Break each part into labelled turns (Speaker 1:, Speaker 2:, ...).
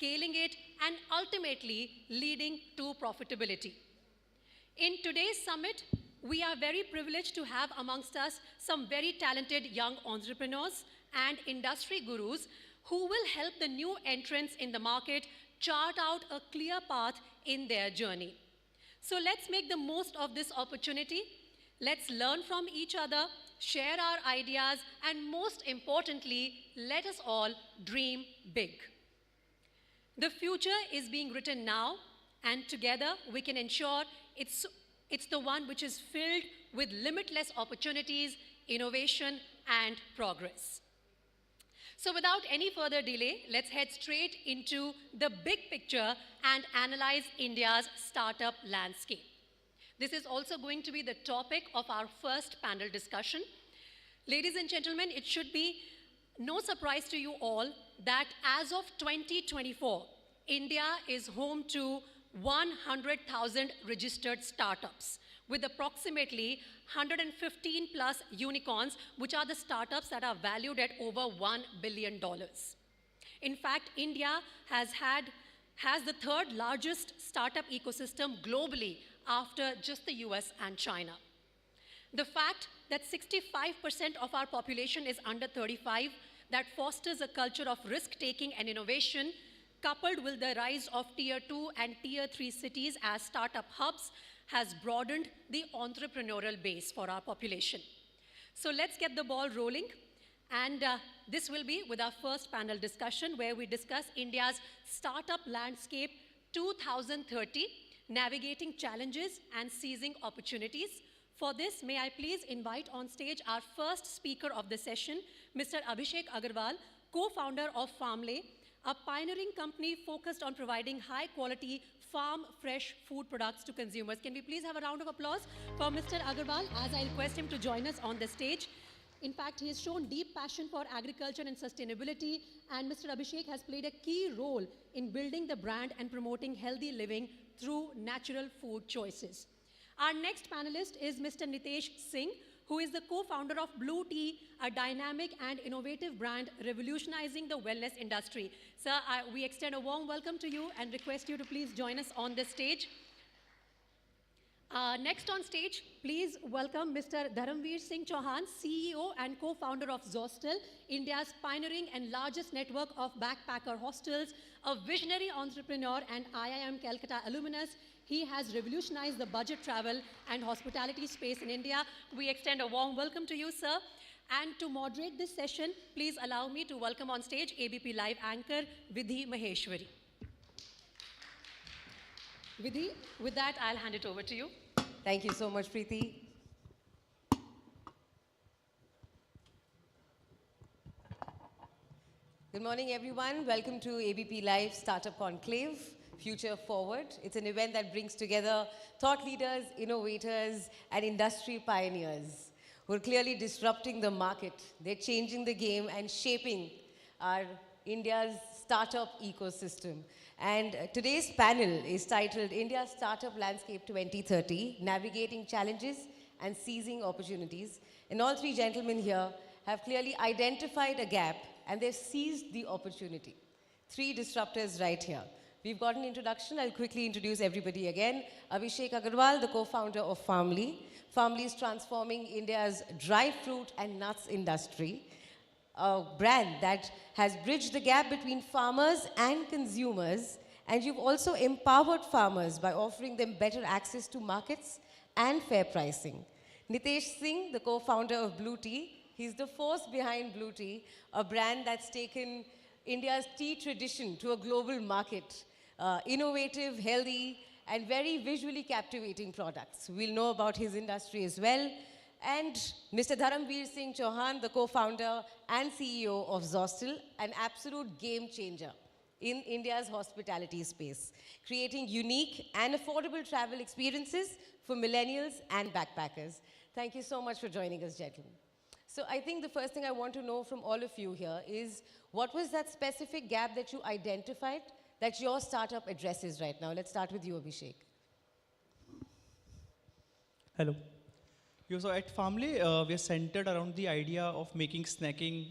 Speaker 1: scaling it, and ultimately leading to profitability. In today's summit, we are very privileged to have amongst us some very talented young entrepreneurs and industry gurus who will help the new entrants in the market chart out a clear path in their journey. So let's make the most of this opportunity. Let's learn from each other, share our ideas, and most importantly, let us all dream big. The future is being written now, and together we can ensure it's the one which is filled with limitless opportunities, innovation, and progress. So without any further delay, let's head straight into the big picture and analyze India's startup landscape. This is also going to be the topic of our first panel discussion. Ladies and gentlemen, it should be no surprise to you all that as of 2024, India is home to 100,000 registered startups with approximately 115 plus unicorns, which are the startups that are valued at over $1 billion. In fact, India has the third largest startup ecosystem globally after just the US and China. The fact that 65% of our population is under 35, that fosters a culture of risk-taking and innovation, coupled with the rise of Tier 2 and Tier 3 cities as startup hubs, has broadened the entrepreneurial base for our population. So let's get the ball rolling. And this will be with our first panel discussion, where we discuss India's startup landscape 2030, navigating challenges and seizing opportunities. For this, may I please invite on stage our first speaker of the session, Mr. Abhishek Agarwal, co-founder of Farmlay, a pioneering company focused on providing high-quality farm-fresh food products to consumers. Can we please have a round of applause for Mr. Agarwal as I request him to join us on the stage. In fact, he has shown deep passion for agriculture and sustainability, and Mr. Abhishek has played a key role in building the brand and promoting healthy living through natural food choices. Our next panelist is Mr. Nitesh Singh, who is the co-founder of Blue Tea, a dynamic and innovative brand revolutionizing the wellness industry. Sir, we extend a warm welcome to you and request you to please join us on the stage. Next on stage, please welcome Mr. Dharamveer Singh Chauhan, CEO and co-founder of Zostel, India's pioneering and largest network of backpacker hostels, a visionary entrepreneur and IIM Calcutta alumnus. He has revolutionized the budget travel and hospitality space in India. We extend a warm welcome to you, sir. And to moderate this session, please allow me to welcome on stage ABPLIVE anchor Vidhi Maheshwari. Vidhi, with that, I'll hand it over to you.
Speaker 2: Thank you so much, Preeti. Good morning, everyone. Welcome to ABPLIVE Startup Conclave, Future Forward. It's an event that brings together thought leaders, innovators, and industry pioneers who are clearly disrupting the market. They're changing the game and shaping our India's startup ecosystem. And today's panel is titled India's Startup Landscape 2030, Navigating Challenges and Seizing Opportunities. And all three gentlemen here have clearly identified a gap and they've seized the opportunity. Three disruptors right here. We've got an introduction. I'll quickly introduce everybody again. Abhishek Agarwal, the co-founder of Farmlay. Farmlay is transforming India's dry fruit and nuts industry, a brand that has bridged the gap between farmers and consumers. And you've also empowered farmers by offering them better access to markets and fair pricing. Nitesh Singh, the co-founder of Blue Tea. He's the force behind Blue Tea, a brand that's taken India's tea tradition to a global market. Innovative, healthy, and very visually captivating products. We'll know about his industry as well. And Mr. Dharamveer Singh Chauhan, the co-founder and CEO of Zostel, an absolute game changer in India's hospitality space, creating unique and affordable travel experiences for millennials and backpackers. Thank you so much for joining us, gentlemen. So I think the first thing I want to know from all of you here is, what was that specific gap that you identified that your startup addresses right now? Let's start with you, Abhishek.
Speaker 3: Hello. So at Farmlay, we are centered around the idea of making snacking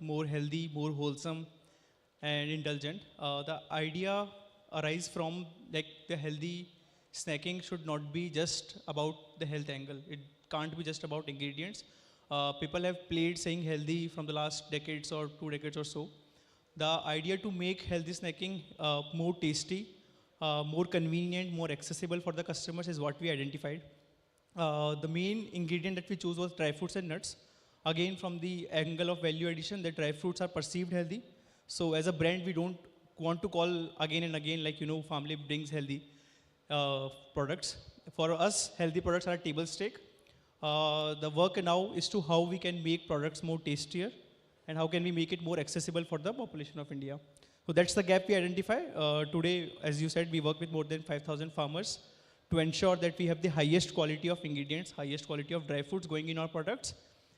Speaker 3: more healthy, more wholesome. and indulgent. The idea arise from like the healthy snacking should not be just about the health angle. It can't be just about ingredients. People have played saying healthy from the last decades or 2 decades or so. The idea to make healthy snacking more tasty, more convenient, more accessible for the customers is what we identified. The main ingredient that we chose was dry fruits and nuts. Again, from the angle of value addition, the dry fruits are perceived healthy. So as a brand, we don't want to call again and again, like, family brings healthy products. For us, healthy products are a table stake. The work now is to how we can make products more tastier and how can we make it more accessible for the population of India. So that's the gap we identify. Today, as you said, we work with more than 5,000 farmers to ensure that we have the highest quality of ingredients, highest quality of dry fruits going in our products.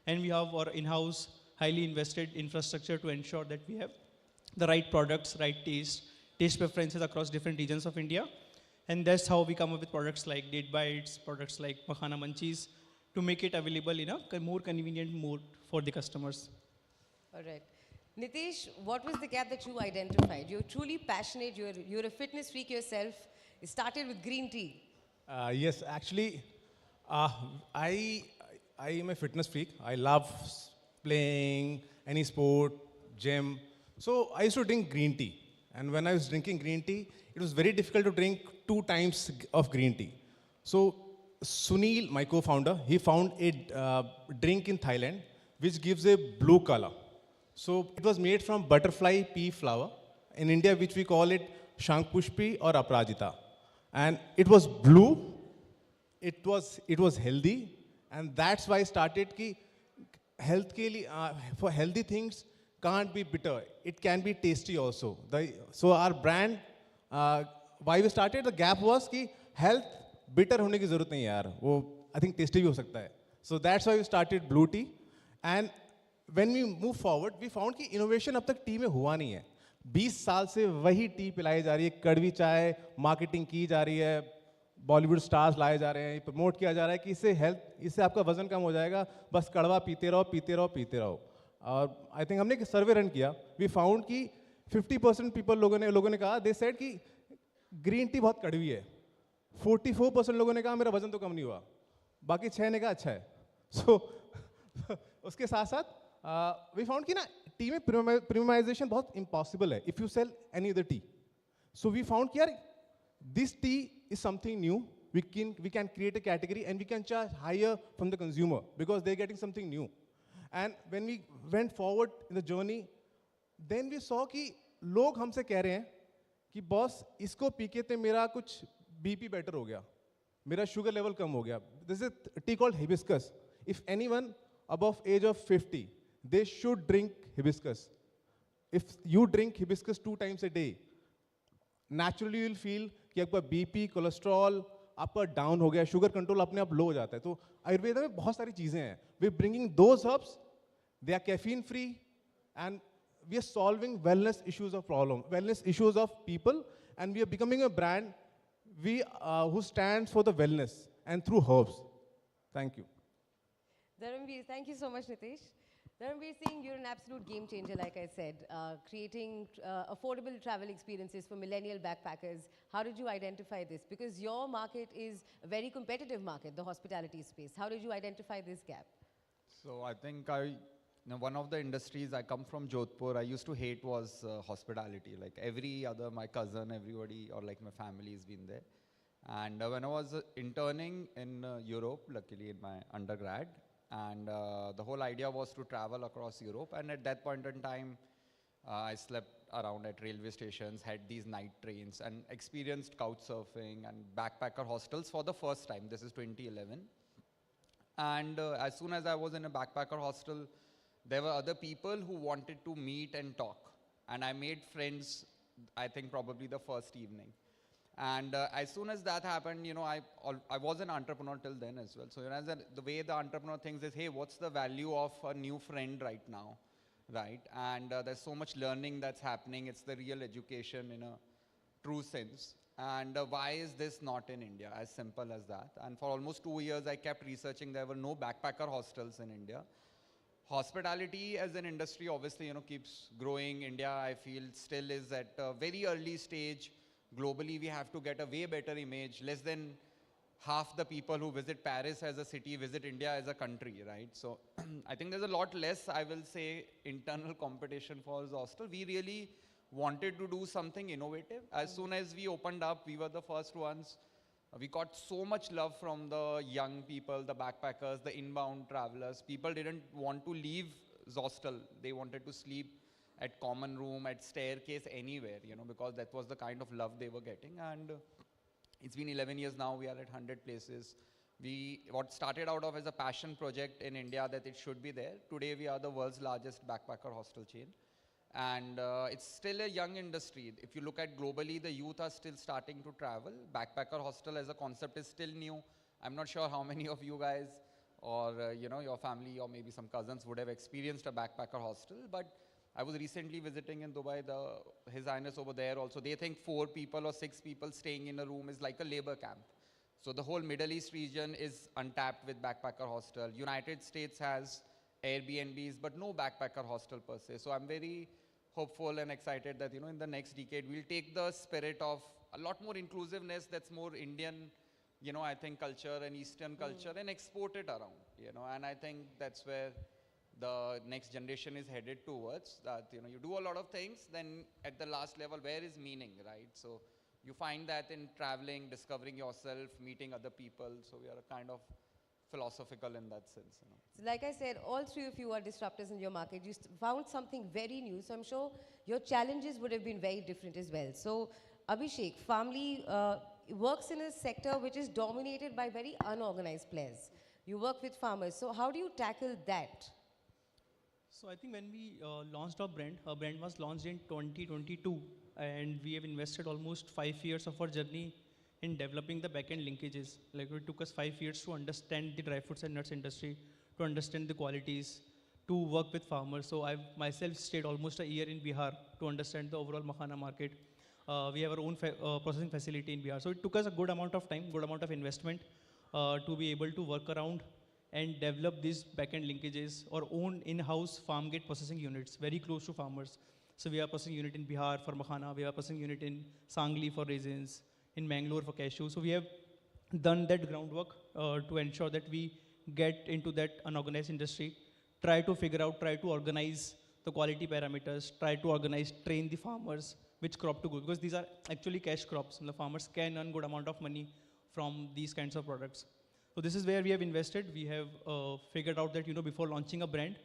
Speaker 3: And we have our in-house highly invested infrastructure to ensure that we have the right products, right taste preferences across different regions of India. And that's how we come up with products like Date Bites, products like Makhana Munchies, to make it available in a more convenient mode for the customers.
Speaker 2: All right. Nitish, what was the gap that you identified? You're truly passionate, you're a fitness freak yourself. You started with green tea.
Speaker 4: Yes, actually, I am a fitness freak. I love playing any sport, gym. So I used to drink green tea. And when I was drinking green tea, it was very difficult to drink 2 times of green tea. So Sunil, my co-founder, he found a drink in Thailand which gives a blue color. So it was made from butterfly pea flower. In India, which we call it Shankpushpi or Aprajita. And it was blue, it was healthy, and that's why I started ki health ke liye, for healthy things can't be bitter, it can be tasty also. So our brand, why we started, the gap was ki health bitter hone ki zarurat nahi hai yaar, wo I think tasty bhi ho sakta hai. So that's why we started blue tea. And when we move forward, we found कि innovation अब तक T में हुआ नहीं है. 20 साल से वही टी पिलाई जा रही है, कड़वी चाय, मार्केटिंग की जा रही है, बॉलीवुड स्टार्स लाए जा रहे हैं, प्रमोट किया जा रहा है कि इससे आपका वजन कम हो जाएगा, बस कड़वा पीते रहो, पीते रहो, पीते रहो. और आई थिंक हमने एक सर्वे रन किया, वी फाउंड कि 50% पीपल लोगों ने कहा, दे सेड कि ग्रीन टी बहुत कड़वी है. 44% लोगों ने कहा मेरा वजन तो कम नहीं हुआ, बाकी 6 ने कहा अच्छा है. सो उसके साथ साथ we found कि ना टी में premiumization बहुत impossible है if you sell any other tea. So we found कि यार this tea is something new. We can create a category and we can charge higher from the consumer because they're getting something new. And when we went forward in the journey, then we saw कि लोग हमसे कह रहे हैं कि boss इसको P के तो मेरा कुछ BP better हो गया, मेरा sugar level कम हो गया. This is a tea called hibiscus. If anyone above age of 50, they should drink hibiscus. If you drink hibiscus 2 times a day, naturally you will feel कि आपका BP, cholesterol आपका down हो गया, sugar control अपने आप low हो जाता है. तो आयुर्वेद में बहुत सारी चीजें हैं. We're bringing those herbs, they are caffeine free, and we are solving wellness issues of people, and we are becoming a brand who stands for the wellness and through herbs. Thank you.
Speaker 2: Dharamveer, thank you so much, Nitish. Dharamveer Singh, you're an absolute game changer, like I said, creating affordable travel experiences for millennial backpackers. How did you identify this? Because your market is a very competitive market, the hospitality space. How did you identify this gap?
Speaker 5: So I think one of the industries, I come from Jodhpur, I used to hate was hospitality. Like every other, my cousin, everybody, or like my family has been there. And when I was interning in Europe, luckily in my undergrad, and the whole idea was to travel across Europe. And at that point in time, I slept around at railway stations, had these night trains, and experienced couch surfing and backpacker hostels for the first time. This is 2011. And as soon as I was in a backpacker hostel, there were other people who wanted to meet and talk. And I made friends, I think probably the first evening. And as soon as that happened, I was an entrepreneur till then as well. So the way the entrepreneur thinks is, hey, what's the value of a new friend right now, right? And there's so much learning that's happening. It's the real education in a true sense. And why is this not in India? As simple as that. And for almost 2 years, I kept researching. There were no backpacker hostels in India. Hospitality as an industry obviously, keeps growing. India, I feel, still is at a very early stage. Globally, we have to get a way better image. Less than half the people who visit Paris as a city visit India as a country, right? So I think there's a lot less, I will say, internal competition for Zostel. We really wanted to do something innovative. As soon as we opened up, we were the first ones. We got so much love from the young people, the backpackers, the inbound travelers. People didn't want to leave Zostel. They wanted to sleep at common room, at staircase, anywhere, because that was the kind of love they were getting. And it's been 11 years now, we are at 100 places. What started out of as a passion project in India that it should be there. Today we are the world's largest backpacker hostel chain. And it's still a young industry. If you look at globally, the youth are still starting to travel. Backpacker hostel as a concept is still new. I'm not sure how many of you guys or your family or maybe some cousins would have experienced a backpacker hostel. But I was recently visiting in Dubai, His Highness over there also. They think 4 people or 6 people staying in a room is like a labor camp. So the whole Middle East region is untapped with backpacker hostel. United States has Airbnbs, but no backpacker hostel per se. So I'm very hopeful and excited that, in the next decade, we'll take the spirit of a lot more inclusiveness that's more Indian, I think culture and Eastern culture and export it around, and I think that's where the next generation is headed towards, that, you do a lot of things, then at the last level, where is meaning, right? So you find that in traveling, discovering yourself, meeting other people. So we are kind of philosophical in that sense.
Speaker 2: So like I said, all 3 of you are disruptors in your market. You found something very new. So I'm sure your challenges would have been very different as well. So Abhishek, family works in a sector which is dominated by very unorganized players. You work with farmers. So how do you tackle that?
Speaker 3: So I think when we launched our brand was launched in 2022, and we have invested almost 5 years of our journey in developing the back-end linkages. Like, it took us 5 years to understand the dry fruits and nuts industry, to understand the qualities, to work with farmers. So I myself stayed almost a year in Bihar to understand the overall makhana market. We have our own processing facility in Bihar. So it took us a good amount of time, good amount of investment to be able to work around and develop these back-end linkages, or own in-house farm gate processing units very close to farmers. So we have processing unit in Bihar for makhana, we have processing unit in Sangli for raisins, in Mangalore for cashew. So we have done that groundwork to ensure that we get into that unorganized industry, try to figure out, try to organize the quality parameters, try to organize, train the farmers which crop to go, because these are actually cash crops and the farmers can earn good amount of money from these kinds of products. So this is where we have invested. We have figured out that, before launching a brand,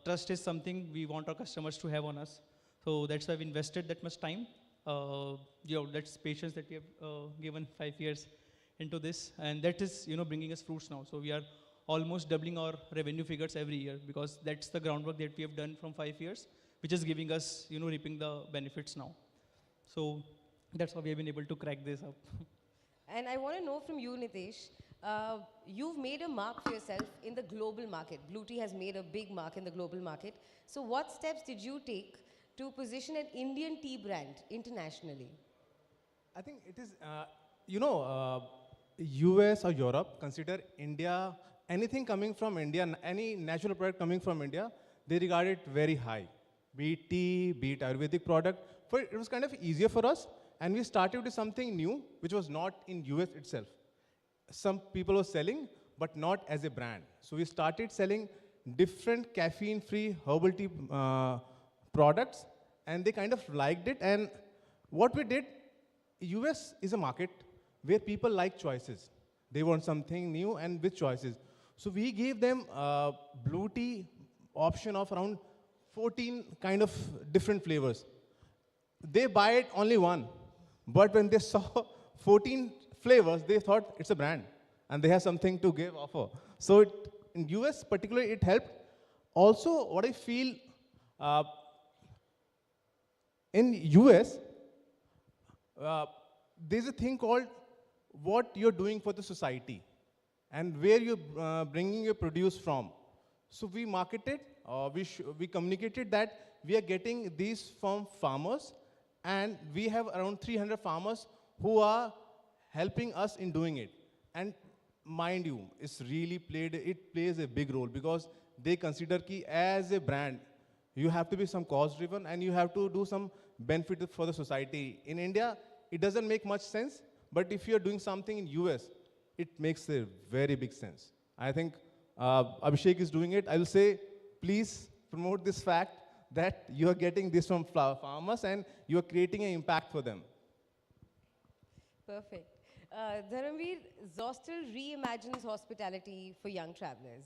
Speaker 3: trust is something we want our customers to have on us. So that's why we invested that much time. That's patience that we have given 5 years into this, and that is, bringing us fruits now. So we are almost doubling our revenue figures every year, because that's the groundwork that we have done from 5 years, which is giving us, reaping the benefits now. So that's how we have been able to crack this up.
Speaker 2: And I want to know from you, Nitesh, you've made a mark for yourself in the global market. Blue Tea has made a big mark in the global market. So what steps did you take to position an Indian tea brand internationally?
Speaker 4: I think it is, US or Europe consider India, anything coming from India, any natural product coming from India, they regard it very high. Be it tea, be it Ayurvedic product. It was kind of easier for us, and we started with something new, which was not in US itself. Some people were selling, but not as a brand. So we started selling different caffeine-free herbal tea products, and they kind of liked it. And what we did, US is a market where people like choices. They want something new and with choices. So we gave them blue tea option of around 14 kind of different flavors. They buy it only one, but when they saw 14 flavors, they thought it's a brand and they have something to give offer. So in US particularly, it helped. Also, what I feel in US, there's a thing called what you're doing for the society and where you're bringing your produce from. So we marketed, we communicated that we are getting these from farmers, and we have around 300 farmers who are helping us in doing it. And mind you, it plays a big role, because they consider ki as a brand, you have to be some cause driven and you have to do some benefit for the society. In India, it doesn't make much sense, but if you're doing something in US, it makes a very big sense. I think Abhishek is doing it. I will say, please promote this fact that you are getting this from farmers and you are creating an impact for them.
Speaker 2: Perfect. Dharamveer, Zostel reimagines hospitality for young travelers.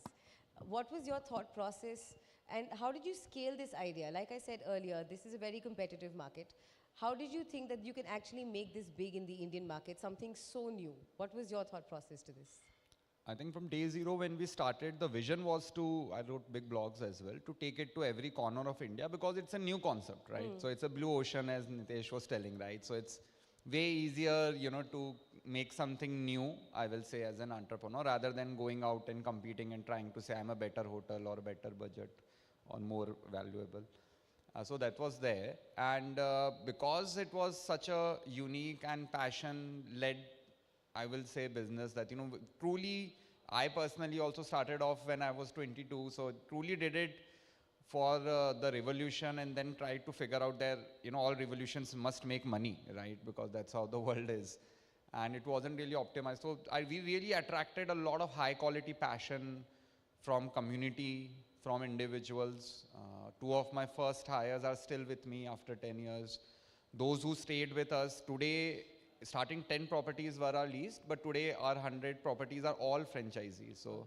Speaker 2: What was your thought process and how did you scale this idea? Like I said earlier, this is a very competitive market. How did you think that you can actually make this big in the Indian market, something so new? What was your thought process to this?
Speaker 5: I think from day zero when we started, the vision was to, I wrote big blogs as well, to take it to every corner of India because it's a new concept, right? So it's a blue ocean as Nitesh was telling, right? So it's way easier, to make something new, I will say, as an entrepreneur, rather than going out and competing and trying to say I'm a better hotel or a better budget or more valuable. So that was there. And because it was such a unique and passion-led, I will say, business that, truly, I personally also started off when I was 22. So truly did it for the revolution and then tried to figure out that, all revolutions must make money, right? Because that's how the world is. And it wasn't really optimized. So we really attracted a lot of high quality passion from community, from individuals. Two of my first hires are still with me after 10 years. Those who stayed with us today, starting 10 properties were our least, but today our 100 properties are all franchisees. So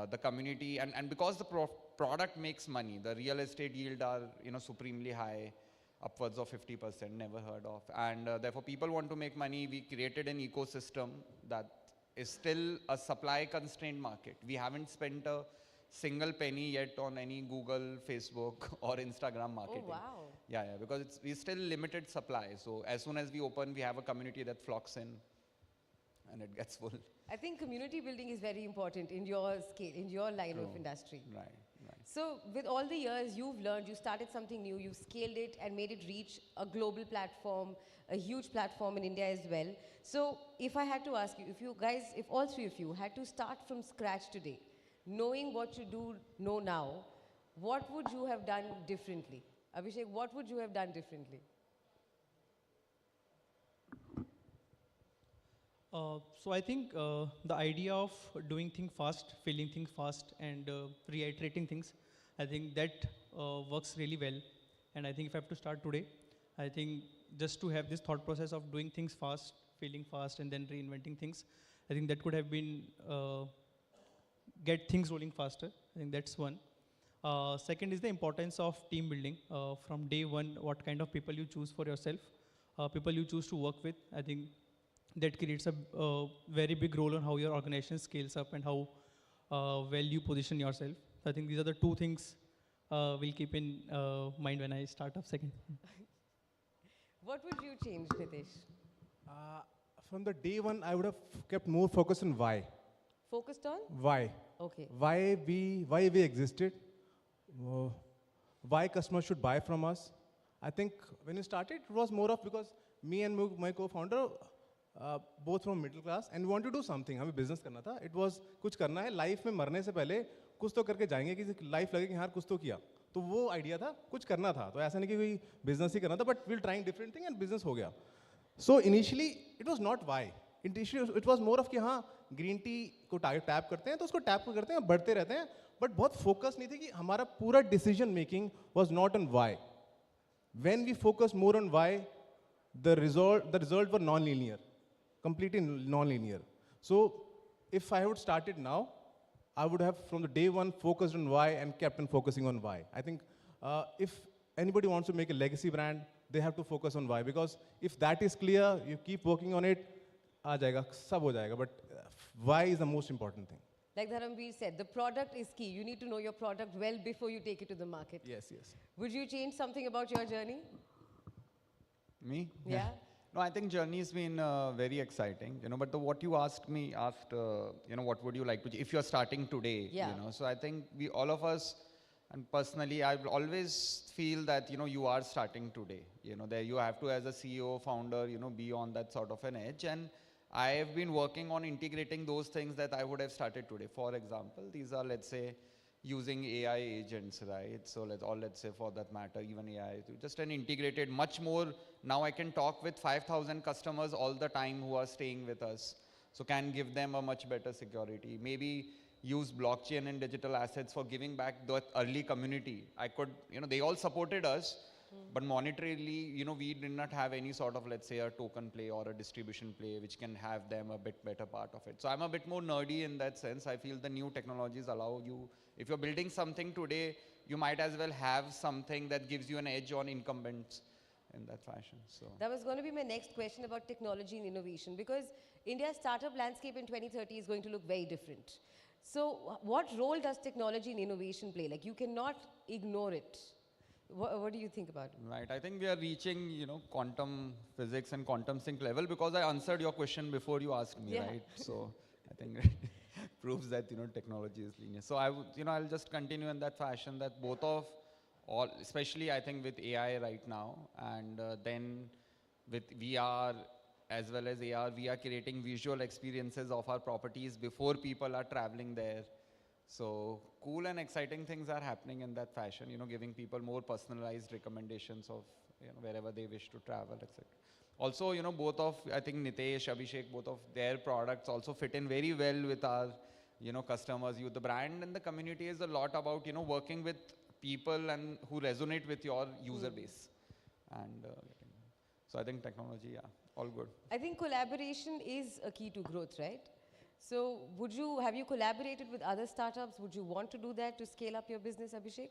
Speaker 5: the community, and because the product makes money, the real estate yield are, supremely high, upwards of 50%, never heard of. And therefore people want to make money. We created an ecosystem that is still a supply constrained market. We haven't spent a single penny yet on any Google, Facebook or Instagram marketing.
Speaker 2: Oh, wow.
Speaker 5: Yeah, because we still limited supply. So as soon as we open, we have a community that flocks in and it gets full.
Speaker 2: I think community building is very important in your scale, in your line of industry.
Speaker 5: Right.
Speaker 2: So with all the years you've learned, you started something new, you scaled it and made it reach a global platform, a huge platform in India as well. So if I had to ask you, if all three of you had to start from scratch today, knowing what you know now, what would you have done differently? Abhishek, what would you have done differently?
Speaker 3: So I think the idea of doing things fast, feeling things fast, and reiterating things, I think that works really well. And I think if I have to start today, I think just to have this thought process of doing things fast, feeling fast, and then reinventing things, I think that could have been get things rolling faster. I think that's one. Second is the importance of team building. From day one, what kind of people you choose for yourself, people you choose to work with. I think that creates a very big role on how your organization scales up and how well you position yourself. So I think these are the two things we'll keep in mind when I start up second.
Speaker 2: What would you change, Nitesh?
Speaker 4: From the day one, I would have kept more focus on why.
Speaker 2: Focused on?
Speaker 4: Why?
Speaker 2: Okay.
Speaker 4: Why we existed. Why customers should buy from us. I think when we started, it was more of because me and my co-founder, both from middle class, and we want to do something. हमें business करना था. It was कुछ करना है. Life में मरने से पहले कुछ तो करके जाएंगे कि life लगे कि हाँ कुछ तो किया. तो वो idea था, कुछ करना था. तो ऐसा नहीं कि कोई business ही करना था, but we're trying different thing and business हो गया. So initially it was not why. Initially it was more of कि हाँ green tea को tap करते हैं तो उसको tap करते हैं बढ़ते रहते हैं. But बहुत focus नहीं थी कि हमारा पूरा decision making was not on why. When we focused more on why, the result were non-linear. Completely non-linear. So if I would started now, I would have from the day one focused on why and kept on focusing on why. I think if anybody wants to make a legacy brand, they have to focus on why, because if that is clear, you keep working on it, aa jayega, sab ho jayega, but why is the most important thing.
Speaker 2: Like Dharamveer said, the product is key. You need to know your product well before you take it to the market.
Speaker 4: Yes, yes.
Speaker 2: Would you change something about your journey?
Speaker 5: Me?
Speaker 2: Yeah.
Speaker 5: No, I think journey has been very exciting, but what you asked, what would you like to, if you're starting today,
Speaker 2: Yeah.
Speaker 5: So I think all of us, and personally, I always feel that, you are starting today, there you have to, as a CEO, founder, be on that sort of an edge. And I have been working on integrating those things that I would have started today. For example, these are, let's say, using AI agents, right? So let's say for that matter, even AI, just an integrated, much more. Now I can talk with 5,000 customers all the time who are staying with us. So can give them a much better security. Maybe use blockchain and digital assets for giving back the early community. I could, they all supported us, but monetarily, we did not have any sort of, let's say, a token play or a distribution play, which can have them a bit better part of it. So I'm a bit more nerdy in that sense. I feel the new technologies allow you, if you're building something today, you might as well have something that gives you an edge on incumbents in that fashion. So
Speaker 2: that was going to be my next question about technology and innovation, because India's startup landscape in 2030 is going to look very different. So what role does technology and innovation play? Like, you cannot ignore it. What do you think about it?
Speaker 5: Right, I think we are reaching, quantum physics and quantum sync level, because I answered your question before you asked me, right? So I think it proves that, technology is linear. So I would, I'll just continue in that fashion, that both of all, especially I think with AI right now, and then with VR as well as AR, we are creating visual experiences of our properties before people are traveling there. So cool and exciting things are happening in that fashion, giving people more personalized recommendations of wherever they wish to travel, etc. Also, both of, I think Nitesh, Abhishek, both of their products also fit in very well with our, customers. The brand and the community is a lot about, working with people and who resonate with your user base. And so I think technology, yeah, all good.
Speaker 2: I think collaboration is a key to growth, right? So have you collaborated with other startups? Would you want to do that to scale up your business, Abhishek?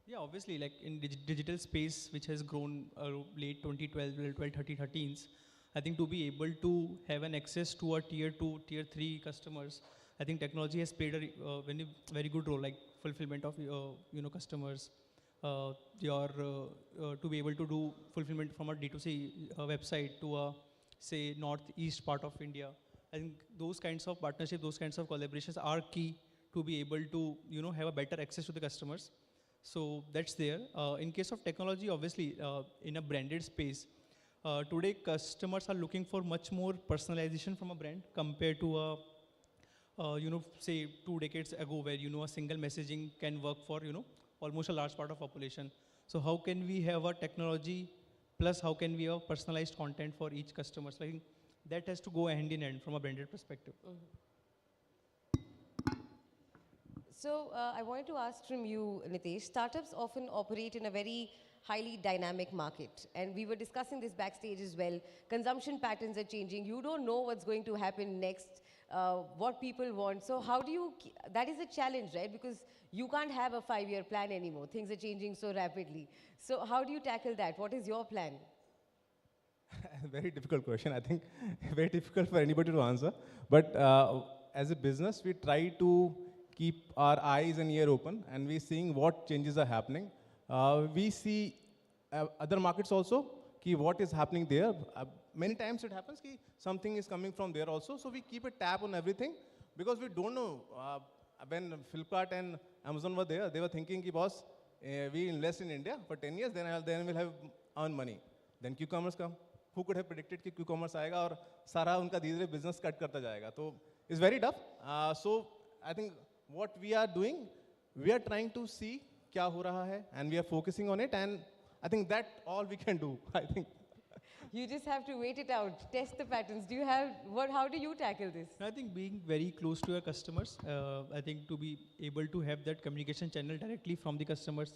Speaker 3: Yeah, obviously, like in digital space, which has grown late 2012, 13s, I think to be able to have an access to a tier 2, tier 3 customers, I think technology has played a very good role, like fulfillment of customers, to be able to do fulfillment from a D2C website to a, say, northeast part of India. I think those kinds of partnerships, those kinds of collaborations are key to be able to have a better access to the customers. So that's there. In case of technology, obviously, in a branded space, today customers are looking for much more personalization from a brand compared to say 2 decades ago, where a single messaging can work for almost a large part of population. So how can we have a technology plus how can we have personalized content for each customer? So I think that has to go hand in hand from a branded perspective.
Speaker 2: So I wanted to ask from you, Nitesh, startups often operate in a very highly dynamic market. And we were discussing this backstage as well. Consumption patterns are changing. You don't know what's going to happen next, what people want. So how do you, that is a challenge, right? Because you can't have a 5-year plan anymore. Things are changing so rapidly. So how do you tackle that? What is your plan?
Speaker 4: Very difficult question. I think very difficult for anybody to answer. But as a business, we try to keep our eyes and ear open, and we're seeing what changes are happening. We see other markets also, what is happening there. Many times it happens that something is coming from there also. So we keep a tab on everything, because we don't know. When Flipkart and Amazon were there, they were thinking, boss, we invest in India for 10 years, then we'll have earn money. Then Q-commerce come. Who could have predicted that Q-commerce आएगा और सारा उनका धीरे-धीरे business cut करता जाएगा? So it's very tough. So I think what we are doing, we are trying to see क्या हो रहा है, and we are focusing on it, and I think that all we can do. I think.
Speaker 2: You just have to wait it out, test the patterns. Do you have how do you tackle this?
Speaker 3: I think being very close to your customers, I think to be able to have that communication channel directly from the customers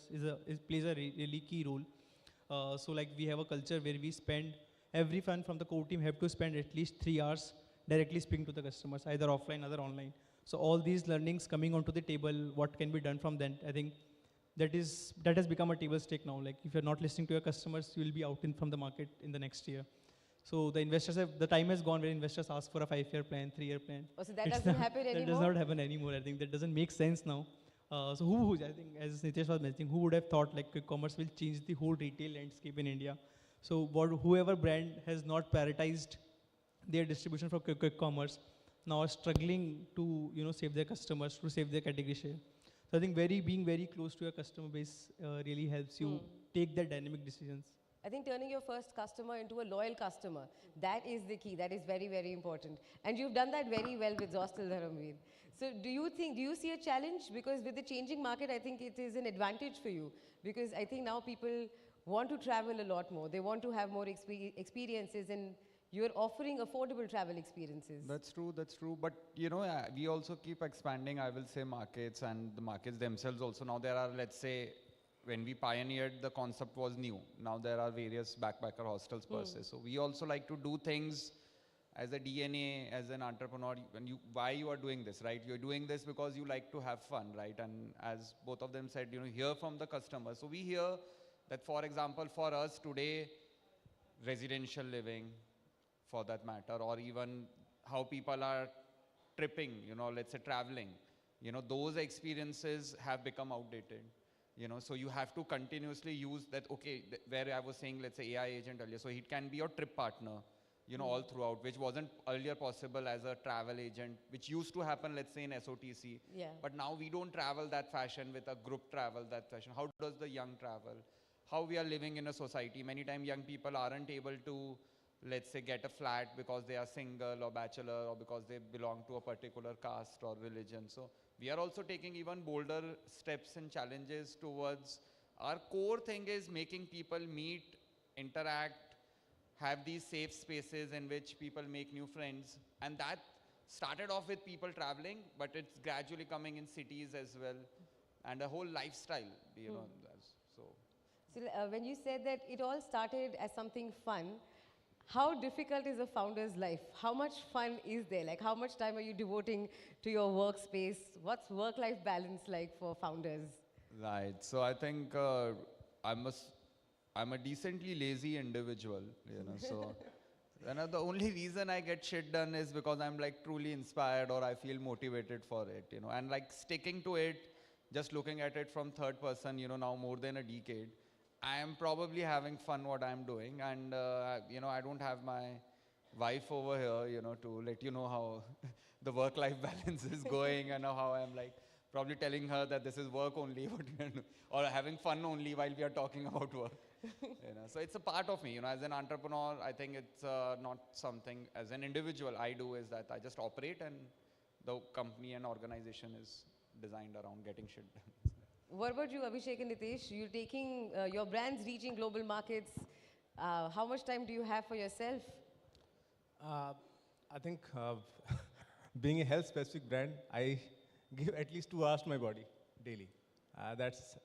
Speaker 3: plays a really key role. So like we have a culture where we spend, everyone from the core team have to spend at least 3 hours directly speaking to the customers, either offline, either online. So all these learnings coming onto the table, what can be done from then, I think that has become a table stake now. Like if you're not listening to your customers, you will be out from the market in the next year. So the time has gone where investors ask for a 5-year plan, 3-year plan.
Speaker 2: Oh, so that doesn't happen anymore?
Speaker 3: That does not happen anymore. I think that doesn't make sense now. So who, I think, as Nitesh was mentioning, who would have thought like quick commerce will change the whole retail landscape in India? So whoever brand has not prioritized their distribution for quick commerce now are struggling to save their customers, to save their category share. So I think being very close to your customer base really helps you take that dynamic decisions.
Speaker 2: I think turning your first customer into a loyal customer, that is the key. That is very, very important. And you've done that very well with Zostel, Dharamveer. So do you see a challenge? Because with the changing market, I think it is an advantage for you. Because I think now people want to travel a lot more. They want to have more experiences, and you're offering affordable travel experiences.
Speaker 5: That's true, that's true. But you know, we also keep expanding, I will say, markets, and the markets themselves also. Now there are, let's say, when we pioneered, the concept was new. Now there are various backpacker hostels per se. So we also like to do things as a DNA, as an entrepreneur. Why you are doing this, right? You're doing this because you like to have fun, right? And as both of them said, you know, hear from the customer. So we hear that, for example, for us today, residential living, for that matter, or even how people are tripping, you know, let's say traveling, you know, those experiences have become outdated. You know, so you have to continuously use that, okay, where I was saying, let's say AI agent earlier, so it can be your trip partner, you know, all throughout, which wasn't earlier possible as a travel agent, which used to happen, let's say in SOTC.
Speaker 2: Yeah.
Speaker 5: But now we don't travel that fashion with a group travel that fashion. How does the young travel? How we are living in a society. Many times young people aren't able to, let's say, get a flat because they are single or bachelor, or because they belong to a particular caste or religion. So we are also taking even bolder steps and challenges towards, our core thing is making people meet, interact, have these safe spaces in which people make new friends. And that started off with people traveling, but it's gradually coming in cities as well, and a whole lifestyle, you know. So
Speaker 2: When you said that it all started as something fun, how difficult is a founder's life? How much fun is there? Like, how much time are you devoting to your workspace? What's work-life balance like for founders?
Speaker 5: right. So I think I'm a decently lazy individual, you know. So the only reason I get shit done is because I'm like truly inspired, or I feel motivated for it, you know. And like sticking to it, just looking at it from third person, you know, now more than a decade, I am probably having fun what I'm doing. And, you know, I don't have my wife over here, you know, to let you know how the work-life balance is going, and how I'm like probably telling her that this is work only, or having fun only while we are talking about work. You know, so it's a part of me, you know. As an entrepreneur, I think it's not something, as an individual, I do is that I just operate, and the company and organization is designed around getting shit done.
Speaker 2: What about you, Abhishek and Nitesh? You're taking your brands reaching global markets. How much time do you have for yourself?
Speaker 4: I think being a health specific brand, I give at least 2 hours to my body daily. That's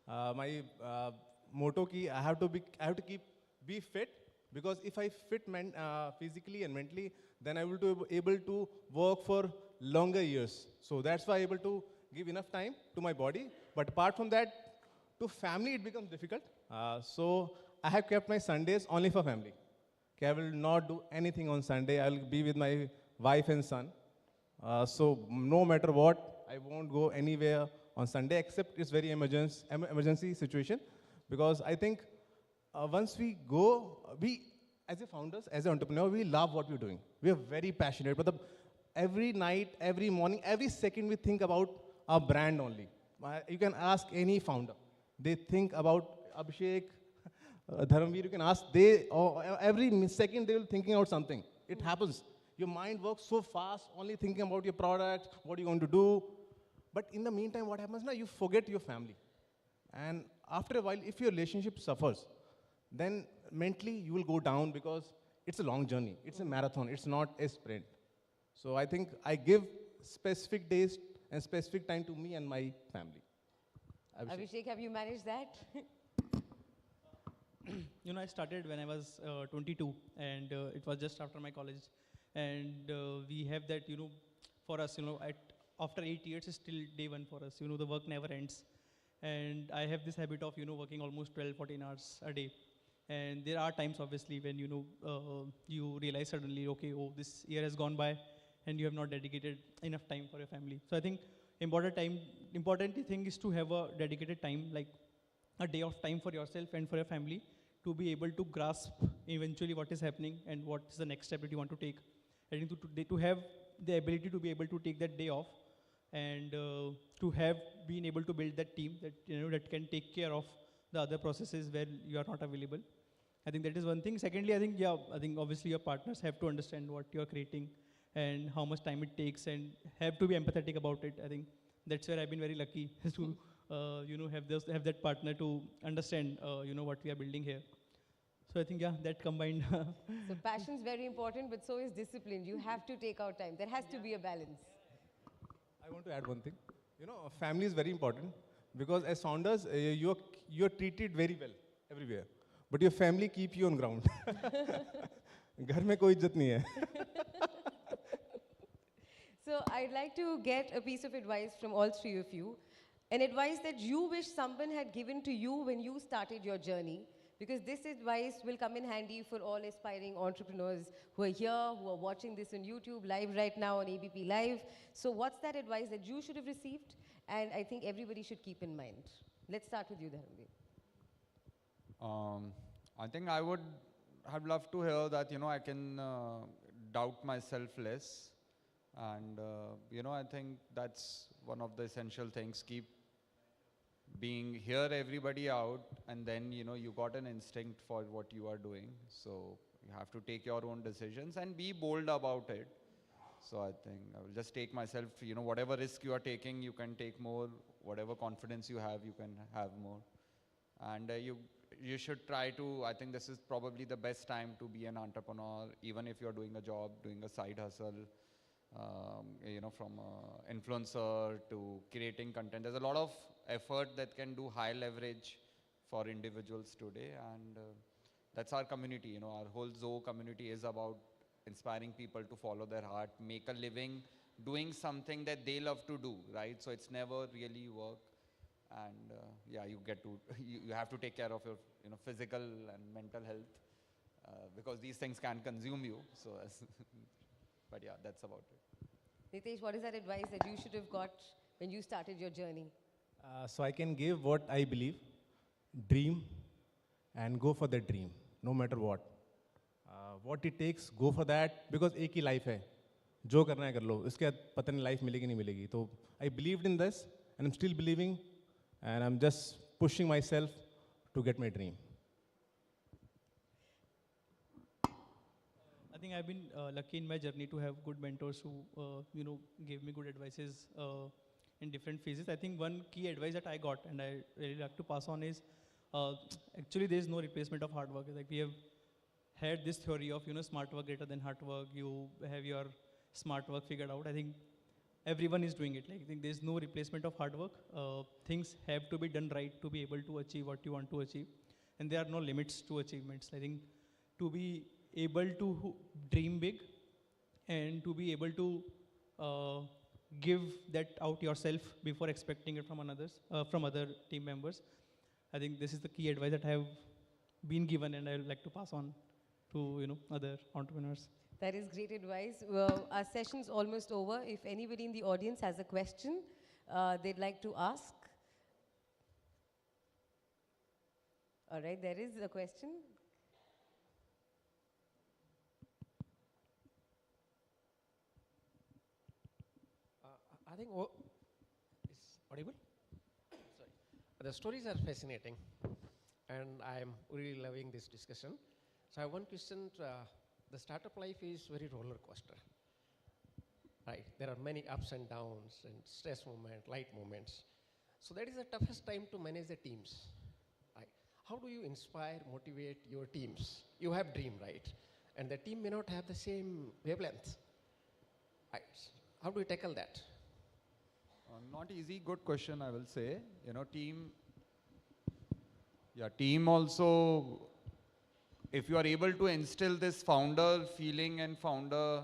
Speaker 4: my motto. I have to be fit, because if I fit physically and mentally, then I will be able to work for longer years. So that's why I'm able to give enough time to my body. But apart from that, to family it becomes difficult. So I have kept my Sundays only for family. Okay, I will not do anything on Sunday. I will be with my wife and son. So no matter what, I won't go anywhere on Sunday, except it's very emergency situation. Because I think once we go, as a founders, as an entrepreneur, we love what we're doing. We are very passionate. But every night, every morning, every second, we think about our brand only. You can ask any founder. They think about Abhishek, Dharamveer, you can ask, every second they will thinking out something. It happens. Your mind works so fast, only thinking about your product, what you're going to do. But in the meantime, what happens now? You forget your family. And after a while, if your relationship suffers, then mentally you will go down, because it's a long journey. It's a marathon. It's not a sprint. So I think I give specific days and specific time to me and my family.
Speaker 2: Abhishek, have you managed that?
Speaker 3: You know, I started when I was 22, and it was just after my college. And we have that, you know, for us, you know, after 8 years, it's still day one for us. You know, the work never ends. And I have this habit of, you know, working almost 12, 14 hours a day. And there are times, obviously, when, you know, you realize suddenly, okay, oh, this year has gone by, and you have not dedicated enough time for your family. So I think important thing is to have a dedicated time, like a day of time for yourself and for your family, to be able to grasp eventually what is happening and what is the next step that you want to take. I think to have the ability to be able to take that day off, and to have been able to build that team that, you know, that can take care of the other processes where you are not available. I think that is one thing. Secondly, I think, yeah, I think obviously your partners have to understand what you're creating and how much time it takes and have to be empathetic about it. I think that's where I've been very lucky to, have that partner to understand, what we are building here. So I think, yeah, that combined.
Speaker 2: So passion's very important, but so is discipline. You have to take out time. There has to be a balance.
Speaker 4: I want to add one thing. Family is very important because as founders, you're treated very well everywhere. But your family keep you on ground. घर में कोई इज्जत नहीं है.
Speaker 2: So I'd like to get a piece of advice from all three of you. An advice that you wish someone had given to you when you started your journey. Because this advice will come in handy for all aspiring entrepreneurs who are here, who are watching this on YouTube, live right now on ABP Live. So what's that advice that you should have received? And I think everybody should keep in mind. Let's start with you, Dharamveer.
Speaker 5: I think I would have loved to hear that, I can doubt myself less. And, I think that's one of the essential things. Keep hear everybody out, and then, you got an instinct for what you are doing. So you have to take your own decisions and be bold about it. So I think I will just take myself, whatever risk you are taking, you can take more. Whatever confidence you have, you can have more. And you should try to, I think this is probably the best time to be an entrepreneur, even if you're doing a job, doing a side hustle, from influencer to creating content. There's a lot of effort that can do high leverage for individuals today. And that's our community, our whole Zoho community is about inspiring people to follow their heart, make a living doing something that they love to do, right? So it's never really work. And you have to take care of your physical and mental health because these things can consume you. So, but yeah, that's about it.
Speaker 2: Nitesh, what is that advice that you should have got when you started your journey?
Speaker 4: So I can give what I believe. Dream and go for the dream, no matter what. What it takes, go for that because एक ही life है. जो करना है कर लो. इसके बाद पता नहीं life मिलेगी नहीं मिलेगी. तो I believed in this and I'm still believing and I'm just pushing myself to get my dream.
Speaker 3: I think I've been lucky in my journey to have good mentors who, gave me good advices in different phases. I think one key advice that I got and I really like to pass on is actually there is no replacement of hard work. Like we have had this theory of, smart work greater than hard work. You have your smart work figured out. I think everyone is doing it. Like I think there's no replacement of hard work. Things have to be done right to be able to achieve what you want to achieve. And there are no limits to achievements. I think to be able to dream big and to be able to give that out yourself before expecting it from from other team members. I think this is the key advice that I have been given and I would like to pass on to other entrepreneurs.
Speaker 2: That is great advice. Well, our session's almost over. If anybody in the audience has a question they'd like to ask. All right, there is a question.
Speaker 6: I think is audible? Sorry. The stories are fascinating, and I'm really loving this discussion. So I have one question. The startup life is very roller coaster, right? There are many ups and downs and stress moments, light moments. So that is the toughest time to manage the teams, right? How do you inspire, motivate your teams? You have dream, right? And the team may not have the same wavelength, right? How do you tackle that?
Speaker 5: Not easy, good question, I will say. Team also, if you are able to instill this founder feeling and founder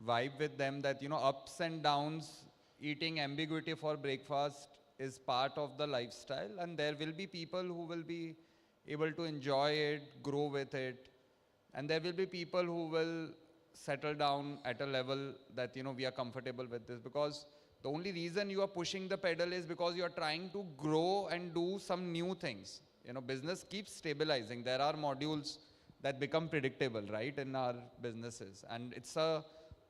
Speaker 5: vibe with them that, ups and downs, eating ambiguity for breakfast is part of the lifestyle, and there will be people who will be able to enjoy it, grow with it, and there will be people who will settle down at a level that, we are comfortable with this, because the only reason you are pushing the pedal is because you are trying to grow and do some new things. Business keeps stabilizing. There are modules that become predictable, right, in our businesses. And it's a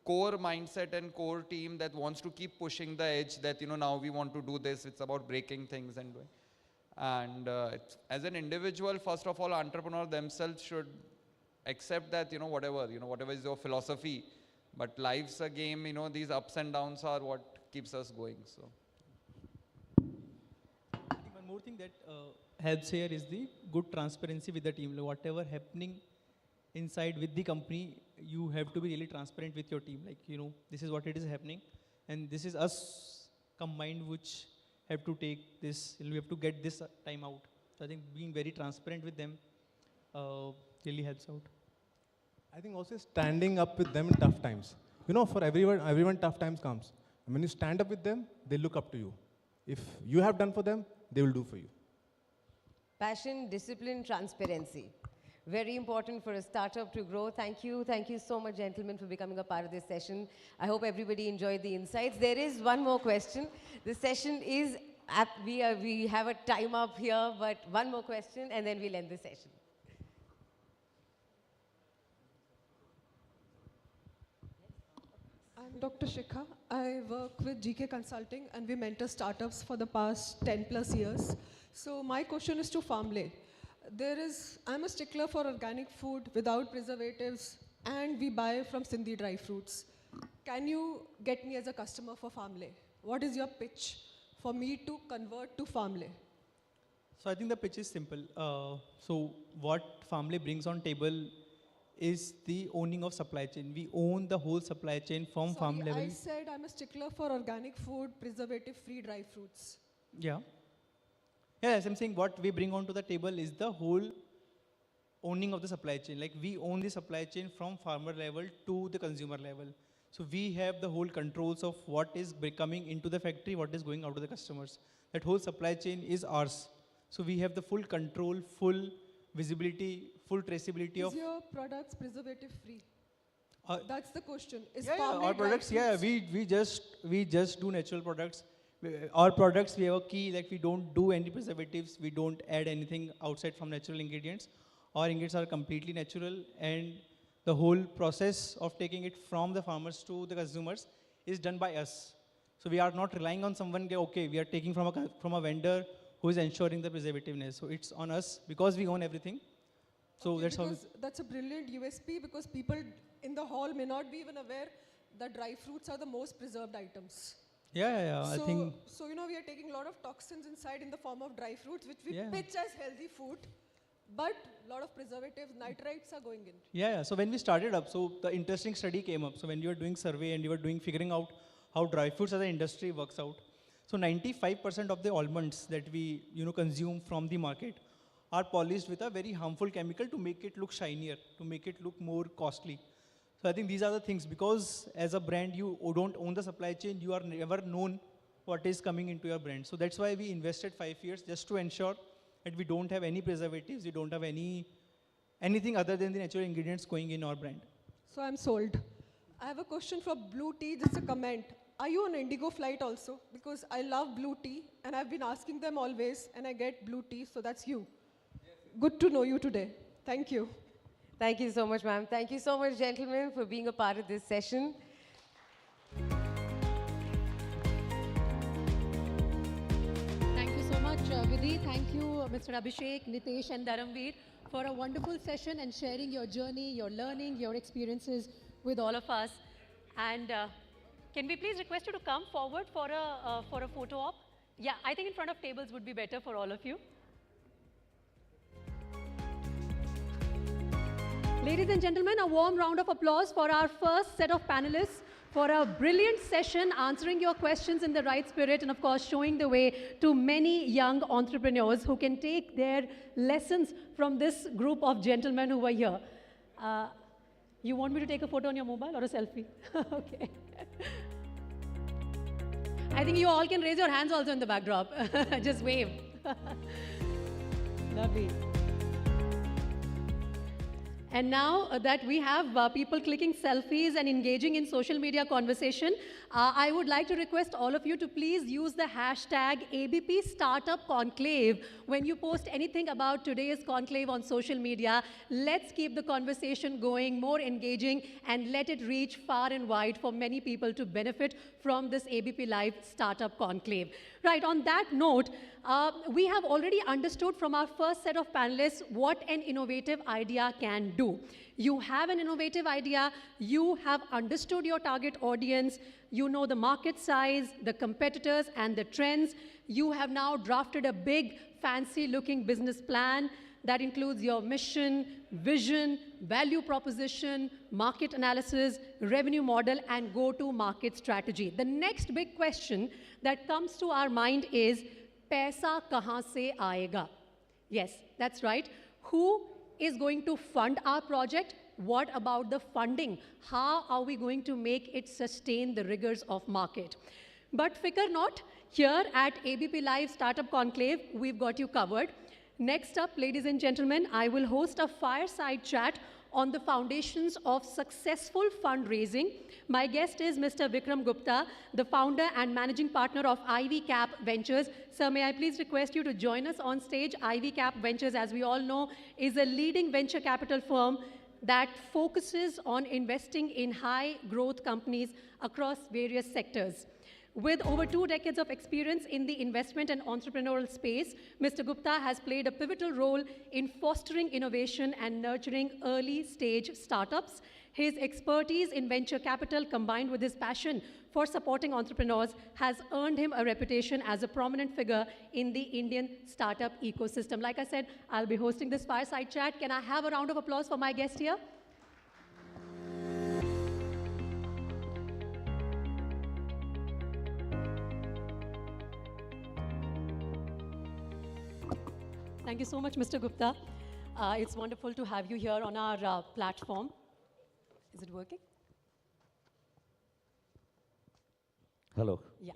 Speaker 5: core mindset and core team that wants to keep pushing the edge that, now we want to do this. It's about breaking things and doing. And as an individual, first of all, entrepreneur themselves should accept that, whatever is your philosophy, but life's a game, these ups and downs are what keeps us going. So.
Speaker 3: I think one more thing that helps here is the good transparency with the team. Like whatever happening inside with the company, you have to be really transparent with your team. Like, this is what it is happening. And this is us combined which have to take this, we have to get this time out. So I think being very transparent with them really helps out.
Speaker 4: I think also standing up with them in tough times. For everyone tough times comes. And when you stand up with them, they look up to you. If you have done for them, they will do for you.
Speaker 2: Passion, discipline, transparency. Very important for a startup to grow. Thank you so much, gentlemen, for becoming a part of this session. I hope everybody enjoyed the insights. There is one more question. The session is, we have a time up here, but one more question and then we'll end the session.
Speaker 7: I'm Dr. Shikha. I work with GK Consulting and we mentor startups for the past 10 plus years. So my question is to Farmlay. I'm a stickler for organic food without preservatives and we buy from Sindhi dry fruits. Can you get me as a customer for Farmlay? What is your pitch for me to convert to Farmlay?
Speaker 3: So I think the pitch is simple. So what Farmlay brings on table is the owning of supply chain. We own the whole supply chain from farm level.
Speaker 7: I said I'm a stickler for organic food, preservative-free dry fruits.
Speaker 3: Yeah. Yeah, as I'm saying, what we bring onto the table is the whole owning of the supply chain. Like we own the supply chain from farmer level to the consumer level. So we have the whole controls of what is coming into the factory, what is going out to the customers. That whole supply chain is ours. So we have the full control, full visibility, full traceability of.
Speaker 7: Is your products preservative free? That's the question. Is
Speaker 3: Yeah,
Speaker 7: Farmlay
Speaker 3: our
Speaker 7: dry
Speaker 3: products,
Speaker 7: fruits-
Speaker 3: we just do natural products. Our products, we have a key, like we don't do any preservatives, we don't add anything outside from natural ingredients. Our ingredients are completely natural, and the whole process of taking it from the farmers to the consumers is done by us. So we are not relying on someone, okay, we are taking from a vendor who is ensuring the preservativeness. So it's on us because we own everything. So
Speaker 7: Okay,
Speaker 3: that's how.
Speaker 7: because that's a brilliant USP because people in the hall may not be even aware that dry fruits are the most preserved items.
Speaker 3: Yeah.
Speaker 7: So,
Speaker 3: I think.
Speaker 7: so we are taking a lot of toxins inside in the form of dry fruits, which we
Speaker 3: Yeah.
Speaker 7: pitch as healthy food, but a lot of preservatives, nitrites are going in.
Speaker 3: Yeah. So when we started up, so the interesting study came up. So when you were doing survey and you were figuring out how dry fruits as an industry works out. So 95% of the almonds that we consume from the market are polished with a very harmful chemical to make it look shinier, to make it look more costly. So I think these are the things, because as a brand, you don't own the supply chain, you are never known what is coming into your brand. So that's why we invested 5 years just to ensure that we don't have any preservatives, we don't have anything other than the natural ingredients going in our brand.
Speaker 7: So I'm sold. I have a question for Blue Tea, just a comment. Are you on Indigo flight also? Because I love Blue Tea and I've been asking them always and I get Blue Tea, so that's you. Good to know you today. Thank you.
Speaker 2: Thank you so much, ma'am. Thank you so much, gentlemen, for being a part of this session.
Speaker 1: Thank you so much, Vidhi. Thank you, Mr. Abhishek, Nitesh, and Dharamveer, for a wonderful session and sharing your journey, your learning, your experiences with all of us. And can we please request you to come forward for a photo op? Yeah, I think in front of tables would be better for all of you. Ladies and gentlemen, a warm round of applause for our first set of panelists for a brilliant session, answering your questions in the right spirit, and of course showing the way to many young entrepreneurs who can take their lessons from this group of gentlemen who were here. You want me to take a photo on your mobile or a selfie? Okay. I think you all can raise your hands also in the backdrop. Just wave. Lovely. And now that we have people clicking selfies and engaging in social media conversation, I would like to request all of you to please use the hashtag ABP Startup Conclave when you post anything about today's conclave on social media. Let's keep the conversation going, more engaging, and let it reach far and wide for many people to benefit from this ABPLIVE Startup Conclave. Right, on that note, we have already understood from our first set of panelists what an innovative idea can do. You have an innovative idea, you have understood your target audience, you know the market size, the competitors, and the trends. You have now drafted a big, fancy-looking business plan that includes your mission, vision, value proposition, market analysis, revenue model, and go-to-market strategy. The next big question that comes to our mind is, paisa kahan se aayega? Yes, that's right. Who is going to fund our project? What about the funding? How are we going to make it sustain the rigors of market? But fikr not, here at ABPLIVE Startup Conclave, we've got you covered. Next up, ladies and gentlemen, I will host a fireside chat on the foundations of successful fundraising. My guest is Mr. Vikram Gupta, the founder and managing partner of Ivy Cap Ventures. Sir, may I please request you to join us on stage? Ivy Cap Ventures, as we all know, is a leading venture capital firm that focuses on investing in high growth companies across various sectors. With over 2 decades of experience in the investment and entrepreneurial space, Mr. Gupta has played a pivotal role in fostering innovation and nurturing early stage startups. His expertise in venture capital combined with his passion for supporting entrepreneurs has earned him a reputation as a prominent figure in the Indian startup ecosystem. Like I said, I'll be hosting this fireside chat. Can I have a round of applause for my guest here? Thank you so much, Mr. Gupta. It's wonderful to have you here on our platform. Is it working?
Speaker 8: Hello.
Speaker 1: Yeah.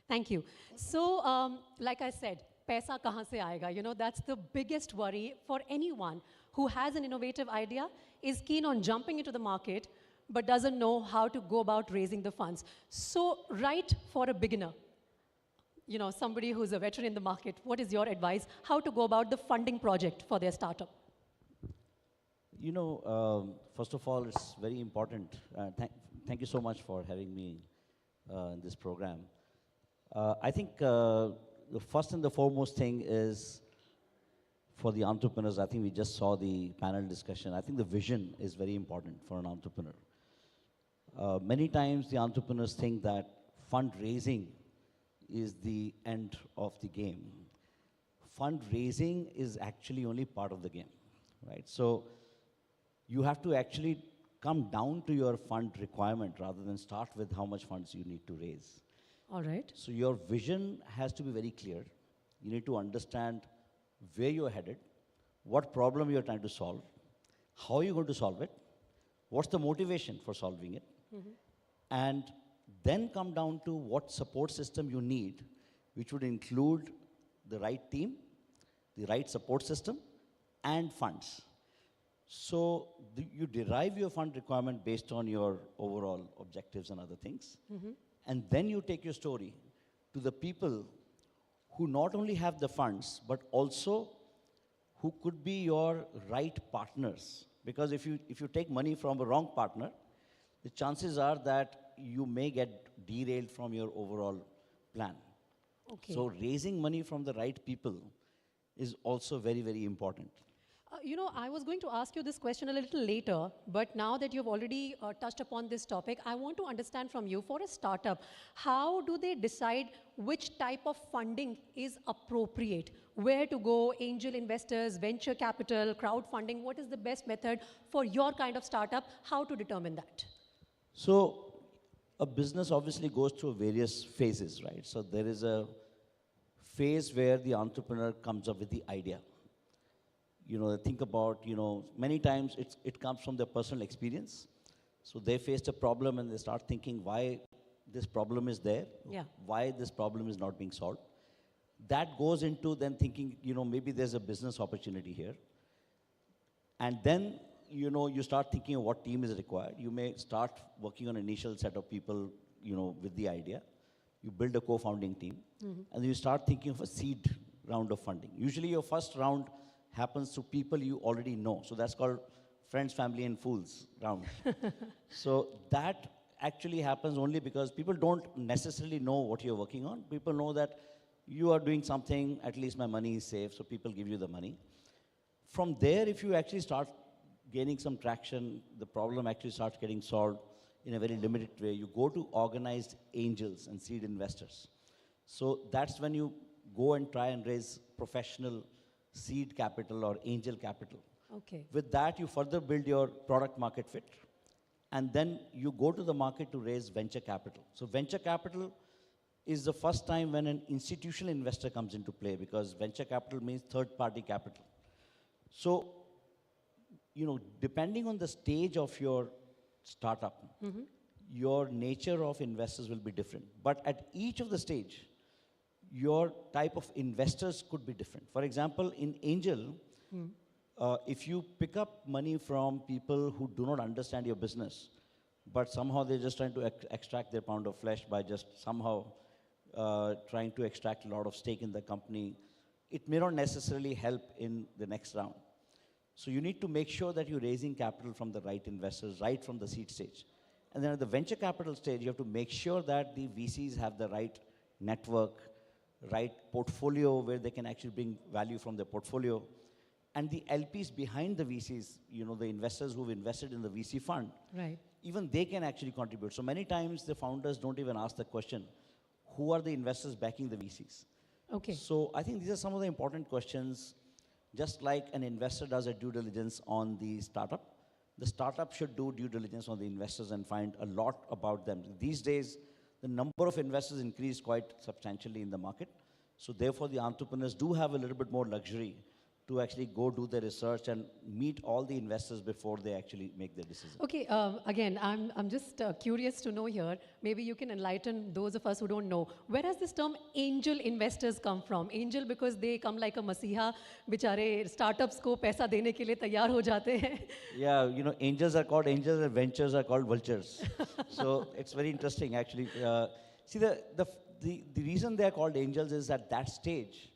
Speaker 1: Thank you. So, like I said, paisa kahan se aayega? You know, that's the biggest worry for anyone who has an innovative idea, is keen on jumping into the market, but doesn't know how to go about raising the funds. So, right for a beginner, you know, somebody who's a veteran in the market, what is your advice? How to go about the funding project for their startup?
Speaker 8: You know, first of all, it's very important. Thank you so much for having me in this program. I think the first and the foremost thing is for the entrepreneurs. I think we just saw the panel discussion. I think the vision is very important for an entrepreneur. Many times the entrepreneurs think that fundraising is the end of the game. Fundraising is actually only part of the game, right? So you have to actually come down to your fund requirement rather than start with how much funds you need to raise.
Speaker 1: All right.
Speaker 8: So your vision has to be very clear. You need to understand where you're headed, what problem you're trying to solve, how you're going to solve it, what's the motivation for solving it, and then come down to what support system you need, which would include the right team, the right support system, and funds. So you derive your fund requirement based on your overall objectives and other things. And then you take your story to the people who not only have the funds, but also who could be your right partners. Because if you take money from a wrong partner, the chances are that you may get derailed from your overall plan.
Speaker 1: Okay.
Speaker 8: So raising money from the right people is also very, very important.
Speaker 1: You know, I was going to ask you this question a little later, but now that you've already touched upon this topic, I want to understand from you, for a startup, how do they decide which type of funding is appropriate? Where to go, angel investors, venture capital, crowdfunding, what is the best method for your kind of startup? How to determine that?
Speaker 8: So a business obviously goes through various phases, right? So there is a phase where the entrepreneur comes up with the idea. You know, think about, you know, many times it comes from their personal experience. So they faced a problem and they start thinking why this problem is there, why this problem is not being solved. That goes into then thinking, you know, maybe there's a business opportunity here. And then you start thinking of what team is required. You may start working on an initial set of people, with the idea. You build a co-founding team, and then you start thinking of a seed round of funding. Usually your first round happens to people you already know. So that's called friends, family, and fools round. So that actually happens only because people don't necessarily know what you're working on. People know that you are doing something, at least my money is safe, so people give you the money. From there, if you actually start gaining some traction, the problem actually starts getting solved in a very limited way. You go to organized angels and seed investors. So that's when you go and try and raise professional seed capital or angel capital.
Speaker 1: Okay.
Speaker 8: With that, you further build your product market fit. And then you go to the market to raise venture capital. So venture capital is the first time when an institutional investor comes into play, because venture capital means third-party capital. So, depending on the stage of your startup, your nature of investors will be different. But at each of the stage, your type of investors could be different. For example, in angel, if you pick up money from people who do not understand your business, but somehow they're just trying to extract their pound of flesh by just somehow trying to extract a lot of stake in the company, it may not necessarily help in the next round. So you need to make sure that you're raising capital from the right investors, right from the seed stage. And then at the venture capital stage, you have to make sure that the VCs have the right network, right portfolio where they can actually bring value from their portfolio. And the LPs behind the VCs, the investors who've invested in the VC fund,
Speaker 1: Right.
Speaker 8: even they can actually contribute. So many times the founders don't even ask the question, who are the investors backing the VCs?
Speaker 1: Okay.
Speaker 8: So I think these are some of the important questions. Just like an investor does a due diligence on the startup should do due diligence on the investors and find a lot about them. These days, the number of investors increased quite substantially in the market. So therefore, the entrepreneurs do have a little bit more luxury to actually go do the research and meet all the investors before they actually make their decision.
Speaker 1: Okay, again, I'm just curious to know here, maybe you can enlighten those of us who don't know. Where does this term angel investors come from? Angel because they come like a masiha, bichare startups ko paisa dene ke liye taiyar ho jate hain.
Speaker 8: Yeah, angels are called angels and ventures are called vultures. So it's very interesting actually. See, the reason they are called angels is at that stage,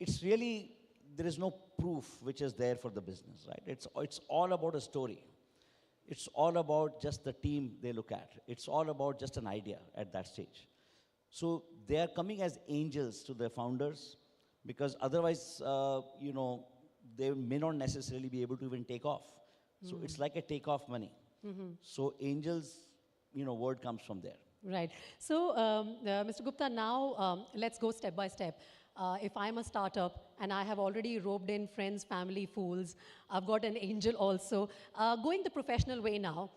Speaker 8: it's really, there is no proof which is there for the business, right? It's all about a story. It's all about just the team they look at. It's all about just an idea at that stage. So they are coming as angels to the founders because otherwise, they may not necessarily be able to even take off. So it's like a takeoff money. So angels, word comes from there.
Speaker 1: Right. So, Mr. Gupta, now let's go step by step. If I'm a startup and I have already roped in friends, family, fools, I've got an angel also. Going the professional way now,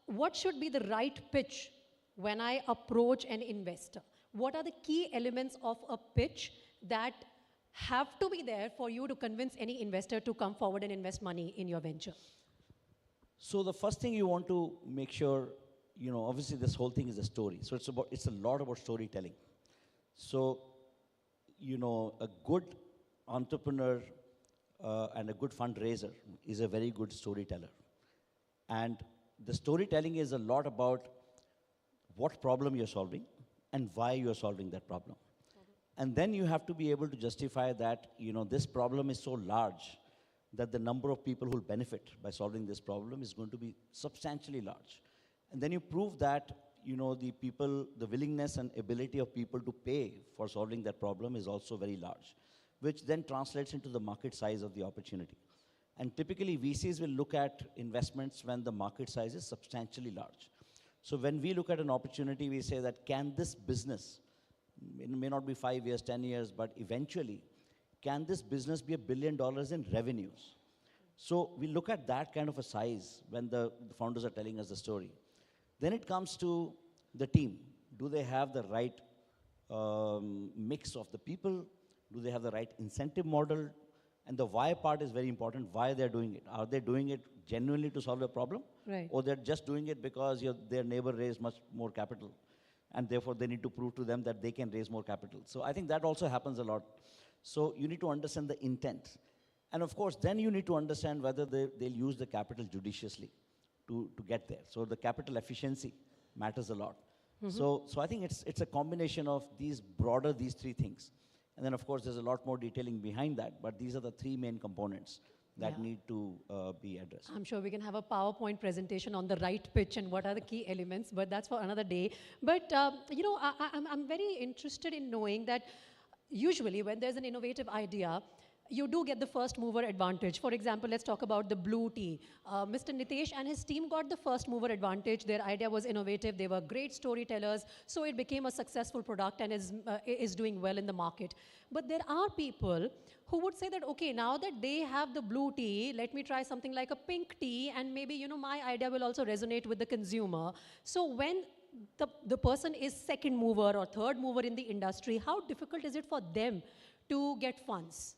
Speaker 1: what should be the right pitch when I approach an investor? What are the key elements of a pitch that have to be there for you to convince any investor to come forward and invest money in your venture?
Speaker 8: So the first thing you want to make sure, obviously this whole thing is a story. So it's a lot about storytelling. So, a good entrepreneur and a good fundraiser is a very good storyteller. And the storytelling is a lot about what problem you're solving and why you're solving that problem. And then you have to be able to justify that, this problem is so large that the number of people who will benefit by solving this problem is going to be substantially large. And then you prove that the willingness and ability of people to pay for solving that problem is also very large, which then translates into the market size of the opportunity. And typically, VCs will look at investments when the market size is substantially large. So when we look at an opportunity, we say that can this business, it may not be 5 years, 10 years, but eventually, can this business be $1 billion in revenues? So we look at that kind of a size when the founders are telling us the story. Then it comes to the team. Do they have the right mix of the people? Do they have the right incentive model? And the why part is very important, why they're doing it. Are they doing it genuinely to solve a problem?
Speaker 1: Right.
Speaker 8: Or they're just doing it because their neighbor raised much more capital, and therefore they need to prove to them that they can raise more capital. So I think that also happens a lot. So you need to understand the intent. And of course, then you need to understand whether they'll use the capital judiciously to get there. So the capital efficiency matters a lot. So I think it's a combination of these three things. And then of course, there's a lot more detailing behind that, but these are the three main components that need to be addressed.
Speaker 1: I'm sure we can have a PowerPoint presentation on the right pitch and what are the key elements, but that's for another day. But, I'm very interested in knowing that usually when there's an innovative idea, you do get the first mover advantage. For example, let's talk about the blue tea. Mr. Nitesh and his team got the first mover advantage. Their idea was innovative. They were great storytellers. So it became a successful product and is doing well in the market. But there are people who would say that, okay, now that they have the blue tea, let me try something like a pink tea, and maybe, my idea will also resonate with the consumer. So when the person is second mover or third mover in the industry, how difficult is it for them to get funds?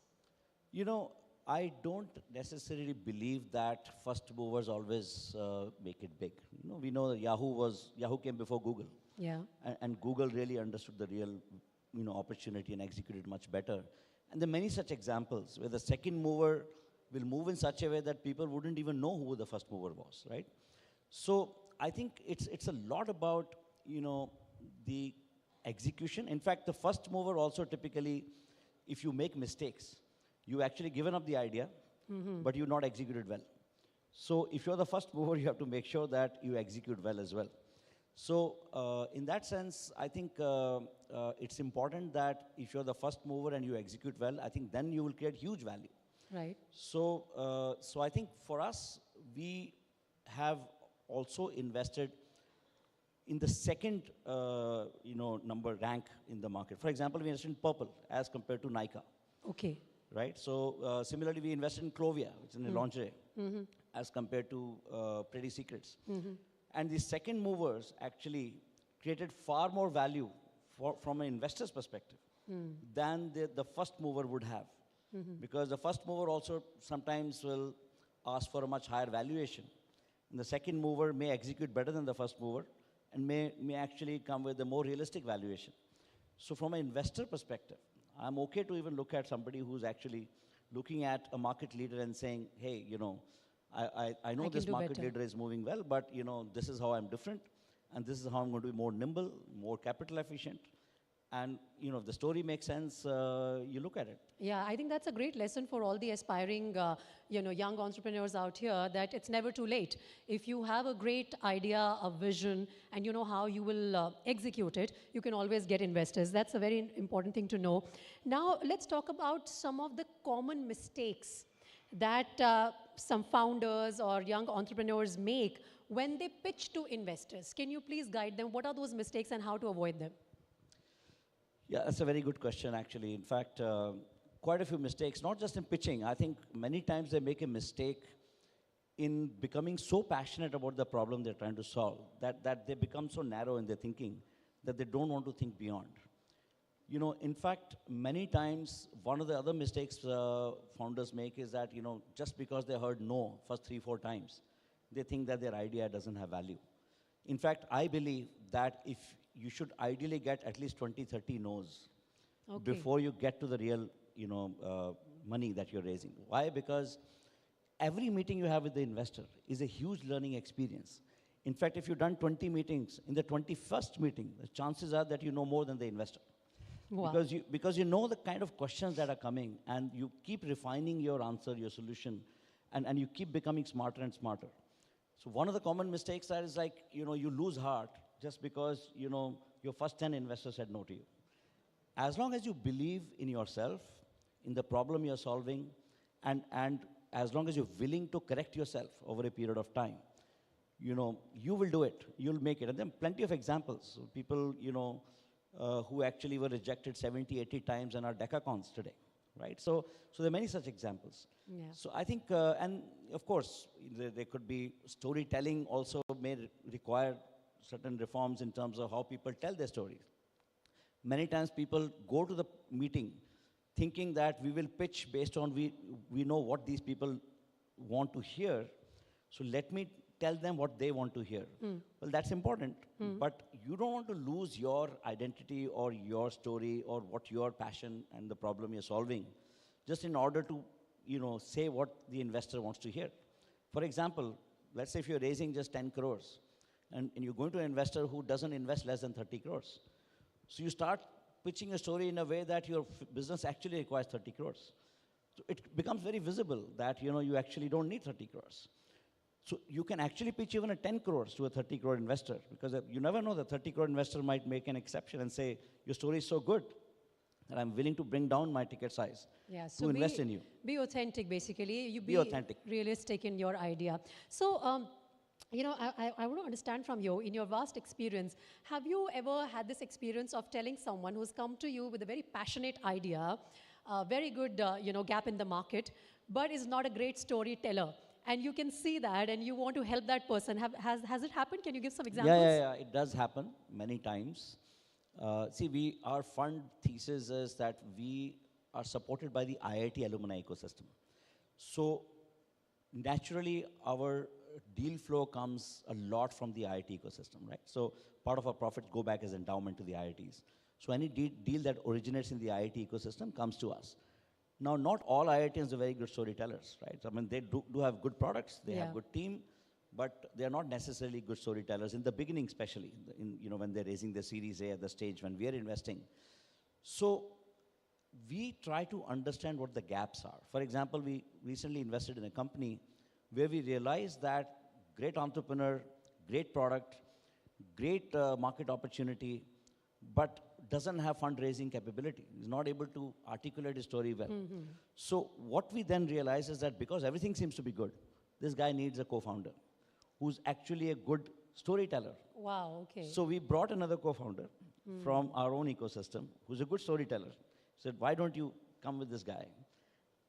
Speaker 8: I don't necessarily believe that first movers always make it big. We know that Yahoo came before Google.
Speaker 1: Yeah.
Speaker 8: And Google really understood the real, opportunity and executed much better. And there are many such examples where the second mover will move in such a way that people wouldn't even know who the first mover was, right? So I think it's a lot about, the execution. In fact, the first mover also typically, if you make mistakes, you actually given up the idea, but you not executed well. So if you're the first mover, you have to make sure that you execute well as well. So in that sense, I think it's important that if you're the first mover and you execute well, I think then you will create huge value.
Speaker 1: Right.
Speaker 8: So I think for us, we have also invested in the second, number rank in the market. For example, we invested in Purple as compared to Nykaa.
Speaker 1: Okay.
Speaker 8: Right? So similarly, we invested in Clovia, which is in lingerie, as compared to Pretty Secrets. And the second movers actually created far more value from an investor's perspective than the first mover would have. Because the first mover also sometimes will ask for a much higher valuation. And the second mover may execute better than the first mover and may actually come with a more realistic valuation. So from an investor perspective, I'm okay to even look at somebody who's actually looking at a market leader and saying, hey, I know this market leader is moving well, but this is how I'm different, and this is how I'm going to be more nimble, more capital efficient. And if the story makes sense, you look at it.
Speaker 1: Yeah, I think that's a great lesson for all the aspiring, young entrepreneurs out here, that it's never too late. If you have a great idea, a vision, and you know how you will execute it, you can always get investors. That's a very important thing to know. Now, let's talk about some of the common mistakes that some founders or young entrepreneurs make when they pitch to investors. Can you please guide them? What are those mistakes and how to avoid them?
Speaker 8: Yeah, that's a very good question, actually. In fact, quite a few mistakes, not just in pitching. I think many times they make a mistake in becoming so passionate about the problem they're trying to solve that they become so narrow in their thinking that they don't want to think beyond. In fact, many times, one of the other mistakes founders make is that, just because they heard no first 3-4 times, they think that their idea doesn't have value. In fact, I believe that if you should ideally get at least 20-30 no's before you get to the real, money that you're raising. Why? Because every meeting you have with the investor is a huge learning experience. In fact, if you've done 20 meetings, in the 21st meeting, the chances are that you know more than the investor.
Speaker 1: Wow.
Speaker 8: Because you know the kind of questions that are coming, and you keep refining your answer, your solution, and you keep becoming smarter and smarter. So one of the common mistakes that is like, you lose heart just because, your first 10 investors said no to you. As long as you believe in yourself, in the problem you're solving, and as long as you're willing to correct yourself over a period of time, you will do it. You'll make it. And then plenty of examples. So people, who actually were rejected 70, 80 times and are decacons today, right? So there are many such examples.
Speaker 1: Yeah.
Speaker 8: So I think, and of course, there could be storytelling also may require certain reforms in terms of how people tell their stories. Many times people go to the meeting thinking that we will pitch based on we know what these people want to hear, so let me tell them what they want to hear. Well, that's important, but you don't want to lose your identity or your story or what your passion and the problem you're solving just in order to say what the investor wants to hear. For example, let's say if you're raising just 10 crores, and you're going to an investor who doesn't invest less than 30 crores. So you start pitching a story in a way that your business actually requires 30 crores. So it becomes very visible that you actually don't need 30 crores. So you can actually pitch even a 10 crores to a 30 crore investor, because you never know, the 30 crore investor might make an exception and say, your story is so good that I'm willing to bring down my ticket size to invest in you.
Speaker 1: Be authentic, basically. You
Speaker 8: Be authentic.
Speaker 1: Realistic in your idea. So, I want to understand from you, in your vast experience, have you ever had this experience of telling someone who's come to you with a very passionate idea, a very good, gap in the market, but is not a great storyteller? And you can see that, and you want to help that person. Has it happened? Can you give some examples?
Speaker 8: Yeah. It does happen many times. See, our fund thesis is that we are supported by the IIT alumni ecosystem. So naturally, our deal flow comes a lot from the IIT ecosystem, right? So part of our profits go back as endowment to the IITs. So any deal that originates in the IIT ecosystem comes to us. Now, not all IITians are very good storytellers, right? I mean, they do have good products, they have good team, but they are not necessarily good storytellers in the beginning, especially when they're raising their Series A at the stage when we are investing. So we try to understand what the gaps are. For example, we recently invested in a company where we realized that great entrepreneur, great product, great market opportunity, but doesn't have fundraising capability. He's not able to articulate his story well. So what we then realized is that because everything seems to be good, this guy needs a co-founder who's actually a good storyteller.
Speaker 1: Wow, okay.
Speaker 8: So we brought another co-founder from our own ecosystem who's a good storyteller. Said, why don't you come with this guy?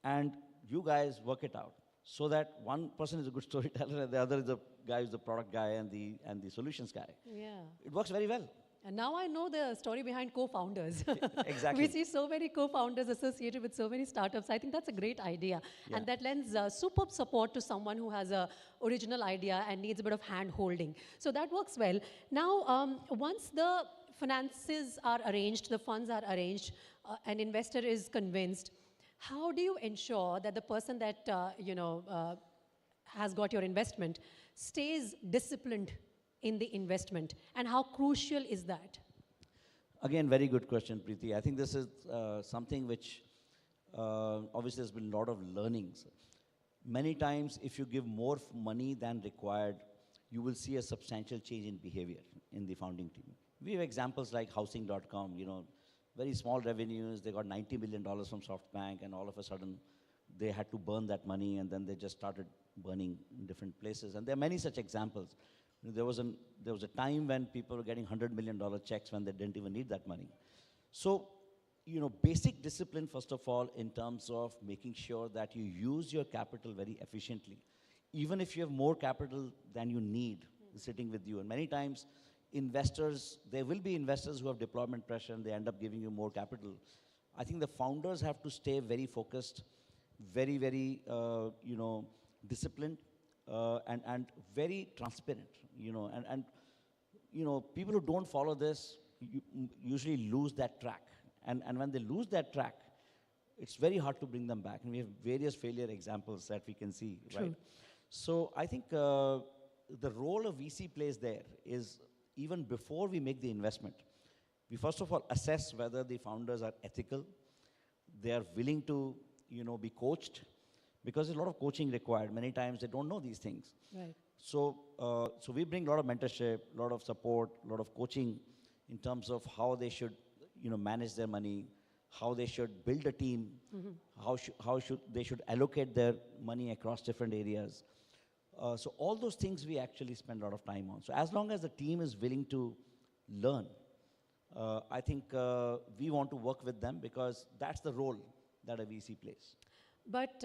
Speaker 8: And you guys work it out. So that one person is a good storyteller and the other is the guy who's the product guy and the solutions guy.
Speaker 1: Yeah.
Speaker 8: It works very well.
Speaker 1: And now I know the story behind co-founders.
Speaker 8: Exactly.
Speaker 1: We see so many co-founders associated with so many startups. I think that's a great idea.
Speaker 8: Yeah.
Speaker 1: And that lends superb support to someone who has an original idea and needs a bit of hand-holding. So that works well. Now, once the finances are arranged, the funds are arranged, an investor is convinced, how do you ensure that the person that, has got your investment stays disciplined in the investment, and how crucial is that?
Speaker 8: Again, very good question, Preeti. I think this is something which obviously there's been a lot of learnings. Many times, if you give more money than required, you will see a substantial change in behavior in the founding team. We have examples like housing.com, very small revenues, they got $90 million from SoftBank, and all of a sudden, they had to burn that money, and then they just started burning in different places. And there are many such examples. There was a time when people were getting $100 million checks when they didn't even need that money. So, basic discipline, first of all, in terms of making sure that you use your capital very efficiently. Even if you have more capital than you need sitting with you. And many times, there will be investors who have deployment pressure and they end up giving you more capital. I think the founders have to stay very focused, very, very, disciplined, and very transparent, and people who don't follow this usually lose that track. And when they lose that track, it's very hard to bring them back. And we have various failure examples that we can see, right? So I think the role a VC plays there is, even before we make the investment, we first of all assess whether the founders are ethical, they are willing to, be coached, because there's a lot of coaching required. Many times they don't know these things.
Speaker 1: Right.
Speaker 8: So we bring a lot of mentorship, a lot of support, a lot of coaching in terms of how they should, manage their money, how they should build a team, how they should allocate their money across different areas. So all those things we actually spend a lot of time on. So as long as the team is willing to learn, I think we want to work with them, because that's the role that a VC plays.
Speaker 1: But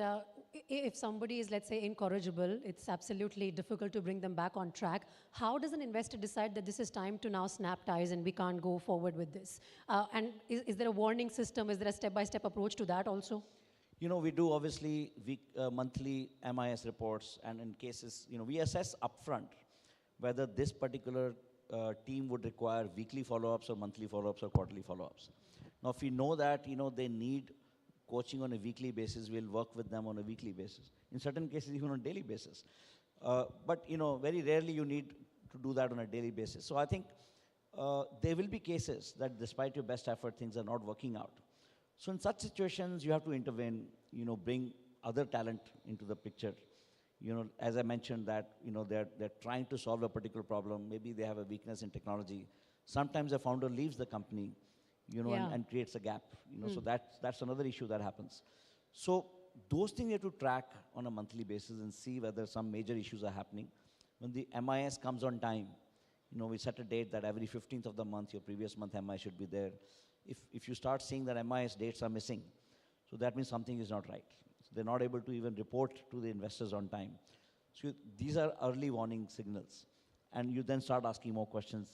Speaker 1: if somebody is, let's say, incorrigible, it's absolutely difficult to bring them back on track. How does an investor decide that this is time to now snap ties and we can't go forward with this? And is there a warning system? Is there a step-by-step approach to that also?
Speaker 8: We do obviously monthly MIS reports, and in cases, we assess upfront whether this particular team would require weekly follow-ups or monthly follow-ups or quarterly follow-ups. Now, if we know that, they need coaching on a weekly basis. We'll work with them on a weekly basis. In certain cases, even on a daily basis. But very rarely you need to do that on a daily basis. So I think there will be cases that despite your best effort, things are not working out. So in such situations, you have to intervene, bring other talent into the picture. As I mentioned that, they're trying to solve a particular problem. Maybe they have a weakness in technology. Sometimes a founder leaves the company, and creates a gap. So that's another issue that happens. So those things you have to track on a monthly basis and see whether some major issues are happening. When the MIS comes on time, we set a date that every 15th of the month, your previous month MI should be there. If you start seeing that MIS dates are missing, so that means something is not right. So they're not able to even report to the investors on time. So these are early warning signals. And you then start asking more questions,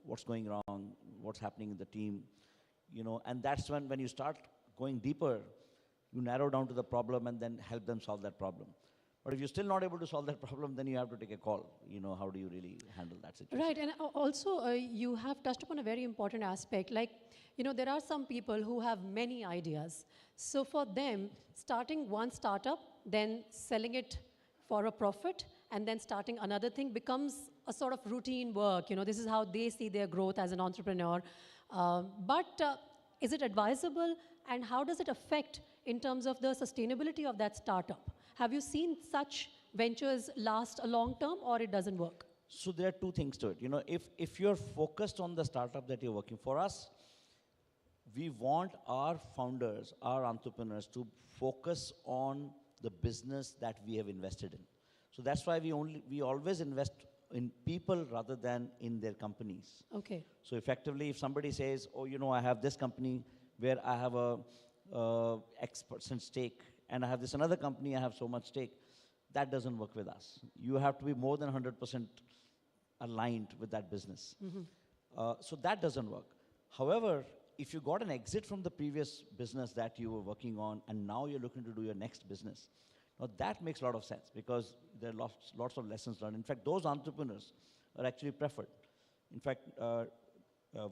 Speaker 8: what's going wrong, what's happening in the team, and that's when you start going deeper, you narrow down to the problem and then help them solve that problem. But if you're still not able to solve that problem, then you have to take a call. How do you really handle that situation?
Speaker 1: Right, and also you have touched upon a very important aspect. Like, there are some people who have many ideas. So for them, starting one startup, then selling it for a profit, and then starting another thing becomes a sort of routine work. This is how they see their growth as an entrepreneur. But is it advisable, and how does it affect in terms of the sustainability of that startup? Have you seen such ventures last a long term, or it doesn't work?
Speaker 8: So there are two things to it. If you're focused on the startup that you're working for us, we want our founders, our entrepreneurs to focus on the business that we have invested in. So that's why we always invest in people rather than in their companies.
Speaker 1: Okay.
Speaker 8: So effectively, if somebody says, I have this company where I have a X% stake, and I have this another company, I have so much stake, that doesn't work with us. You have to be more than 100% aligned with that business. So that doesn't work. However, if you got an exit from the previous business that you were working on, and now you're looking to do your next business, now that makes a lot of sense, because there are lots of lessons learned. In fact, those entrepreneurs are actually preferred. In fact,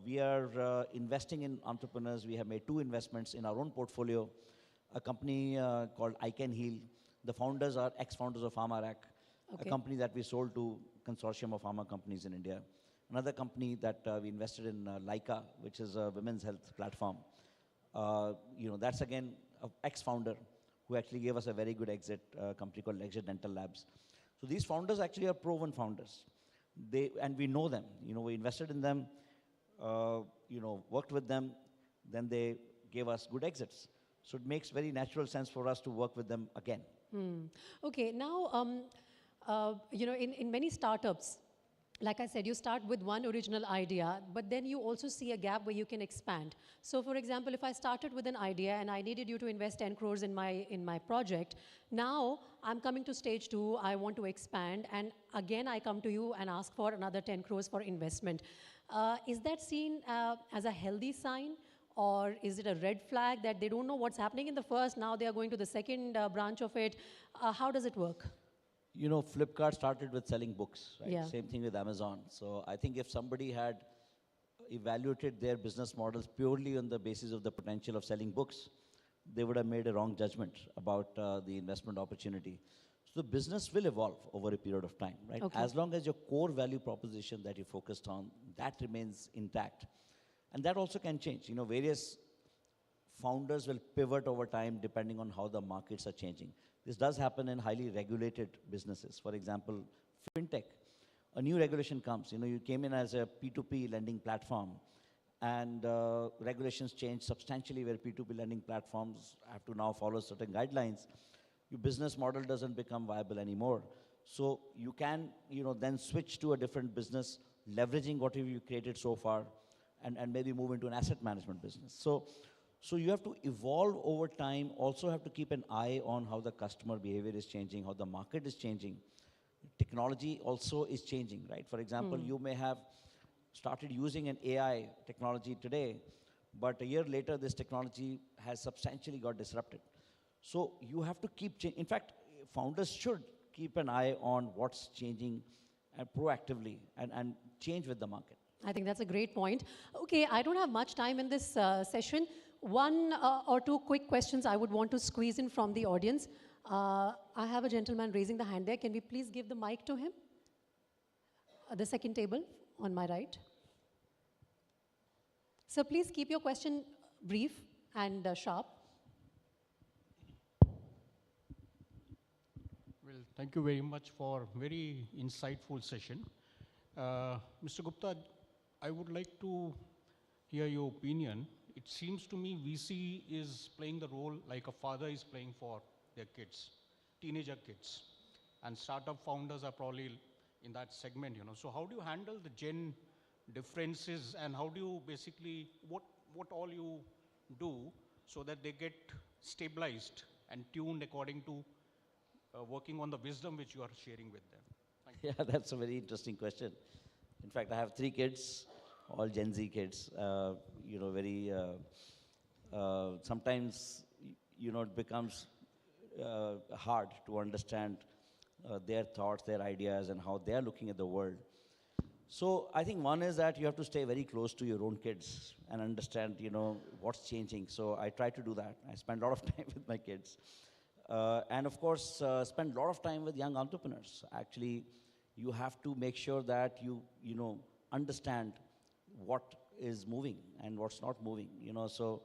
Speaker 8: we are investing in entrepreneurs. We have made 2 investments in our own portfolio. A company called I Can Heal. The founders are ex-founders of PharmaRack, a company that we sold to consortium of pharma companies in India. Another company that we invested in, lakh, which is a women's health platform. That's again an ex-founder who actually gave us a very good exit, a company called Leisure Dental Labs. So these founders actually are proven founders. And we know them. We invested in them, worked with them, then they gave us good exits. So it makes very natural sense for us to work with them again.
Speaker 1: Okay, now, in many startups, like I said, you start with one original idea, but then you also see a gap where you can expand. So for example, if I started with an idea and I needed you to invest 10 crores in my project, now I'm coming to stage 2, I want to expand, and again I come to you and ask for another 10 crores for investment. Is that seen as a healthy sign? Or is it a red flag that they don't know what's happening in the first, now they are going to the second branch of it? How does it work?
Speaker 8: Flipkart started with selling books, right?
Speaker 1: Yeah.
Speaker 8: Same thing with Amazon. So I think if somebody had evaluated their business models purely on the basis of the potential of selling books, they would have made a wrong judgment about the investment opportunity. So the business will evolve over a period of time, right?
Speaker 1: Okay.
Speaker 8: As long as your core value proposition that you focused on, that remains intact. And that also can change. Various founders will pivot over time depending on how the markets are changing. This does happen in highly regulated businesses. For example, fintech. A new regulation comes. You came in as a P2P lending platform, and regulations change substantially where P2P lending platforms have to now follow certain guidelines. Your business model doesn't become viable anymore. So you can, then switch to a different business, leveraging what you created so far, and maybe move into an asset management business. So you have to evolve over time, also have to keep an eye on how the customer behavior is changing, how the market is changing. Technology also is changing, right? For example, you may have started using an AI technology today, but a year later, this technology has substantially got disrupted. So you have to keep changing. In fact, founders should keep an eye on what's changing proactively and change with the market.
Speaker 1: I think that's a great point. Okay, I don't have much time in this session. one or two quick questions I would want to squeeze in from the audience. I have a gentleman raising the hand there. Can we please give the mic to him? The second table on my right. So please keep your question brief and sharp.
Speaker 9: Well, thank you very much for very insightful session. Mr. Gupta, I would like to hear your opinion. It seems to me VC is playing the role like a father is playing for their kids, teenager kids. And startup founders are probably in that segment, you know. So how do you handle the gen differences, and how do you basically, what all you do so that they get stabilized and tuned according to working on the wisdom which you are sharing with them? Thank you.
Speaker 8: Yeah, that's a very interesting question. In fact, I have 3 kids, all Gen Z kids. You know, very, sometimes, you know, it becomes hard to understand their thoughts, their ideas, and how they're looking at the world. So I think one is that you have to stay very close to your own kids and understand, you know, what's changing. So I try to do that. I spend a lot of time with my kids. And of course, spend a lot of time with young entrepreneurs. Actually, you have to make sure that you know, understand what is moving and what's not moving, you know. So,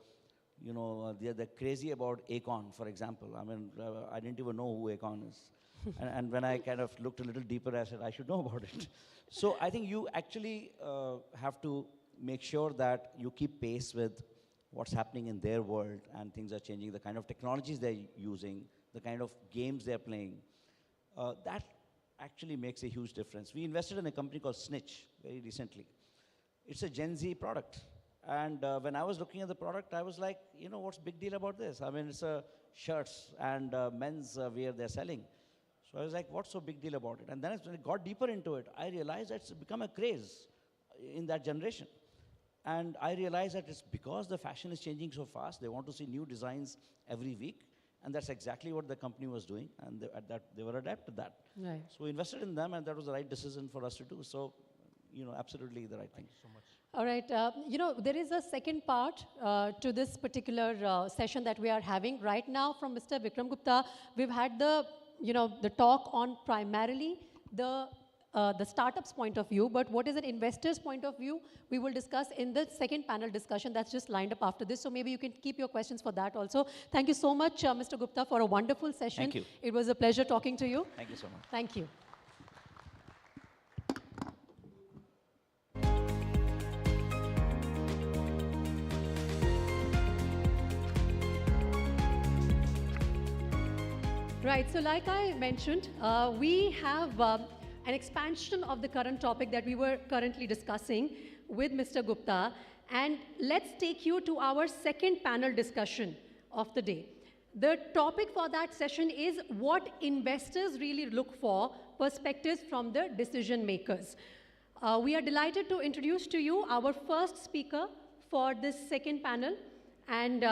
Speaker 8: you know, they're crazy about Acorn, for example. I mean, I didn't even know who Acorn is. and when I kind of looked a little deeper, I said, I should know about it. So I think you actually have to make sure that you keep pace with what's happening in their world, and things are changing, the kind of technologies they're using, the kind of games they're playing. That actually makes a huge difference. We invested in a company called Snitch very recently. It's a Gen Z product. And when I was looking at the product, I was like, you know, what's big deal about this? I mean, it's shirts and men's wear they're selling. So I was like, what's so big deal about it? And then when I got deeper into it, I realized that it's become a craze in that generation. And I realized that it's because the fashion is changing so fast, they want to see new designs every week. And that's exactly what the company was doing. And they were adept at that.
Speaker 1: Right.
Speaker 8: So we invested in them, and that was the right decision for us to do. So, you know, absolutely the right thing.
Speaker 9: Thank you so much.
Speaker 1: All right. You know, there is a second part to this particular session that we are having right now from Mr. Vikram Gupta. We've had the, you know, the talk on primarily the startup's point of view, but what is an investor's point of view, we will discuss in the second panel discussion that's just lined up after this. So maybe you can keep your questions for that also. Thank you so much, Mr. Gupta, for a wonderful session.
Speaker 8: Thank you.
Speaker 1: It was a pleasure talking to you.
Speaker 8: Thank you so much.
Speaker 1: Thank you. Right, so like I mentioned, we have an expansion of the current topic that we were currently discussing with Mr. Gupta. And let's take you to our second panel discussion of the day. The topic for that session is what investors really look for, perspectives from the decision makers. We are delighted to introduce to you our first speaker for this second panel. And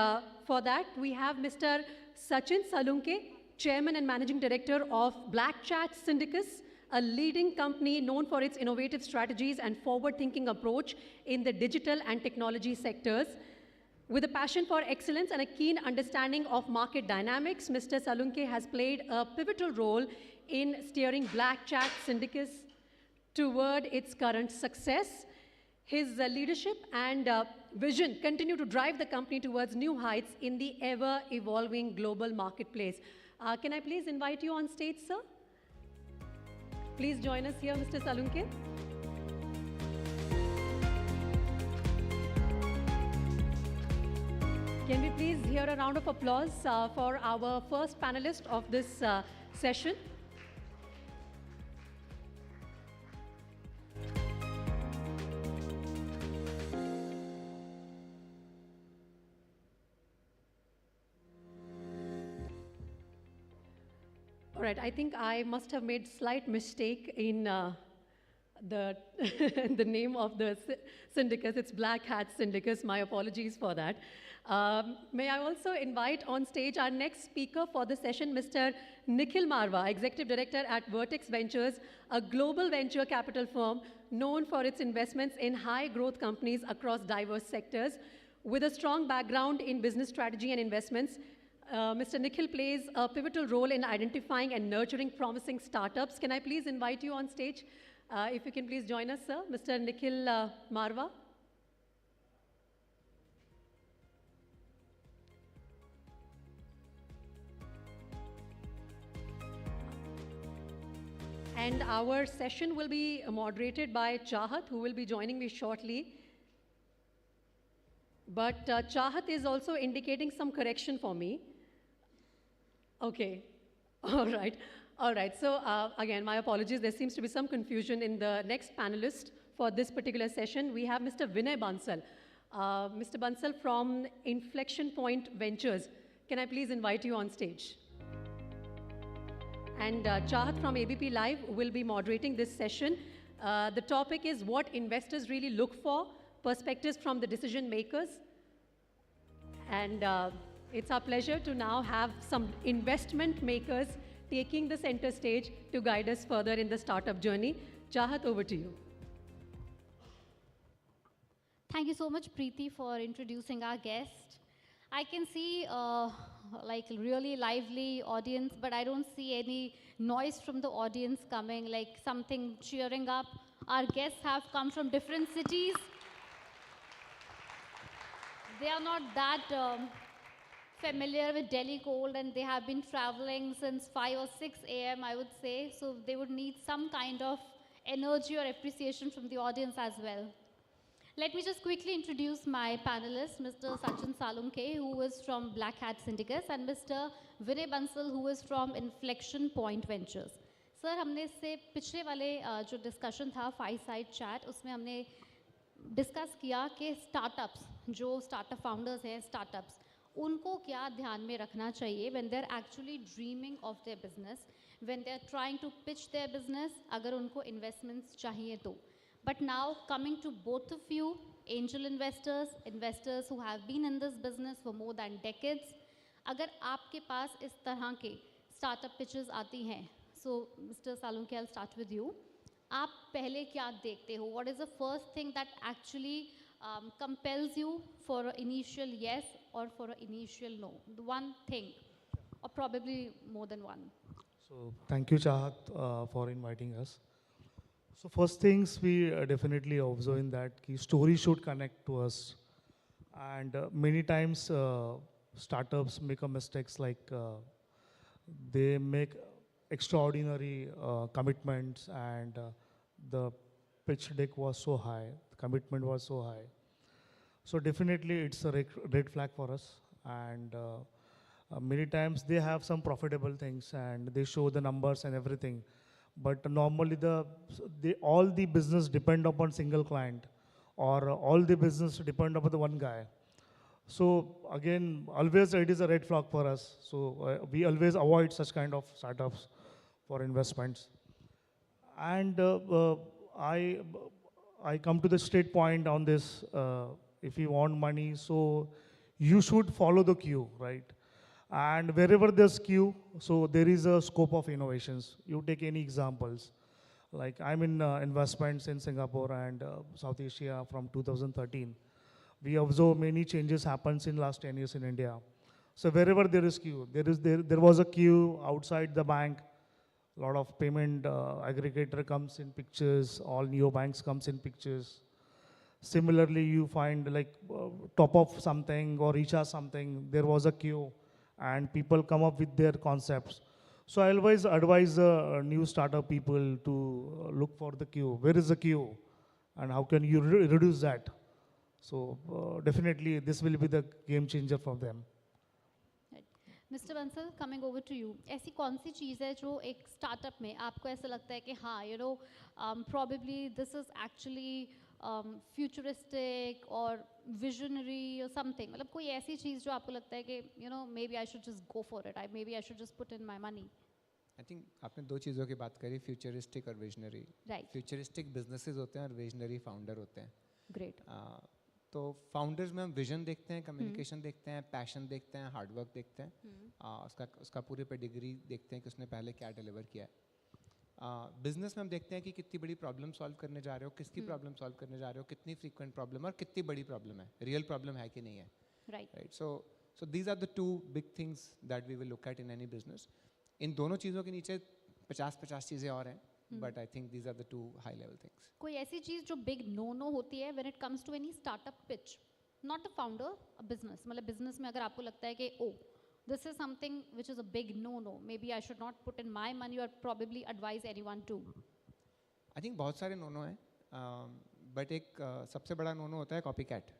Speaker 1: for that, we have Mr. Sachin Salunke, Chairman and Managing Director of Black Chat Syndicus, a leading company known for its innovative strategies and forward-thinking approach in the digital and technology sectors. With a passion for excellence and a keen understanding of market dynamics, Mr. Salunke has played a pivotal role in steering Black Chat Syndicus toward its current success. His leadership and vision continue to drive the company towards new heights in the ever-evolving global marketplace. Can I please invite you on stage, sir? Please join us here, Mr. Salunke. Can we please hear a round of applause for our first panelist of this session? All right, I think I must have made slight mistake in the the name of the syndicus. It's Black Hat Syndicus. My apologies for that. May I also invite on stage our next speaker for the session, Mr. Nikhil Marwa, Executive Director at Vertex Ventures, a global venture capital firm known for its investments in high growth companies across diverse sectors. With a strong background in business strategy and investments, Mr. Nikhil plays a pivotal role in identifying and nurturing promising startups. Can I please invite you on stage? If you can please join us, sir. Mr. Nikhil Marwa. And our session will be moderated by Chahat, who will be joining me shortly. But Chahat is also indicating some correction for me. Okay, all right. All right, so again, my apologies. There seems to be some confusion in the next panelist for this particular session. We have Mr. Vinay Bansal. Mr. Bansal from Inflection Point Ventures. Can I please invite you on stage? And Chahat from ABPLIVE will be moderating this session. The topic is what investors really look for, perspectives from the decision makers. And it's our pleasure to now have some investment makers taking the center stage to guide us further in the startup journey. Chahat, over to you.
Speaker 10: Thank you so much, Preeti, for introducing our guest. I can see like really lively audience, but I don't see any noise from the audience coming, like something cheering up. Our guests have come from different cities. They are not that familiar with Delhi cold, and they have been traveling since 5 or 6 a.m., I would say. So they would need some kind of energy or appreciation from the audience as well. Let me just quickly introduce my panelists, Mr. Sachin Salunke, who is from Black Hat Syndicus, and Mr. Vinay Bansal, who is from Inflection Point Ventures. Sir, हमने इससे पिछले वाले जो discussion था, fireside chat, उसमें हमने discuss किया कि startups, जो startup founders हैं, startups, उनको क्या ध्यान में रखना चाहिए when they're actually dreaming of their business, when they're trying to pitch their business, अगर उनको investments चाहिए तो. But now, coming to both of you, angel investors, investors who have been in this business for more than decades, अगर आपके पास इस तरह के startup pitches आती हैं, so Mr. Salunke, I'll start with you. आप पहले क्या देखते हो? What is the first thing that actually compels you for an initial yes or for an initial no? The one thing, or probably more than one.
Speaker 11: So thank you, Chahat, for inviting us. So first things we definitely observe in that key story should connect to us. And many times startups make a mistakes like they make extraordinary commitments, and the pitch deck was so high, the commitment was so high. So definitely it's a red flag for us. And many times they have some profitable things and they show the numbers and everything. But normally all the business depend upon single client, or all the business depend upon the one guy. So again, always it is a red flag for us. So we always avoid such kind of startups for investments. And I come to the straight point on this. If you want money, so you should follow the queue, right? And wherever there's queue, so there is a scope of innovations. You take any examples. Like I'm in investments in Singapore and South Asia from 2013. We observe many changes happens in last 10 years in India. So wherever there is queue, there was a queue outside the bank. A lot of payment aggregator comes in pictures. All neobanks comes in pictures. Similarly, you find like top of something or recharge something. There was a queue, and people come up with their concepts. So I always advise new startup people to look for the queue. Where is the queue? And how can you reduce that? So definitely this will be the game changer for them.
Speaker 10: Mr. Bansal, coming over to you. ऐसी कौन सी चीज़ है जो एक startup में आपको ऐसा लगता है कि हाँ, you know, probably this is actually futuristic or visionary or something. मतलब कोई ऐसी चीज़ जो आपको लगता है कि you know, maybe I should just go for it. Maybe I should just put in my money.
Speaker 12: I think आपने दो चीज़ों की बात करी, futuristic और visionary.
Speaker 10: Right.
Speaker 12: Futuristic businesses होते हैं और visionary founder होते हैं.
Speaker 10: Great.
Speaker 12: तो founders में हम vision देखते हैं, communication देखते हैं, passion देखते हैं, hard work देखते हैं, उसका पूरे pedigree देखते हैं कि उसने पहले क्या deliver किया है. बिजनेस में हम देखते हैं कि कितनी बड़ी प्रॉब्लम सॉल्व करने जा रहे हो, किसकी प्रॉब्लम सॉल्व करने जा रहे हो, कितनी फ्रीक्वेंट प्रॉब्लम और कितनी बड़ी प्रॉब्लम है, रियल प्रॉब्लम है कि नहीं है.
Speaker 10: Right.
Speaker 12: So these are the two big things that we will look at in any business. इन दोनों चीज़ों के नीचे 50-50 चीज़ें और हैं, but I think these are the two high level things.
Speaker 10: कोई ऐसी चीज़ जो बिग नो होती है when it comes to any startup pitch, not a founder, a business. मतलब business में अगर आपको लगता है कि this is something which is a big no, maybe I should not put in my money or probably advise anyone to.
Speaker 12: I think बहुत सारे no हैं, but एक सबसे बड़ा नो होता है copycat.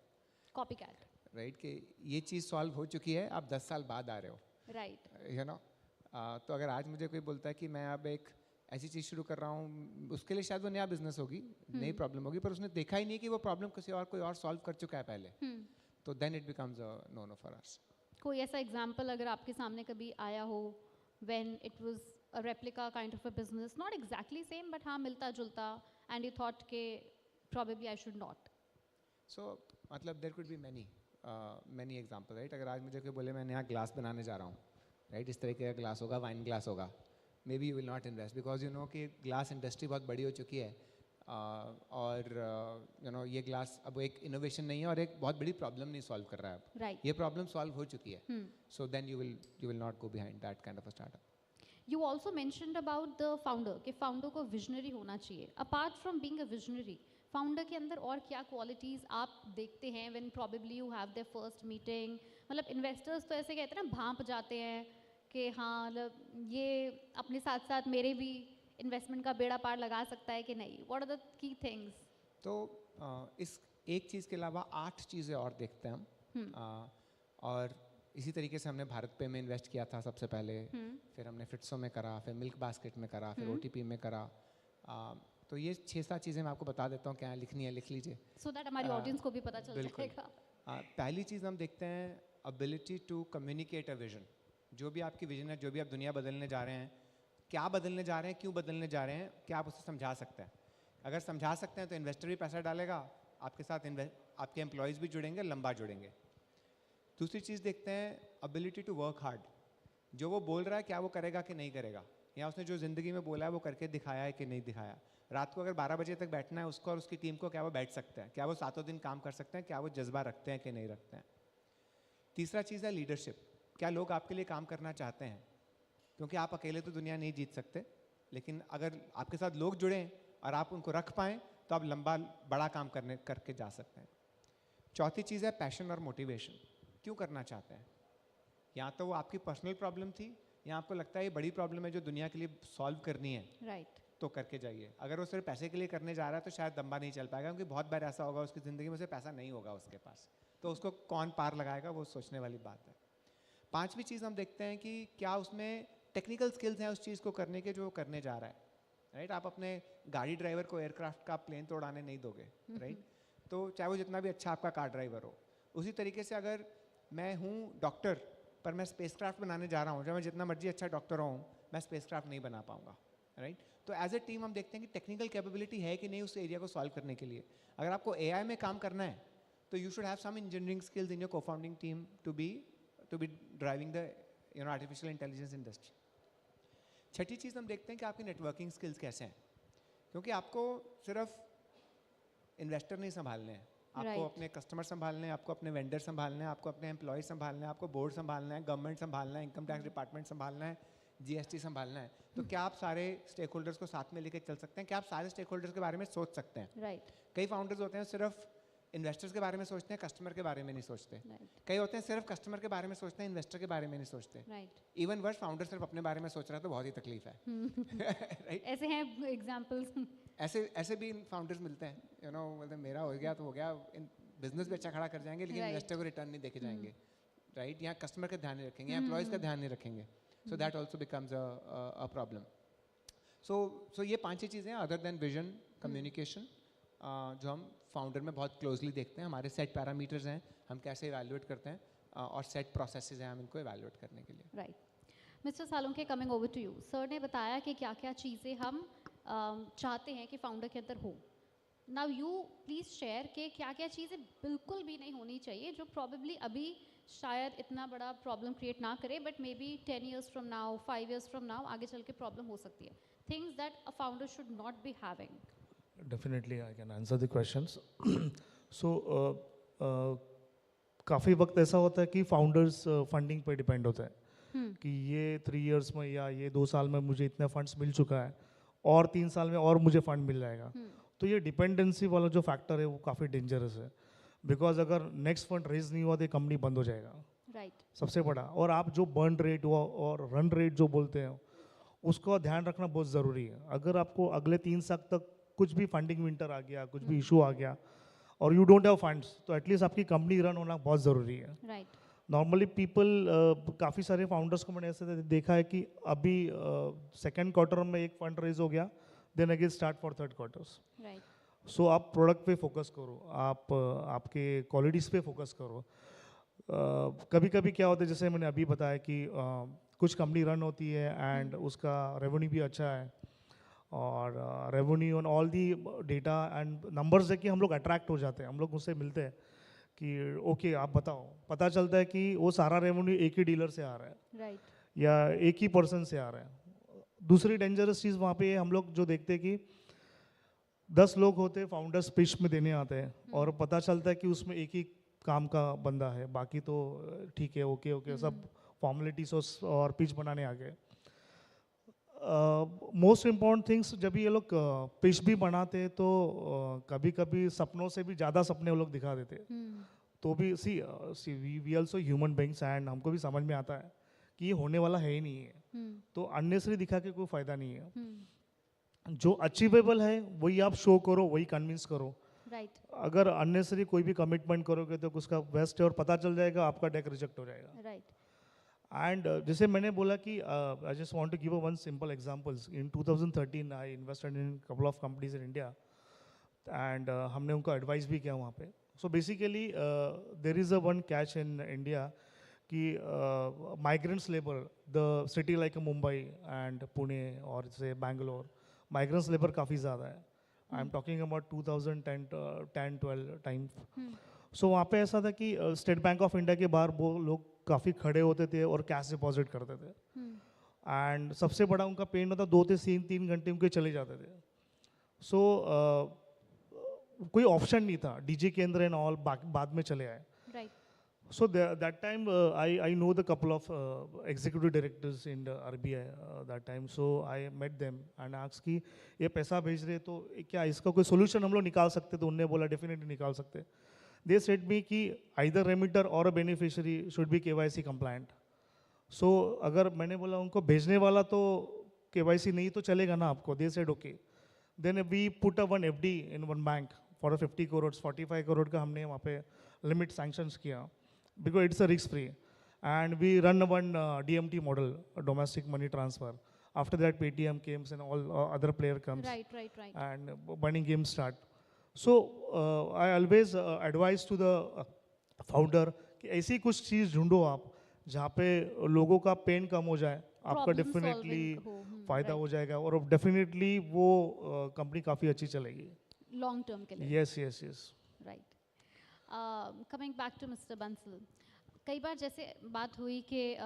Speaker 10: Copycat.
Speaker 12: Right, कि ये चीज़ सॉल्व हो चुकी है, आप 10 साल बाद आ रहे हो.
Speaker 10: Right.
Speaker 12: You know, तो अगर आज मुझे कोई बोलता है कि मैं अब एक ऐसी चीज़ शुरू कर रहा हूँ, उसके लिए शायद वो नया बिजनेस होगी, नई प्रॉब्लम होगी, पर उसने देखा ही नहीं कि वो प्रॉब्लम कोई और सॉल्व कर चुका है पहले. तो then it becomes a no for us.
Speaker 10: कोई ऐसा एग्जाम्पल अगर आपके सामने कभी आया हो when it was a replica kind of a business, not exactly same but हाँ मिलता जुलता, and you thought के probably I should not.
Speaker 12: So मतलब there could be many examples, right? अगर आज मुझे कोई बोले मैं नया ग्लास बनाने जा रहा हूँ, right? इस तरीके का ग्लास होगा, वाइन ग्लास होगा, maybe you will not invest because you know कि ग्लास इंडस्ट्री बहुत बड़ी हो चुकी है, और you know ये ग्लास अब एक इनोवेशन नहीं है और एक बहुत बड़ी प्रॉब्लम नहीं सॉल्व कर रहा है अब.
Speaker 10: Right.
Speaker 12: ये प्रॉब्लम सॉल्व हो चुकी है. So then you will not go behind that kind of a startup.
Speaker 10: You also mentioned about the founder कि founder को visionary होना चाहिए. Apart from being a visionary, founder के अंदर और क्या qualities आप देखते हैं when probably you have their first meeting? मतलब investors तो ऐसे कहते हैं ना, भांप जाते हैं कि हाँ मतलब ये अपने साथ साथ मेरे भी इन्वेस्टमेंट का बेड़ा पार लगा सकता है कि नहीं. What are the key things?
Speaker 12: तो इस एक चीज़ के अलावा 8 चीज़ें और देखते हैं हम. और इसी तरीके से हमने भारत पे में इन्वेस्ट किया था सबसे पहले, फिर हमने फिट्सो में करा, फिर मिल्क बास्केट में करा, फिर OTP में करा. तो ये 6-7 चीज़ें मैं आपको बता देता हूँ, क्या लिखनी है लिख लीजिए.
Speaker 10: So that हमारी ऑडियंस को भी पता चल जाएगा.
Speaker 12: पहली चीज़ हम देखते हैं ability to communicate a vision. जो भी आपकी विजन है, जो भी आप दुनिया बदलने जा रहे हैं, क्या बदलने जा रहे हैं, क्यों बदलने जा रहे हैं, क्या आप उसे समझा सकते हैं. अगर समझा सकते हैं तो इन्वेस्टर भी पैसा डालेगा आपके साथ, आपके एम्प्लॉयज़ भी जुड़ेंगे, लंबा जुड़ेंगे. दूसरी चीज़ देखते हैं एबिलिटी टू वर्क हार्ड. जो वो बोल रहा है क्या वो करेगा कि नहीं करेगा, या उसने जो ज़िंदगी में बोला है वो करके दिखाया है कि नहीं दिखाया. रात को अगर 12 बजे तक बैठना है उसको और उसकी टीम को, क्या वो बैठ सकते हैं, क्या वो 7 दिन काम कर सकते हैं, क्या वो जज्बा रखते हैं कि नहीं रखते हैं. तीसरा चीज़ है लीडरशिप. क्या लोग आपके लिए काम करना चाहते हैं, क्योंकि आप अकेले तो दुनिया नहीं जीत सकते, लेकिन अगर आपके साथ लोग जुड़ें और आप उनको रख पाएँ तो आप लंबा बड़ा काम करके जा सकते हैं. चौथी चीज़ है पैशन और मोटिवेशन. क्यों करना चाहते हैं, या तो वो आपकी पर्सनल प्रॉब्लम थी, या आपको लगता है ये बड़ी प्रॉब्लम है जो दुनिया के लिए सॉल्व करनी है,
Speaker 10: राइट.
Speaker 12: तो करके जाइए. अगर वो सिर्फ पैसे के लिए करने जा रहा है तो शायद लंबा नहीं चल पाएगा, क्योंकि बहुत बार ऐसा होगा उसकी ज़िंदगी में उसे पैसा नहीं होगा उसके पास, तो उसको कौन पार लगाएगा, वो सोचने वाली बात है. पांचवी चीज़ हम देखते हैं कि क्या उसमें टेक्निकल स्किल्स हैं उस चीज़ को करने के जो करने जा रहा है. राइट, आप अपने गाड़ी ड्राइवर को एयरक्राफ्ट का प्लेन तो उड़ाने नहीं दोगे, राइट. तो चाहे वो जितना भी अच्छा आपका कार ड्राइवर हो. उसी तरीके से अगर मैं हूँ डॉक्टर पर मैं स्पेसक्राफ्ट बनाने जा रहा हूँ, जब मैं जितना मर्जी अच्छा डॉक्टर हूँ मैं स्पेसक्राफ्ट नहीं बना पाऊंगा, राइट. तो एज ए टीम हम देखते हैं कि टेक्निकल कैपेबिलिटी है कि नहीं उस एरिया को सॉल्व करने के लिए. अगर आपको AI में काम करना है तो you should have some engineering skills in your cofounding team to be driving the artificial intelligence industry. छठी चीज़ हम देखते हैं कि आपकी नेटवर्किंग स्किल्स कैसे हैं, क्योंकि आपको सिर्फ इन्वेस्टर नहीं संभालने हैं, आपको अपने कस्टमर संभालने हैं, आपको अपने वेंडर संभालने हैं, आपको अपने एम्प्लॉय संभालने हैं, आपको बोर्ड संभालना है, गवर्नमेंट संभालना है, इनकम टैक्स डिपार्टमेंट संभालना है, GST संभालना है. तो क्या आप सारे स्टेक होल्डर्स को साथ में लेकर चल सकते हैं, क्या आप सारे स्टेक होल्डर्स के बारे में सोच सकते हैं.
Speaker 10: राइट.
Speaker 12: कई फाउंडर्स होते हैं सिर्फ इन्वेस्टर्स के बारे में सोचते हैं, कस्टमर के बारे में नहीं सोचते. कई होते हैं सिर्फ कस्टमर के बारे में सोचते हैं, इन्वेस्टर के बारे में नहीं सोचते.
Speaker 10: राइट.
Speaker 12: इवन वर्स फाउंडर सिर्फ अपने बारे में सोच रहा है तो बहुत ही तकलीफ है. राइट.
Speaker 10: ऐसे हैं एग्जांपल्स.
Speaker 12: ऐसे भी फाउंडर्स मिलते हैं, यू नो, मतलब मेरा हो गया तो हो गया, बिजनेस भी अच्छा खड़ा कर जाएंगे लेकिन इन्वेस्टर को रिटर्न नहीं देके जाएंगे, राइट. यहाँ कस्टमर का ध्यान नहीं रखेंगे, एम्प्लॉयज़ का ध्यान नहीं रखेंगे. So that also becomes a problem. So ये 5 ही चीज़ें हैं अदर देन विजन, कम्युनिकेशन, जो हम फाउंडर में बहुत क्लोजली देखते हैं. हमारे सेट पैरामीटर्स हैं, हम कैसे इवैल्यूएट करते हैं, और सेट प्रोसेसेस हैं हम इनको इवैल्यूएट करने के लिए.
Speaker 10: Right. Mister Salunke, coming over to you. Sir ने बताया कि क्या क्या चीज़ें हम चाहते हैं कि फाउंडर के अंदर हो. नाउ यू प्लीज़ शेयर कि क्या क्या चीज़ें बिल्कुल भी नहीं होनी चाहिए जो प्रॉबेबली अभी शायद इतना बड़ा प्रॉब्लम क्रिएट ना करे, but may be 10 years from now, 5 years from now आगे चल के प्रॉब्लम हो सकती है. Things that a founder should not be having.
Speaker 11: Definitely, I can answer the questions. So, काफ़ी वक्त ऐसा होता है कि फाउंडर्स फंडिंग पे डिपेंड होता है कि ये 3 years में या ये 2 साल में मुझे इतने फंड्स मिल चुका है और 3 साल में और मुझे फंड मिल जाएगा. तो ये डिपेंडेंसी वाला जो फैक्टर है वो काफ़ी डेंजरस है, बिकॉज अगर नेक्स्ट फंड रेज नहीं हुआ तो कंपनी बंद हो जाएगा.
Speaker 10: Right.
Speaker 11: सबसे बड़ा. और आप जो बर्न रेट हुआ और रन रेट जो बोलते हैं उसका ध्यान रखना बहुत ज़रूरी है. अगर आपको अगले 3 साल तक कुछ भी फंडिंग विंटर आ गया, कुछ भी इशू आ गया और यू डोंट हैव फंड्स, तो एटलीस्ट आपकी कंपनी रन होना बहुत ज़रूरी है.
Speaker 10: Right.
Speaker 11: नॉर्मली पीपल काफ़ी सारे फाउंडर्स को मैंने ऐसे देखा है कि अभी सेकेंड क्वार्टर में एक फंड रेज हो गया, then again start for third quarters.
Speaker 10: Right.
Speaker 11: So आप प्रोडक्ट पे फोकस करो, आप आपके क्वालिटीज़ पे फोकस करो. कभी कभी क्या होता है, जैसे मैंने अभी बताया कि कुछ कंपनी रन होती है एंड उसका रेवेन्यू भी अच्छा है और revenue on all the data and numbers देख के हम लोग अट्रैक्ट हो जाते हैं. हम लोग उससे मिलते हैं कि ओके आप बताओ, पता चलता है कि वो सारा रेवेन्यू एक ही डीलर से आ रहा है.
Speaker 10: Right.
Speaker 11: या एक ही पर्सन से आ रहा है. दूसरी डेंजरस चीज़ वहाँ पे हम लोग जो देखते हैं कि 10 लोग होते फाउंडर्स पिच में देने आते हैं और पता चलता है कि उसमें एक ही काम का बंदा है, बाकी तो ठीक है, ओके ओके सब फॉर्मेलिटीज और पिच बनाने आ गए. मोस्ट इम्पॉर्टेंट थिंग्स, जब ये लोग पिच भी बनाते हैं तो कभी कभी सपनों से भी ज़्यादा सपने वो लोग दिखा देते हैं. तो भी see we also human beings and हमको भी समझ में आता है कि ये होने वाला है ही नहीं है. तो अननेसरी दिखा के कोई फ़ायदा नहीं है. जो अचीवेबल है वही आप शो करो, वही कन्विंस करो.
Speaker 10: Right.
Speaker 11: अगर अननेसरी कोई भी कमिटमेंट करोगे तो उसका वेस्ट है और पता चल जाएगा, आपका डेक रिजेक्ट हो जाएगा.
Speaker 10: Right.
Speaker 11: एंड जैसे मैंने बोला कि I just want to give one simple examples. In 2013 I invested in couple of companies in India and हमने उनको एडवाइस भी किया वहाँ पे. So basically there is a one catch in India कि migrants labour, the city like Mumbai and Pune और से Bangalore, migrants labour काफ़ी ज़्यादा है. I am talking about 2010-12 time. So वहाँ पे ऐसा था कि स्टेट बैंक ऑफ इंडिया के बाहर वो लोग काफ़ी खड़े होते थे और कैश डिपॉजिट करते थे. एंड सबसे बड़ा उनका पेन होता 2 से 3 घंटे उनके चले जाते थे. सो कोई ऑप्शन नहीं था, डीजे केंद्र एंड ऑल बाद में चले आए.
Speaker 10: Right.
Speaker 11: So that time I know the couple of executive directors in the RBI that time. So I met them and asked कि ये पैसा भेज रहे तो क्या इसका कोई solution हम लोग निकाल सकते? तो उन्होंने बोला definitely निकाल सकते. They said me कि either remitter or a beneficiary should be KYC compliant. So अगर मैंने बोला उनको भेजने वाला तो KYC नहीं तो चलेगा ना आपको. They said okay. Then we put a one FD in one bank for 50 crores, 45 crore का हमने वहाँ पे limit sanctions किया. Because it's a risk free, and we run one DMT model, a domestic money transfer. After that, Paytm came and all other player comes.
Speaker 10: Right.
Speaker 11: And burning games start. So I always advise to the founder कि ऐसी कुछ चीज़ ढूंढो आप जहाँ पे लोगों का pen कम हो जाए, आपका
Speaker 10: Problem
Speaker 11: डेफिनेटली
Speaker 10: solving हो,
Speaker 11: फायदा
Speaker 10: right.
Speaker 11: हो जाएगा और डेफिनेटली वो कंपनी काफ़ी अच्छी चलेगी.
Speaker 10: Long term के लिए.
Speaker 11: Yes.
Speaker 10: Right. Coming back to Mr. Bansal, कई बार जैसे बात हुई कि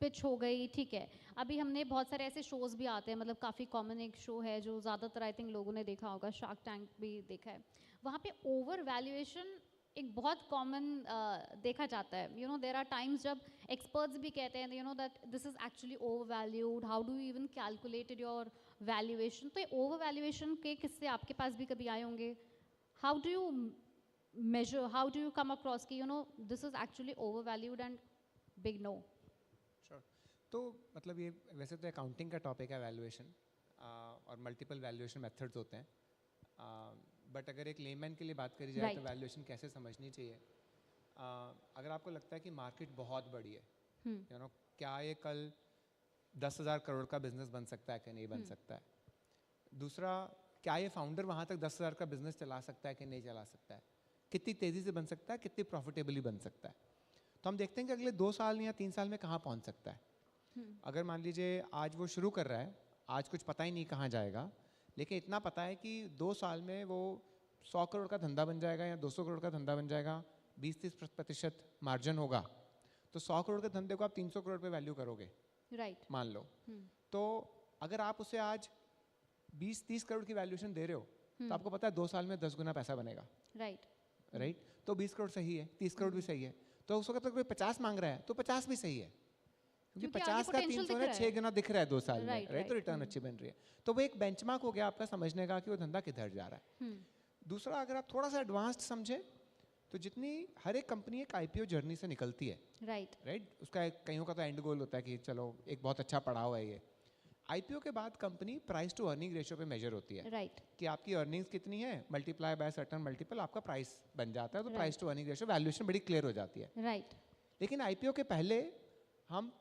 Speaker 10: पिच हो गई, ठीक है. अभी हमने बहुत सारे ऐसे शोज़ भी आते हैं, मतलब काफ़ी कॉमन एक शो है जो ज़्यादातर आई थिंक लोगों ने देखा होगा, शार्क टैंक भी देखा है. वहाँ पे ओवर वैल्यूएशन एक बहुत कॉमन देखा जाता है. You know there are times जब एक्सपर्ट्स भी कहते हैं you know that this is actually over valued, how do you even calculated your valuation. तो ये ओवर वैल्यूएशन के किस्से आपके पास भी कभी आए होंगे. How do you measure, how do you come across कि you know this is actually overvalued and big no?
Speaker 12: Sure. तो मतलब ये वैसे तो अकाउंटिंग का टॉपिक है वैल्यूएशन और मल्टीपल वैल्यूएशन मेथड्स होते हैं. बट अगर एक लेमैन के लिए बात करी जाए तो वैल्यूएशन कैसे समझनी चाहिए. अगर आपको लगता है कि मार्केट बहुत बड़ी है, यू नो क्या ये कल 10,000 करोड़ का बिजनेस बन सकता है कि नहीं बन सकता है. दूसरा, क्या ये फाउंडर वहाँ तक 10,000 का बिजनेस चला सकता है कि नहीं चला सकता है, कितनी तेज़ी से बन सकता है, कितनी प्रॉफिटेबली बन सकता है. तो हम देखते हैं कि अगले 2 साल या 3 साल में कहाँ पहुँच सकता है. अगर मान लीजिए आज वो शुरू कर रहा है, आज कुछ पता ही नहीं कहाँ जाएगा, लेकिन इतना पता है कि 2 साल में वो 100 करोड़ का धंधा बन जाएगा या 200 करोड़ का धंधा बन जाएगा, 20-30% मार्जिन होगा तो 100 करोड़ के धंधे को आप 300 करोड़ पे वैल्यू करोगे,
Speaker 10: राइट,
Speaker 12: मान लो। तो अगर आप उसे आज 20-30 करोड़ की वैल्यूएशन दे रहे हो तो आपको पता है 2 साल में 10 गुना पैसा बनेगा, राइट। तो 20 करोड़ सही है, 30 करोड़ भी सही है। तो उसको अगर कोई 50 मांग रहा है तो 50 भी सही है, क्योंकि 50 का 300 है, 6 गुना दिख रहा है 2 साल में, राइट। तो रिटर्न अच्छी बन रही है। तो वो एक बेंचमार्क हो गया आपका समझने का कि वो धंधा किधर जा रहा है। दूसरा, अगर आप थोड़ा सा एडवांस्ड समझे तो जितनी हर एक कंपनी एक आईपीओ जर्नी से निकलती है, राइट। उसका कईयों का तो एंड गोल होता है कि चलो एक बहुत अच्छा पड़ाव है ये। आईपीओ के बाद company price to earning ratio पे मेजर होती है,
Speaker 10: राइट,
Speaker 12: कि आपकी अर्निंग्स कितनी है, मल्टीप्लाई बाय सर्टेन मल्टीपल आपका प्राइस बन जाता है। तो price to earning ratio valuation बड़ी क्लियर हो जाती है,
Speaker 10: राइट।
Speaker 12: लेकिन आईपीओ के पहले हम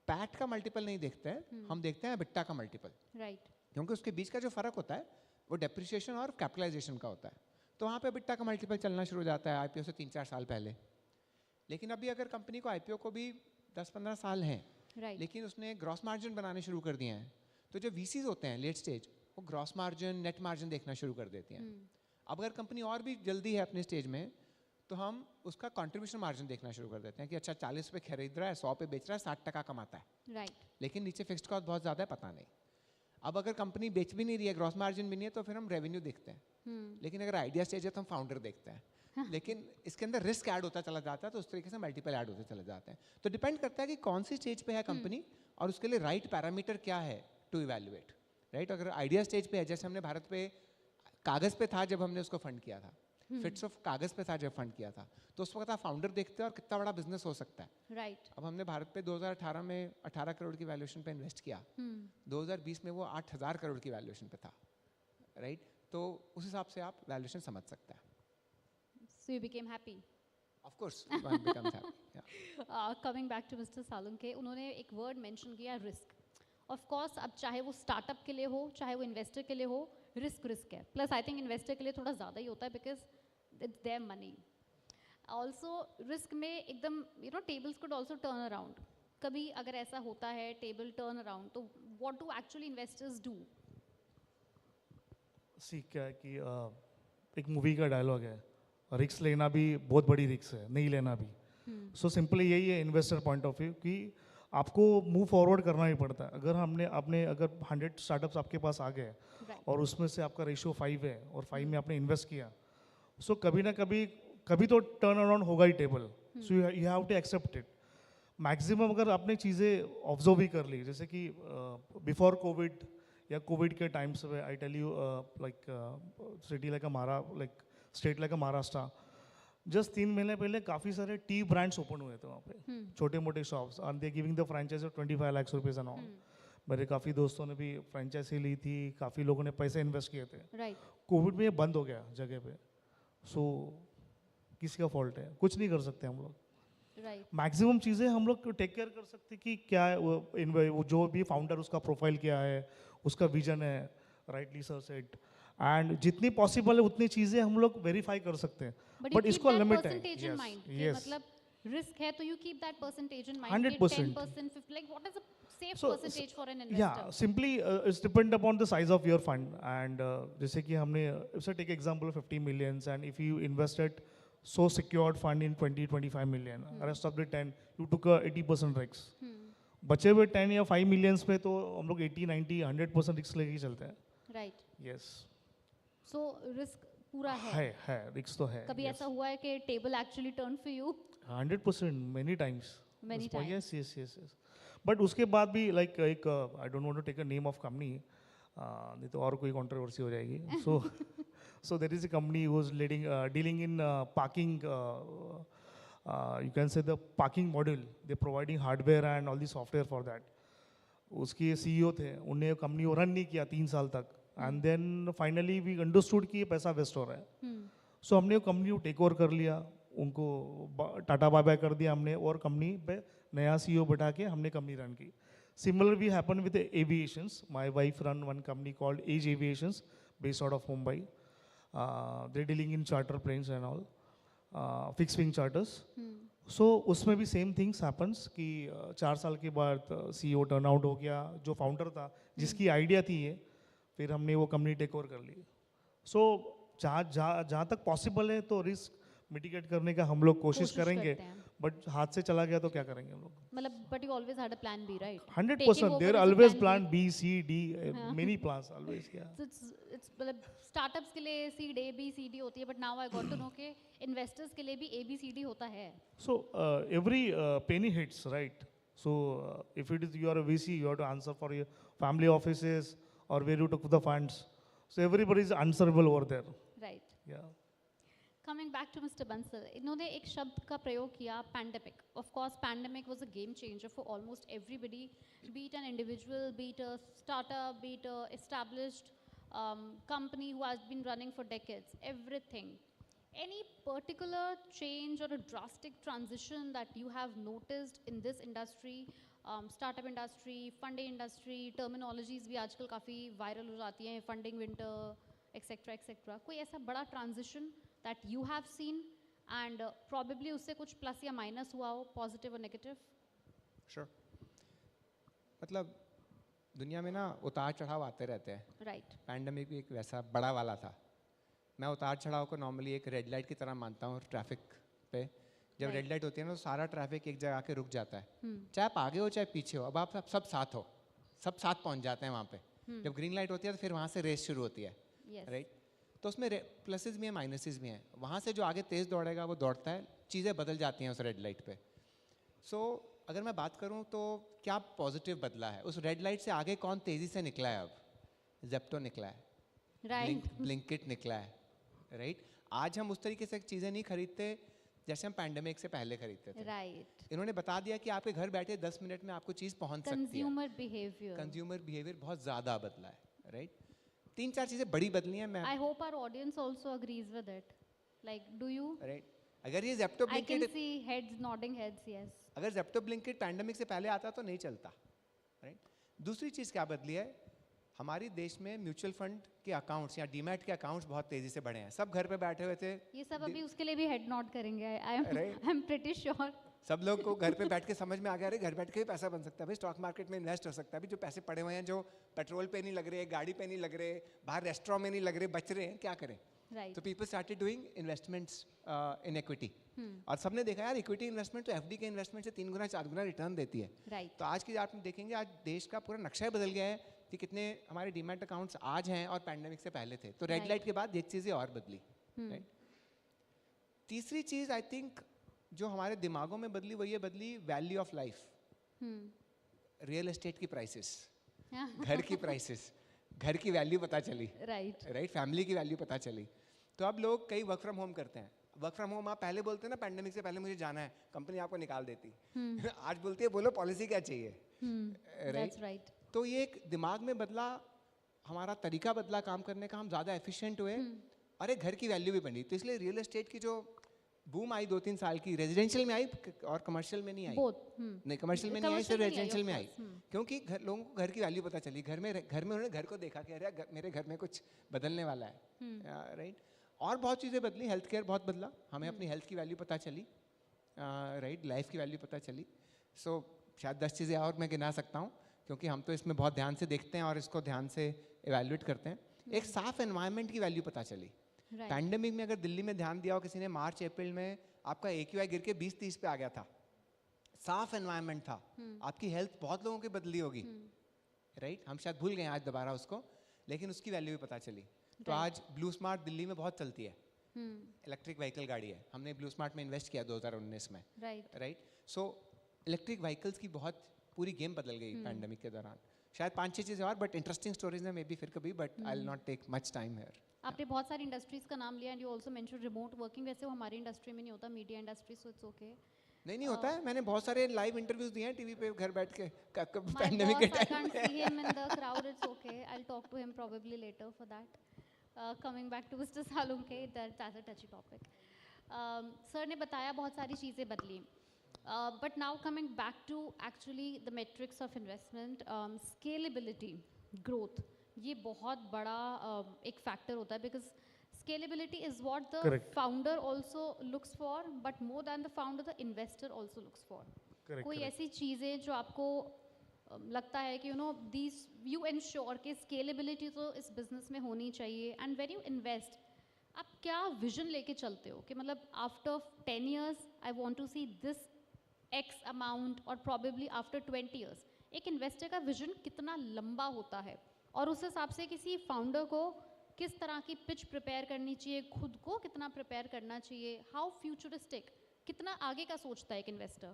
Speaker 12: पैट का मल्टीपल नहीं देखते हैं, हम देखते हैं बिट्टा का मल्टीपल,
Speaker 10: राइट,
Speaker 12: क्योंकि उसके बीच का जो फर्क होता है वो डेप्रिसिएशन और कैपिटलाइजेशन का होता है। तो वहाँ पे बिट्टा का मल्टीपल चलना शुरू हो जाता है आईपीओ से 3-4 साल पहले। लेकिन अभी अगर कंपनी को आईपीओ को भी 10-15 साल हैं,
Speaker 10: राइट,
Speaker 12: लेकिन उसने ग्रॉस मार्जिन बनाने शुरू कर दिए हैं, तो जो वीसीज होते हैं लेट स्टेज, वो ग्रॉस मार्जिन, नेट मार्जिन देखना शुरू कर देती हैं। अब अगर कंपनी और भी जल्दी है अपने स्टेज में तो हम उसका कंट्रीब्यूशन मार्जिन देखना शुरू कर देते हैं कि अच्छा 40 पे खरीद रहा है, 100 पे बेच रहा है, 60% कमाता है,
Speaker 10: राइट,
Speaker 12: लेकिन नीचे फिक्स्ड कॉस्ट बहुत ज़्यादा है, पता नहीं। अब अगर कंपनी बेच भी नहीं रही है, ग्रॉस मार्जिन भी नहीं है, तो फिर हम रेवेन्यू देखते हैं। लेकिन अगर आइडिया स्टेज है तो हम फाउंडर देखते हैं। लेकिन इसके अंदर रिस्क ऐड होता चला जाता है, तो उस तरीके से मल्टीपल ऐड होते चले जाते हैं। तो डिपेंड करता है कि कौन सी स्टेज पे है कंपनी और उसके लिए राइट पैरामीटर क्या है टू इवैल्यूएट, राइट। अगर आइडिया स्टेज पे है, जैसे हमने भारत पे कागज पे था जब हमने उसको फंड किया था, फिट्स ऑफ कागज पे था जब फंड किया था, तो उस वक्त आप फाउंडर देखते हैं और कितना बड़ा बिजनेस हो सकता है,
Speaker 10: राइट।
Speaker 12: अब हमने भारत पे 2018 में 18 करोड़ की वैल्यूएशन पे इन्वेस्ट किया, 2020 में वो 8000 करोड़ की वैल्यूएशन पे था, राइट। तो उस हिसाब से आप वैल्यूएशन समझ सकते हैं।
Speaker 10: So you became happy.
Speaker 12: Of course, one becomes happy. Yeah.
Speaker 10: Coming back to Mr. Salunke, उन्होंने एक वर्ड मेंशन किया, रिस्क। ऑफ कोर्स अब चाहे वो स्टार्टअप के लिए हो, चाहे वो इन्वेस्टर के लिए हो, रिस्क है। प्लस आई थिंक इन्वेस्टर के लिए थोड़ा ज़्यादा ही होता है, because it's their money. Also risk में एकदम tables could also turn around. कभी अगर ऐसा होता है टेबल टर्न अराउंड, तो what do actually investors do?
Speaker 11: सीख क्या है कि एक मूवी का डायलॉग है, रिस्क लेना भी बहुत बड़ी रिस्क है, नहीं लेना भी। सो सिंपली यही है इन्वेस्टर पॉइंट ऑफ व्यू कि आपको मूव फॉरवर्ड करना ही पड़ता है। अगर अगर 100 स्टार्टअप्स आपके पास आ गए और उसमें से आपका रेशियो 5 है और 5 में आपने इन्वेस्ट किया, सो कभी ना कभी तो टर्न अराउंड होगा ही table. So you have to accept it. Maximum अगर आपने चीज़ें ऑब्जर्व भी कर ली, जैसे कि बिफोर कोविड या कोविड के टाइम्स में, I tell you like state like Maharashtra, just 3 महीने पहले काफ़ी सारे टी ब्रांड्स ओपन हुए थे वहाँ पे, छोटे मोटे shops, and they giving the franchise of 25 lakh rupees and all. मेरे काफ़ी दोस्तों ने भी फ्रेंचाइजी ली थी, काफ़ी लोगों ने पैसे इन्वेस्ट किए थे। कोविड में ये बंद हो गया जगह पे। सो किसी का फॉल्ट है? कुछ नहीं कर सकते हम लोग। मैक्सिमम चीज़ें हम लोग टेक केयर कर सकते कि क्या है वो जो भी फाउंडर, उसका प्रोफाइल क्या है, उसका विजन है, राइटली सर सेड, एंड जितनी पॉसिबल है उतनी चीज़ें हम लोग वेरीफाई कर सकते हैं, बट इसको लिमिट है।
Speaker 10: यस, मतलब रिस्क है तो you keep that percentage in mind.
Speaker 11: 100%.
Speaker 10: 10%, like what is a safe percentage for an investor?
Speaker 11: Yeah, simply it's depend upon the size of your fund, and जैसे कि हमने take example of 50 millions, and if you invested so secured fund in 20-25 million, rest of the 10 you took a 80% risk. बचे हुए 10 या 5 millions पे तो हम लोग 80-90-100% रिस्क लेके चलते हैं।
Speaker 10: Right.
Speaker 11: Yes.
Speaker 10: So risk पूरा है
Speaker 11: रिस्क तो है।
Speaker 10: कभी ऐसा हुआ है कि table actually turn for you?
Speaker 11: 100%, many times.
Speaker 10: Many times.
Speaker 11: Yes. But उसके बाद भी लाइक एक I don't want to take a name of company, नहीं तो और कोई कंट्रोवर्सी हो जाएगी। So there is a company who was dealing in parking, you can say the parking module. They're providing hardware and all the software for that. उसके CEO थे, उन्हें company को रन नहीं किया 3 साल तक, and then finally we understood कि ये पैसा वेस्ट हो रहा है। सो हमने वो कंपनी को टेक ओवर कर लिया, उनको टाटा बाय बाय कर दिया हमने, और कंपनी पे नया CEO बैठा के हमने कंपनी रन की। Similar we happen with aviations. My wife run one company called Edge aviations based out of Mumbai. They dealing in charter planes and all, fix wing charters. So उसमें भी same things happens कि 4 साल के बाद CEO turn out हो गया, जो founder था, जिसकी आइडिया थी ये, फिर हमने वो कंपनी टेक ओवर कर ली। सो जहाँ तक पॉसिबल है तो रिस्क मिटिगेट करने का हम लोग कोशिश करेंगे,
Speaker 10: करते हैं।
Speaker 11: बट हाथ से चला गया तो क्या करेंगे हम लोग?
Speaker 10: मतलब but you always had a plan B, right?
Speaker 11: 100%, there always plan B, C, D, many plans always, yeah.
Speaker 10: So it's मतलब स्टार्टअप्स के लिए seed A B C D होती है, but now I got to know कि investors के लिए भी A B C D होता है.
Speaker 11: So every penny hits, right? So if it is you are a VC, you have to answer for your family offices or where you took the funds. So everybody is answerable over there.
Speaker 10: Right.
Speaker 11: Yeah.
Speaker 10: Coming back to Mr. Bansal, इन्होंने एक शब्द का प्रयोग किया, pandemic. Of course, pandemic was a game changer for almost everybody, be it an individual, be it a startup, be it a established company who has been running for decades, everything. Any particular change or a drastic transition that you have noticed in this industry, startup industry, funding industry, terminologies भी आजकल काफ़ी viral हो जाती हैं, funding winter, etc. etc. कोई ऐसा बड़ा transition that you have seen and probably उससे कुछ plus या minus हुआ हो, positive or negative?
Speaker 12: Sure. मतलब दुनिया में ना उतार चढ़ाव आते रहते हैं.
Speaker 10: Right.
Speaker 12: पैंडमिक भी एक वैसा बड़ा वाला था. मैं उतार चढ़ाव को नॉर्मली एक रेड लाइट की तरह मानता हूँ ट्रैफिक पे. जब रेड लाइट होती है ना तो सारा ट्रैफिक एक जगह आके रुक जाता है. चाहे आप आगे हो चाहे पीछे हो, अब आप सब साथ हो, सब साथ पहुँच जाते हैं वहाँ पे. जब ग्रीन लाइट होती है तो फिर वहाँ से रेस शुरू होती है. राइट. तो उसमें प्लसेस भी हैं, माइनसेस भी हैं. वहाँ से जो आगे तेज़ दौड़ेगा वो दौड़ता है, चीज़ें बदल जाती हैं उस रेड लाइट पे. सो अगर मैं बात करूँ तो क्या पॉजिटिव बदला है? उस रेड लाइट से आगे कौन तेज़ी से निकला है? अब जेप्टो निकला है, ब्लिंकिट निकला है. राइट. आज हम उस तरीके से चीज़ें नहीं खरीदते जैसे हम पैंडेमिक से पहले खरीदते थे.
Speaker 10: राइट.
Speaker 12: इन्होंने बता दिया कि आपके घर बैठे 10 मिनट में आपको चीज़ पहुँच सकती है. कंज्यूमर बिहेवियर बहुत ज़्यादा बदला है. राइट. 3-4 चीज़ें बड़ी बदली हैं. मैं
Speaker 10: I hope our audience also agrees with it. Like, do you?
Speaker 12: Right. अगर ये Zepto
Speaker 10: I can
Speaker 12: Blinkit,
Speaker 10: see heads nodding heads, yes.
Speaker 12: अगर जेप्टो ब्लिंकिट पैंडेमिक से पहले आता तो नहीं चलता. राइट. दूसरी चीज़ क्या बदली है? हमारे देश में म्यूचुअल फंड के अकाउंट्स या डीमैट के अकाउंट्स बहुत तेजी से बढ़े हैं. सब घर पे बैठे हुए थे.
Speaker 10: ये सब अभी उसके लिए भी हेड नॉट करेंगे. I am pretty sure.
Speaker 12: सब लोग को घर पे बैठ के समझ में आ गया, अरे घर बैठ के भी पैसा बन सकता है भाई, स्टॉक मार्केट में इन्वेस्ट हो सकता है. अभी जो पैसे पड़े हुए हैं, जो पेट्रोल पे नहीं लग रहे, गाड़ी पे नहीं लग रहे, बाहर रेस्टोरेंट में नहीं लग रहे, बच रहे हैं, क्या करें?
Speaker 10: Right.
Speaker 12: तो people started doing investments in equity. और सबने देखा यार इक्विटी इन्वेस्टमेंट तो एफडी के इन्वेस्टमेंट से 3 गुना 4 गुना रिटर्न देती है.
Speaker 10: Right.
Speaker 12: तो आज की आप देखेंगे, आज देश का पूरा नक्शा ही बदल गया है कि कितने हमारे डीमैट अकाउंट्स आज हैं और पैंडेमिक से पहले थे. तो रेड लाइट के बाद ये चीज़ें और बदली. राइट. तीसरी चीज़ आई थिंक जो हमारे दिमागों में बदली, वो ये बदली value of life. Real estate की प्राइसेस, घर की प्राइसेस, घर की वैल्यू पता चली. राइट. फैमिली की वैल्यू पता चली. तो अब लोग कई वर्क फ्रॉम होम करते हैं. वर्क फ्रॉम होम आप पहले बोलते हैं ना, पैंडेमिक से पहले मुझे जाना है, कंपनी आपको निकाल देती. आज बोलती है बोलो पॉलिसी क्या चाहिए. राइट. तो ये एक दिमाग में बदला, हमारा तरीका बदला काम करने का, हम ज़्यादा एफिशिएंट हुए. अरे घर की वैल्यू भी बढ़ी. तो इसलिए रियल एस्टेट की जो बूम आई 2-3 साल की, रेजिडेंशियल में आई और कमर्शियल में नहीं आई. नहीं, कमर्शियल में नहीं आई, सिर्फ रेजिडेंशियल में आई. क्योंकि लोगों को घर की वैल्यू पता चली. घर में उन्होंने घर को देखा कि अरे मेरे घर में कुछ बदलने वाला है. राइट. और बहुत चीज़ें बदली. हेल्थ केयर बहुत बदला. हमें अपनी हेल्थ की वैल्यू पता चली. राइट. लाइफ की वैल्यू पता चली. सो शायद 10 चीज़ें और मैं गिना सकता हूँ, क्योंकि हम तो इसमें बहुत ध्यान से देखते हैं और इसको ध्यान से इवैल्यूएट करते हैं. एक साफ एनवायरनमेंट की वैल्यू पता चली. पैंडेमिक में अगर दिल्ली में ध्यान दिया हो किसी ने, मार्च अप्रैल में आपका AQI गिर के 20-30 पे आ गया था. साफ एनवायरनमेंट था. आपकी हेल्थ बहुत लोगों की बदली होगी. राइट. हम शायद भूल गए आज दोबारा उसको, लेकिन उसकी वैल्यू भी पता चली. तो आज ब्लू स्मार्ट दिल्ली में बहुत चलती है. इलेक्ट्रिक व्हीकल गाड़ी है. हमने ब्लू स्मार्ट में इन्वेस्ट किया 2019 में. राइट. सो इलेक्ट्रिक व्हीकल्स की बहुत पूरी गेम बदल गई पैंडेमिक के दौरान. शायद 5-6 चीज़ें और, बट इंटरेस्टिंग स्टोरीज हैं मे बी फिर कभी, but I will not take much time here.
Speaker 10: आपने बहुत सारी इंडस्ट्रीज का नाम लिया and you also mention remote working. वैसे वो हमारी इंडस्ट्री में नहीं होता, media industry, so it's okay.
Speaker 12: नहीं होता है. मैंने बहुत सारे लाइव इंटरव्यूज दिए हैं टीवी पे घर बैठ के पैंडेमिक के टाइम
Speaker 10: में. I can't see him in the crowd. It's okay. I'll talk to him probably later for that. Coming back to Mr. Salunke, that's a touchy topic. Sir ने बताया बहुत सारी चीज़ें बदली. But now coming back to actually the metrics of investment, scalability, growth. ये बहुत बड़ा एक फैक्टर होता है, because scalability is what the founder also looks for, but more than the founder, the investor also looks for. कोई ऐसी चीज़ें जो आपको लगता है कि you ensure कि scalability तो इस business में होनी चाहिए, and when you invest, आप क्या विजन लेके चलते हो कि मतलब after 10 years I want to see this X amount और प्रॉबेबली आफ्टर 20 years, एक इन्वेस्टर का विजन कितना लंबा होता है और उस हिसाब से किसी फाउंडर को किस तरह की पिच प्रिपेयर करनी चाहिए, खुद को कितना प्रिपेयर करना चाहिए, हाउ फ्यूचरिस्टिक, कितना आगे का सोचता है एक इन्वेस्टर?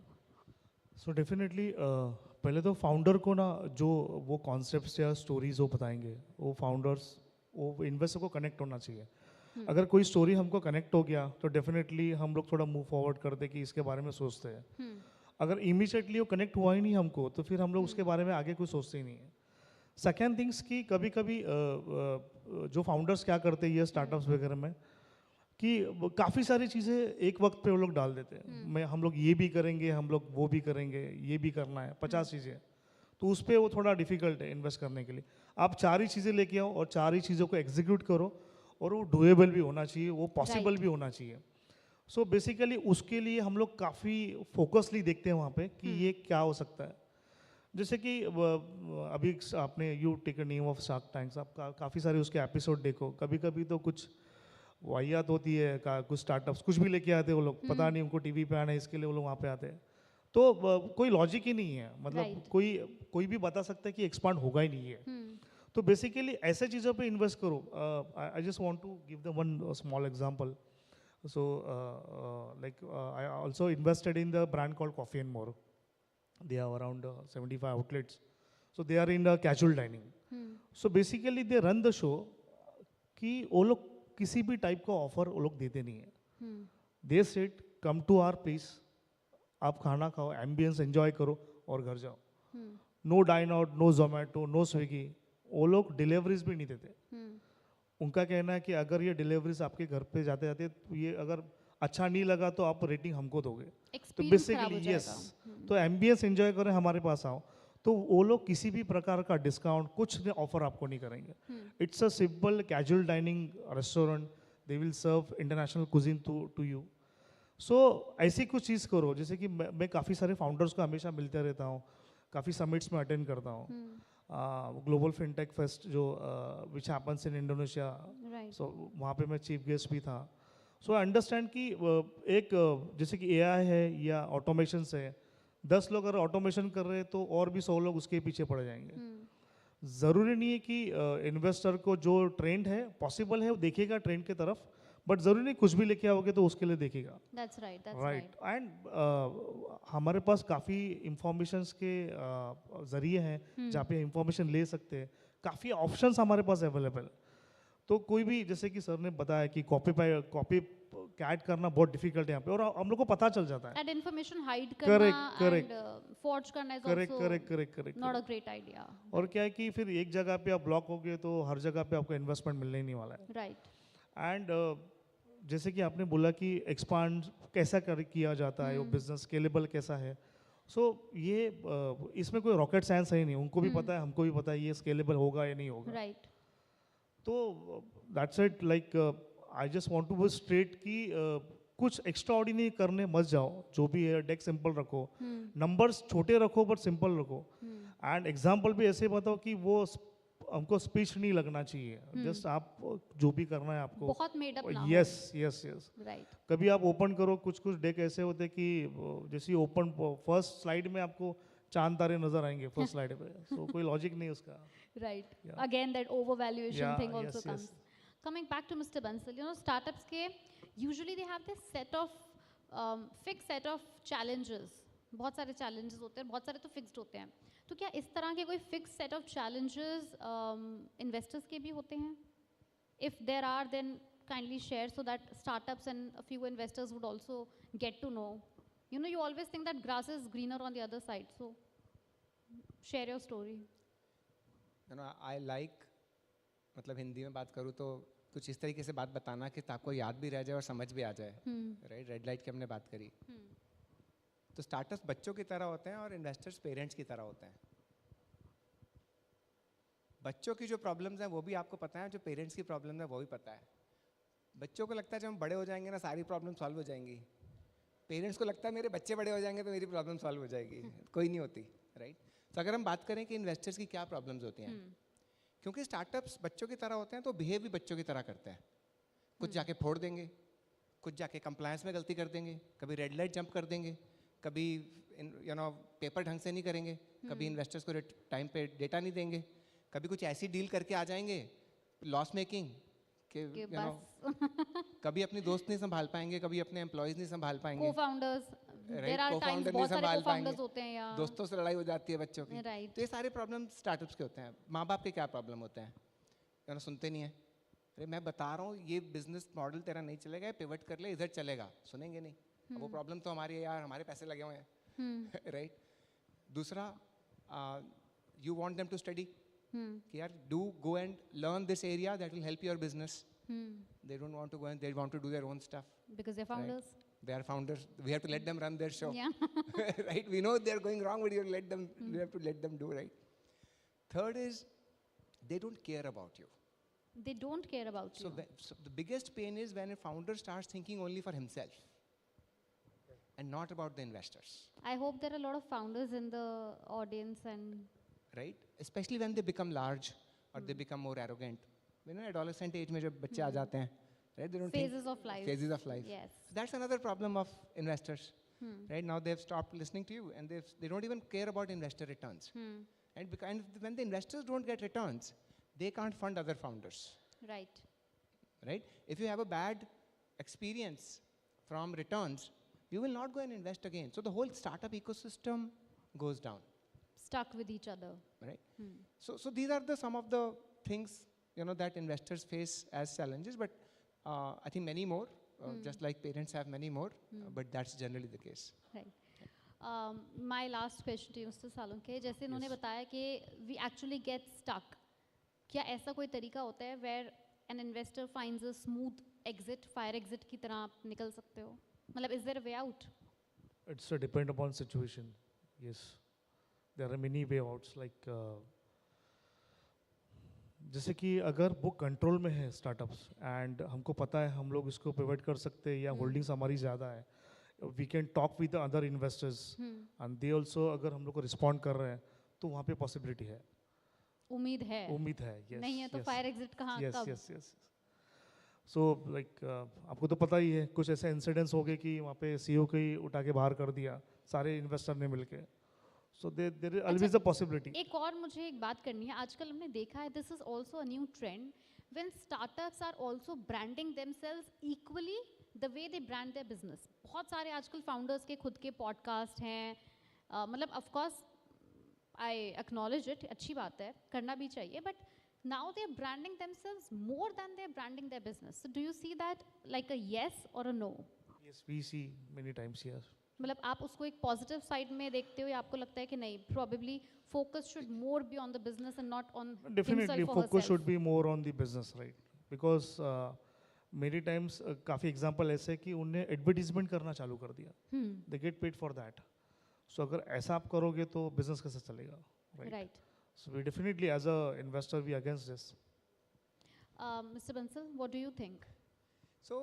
Speaker 11: सो डेफिनेटली पहले तो फाउंडर को ना जो वो कॉन्सेप्ट्स या स्टोरीज वो बताएंगे, वो फाउंडर्स वो इन्वेस्टर को कनेक्ट होना चाहिए। अगर कोई स्टोरी हमको कनेक्ट हो गया तो डेफिनेटली हम लोग थोड़ा मूव फॉरवर्ड करते कि इसके बारे में सोचते हैं। अगर इमीडिएटली वो कनेक्ट हुआ ही नहीं हमको तो फिर हम लोग उसके बारे में आगे कुछ सोचते ही नहीं है। सेकेंड थिंग्स कि कभी कभी जो फाउंडर्स क्या करते हैं ये स्टार्टअप्स वगैरह में कि काफ़ी सारी चीज़ें एक वक्त पे वो लोग डाल देते हैं। मैं हम लोग ये भी करेंगे, हम लोग वो भी करेंगे, ये भी करना है, 50 चीज़ें, तो उस पर वो थोड़ा डिफिकल्ट है इन्वेस्ट करने के लिए। आप 4 ही चीज़ें लेके आओ और 4 ही चीज़ों को एग्जीक्यूट करो और वो डुएबल भी होना चाहिए, वो पॉसिबल भी होना चाहिए। सो बेसिकली उसके लिए हम लोग काफ़ी फोकसली देखते हैं वहाँ पे कि ये क्या हो सकता है। जैसे कि अभी आपने you take a name of Shark Tanks, आप काफ़ी सारे उसके एपिसोड देखो, कभी कभी तो कुछ वाहियात होती है, कुछ स्टार्टअप्स कुछ भी लेके आते हैं वो लोग, पता नहीं उनको टीवी पे आना है इसके लिए वो लोग वहाँ पे आते हैं। तो कोई लॉजिक ही नहीं है, मतलब कोई भी बता सकता है कि एक्सपांड होगा ही नहीं है। तो बेसिकली ऐसे चीज़ों पे इन्वेस्ट करो। I just want to give the one small example. So like I also invested in the brand called Coffee and More. They are around 75 outlets, so they are in the casual dining. So basically they run the show कि वो लोग किसी भी type का offer वो लोग देते नहीं है। They said come to our place, आप खाना खाओ, एम्बियंस एंजॉय करो और घर जाओ। No dine out, no Zomato, no Swiggy, वो लोग डिलीवरीज भी नहीं देते। उनका कहना है कि अगर ये डिलीवरीज आपके घर पे जाते जाते तो ये अगर अच्छा नहीं लगा तो आप रेटिंग हमको दोगे। तो बेसिकली यस, तो एम्बियंस एंजॉय करें, हमारे पास आओ। तो वो लोग किसी भी प्रकार का डिस्काउंट कुछ ऑफर आपको नहीं करेंगे। It's a simple casual dining restaurant, they will serve international cuisine to you. So ऐसी कुछ चीज़ करो। जैसे कि मैं काफ़ी सारे फाउंडर्स को हमेशा मिलते रहता हूँ, काफ़ी समिट्स में अटेंड करता हूँ। ग्लोबल फिनटेक फेस्ट जो विच हैपन्स इन इंडोनेशिया, सो वहाँ पे मैं चीफ गेस्ट भी था। सो आई अंडरस्टैंड कि एक जैसे कि एआई है या ऑटोमेशन है, 10 लोग अगर ऑटोमेशन कर रहे हैं तो और भी 100 लोग उसके पीछे पड़ जाएंगे। ज़रूरी नहीं है कि इन्वेस्टर को जो ट्रेंड है पॉसिबल है वो देखेगा ट्रेंड की तरफ, बट ज़रूरी नहीं कुछ भी लेके आओगे तो उसके लिए देखेगा।
Speaker 10: That's right.
Speaker 11: एंड हमारे पास काफ़ी इंफॉर्मेशन्स के ज़रिए हैं जहाँ पे इंफॉर्मेशन ले सकते हैं, काफ़ी ऑप्शंस हमारे पास अवेलेबल। तो कोई भी, जैसे कि सर ने बताया कि कॉपी कैट करना बहुत डिफिकल्ट है यहाँ पे, और हम लोग को पता चल जाता है।
Speaker 10: And information hide करना and forge करना is also
Speaker 11: correct
Speaker 10: not a great idea.
Speaker 11: और क्या है कि फिर एक जगह पे आप ब्लॉक हो गए तो हर जगह पे आपको इन्वेस्टमेंट मिलने ही नहीं वाला है।
Speaker 10: Right.
Speaker 11: एंड जैसे कि आपने बोला कि एक्सपांड कैसा किया जाता है, वो बिजनेस स्केलेबल कैसा है। सो ये इसमें कोई रॉकेट साइंस है नहीं, उनको भी पता है, हमको भी पता है ये स्केलेबल होगा या नहीं होगा।
Speaker 10: Right.
Speaker 11: तो that's it. Like I just want to be straight कि कुछ एक्स्ट्रा ऑर्डिनरी करने मत जाओ, जो भी है डेक सिंपल रखो, नंबर्स छोटे रखो बट सिंपल रखो, एंड एग्जाम्पल भी ऐसे बताओ कि वो हमको स्पीच नहीं लगना चाहिए। जस्ट आप जो भी करना है आपको
Speaker 10: बहुत मेड अप ना हो।
Speaker 11: Yes
Speaker 10: Right.
Speaker 11: कभी आप ओपन करो, कुछ डेक ऐसे होते कि जैसे ओपन फर्स्ट स्लाइड में आपको चांद तारे नजर आएंगे फर्स्ट स्लाइड पे, सो कोई लॉजिक नहीं उसका।
Speaker 10: Right. Again, that overvaluation thing also
Speaker 11: yes,
Speaker 10: comes. Coming back to Mr. Bansal, you know, startups के usually they have this set of fixed set of challenges. बहुत सारे challenges होते हैं, बहुत सारे तो fixed होते हैं। तो क्या इस तरह के कोई fixed set of challenges investors के भी होते हैं? If there are, then kindly share so that startups and a few investors would also get to know. You know, you always think that grass is greener on the other side. So share your story.
Speaker 12: You know, I like, मतलब हिंदी में बात करूँ तो कुछ इस तरीके से बात बताना कि आपको याद भी रह जाए और समझ भी आ जाए। राइट, रेड लाइट की हमने बात करी। तो स्टार्टअप्स बच्चों की तरह होते हैं और इन्वेस्टर्स पेरेंट्स की तरह होते हैं। बच्चों की जो प्रॉब्लम्स हैं वो भी आपको पता है, जो पेरेंट्स की प्रॉब्लम है वो भी पता है। बच्चों को लगता है जब हम बड़े हो जाएंगे ना सारी प्रॉब्लम सॉल्व हो जाएंगी। पेरेंट्स को लगता है मेरे बच्चे बड़े हो जाएंगे तो मेरी प्रॉब्लम सॉल्व हो जाएगी। कोई नहीं होती। राइट। तो अगर हम बात करें कि इन्वेस्टर्स की क्या प्रॉब्लम्स होती हैं, क्योंकि स्टार्टअप्स बच्चों की तरह होते हैं तो बिहेव भी बच्चों की तरह करते हैं। कुछ जाके फोड़ देंगे, कुछ जाके कंप्लायंस में गलती कर देंगे, कभी रेड लाइट जंप कर देंगे, कभी पेपर ढंग से नहीं करेंगे, कभी इन्वेस्टर्स को टाइम पे डेटा नहीं देंगे, कभी कुछ ऐसी डील करके आ जाएंगे लॉस मेकिंग कि कभी अपनी दोस्त नहीं संभाल पाएंगे, कभी अपने एम्प्लॉयज नहीं संभाल पाएंगे,
Speaker 10: Co-founders, there are times
Speaker 12: co-founder नहीं
Speaker 10: बहुत सारे
Speaker 12: संभाल
Speaker 10: co-founders
Speaker 12: पाएंगे,
Speaker 10: होते हैं या
Speaker 12: दोस्तों से लड़ाई हो जाती है बच्चों की।
Speaker 10: Right.
Speaker 12: तो ये सारे प्रॉब्लम स्टार्टअप्स के होते हैं। माँ बाप के क्या प्रॉब्लम होते हैं, सुनते नहीं है, अरे मैं बता रहा हूँ ये बिजनेस मॉडल तेरा नहीं चलेगा, पिवट कर ले, इधर चलेगा, सुनेंगे नहीं। अब वो प्रॉब्लम तो हमारी है यार, हमारे पैसे लगे हुए हैं, राइट। दूसरा, you want them to study, कि यार do go and learn this area that will help your business. They don't want to go and they want to do their own stuff.
Speaker 10: Because they're founders.
Speaker 12: Right? They are founders. We have to let them run their show.
Speaker 10: Yeah.
Speaker 12: Right? We know they're going wrong, but you let them. You have to let them do right. Third is, they don't care about you.
Speaker 10: They don't care about you.
Speaker 12: So the biggest pain is when a founder starts thinking only for himself and not about the investors.
Speaker 10: I hope there are a lot of founders in the audience and.
Speaker 12: Right? Especially when they become large or they become more arrogant. Adolescent age में जब बच्चे आ जाते हैं, right? They don't
Speaker 10: Phases
Speaker 12: think
Speaker 10: of life.
Speaker 12: Phases of life.
Speaker 10: Yes.
Speaker 12: So that's another problem of investors. Right now they've stopped listening to you and they don't even care about investor returns. And when the investors don't get returns, they can't fund other founders.
Speaker 10: Right.
Speaker 12: Right? If you have a bad experience from returns, you will not go and invest again. So the whole startup ecosystem goes down.
Speaker 10: Stuck with each other.
Speaker 12: Right? So these are some of the things that investors face as challenges, but I think many more, just like parents have many more, but that's generally the case.
Speaker 10: Right. My last question to you, Mr. Salunke, जैसे इन्होंने बताया कि we actually get stuck. क्या ऐसा कोई तरीका होता है where an investor finds a smooth exit, fire exit की तरह आप निकल सकते हो? मतलब is there a way out?
Speaker 11: It's depend upon situation. Yes, there are many way outs like. जैसे कि अगर वो कंट्रोल में है स्टार्टअप्स एंड हमको पता है हम लोग इसको पिवट कर सकते हैं या होल्डिंग्स हमारी ज़्यादा है, we can talk with the other investors and they also अगर हम लोग को रिस्पॉन्ड कर रहे हैं तो वहाँ पे पॉसिबिलिटी है,
Speaker 10: उम्मीद है,
Speaker 11: yes,
Speaker 10: नहीं है तो फायर एग्जिट कहाँ कब?
Speaker 11: yes. सो लाइक आपको तो पता ही है कुछ ऐसे इंसिडेंट्स हो गए कि वहाँ पे सीईओ को ही उठा के बाहर कर दिया सारे इन्वेस्टर ने मिलके. So there is always a possibility.
Speaker 10: एक और मुझे एक बात करनी है, आजकल हमने देखा है this is also a new trend when startups are also branding themselves equally the way they brand their business. बहुत सारे आजकल founders के खुद के podcast हैं, मतलब of course I acknowledge it, अच्छी बात है, करना भी चाहिए, but now they are branding themselves more than they are branding their business. So do you see that like a yes or a no?
Speaker 11: Yes, we see many times here.
Speaker 10: मतलब आप उसको एक पॉजिटिव साइड में देखते हो या आपको लगता है कि नहीं, probably focus should more be on the business and not on
Speaker 11: Definitely
Speaker 10: himself or
Speaker 11: focus
Speaker 10: herself.
Speaker 11: should be more on the business, right? Because many times काफ़ी एग्जांपल ऐसे हैं कि उन्हें एडवर्टीजमेंट करना चालू कर दिया, they get paid for that. So अगर ऐसा आप करोगे तो बिजनेस कैसे चलेगा, right? So we definitely as a investor we against this.
Speaker 10: Mr. Bansal, what do you think?
Speaker 12: So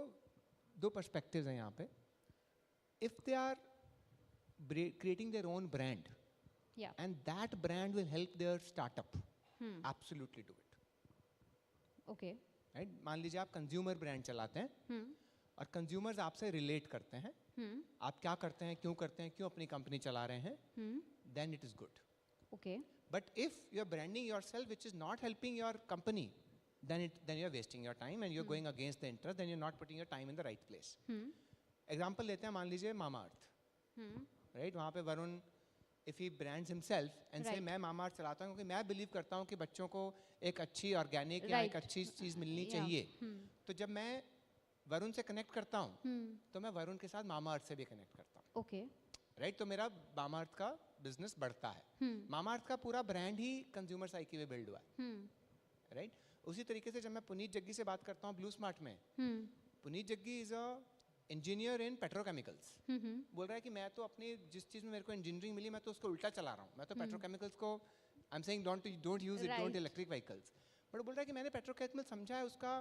Speaker 12: दो perspectives हैं यहाँ पे. If they are creating their own brand, and that brand will help their startup, absolutely do it.
Speaker 10: Okay.
Speaker 12: Right? मान लीजिए आप consumer brand चलाते हैं, और consumers आपसे relate करते हैं, आप क्या करते हैं, क्यों अपनी company चला रहे हैं, then it is good.
Speaker 10: Okay.
Speaker 12: But if you are branding yourself which is not helping your company, then you are wasting your time and you are going against the interest, then you are not putting your time in the right place. Example लेते हैं, मान लीजिए मामा अर्थ, right? वहाँ पे Varun if he brands himself and से मैं मामा अर्थ चलाता हूँ क्योंकि मैं बिलीव करता हूँ कि बच्चों को एक अच्छी ऑर्गेनिक या एक अच्छी चीज़ मिलनी चाहिए. तो जब मैं वरुण से कनेक्ट करता हूँ तो मैं वरुण के साथ मामा अर्थ से भी कनेक्ट करता हूँ.
Speaker 10: ओके.
Speaker 12: राइट? तो मेरा मामा अर्थ का बिजनेस बढ़ता है. मामा अर्थ का पूरा ब्रांड ही कंज्यूमर साइकी में बिल्ड हुआ है. राइट? उसी तरीके से जब मैं पुनीत जग्गी से बात करता हूँ ब्लू स्मार्ट में, Puneet Jaggi is a engineer in petrochemicals. बोल रहा है कि मैं तो अपनी जिस चीज़ में मेरे को इंजीनियरिंग मिली मैं तो उसको उल्टा चला रहा हूँ. मैं तो पेट्रोकेमिकल्स को I am saying don't use it, don't electric vehicles. But बोल रहा है कि मैंने पेट्रोकेमिकल समझा है, उसका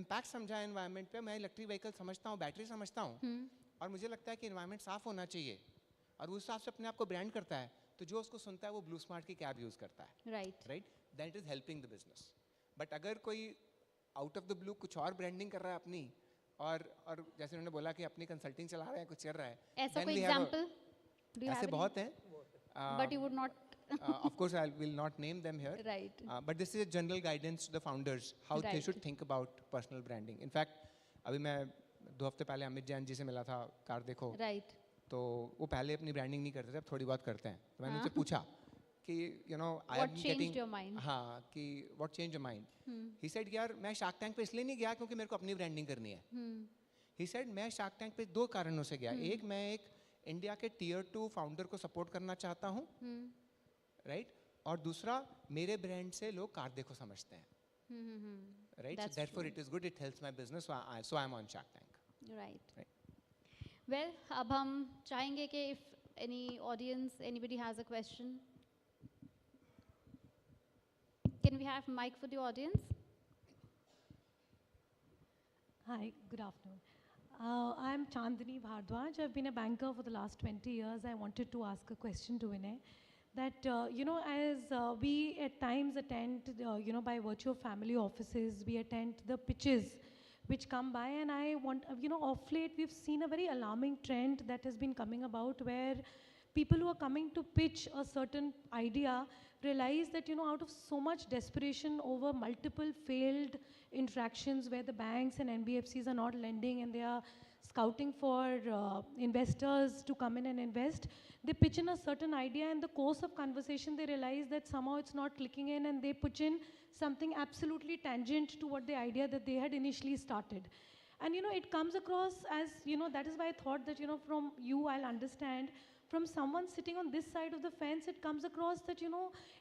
Speaker 12: इम्पैक्ट समझा है एनवायरनमेंट पे. मैं इलेक्ट्रिक व्हीकल समझता हूँ, बैटरी समझता हूँ, और मुझे लगता है कि एनवायरनमेंट साफ होना चाहिए, और उस हिसाब से अपने आप को ब्रांड करता है. तो जो उसको सुनता है वो ब्लू स्मार्ट की कैब यूज़ करता है. Right? Then it is helping the business. But अगर कोई आउट ऑफ द ब्लू कुछ और ब्रांडिंग कर रहा है अपनी, और जैसे उन्होंने बोला कि अपनी कंसल्टिंग चला रहे हैं, कुछ कर रहा है.
Speaker 10: ऐसा
Speaker 12: Then
Speaker 10: कोई
Speaker 12: we have a-
Speaker 10: example? Do you
Speaker 12: ऐसे
Speaker 10: have any?
Speaker 12: बहुत हैं.
Speaker 10: But you would not.
Speaker 12: Of course, I will not name them here.
Speaker 10: Right.
Speaker 12: But this is a general guidance to the founders, how they
Speaker 10: Right.
Speaker 12: should think about personal branding. In fact, अभी मैं 2 हफ्ते पहले अमित जैन जी से मिला था, car देखो.
Speaker 10: Right.
Speaker 12: तो वो पहले अपनी ब्रांडिंग नहीं करते थे, अब थोड़ी बहुत करते हैं. तो मैंने उनसे पूछा कि I
Speaker 10: What
Speaker 12: am
Speaker 10: changed
Speaker 12: getting
Speaker 10: your mind?
Speaker 12: हाँ कि what changed your mind? He said यार मैं शार्क टैंक पे इसलिए नहीं गया क्योंकि मेरे को अपनी ब्रांडिंग करनी है. He said मैं शार्क टैंक पे 2 कारणों से गया. एक, मैं एक इंडिया के टियर 2 फाउंडर को सपोर्ट करना चाहता हूँ, राइट? और दूसरा, मेरे ब्रांड से लोग कार देखो समझते हैं, right? So therefore it is good, it helps my business, so I'm on Shark Tank.
Speaker 10: Right. Well, अब हम चाहेंगे कि if any audience, anybody has a question, can we have mic for the audience?
Speaker 13: Hi, good afternoon. I'm Chandini Bhardwaj. I've been a banker for the last 20 years. I wanted to ask a question to Vinay. That, as we at times attend, by virtue of family offices, we attend the pitches which come by, and I want, of late we've seen a very alarming trend that has been coming about where people who are coming to pitch a certain idea realize that, out of so much desperation over multiple failed interactions where the banks and NBFCs are not lending and they are scouting for investors to come in and invest, they pitch in a certain idea. In the course of conversation, they realize that somehow it's not clicking in, and they pitch in something absolutely tangent to what the idea that they had initially started. And it comes across as, that is why I thought that, from you I'll understand. From someone sitting on this side of the fence, it comes across that,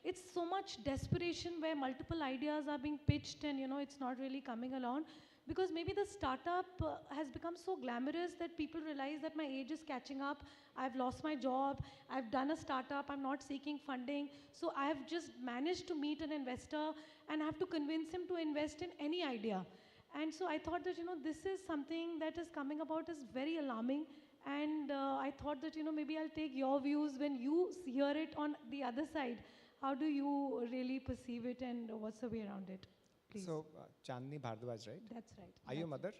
Speaker 13: it's so much desperation where multiple ideas are being pitched and, it's not really coming along. Because maybe the startup has become so glamorous that people realize that my age is catching up, I've lost my job, I've done a startup, I'm not seeking funding, so I've just managed to meet an investor and I have to convince him to invest in any idea. And so I thought that, this is something that is coming about is very alarming. And I thought that, maybe I'll take your views when you hear it on the other side. How do you really perceive it, and what's the way around it? Please.
Speaker 12: So, Chandni Bhardwaj, right?
Speaker 13: That's right.
Speaker 12: Are you a mother?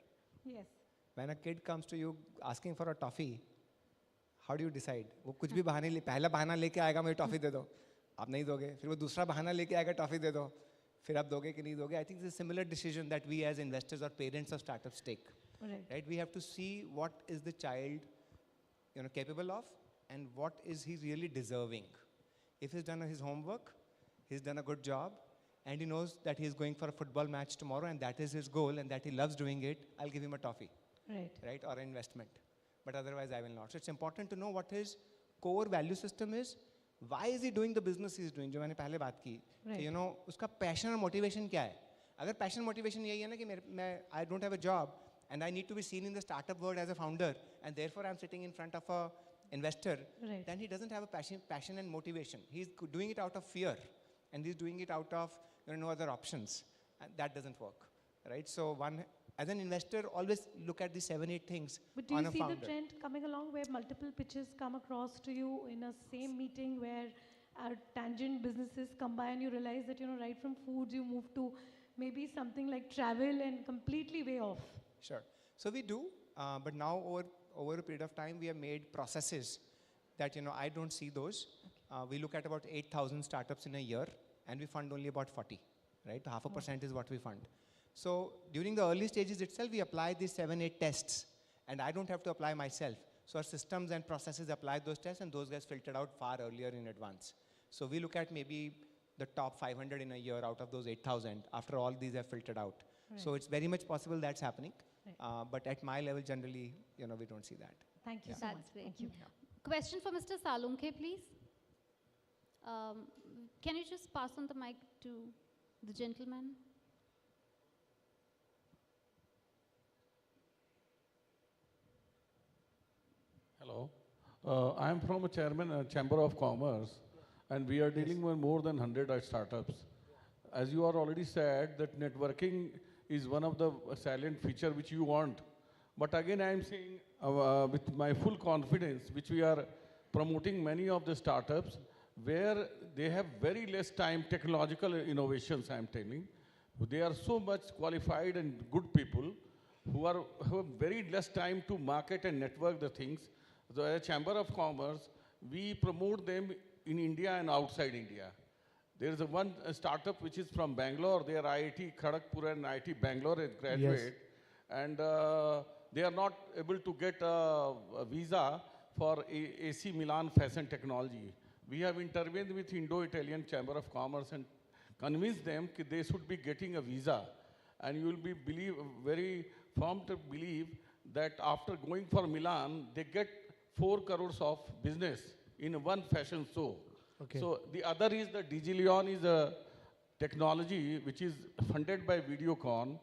Speaker 13: Yes.
Speaker 12: When a kid comes to you asking for a toffee, how do you decide? वो कुछ भी बहाने ले, पहला बहाना लेके आएगा मुझे टॉफी दे दो, आप नहीं दोगे. फिर वो दूसरा बहाना लेके आएगा टॉफी दे दो, फिर आप दोगे कि नहीं दोगे. I think it's a similar decision that we as investors or parents of startups take. Right? We have to see what is the child, capable of, and what is he really deserving. If he's done his homework, he's done a good job, and he knows that he's going for a football match tomorrow and that is his goal and that he loves doing it, I'll give him a toffee. Right? Or an investment. But otherwise I will not. So it's important to know what his core value system is. Why is he doing the business he's doing? जो मैंने पहले बात की, उसका passion और motivation क्या है? अगर passion motivation यही है ना कि I don't have a job and I need to be seen in the startup world as a founder, and therefore I'm sitting in front of a investor, then he doesn't have a passion and motivation. He's doing it out of fear, and he's doing it out of no other options, and that doesn't work, right? So as an investor, always look at the 7-8 things
Speaker 13: But do
Speaker 12: on
Speaker 13: you
Speaker 12: a
Speaker 13: see
Speaker 12: founder.
Speaker 13: the trend coming along where multiple pitches come across to you in a same meeting where tangent businesses come by and you realize that, right from foods you move to maybe something like travel and completely way off?
Speaker 12: Sure. So we do, but now over a period of time, we have made processes that, I don't see those. We look at about 8,000 startups in a year, and we fund only about 40, right? 0.5% is what we fund. So during the early stages itself, we apply these 7-8 tests, and I don't have to apply myself. So our systems and processes apply those tests, and those guys filtered out far earlier in advance. So we look at maybe the top 500 in a year out of those 8,000 after all these are filtered out. So it's very much possible that's happening. But at my level, generally, we don't see that.
Speaker 13: Thank you so much.
Speaker 10: That's great.
Speaker 13: Thank you.
Speaker 10: Question for Mr. Salunke, please. Can you just pass on the mic to the gentleman?
Speaker 9: Hello. I am from a Chamber of Commerce, and we are dealing with more than 100 startups. As you are already said, that networking is one of the salient feature which you want. But again, I am saying with my full confidence, which we are promoting many of the startups where they have very less time, technological innovations, I am telling. They are so much qualified and good people,
Speaker 14: who have very less time to market and network the things. So as a Chamber of Commerce, we promote them in India and outside India. There is one startup which is from Bangalore. They are IIT Kharagpur and IIT Bangalore graduate. And they are not able to get a visa for AC Milan fashion technology. We have intervened with Indo-Italian Chamber of Commerce and convinced them that they should be getting a visa. And you will be very firm to believe that after going for Milan, they get 4 crores of business in one fashion show.
Speaker 11: Okay.
Speaker 14: So the other is the DigiLeon is a technology which is funded by Videocon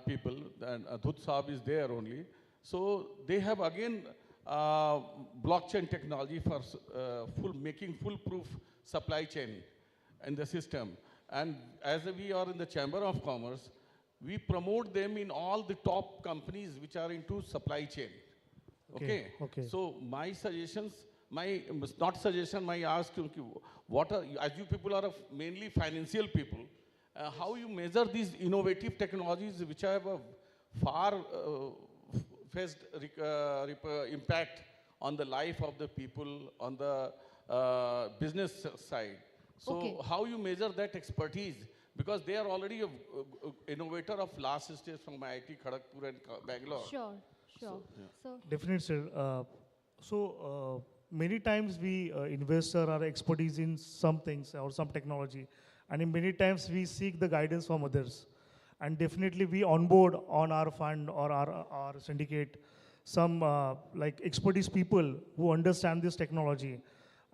Speaker 14: people, and Adhut Saab is there only. So they have again blockchain technology for making foolproof supply chain in the system. And as we are in the Chamber of Commerce, we promote them in all the top companies which are into supply chain. Okay. So my suggestions, my ask you, what are, as you people are mainly financial people, how you measure these innovative technologies which have a far fetched impact on the life of the people, on the business side. So how you measure that expertise? Because they are already an innovator of last stage from IIT Kharagpur and Bangalore.
Speaker 10: Sure.
Speaker 11: So, definitely, sir. So many times we investor our expertise in some things or some technology, and in many times we seek the guidance from others. And definitely we onboard on our fund or our syndicate some like expertise people who understand this technology,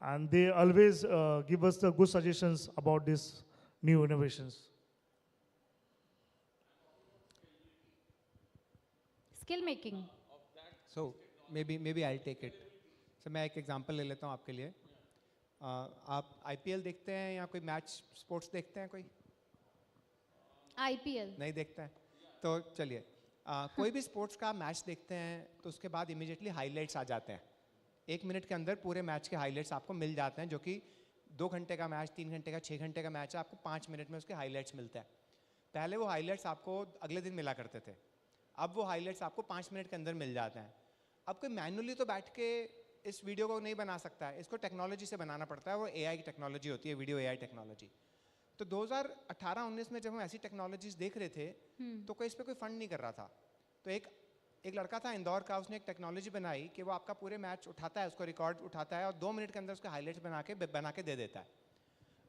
Speaker 11: and they always give us the good suggestions about this new innovations.
Speaker 10: Skill making.
Speaker 12: So maybe I'll take it. So मैं एक example ले लेता हूँ आपके लिए. आप IPL देखते हैं या कोई मैच स्पोर्ट्स देखते हैं कोई?
Speaker 10: IPL
Speaker 12: नहीं देखते हैं. तो चलिए कोई भी स्पोर्ट्स का मैच देखते हैं तो उसके बाद इमीडिएटली हाइलाइट्स आ जाते हैं. 1 मिनट के अंदर पूरे मैच के हाइलाइट्स आपको मिल जाते हैं, जो कि 2 घंटे का मैच, 3 घंटे का, 6 घंटे का मैच है, आपको 5 मिनट में उसके हाइलाइट्स मिलते हैं. पहले वो हाइलाइट्स आपको अगले दिन मिला करते थे, अब वो हाइलाइट्स आपको 5 मिनट के अंदर मिल जाते हैं. अब कोई मैनुअली तो बैठ के इस वीडियो को नहीं बना सकता है, इसको टेक्नोलॉजी से बनाना पड़ता है. वो AI की टेक्नोलॉजी होती है, वीडियो AI टेक्नोलॉजी. तो 2018-19 में जब हम ऐसी टेक्नोलॉजीज देख रहे थे तो कोई इस पर कोई फंड नहीं कर रहा था. तो एक लड़का था इंदौर का, उसने एक टेक्नोलॉजी बनाई कि वो आपका पूरे मैच उठाता है, उसको रिकॉर्ड उठाता है और 2 मिनट के अंदर उसके हाइलाइट्स बना के दे देता है.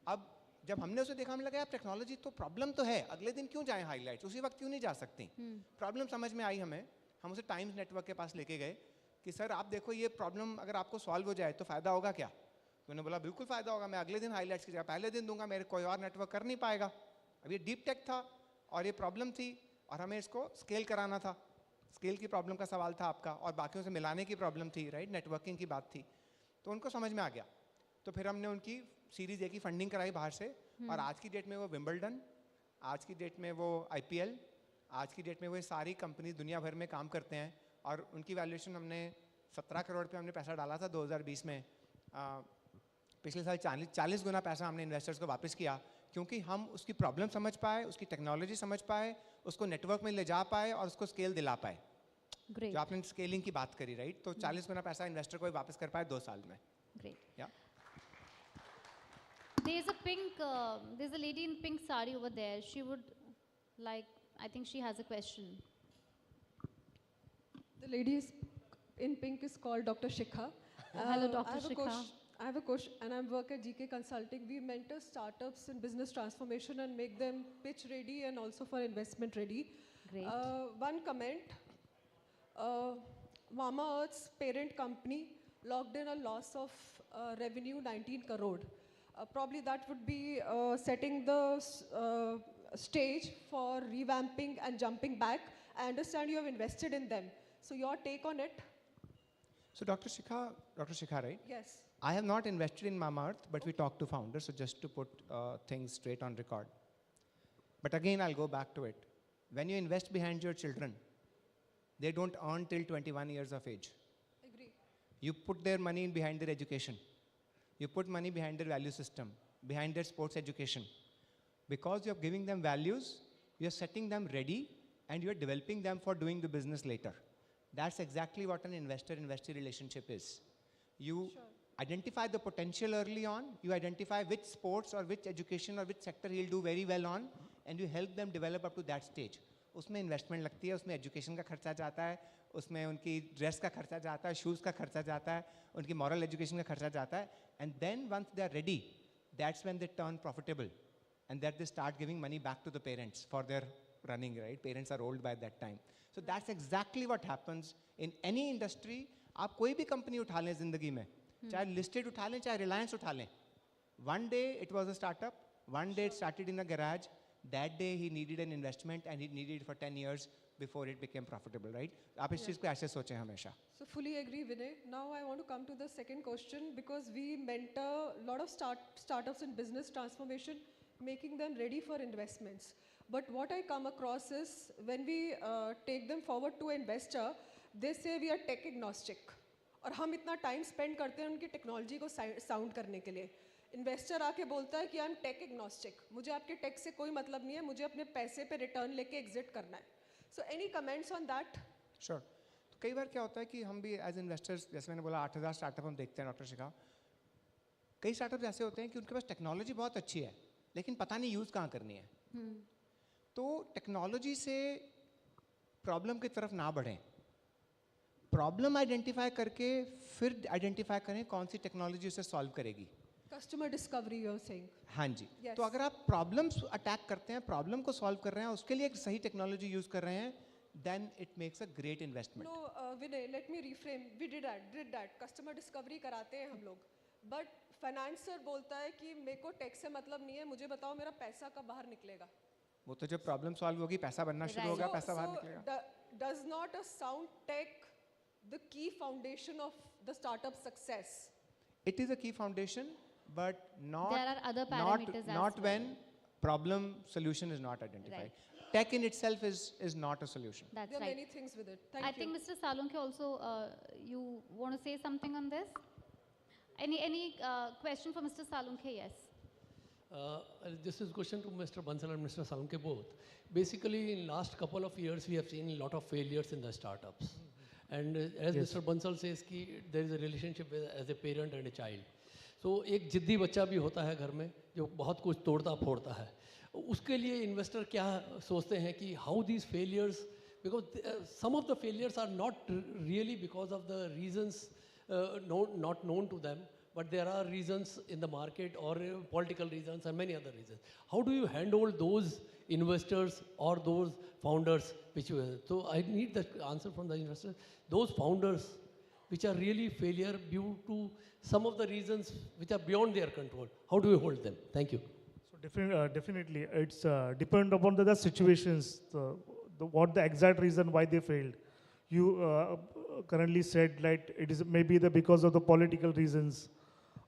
Speaker 12: अब जब हमने उसे देखा, हमें लगा यार टेक्नोलॉजी तो प्रॉब्लम तो है, अगले दिन क्यों जाएं हाइलाइट्स, उसी वक्त क्यों नहीं जा सकती. प्रॉब्लम समझ में आई हमें. हम उसे टाइम्स नेटवर्क के पास लेके गए कि सर आप देखो ये प्रॉब्लम अगर आपको सॉल्व हो जाए तो फ़ायदा होगा क्या. तो उन्होंने बोला बिल्कुल फ़ायदा होगा, मैं अगले दिन हाइलाइट्स की जगह पहले दिन दूंगा, मेरे कोई और नेटवर्क कर नहीं पाएगा. अब ये डीप टेक था और ये प्रॉब्लम थी और हमें इसको स्केल कराना था. स्केल की प्रॉब्लम का सवाल था आपका और बाकियों से मिलाने की प्रॉब्लम थी, राइट, नेटवर्किंग की बात थी. तो उनको समझ में आ गया. तो फिर हमने उनकी सीरीज ए की फंडिंग कराई बाहर से और आज की डेट में वो विंबलडन, आज की डेट में वो IPL, आज की डेट में वो सारी कंपनी दुनिया भर में काम करते हैं. और उनकी वैल्यूएशन हमने 17 करोड़ पे हमने पैसा डाला था 2020 में. पिछले साल 40 गुना पैसा हमने इन्वेस्टर्स को वापस किया, क्योंकि हम उसकी प्रॉब्लम समझ पाए, उसकी टेक्नोलॉजी समझ पाए, उसको नेटवर्क में ले जा पाए और उसको स्केल दिला पाए. जो आपने स्केलिंग की बात करी, राइट, तो 40 गुना पैसा इन्वेस्टर को वापस कर पाए 2 साल में.
Speaker 10: Great. Yeah. There's a lady in pink sari over there. She would like, I think she has a question.
Speaker 7: The lady in pink is called Dr. Shikha.
Speaker 10: Hello, Dr. Shikha.
Speaker 7: I have a question, and I work at GK Consulting. We mentor startups in business transformation and make them pitch ready and also for investment ready.
Speaker 10: Great.
Speaker 7: One comment, Mama Earth's parent company logged in a loss of revenue 19 crore. Probably that would be setting the stage for revamping and jumping back. I understand you have invested in them. So your take on it?
Speaker 12: So Dr. Shikha, right?
Speaker 7: Yes.
Speaker 12: I have not invested in Mama Earth, but we talk to founders, so just to put things straight on record. But again, I'll go back to it. When you invest behind your children, they don't earn till 21 years of age.
Speaker 7: Agree.
Speaker 12: You put their money in behind their education. You put money behind their value system, behind their sports education. Because you're giving them values, you're setting them ready and you're developing them for doing the business later. That's exactly what an investor-investor relationship is. You identify the potential early on, you identify which sports or which education or which sector he'll do very well on, and you help them develop up to that stage. उसमें investment लगती है, उसमें education का खर्चा जाता है, उसमें उनकी dress का खर्चा जाता है, shoes का खर्चा जाता है, उनकी moral education का खर्चा जाता है, and then once they are ready, that's when they turn profitable, and that they start giving money back to the parents for their running, right? Parents are old by that time. So that's exactly what happens in any industry. आप कोई भी company उठा लें ज़िंदगी में, चाहे listed उठा लें, चाहे Reliance उठा लें. One day it was a startup, one day it started in a garage, that day he needed an investment and he needed it for 10 years before it became profitable, right? आप इस चीज़ को ऐसे सोचें हमेशा.
Speaker 7: So fully agree, Vinay. Now I want to come to the second question, because we mentor a lot of startups in business transformation, making them ready for investments. But what I come across is when we take them forward to an investor, they say we are tech agnostic. और हम इतना time spend करते हैं उनकी technology को sound करने के लिए. Investor आके बोलता है कि I'm tech agnostic. मुझे आपके tech से कोई मतलब नहीं है, मुझे अपने पैसे पे return लेके exit करना है. So any comments on that?
Speaker 12: Sure. तो कई बार क्या होता है कि हम भी as investors, जैसे मैंने बोला 8000 startup हम देखते हैं डॉक्टर शिखा. कई startups ऐसे होते हैं कि उनके पास technology बहुत अच्छी है, लेकिन पता नहीं use कहाँ करनी है. तो टेक्नोलॉजी से प्रॉब्लम की तरफ ना बढ़ें, प्रॉब्लम आइडेंटिफाई करके फिर आइडेंटिफाई करें कौन सी टेक्नोलॉजी उसे सॉल्व करेगी.
Speaker 7: Customer discovery you're saying.
Speaker 12: हाँ जी.
Speaker 7: Yes.
Speaker 12: तो अगर आप प्रॉब्लम्स अटैक करते हैं, प्रॉब्लम को सॉल्व कर रहे हैं, उसके लिए एक सही टेक्नोलॉजी यूज कर रहे हैं, then it makes a great investment.
Speaker 7: No, Vinay, let me reframe. We did that. Customer discovery कराते हैं हम लोग. But financer बोलता है कि मेरे को tech से मतलब नहीं है, मुझे बताओ मेरा पैसा कब बाहर निकलेगा.
Speaker 12: वो तो जब प्रॉब्लम सॉल्व होगी, पैसा बनना शुरू होगा, पैसा बाहर निकलेगा.
Speaker 7: Does not a sound tech the key foundation of the startup success?
Speaker 12: It is a key foundation, but not
Speaker 10: There are other parameters
Speaker 12: not
Speaker 10: as
Speaker 12: when problem solution is not identified.
Speaker 10: Right.
Speaker 12: Tech in itself is not a solution.
Speaker 10: That's
Speaker 7: There are
Speaker 10: right.
Speaker 7: many things with it. Thank
Speaker 10: I
Speaker 7: you.
Speaker 10: think Mr. Salunke also, you want to say something on this? Any question for Mr. Salunke? Yes.
Speaker 15: This is question to Mr. Bansal and Mr. Salunke both. Basically, in last couple of years, we have seen a lot of failures in the startups. And as
Speaker 11: Yes.
Speaker 15: Mr. Bansal says, ki there is a relationship as a parent and a child. So एक जिद्दी बच्चा भी होता है घर में जो बहुत कुछ तोड़ता फोड़ता है. उसके लिए इन्वेस्टर क्या सोचते हैं कि how these failures, because some of the failures are not really because of the reasons not known to them, but there are reasons in the market or political reasons and many other reasons. How do you handle those investors or those founders which you have? So I need the answer from the investors. Those founders which are really failure due to some of the reasons which are beyond their control. How do you hold them? Thank you.
Speaker 11: So definitely, it's depend upon the situations, what the exact reason why they failed. You currently said like it is maybe because of the political reasons,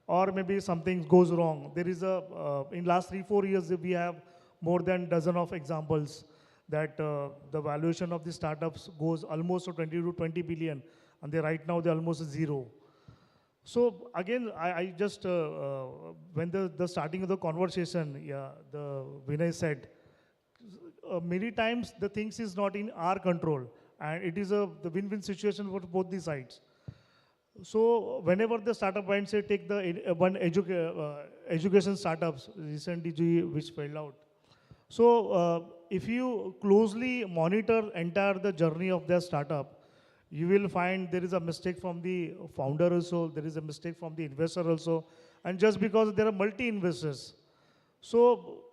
Speaker 11: or maybe something goes wrong. There is in last 3-4 years we have more than dozen of examples that the valuation of the startups goes almost to 20 billion, and right now they're almost zero. So again, I just when the starting of the conversation, the Vinay said many times the things is not in our control, and it is the win-win situation for both the sides. So whenever the startup and say take the one education startups recently which failed out. So if you closely monitor entire the journey of their startup, you will find there is a mistake from the founder also, there is a mistake from the investor also, and just because there are multi-investors. So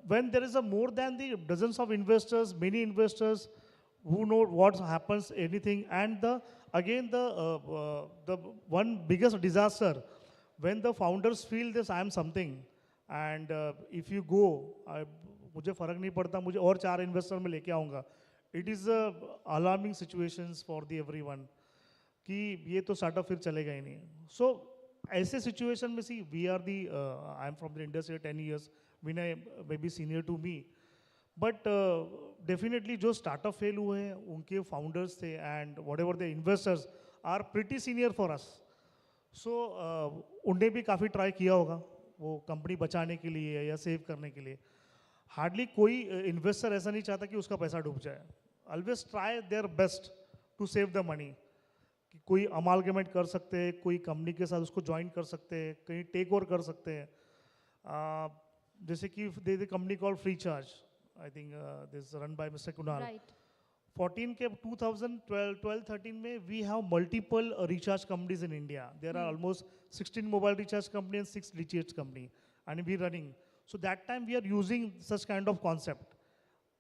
Speaker 11: when there is a more than the dozens of investors, many investors who know what happens, anything, and the one biggest disaster, when the founders feel this, I am something, and if you go, मुझे फर्क नहीं पड़ता, मुझे और 4 investor में लेके आऊँगा. It is alarming situations for the everyone कि ये तो startup फिर चलेगा ही नहीं. So ऐसे situation में see, we are the I am from the industry 10 years, Vinay may be senior to me, but definitely जो startup fail हुए हैं उनके founders थे and whatever the investors are pretty senior for us. So उनने भी काफ़ी try किया होगा वो company बचाने के लिए या save करने के लिए. हार्डली कोई इन्वेस्टर ऐसा नहीं चाहता कि उसका पैसा डूब जाए. always try their best to save the money. कि कोई अमालगमेट कर सकते हैं, कोई कंपनी के साथ उसको ज्वाइन कर सकते हैं, कहीं टेक ओवर कर सकते हैं. जैसे कि they the company call free charge, I think this run by mister Kunal.
Speaker 10: Right.
Speaker 11: 14 के 2012-13 में we have multiple recharge companies in India. There are almost 16 mobile recharge company and 6 recharge company, and we running. So that time we are using such kind of concept.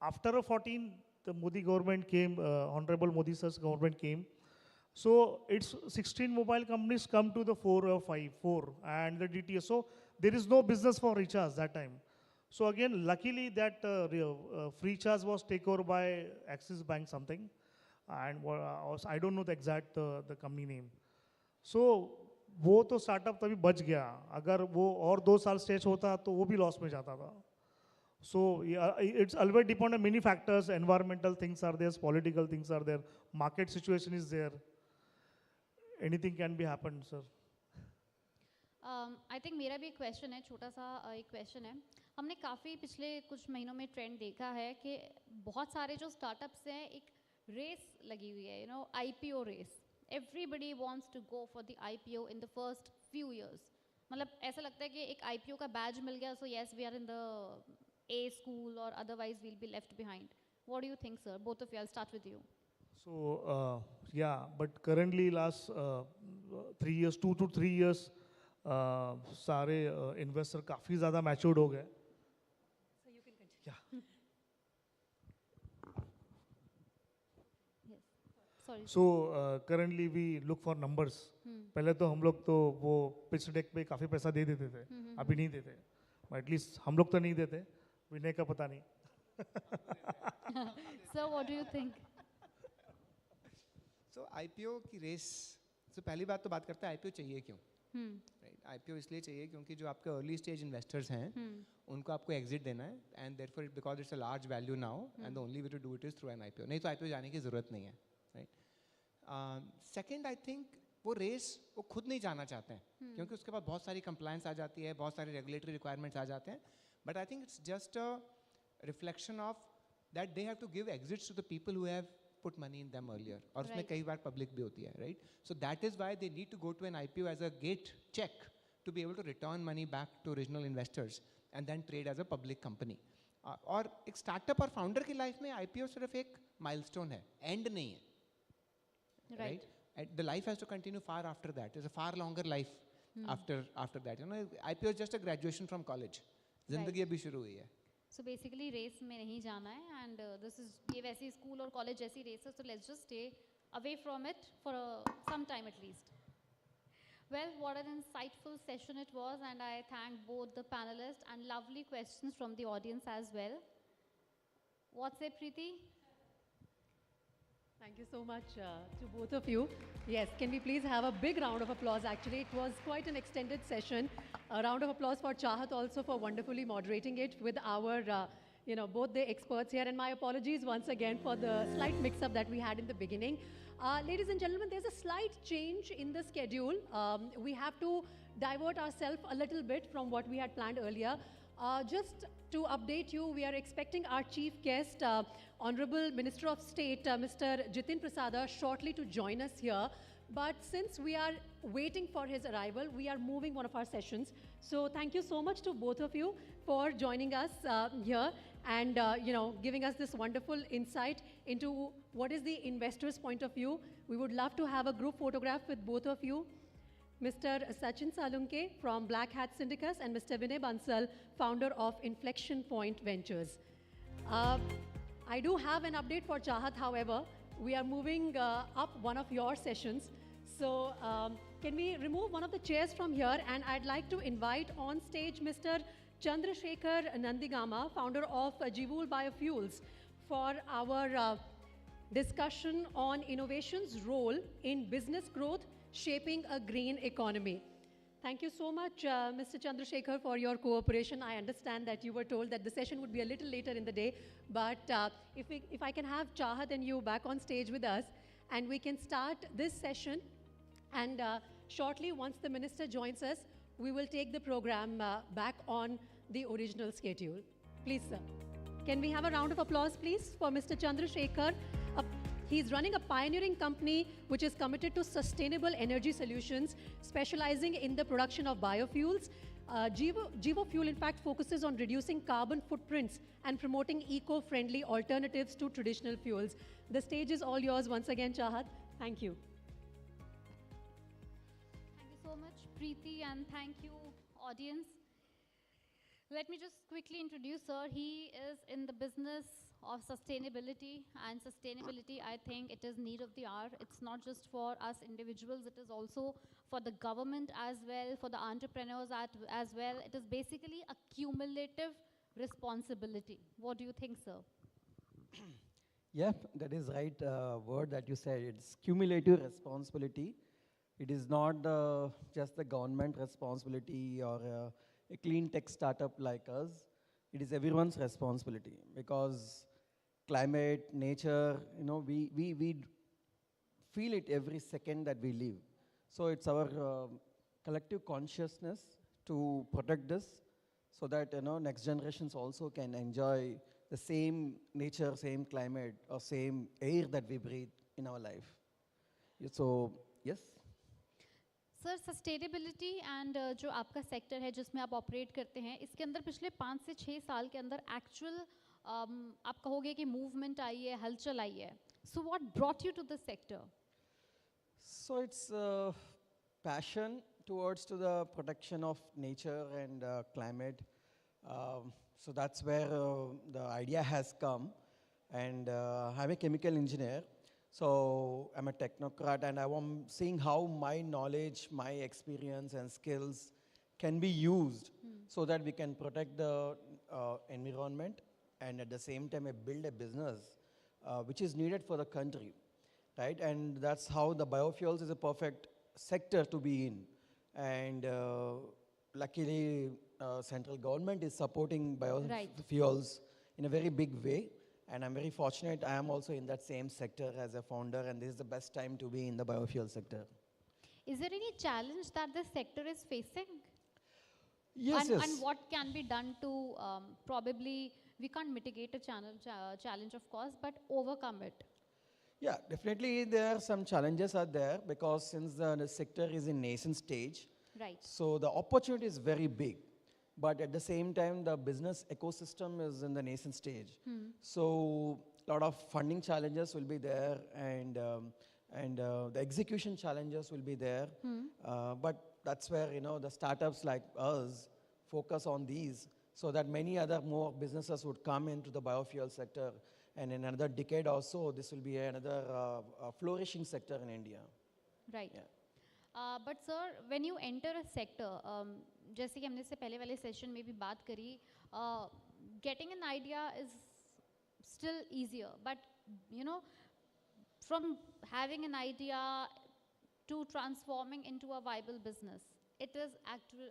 Speaker 11: After 14, the Modi government came, Honorable Modi sir's government came. So it's 16 mobile companies come to the 4 or 5, and the DTS. So there is no business for recharge that time. So again, luckily that free charge was taken over by Axis Bank something, and I don't know the exact the company name. So वो तो startup तभी बच गया. अगर वो और 2 साल stage होता तो वो भी लॉस में जाता था. So it's always depend on many factors. Environmental things are there, political things are there, market situation is there. Anything can be happened, sir.
Speaker 10: I think मेरा भी एक क्वेश्चन है, छोटा सा एक क्वेश्चन है. हमने काफ़ी पिछले कुछ महीनों में ट्रेंड देखा है कि बहुत सारे जो स्टार्टअप्स हैं, एक रेस लगी हुई है, IPO race. Everybody wants to go for the IPO in the first few years. मतलब ऐसा लगता है कि एक IPO का बैज मिल गया, so yes we are in the A school, or otherwise we'll be left behind. What do you think, sir? Both of you, I'll start with you.
Speaker 11: So yeah, but currently last 3 years, 2 to 3 years, सारे investor काफ़ी ज़्यादा matured हो गए.
Speaker 1: So you can continue.
Speaker 11: Yeah.
Speaker 10: Yes. Sorry.
Speaker 11: So currently we look for numbers. पहले तो हम लोग तो वो pitch deck पे काफ़ी पैसा दे देते थे. अभी नहीं देते. But at least हम लोग तो नहीं देते. विनय का पता नहीं.
Speaker 10: Sir, what do you think?
Speaker 12: So IPO की रेस, so पहली बात तो बात करते हैं IPO चाहिए क्यों? Right? IPO इसलिए चाहिए क्योंकि जो आपके अर्ली स्टेज इन्वेस्टर्स हैं, उनको आपको एग्जिट देना है, and therefore because it's a large value now, and the only way to do it is through an IPO. नहीं तो IPO जाने की ज़रूरत नहीं है. Right? Second, I think वो रेस वो खुद नहीं जाना चाहते हैं, क्योंकि उसके बाद बहुत सारी कंप्लायंस आ जाती है, बहुत सारे रेगुलेटरी रिक्वायरमेंट्स आ जाते हैं. But I think it's just a reflection of that they have to give exits to the people who have put money in them earlier, और उसमें कई बार पब्लिक भी होती है. राइट? So that is why they need to go to an IPO as a gate check to be able to return money back to original investors and then trade as a public company. और एक startup और founder की life में IPO सिर्फ एक milestone है, and नहीं है.
Speaker 10: Right.
Speaker 12: The life has to continue far after that. There's a far longer life after that. IPO is just a graduation from college. जिंदगी अभी शुरू हुई है.
Speaker 10: So basically रेस में नहीं जाना है, and this is ये वैसी स्कूल और कॉलेज जैसी रेस है, so let's just stay away from it for some time at least. Well, what an insightful session it was, and I thank both the panelists and lovely questions from the audience as well. What say, Preeti?
Speaker 1: Thank you so much to both of you. Yes, can we please have a big round of applause? Actually, it was quite an extended session. A round of applause for Chahat also for wonderfully moderating it with our, both the experts here. And my apologies once again for the slight mix-up that we had in the beginning. Ladies and gentlemen, there's a slight change in the schedule. We have to divert ourselves a little bit from what we had planned earlier. Just to update you, we are expecting our chief guest, Honorable Minister of State, Mr. Jitin Prasada, shortly to join us here. But since we are waiting for his arrival, we are moving one of our sessions. So thank you so much to both of you for joining us here and giving us this wonderful insight into what is the investor's point of view. We would love to have a group photograph with both of you. Mr. Sachin Salunke from Black Hat Syndicus and Mr. Vinay Bansal, founder of Inflection Point Ventures. I do have an update for Chahat, however. We are moving up one of your sessions. So can we remove one of the chairs from here? And I'd like to invite on stage Mr. Chandrasekhar Nandigama, founder of Jivul Biofuels, for our discussion on innovation's role in business growth, shaping a green economy. Thank you so much, Mr. Chandrasekhar, for your cooperation. I understand that you were told that the session would be a little later in the day, but if I can have Chahat and you back on stage with us, and we can start this session, and shortly, once the minister joins us, we will take the program back on the original schedule. Please, sir. Can we have a round of applause, please, for Mr. Chandrasekhar He's running a pioneering company which is committed to sustainable energy solutions, specializing in the production of biofuels. Jivo Fuel, in fact, focuses on reducing carbon footprints and promoting eco-friendly alternatives to traditional fuels. The stage is all yours once again, Chahat. Thank you.
Speaker 10: Thank you so much, Preeti, and thank you, audience. Let me just quickly introduce sir. He is in the business of sustainability, and sustainability, I think it is need of the hour. It's not just for us individuals, it is also for the government as well, for the entrepreneurs as well. It is basically a cumulative responsibility. What do you think, sir?
Speaker 16: Yeah, that is right word that you said. It's cumulative responsibility. It is not just the government responsibility or a clean tech startup like us. It is everyone's responsibility because climate, nature, you know, we feel it every second that we live. So it's our collective consciousness to protect this so that, you know, next generations also can enjoy the same nature, same climate, or same air that we breathe in our life. So, yes.
Speaker 10: Sir sustainability and जो आपका sector है जिसमें आप operate करते हैं, इसके अंदर पिछले 5 से 6 साल के अंदर एक्चुअल आप कहोगे कि मूवमेंट आई है, हलचल आई है. So what brought you to this sector?
Speaker 16: So it's passion towards to the protection of nature and climate. So that's where the idea has come. And I'm a chemical engineer. So I'm a technocrat, and I'm seeing how my knowledge, my experience and skills can be used so that we can protect the environment and at the same time build a business which is needed for the country, right? And that's how the biofuels is a perfect sector to be in. And luckily, central government is supporting biofuels in a very big way. And I'm very fortunate I am also in that same sector as a founder, and this is the best time to be in the biofuel sector.
Speaker 10: Is there any challenge that this sector is facing?
Speaker 16: Yes,
Speaker 10: and,
Speaker 16: yes.
Speaker 10: and what can be done to probably, we can't mitigate a challenge of course, but overcome it?
Speaker 16: Yeah, definitely there are some challenges are there because since the sector is in nascent stage,
Speaker 10: right.
Speaker 16: So the opportunity is very big. But at the same time, the business ecosystem is in the nascent stage. So a lot of funding challenges will be there, and the execution challenges will be there. But that's where, you know, the startups like us focus on these so that many other more businesses would come into the biofuel sector. And in another decade or so, this will be another flourishing sector in India.
Speaker 10: Right.
Speaker 16: Yeah.
Speaker 10: But sir, when you enter a sector, जैसे कि हमने इससे पहले वाले session में भी बात करी, getting an idea is still easier, but you know, from having an idea to transforming into a viable business, it is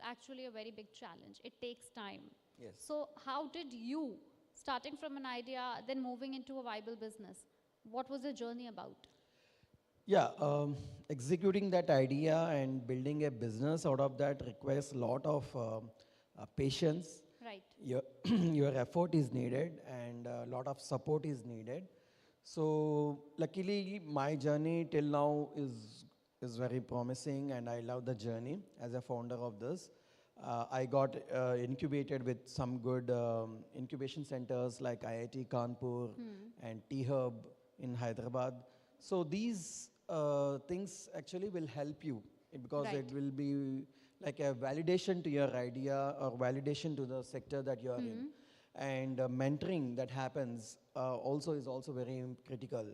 Speaker 10: actually a very big challenge. It takes time.
Speaker 16: Yes.
Speaker 10: So how did you, starting from an idea, then moving into a viable business, what was the journey about?
Speaker 16: Yeah, executing that idea and building a business out of that requires a lot of patience.
Speaker 10: Right.
Speaker 16: Your effort is needed and a lot of support is needed. So luckily my journey till now is very promising, and I love the journey as a founder of this. I got incubated with some good incubation centers like IIT Kanpur and T-Hub in Hyderabad. So these things actually will help you because it will be like a validation to your idea or validation to the sector that you are in. And mentoring that happens is also very critical.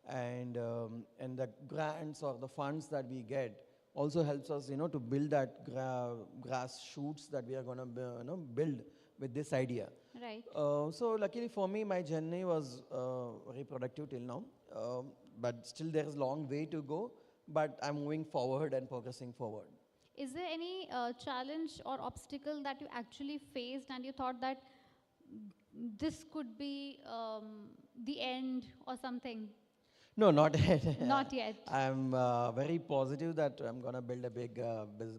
Speaker 16: And the grants or the funds that we get also helps us, you know, to build that grass shoots that we are going to, build with this idea.
Speaker 10: Right.
Speaker 16: So luckily for me, my journey was very productive till now. But still there is a long way to go, but I'm moving forward and progressing forward.
Speaker 10: Is there any challenge or obstacle that you actually faced and you thought that this could be the end or something?
Speaker 16: No, not yet.
Speaker 10: Not yet.
Speaker 16: I'm very positive that I'm going to build a big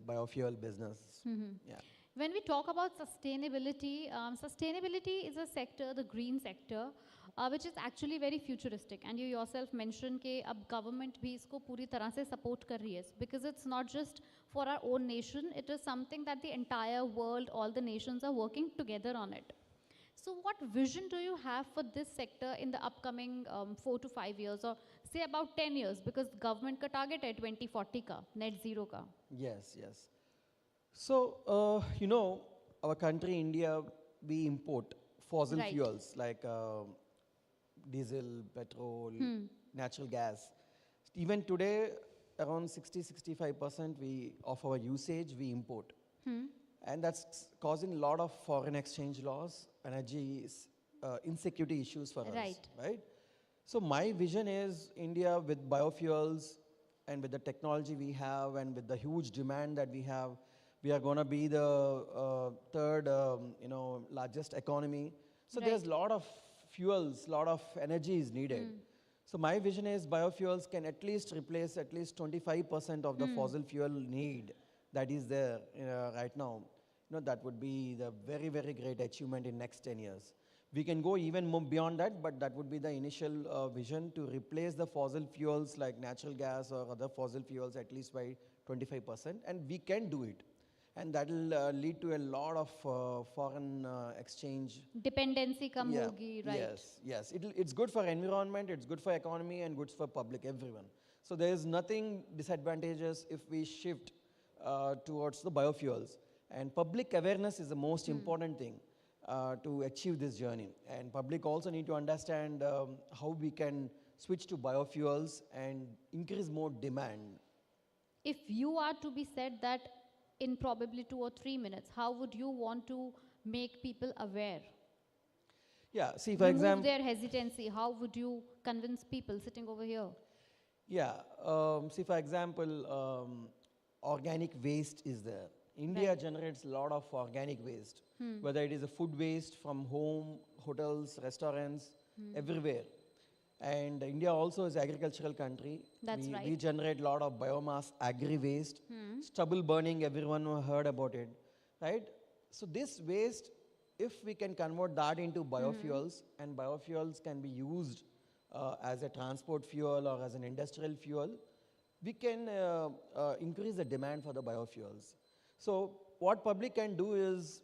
Speaker 16: biofuel business. Yeah.
Speaker 10: When we talk about sustainability, sustainability is a sector, the green sector, which is actually very futuristic. And you yourself mentioned that अब government भी इसको पूरी तरह से support कर रही है, because it's not just for our own nation, it is something that the entire world, all the nations are working together on it. So what vision do you have for this sector in the upcoming 4 to 5 years, or say about 10 years, because government ka target hai 2040 ka, net zero ka?
Speaker 16: Yes, yes. So, you know, our country, India, we import fossil
Speaker 10: Right.
Speaker 16: fuels like diesel, petrol, natural gas. Even today, around 60-65% of our usage we import. And that's causing a lot of foreign exchange loss, energy insecurity issues for us. Right? So my vision is India with biofuels and with the technology we have and with the huge demand that we have, we are going to be the third, largest economy. So there's a lot of fuels, a lot of energy is needed. So my vision is biofuels can at least replace at least 25% of the fossil fuel need that is there right now. That would be the very, very great achievement in next 10 years. We can go even more beyond that, but that would be the initial vision to replace the fossil fuels like natural gas or other fossil fuels at least by 25%. And we can do it. And that will lead to a lot of foreign exchange.
Speaker 10: Dependency kam hogi, right?
Speaker 16: Yes. It's good for environment, it's good for economy, and good for public, everyone. So there is nothing disadvantageous if we shift towards the biofuels. And public awareness is the most important thing to achieve this journey. And public also need to understand how we can switch to biofuels and increase more demand.
Speaker 10: If you are to be said that in probably 2 or 3 minutes, how would you want to make people aware?
Speaker 16: Yeah, see, for
Speaker 10: Remove
Speaker 16: example,
Speaker 10: their hesitancy. How would you convince people sitting over here?
Speaker 16: Yeah, see, for example, organic waste is there. India generates a lot of organic waste, whether it is a food waste from home, hotels, restaurants, everywhere. And India also is an agricultural country.
Speaker 10: That's right.
Speaker 16: We generate a lot of biomass, agri-waste, stubble burning, everyone heard about it, right? So this waste, if we can convert that into biofuels, and biofuels can be used as a transport fuel or as an industrial fuel, we can increase the demand for the biofuels. So what public can do is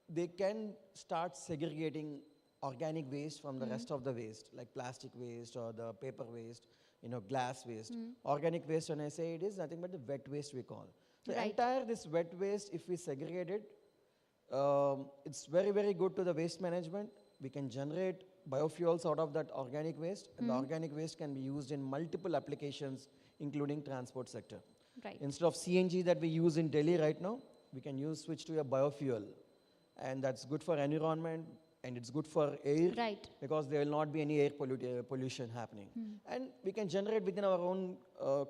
Speaker 16: they can start segregating organic waste from the rest of the waste, like plastic waste or the paper waste, glass waste. Organic waste, when I say it is nothing but the wet waste we call. So entire this wet waste, if we segregate it, it's very, very good to the waste management. We can generate biofuels out of that organic waste, and the organic waste can be used in multiple applications, including transport sector.
Speaker 10: Right.
Speaker 16: Instead of CNG that we use in Delhi right now, we can switch to a biofuel, and that's good for environment, and it's good for air, because there will not be any air pollution happening. And we can generate within our own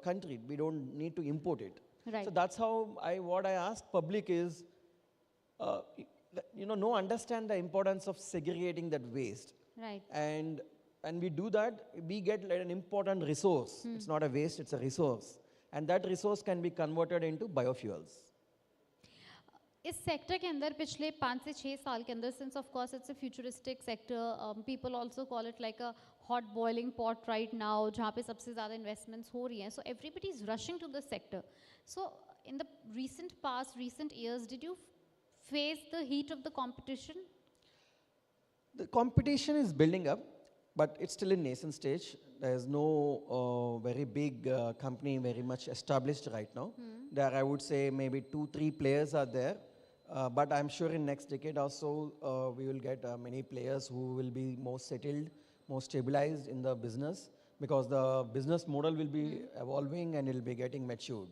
Speaker 16: country. We don't need to import it.
Speaker 10: Right.
Speaker 16: So that's how what I ask public is, understand the importance of segregating that waste.
Speaker 10: Right.
Speaker 16: And we do that, we get an important resource. It's not a waste, it's a resource. And that resource can be converted into biofuels.
Speaker 10: इस sector के अंदर पिछले 5 से 6 साल के अंदर, since of course it's a futuristic sector, people also call it like a hot boiling pot right now, जहाँ पे सबसे ज़्यादा investments हो रही हैं. So everybody is rushing to the sector. So in the recent years, did you face the heat of the competition?
Speaker 16: The competition is building up, but it's still in nascent stage. There is no very big company very much established right now. There I would say maybe 2-3 players are there. But I'm sure in next decade or so, we will get many players who will be more settled, more stabilized in the business, because the business model will be evolving and it will be getting matured.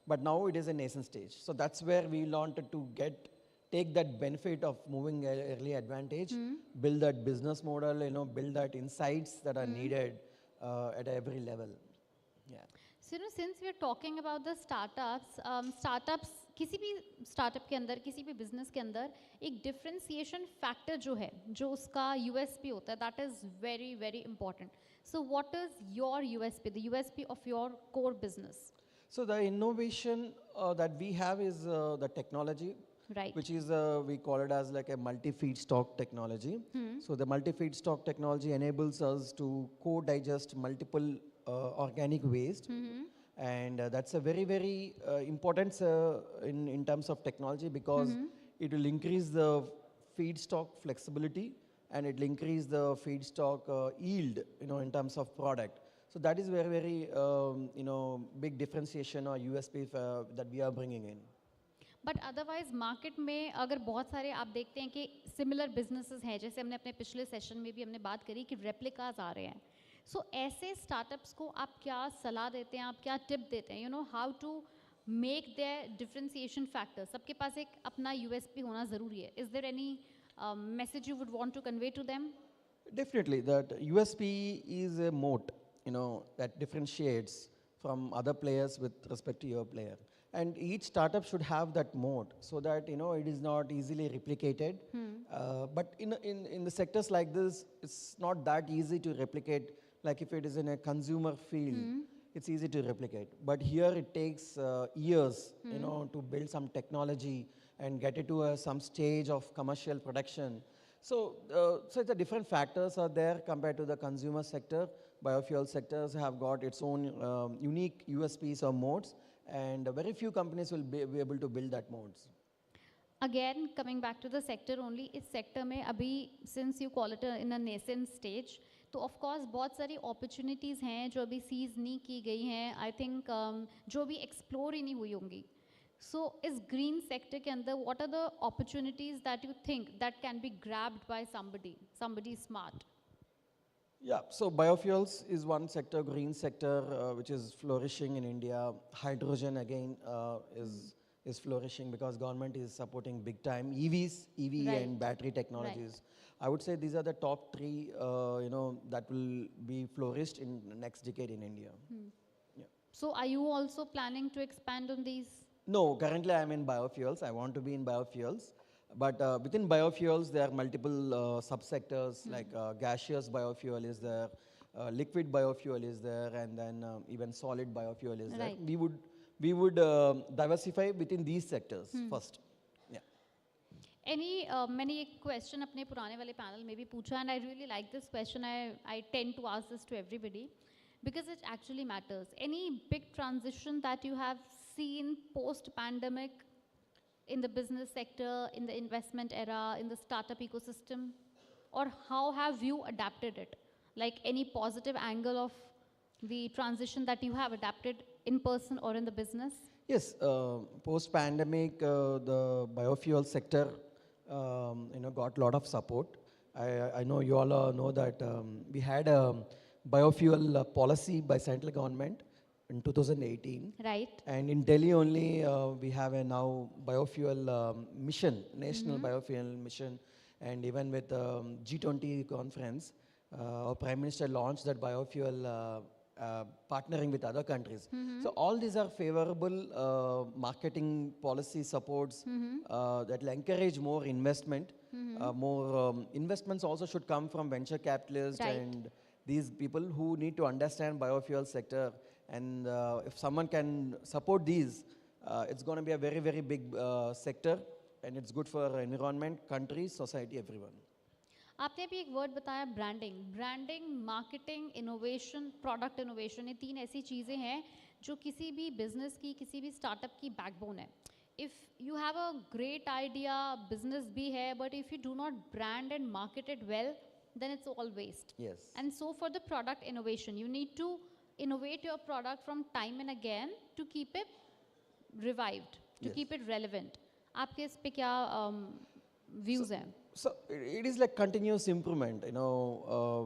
Speaker 16: But now it is a nascent stage. So that's where we wanted to take that benefit of moving early advantage, build that business model, build that insights that are needed at every level. Yeah.
Speaker 10: So since we are talking about the startups, किसी भी startup के अंदर, किसी भी business के अंदर एक differentiation factor जो है, जो उसका USP होता है, that is very, very important. So what is your USP, the USP of your core business?
Speaker 16: So the innovation that we have is the technology.
Speaker 10: Right.
Speaker 16: which is, we call it as like a multi-feedstock technology. So the multi-feedstock technology enables us to co-digest multiple organic waste. And that's a very, very important in terms of technology, because it will increase the feedstock flexibility and it will increase the feedstock yield, in terms of product. So that is very, very, big differentiation or USP that we are bringing in.
Speaker 10: But otherwise market में अगर बहुत सारे आप देखते हैं कि similar businesses हैं, जैसे हमने अपने पिछले सेशन में भी हमने बात करी कि रेप्लिकाज आ रहे हैं, सो ऐसे स्टार्टअप्स को आप क्या सलाह देते हैं, आप क्या टिप देते हैं, how to make their differentiation factor? सबके पास एक अपना यूएसपी होना ज़रूरी है. Is there any message you would want to convey to them?
Speaker 16: Definitely, that USP is a moat, that differentiates from other players with respect to your player. And each startup should have that moat so that, it is not easily replicated. But in the sectors like this, it's not that easy to replicate. Like if it is in a consumer field, it's easy to replicate. But here it takes years, to build some technology and get it to some stage of commercial production. So it's a different factors are there compared to the consumer sector. Biofuel sectors have got its own unique USPs or moats, and very few companies will be able to build that moats.
Speaker 10: Again, coming back to the sector only, इस sector में अभी since you call it in a nascent stage, तो of course बहुत सारी opportunities हैं जो अभी seize नहीं की गई हैं. I think जो भी explore ही नहीं हुई होंगी. So इस green sector के अंदर what are the opportunities that you think that can be grabbed by somebody smart?
Speaker 16: Yeah, so biofuels is one sector, green sector, which is flourishing in India. Hydrogen again is flourishing because government is supporting big time. EV and battery technologies. Right. I would say these are the top three, that will be flourished in the next decade in India. Yeah.
Speaker 10: So are you also planning to expand on these?
Speaker 16: No, currently I'm in biofuels. I want to be in biofuels. But within biofuels, there are multiple subsectors, like gaseous biofuel is there, liquid biofuel is there, and then even solid biofuel is there. We would diversify within these sectors first. Yeah.
Speaker 10: मैंने एक question अपने पुराने वाले panel में भी पूछा, and I really like this question. I tend to ask this to everybody because it actually matters. Any big transition that you have seen post-pandemic in the business sector, in the investment era, in the startup ecosystem, or how have you adapted it? Like any positive angle of the transition that you have adapted in person or in the business?
Speaker 16: Yes, post-pandemic, the biofuel sector, got a lot of support. I know you all know that we had a biofuel policy by central government in 2018.
Speaker 10: Right.
Speaker 16: And in Delhi only, we have a now biofuel mission, national biofuel mission. And even with G20 conference, our Prime Minister launched that biofuel partnering with other countries. So all these are favorable marketing policy supports that will encourage more investment. More investments also should come from venture capitalists and these people who need to understand biofuel sector. And if someone can support these, it's going to be a very, very big sector, and it's good for environment, country, society, everyone.
Speaker 10: आपने अभी एक word बताया branding, marketing, innovation, product innovation, ये तीन ऐसी चीज़ें हैं जो किसी भी बिजनेस की, किसी भी स्टार्टअप की बैकबोन है. If you have a great idea, business भी है, but if you do not brand and market it well, then it's all waste.
Speaker 16: Yes.
Speaker 10: And so for the product innovation, you need to innovate your product from time and again to keep it revived, to keep it relevant. आपके इस पे क्या views हैं?
Speaker 16: So it is like continuous improvement.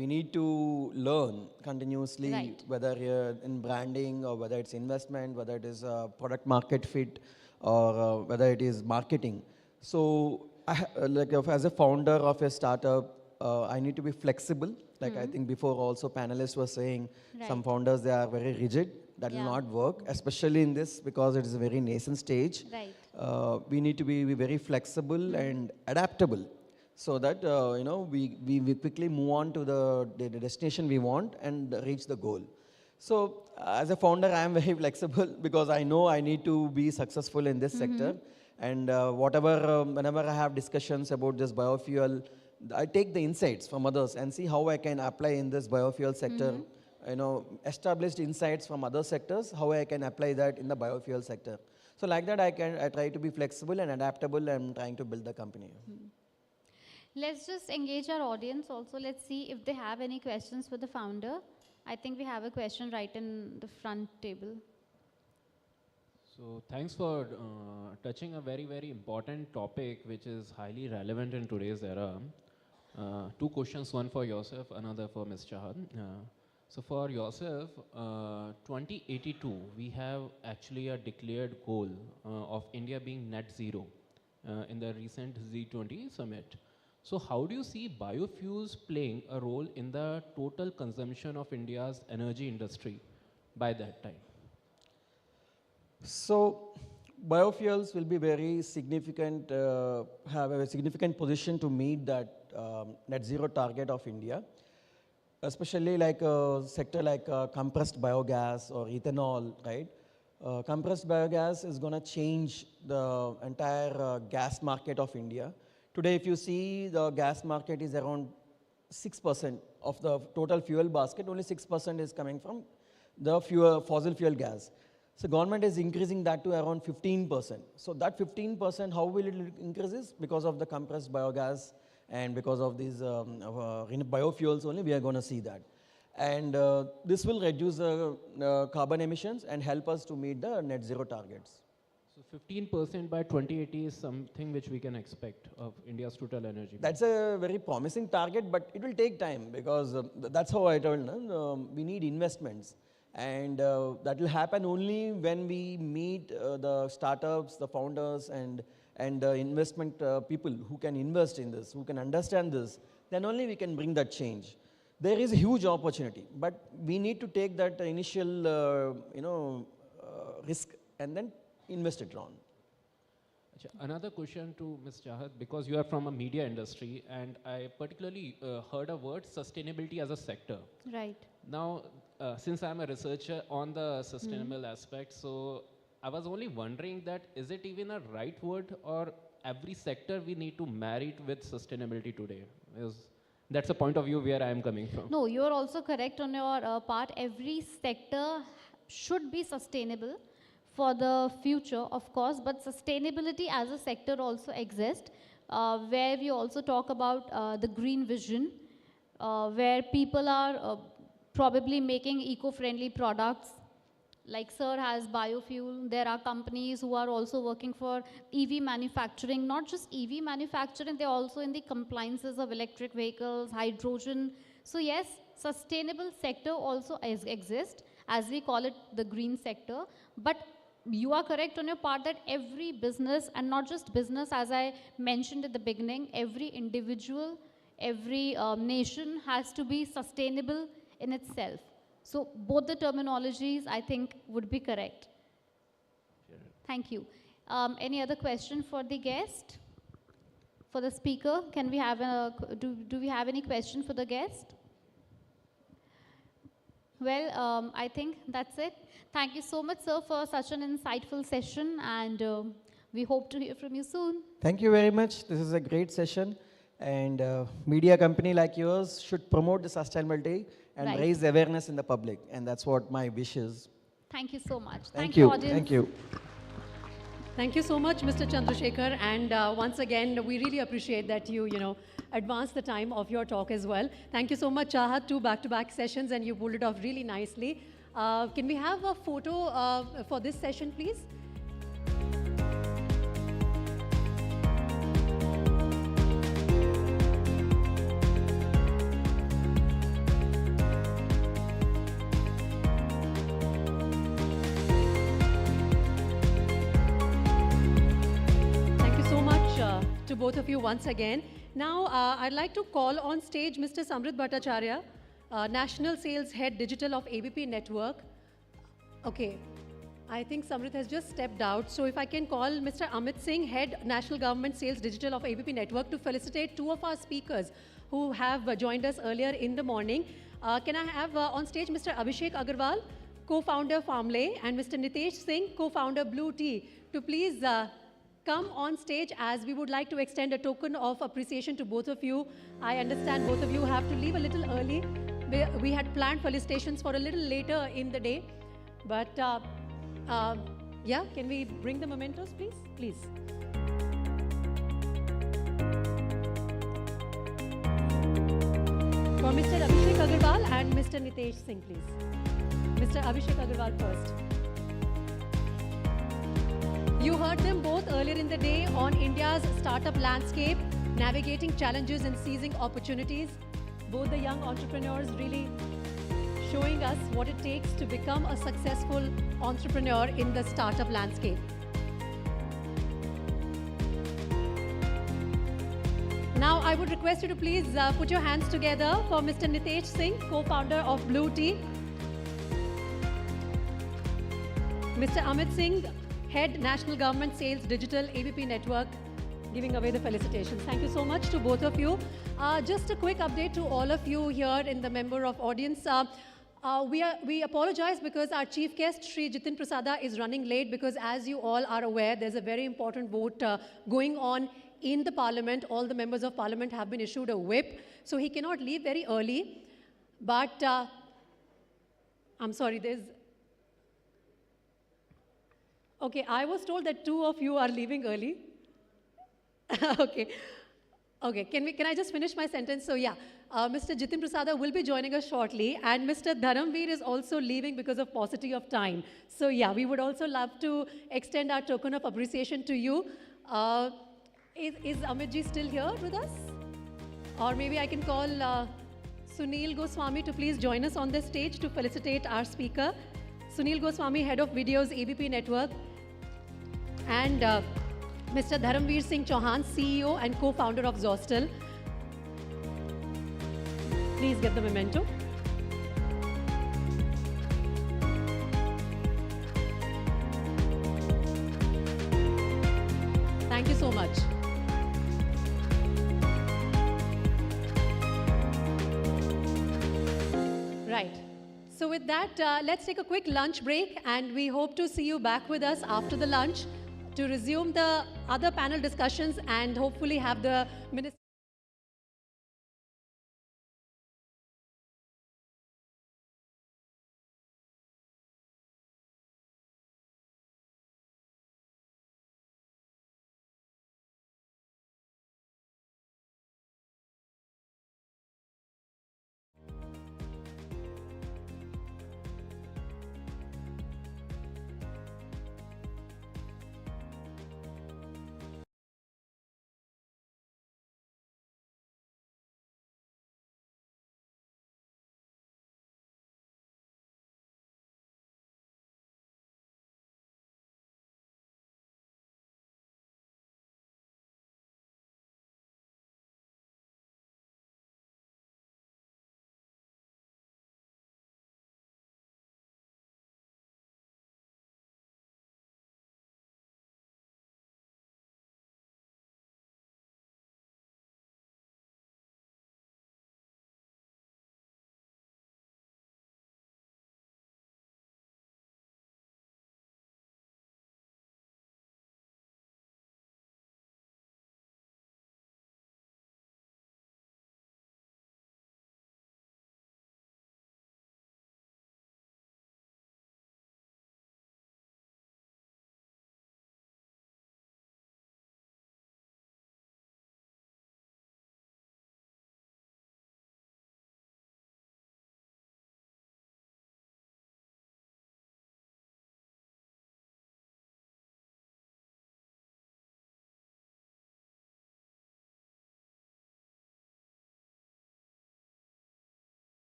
Speaker 16: We need to learn continuously, whether in branding or whether it's investment, whether it is product market fit, or whether it is marketing. So as a founder of a startup, I need to be flexible. Like I think before also panelists were saying, some founders, they are very rigid. That will not work, especially in this because it is a very nascent stage.
Speaker 10: Right.
Speaker 16: We need to be very flexible and adaptable so that, we quickly move on to the destination we want and reach the goal. So as a founder, I am very flexible because I know I need to be successful in this sector. And whenever I have discussions about this biofuel, I take the insights from others and see how I can apply in this biofuel sector. Established insights from other sectors, how I can apply that in the biofuel sector. So like that, I try to be flexible and adaptable and trying to build the company.
Speaker 10: Let's just engage our audience also. Let's see if they have any questions for the founder. I think we have a question right in the front table.
Speaker 17: So thanks for touching a very, very important topic which is highly relevant in today's era. Two questions, one for yourself, another for Ms. Chahat. So for yourself, 2082, we have actually a declared goal of India being net zero in the recent Z20 summit. So how do you see biofuels playing a role in the total consumption of India's energy industry by that time?
Speaker 16: So biofuels will be very significant, have a significant position to meet that net zero target of India, especially like a sector like compressed biogas or ethanol, right? Compressed biogas is going to change the entire gas market of India. Today, if you see, the gas market is around 6% of the total fuel basket. Only 6% is coming from the fossil fuel gas. So government is increasing that to around 15%. So that 15%, how will it increase? Because of the compressed biogas and because of these biofuels only, we are going to see that. And this will reduce carbon emissions and help us to meet the net zero targets.
Speaker 17: So 15% by 2080 is something which we can expect of India's total energy.
Speaker 16: That's a very promising target, but it will take time because that's how I told you, we need investments. And that will happen only when we meet the startups, the founders, and the investment people who can invest in this, who can understand this. Then only we can bring that change. There is a huge opportunity, but we need to take that initial, risk and then invest it on.
Speaker 17: Another question to Ms. Chahat, because you are from a media industry, and I particularly heard a word sustainability as a sector.
Speaker 10: Right.
Speaker 17: Now, since I'm a researcher on the sustainable aspect, so I was only wondering that is it even a right word, or every sector we need to marry it with sustainability today? Because that's a point of view where I am coming from.
Speaker 10: No, you're also correct on your part. Every sector should be sustainable for the future, of course, but sustainability as a sector also exists, where we also talk about the green vision, where people are probably making eco-friendly products. Like Sir has biofuel. There are companies who are also working for EV manufacturing, not just EV manufacturing, they're also in the compliances of electric vehicles, hydrogen. So yes, sustainable sector also exists, as we call it the green sector. But you are correct on your part that every business, and not just business, as I mentioned at the beginning, every individual, every nation has to be sustainable in itself. So both the terminologies, I think, would be correct. Sure. Thank you. Any other question for the guest? For the speaker? Can we have do we have any question for the guest? Well, I think that's it. Thank you so much, sir, for such an insightful session, and we hope to hear from you soon.
Speaker 16: Thank you very much. This is a great session, and media company like yours should promote the sustainability and raise awareness in the public, and that's what my wish is.
Speaker 10: Thank you so much.
Speaker 16: Thank you.
Speaker 10: Audience.
Speaker 16: Thank you.
Speaker 1: Thank you so much, Mr. Chandrasekhar, and once again, we really appreciate that you advanced the time of your talk as well. Thank you so much, Chahat, 2 back-to-back sessions, and you pulled it off really nicely. Can we have a photo for this session, please? To both of you once again. Now, I'd like to call on stage Mr. Samrit Bhattacharya, National Sales Head Digital of ABP Network. Okay, I think Samrit has just stepped out. So if I can call Mr. Amit Singh, Head National Government Sales Digital of ABP Network, to felicitate 2 of our speakers who have joined us earlier in the morning. Can I have on stage Mr. Abhishek Agarwal, co-founder Farmlay, and Mr. Nitesh Singh, co-founder Blue Tea, to please come on stage, as we would like to extend a token of appreciation to both of you. I understand both of you have to leave a little early. We had planned felicitations for a little later in the day. But yeah, can we bring the mementos, please? Please. For Mr. Abhishek Agarwal and Mr. Nitesh Singh, please. Mr. Abhishek Agarwal first. You heard them both earlier in the day on India's startup landscape, navigating challenges and seizing opportunities. Both the young entrepreneurs really showing us what it takes to become a successful entrepreneur in the startup landscape. Now, I would request you to please put your hands together for Mr. Nitesh Singh, co-founder of Blue Tea. Mr. Amit Singh, Head National Government Sales Digital ABP Network, giving away the felicitations. Thank you so much to both of you. Just a quick update to all of you here in the member of audience. We apologize because our chief guest, Shri Jitin Prasada, is running late because, as you all are aware, there's a very important vote going on in the parliament. All the members of parliament have been issued a whip, so he cannot leave very early. But I'm sorry, okay, I was told that 2 of you are leaving early. Okay. Okay, can I just finish my sentence? So yeah, Mr. Jitin Prasada will be joining us shortly, and Mr. Dharamveer is also leaving because of paucity of time. So yeah, we would also love to extend our token of appreciation to you. Is Amitji still here with us? Or maybe I can call Sunil Goswami to please join us on this stage to felicitate our speaker. Sunil Goswami, Head of Videos, ABP Network, and Mr. Dharamveer Singh Chauhan, CEO and co-founder of Zostel. Please get the memento. Thank you so much. Right. So with that, let's take a quick lunch break, and we hope to see you back with us after the lunch to resume the other panel discussions and hopefully have the minister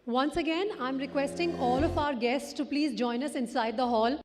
Speaker 1: Once again, I'm requesting all of our guests to please join us inside the hall.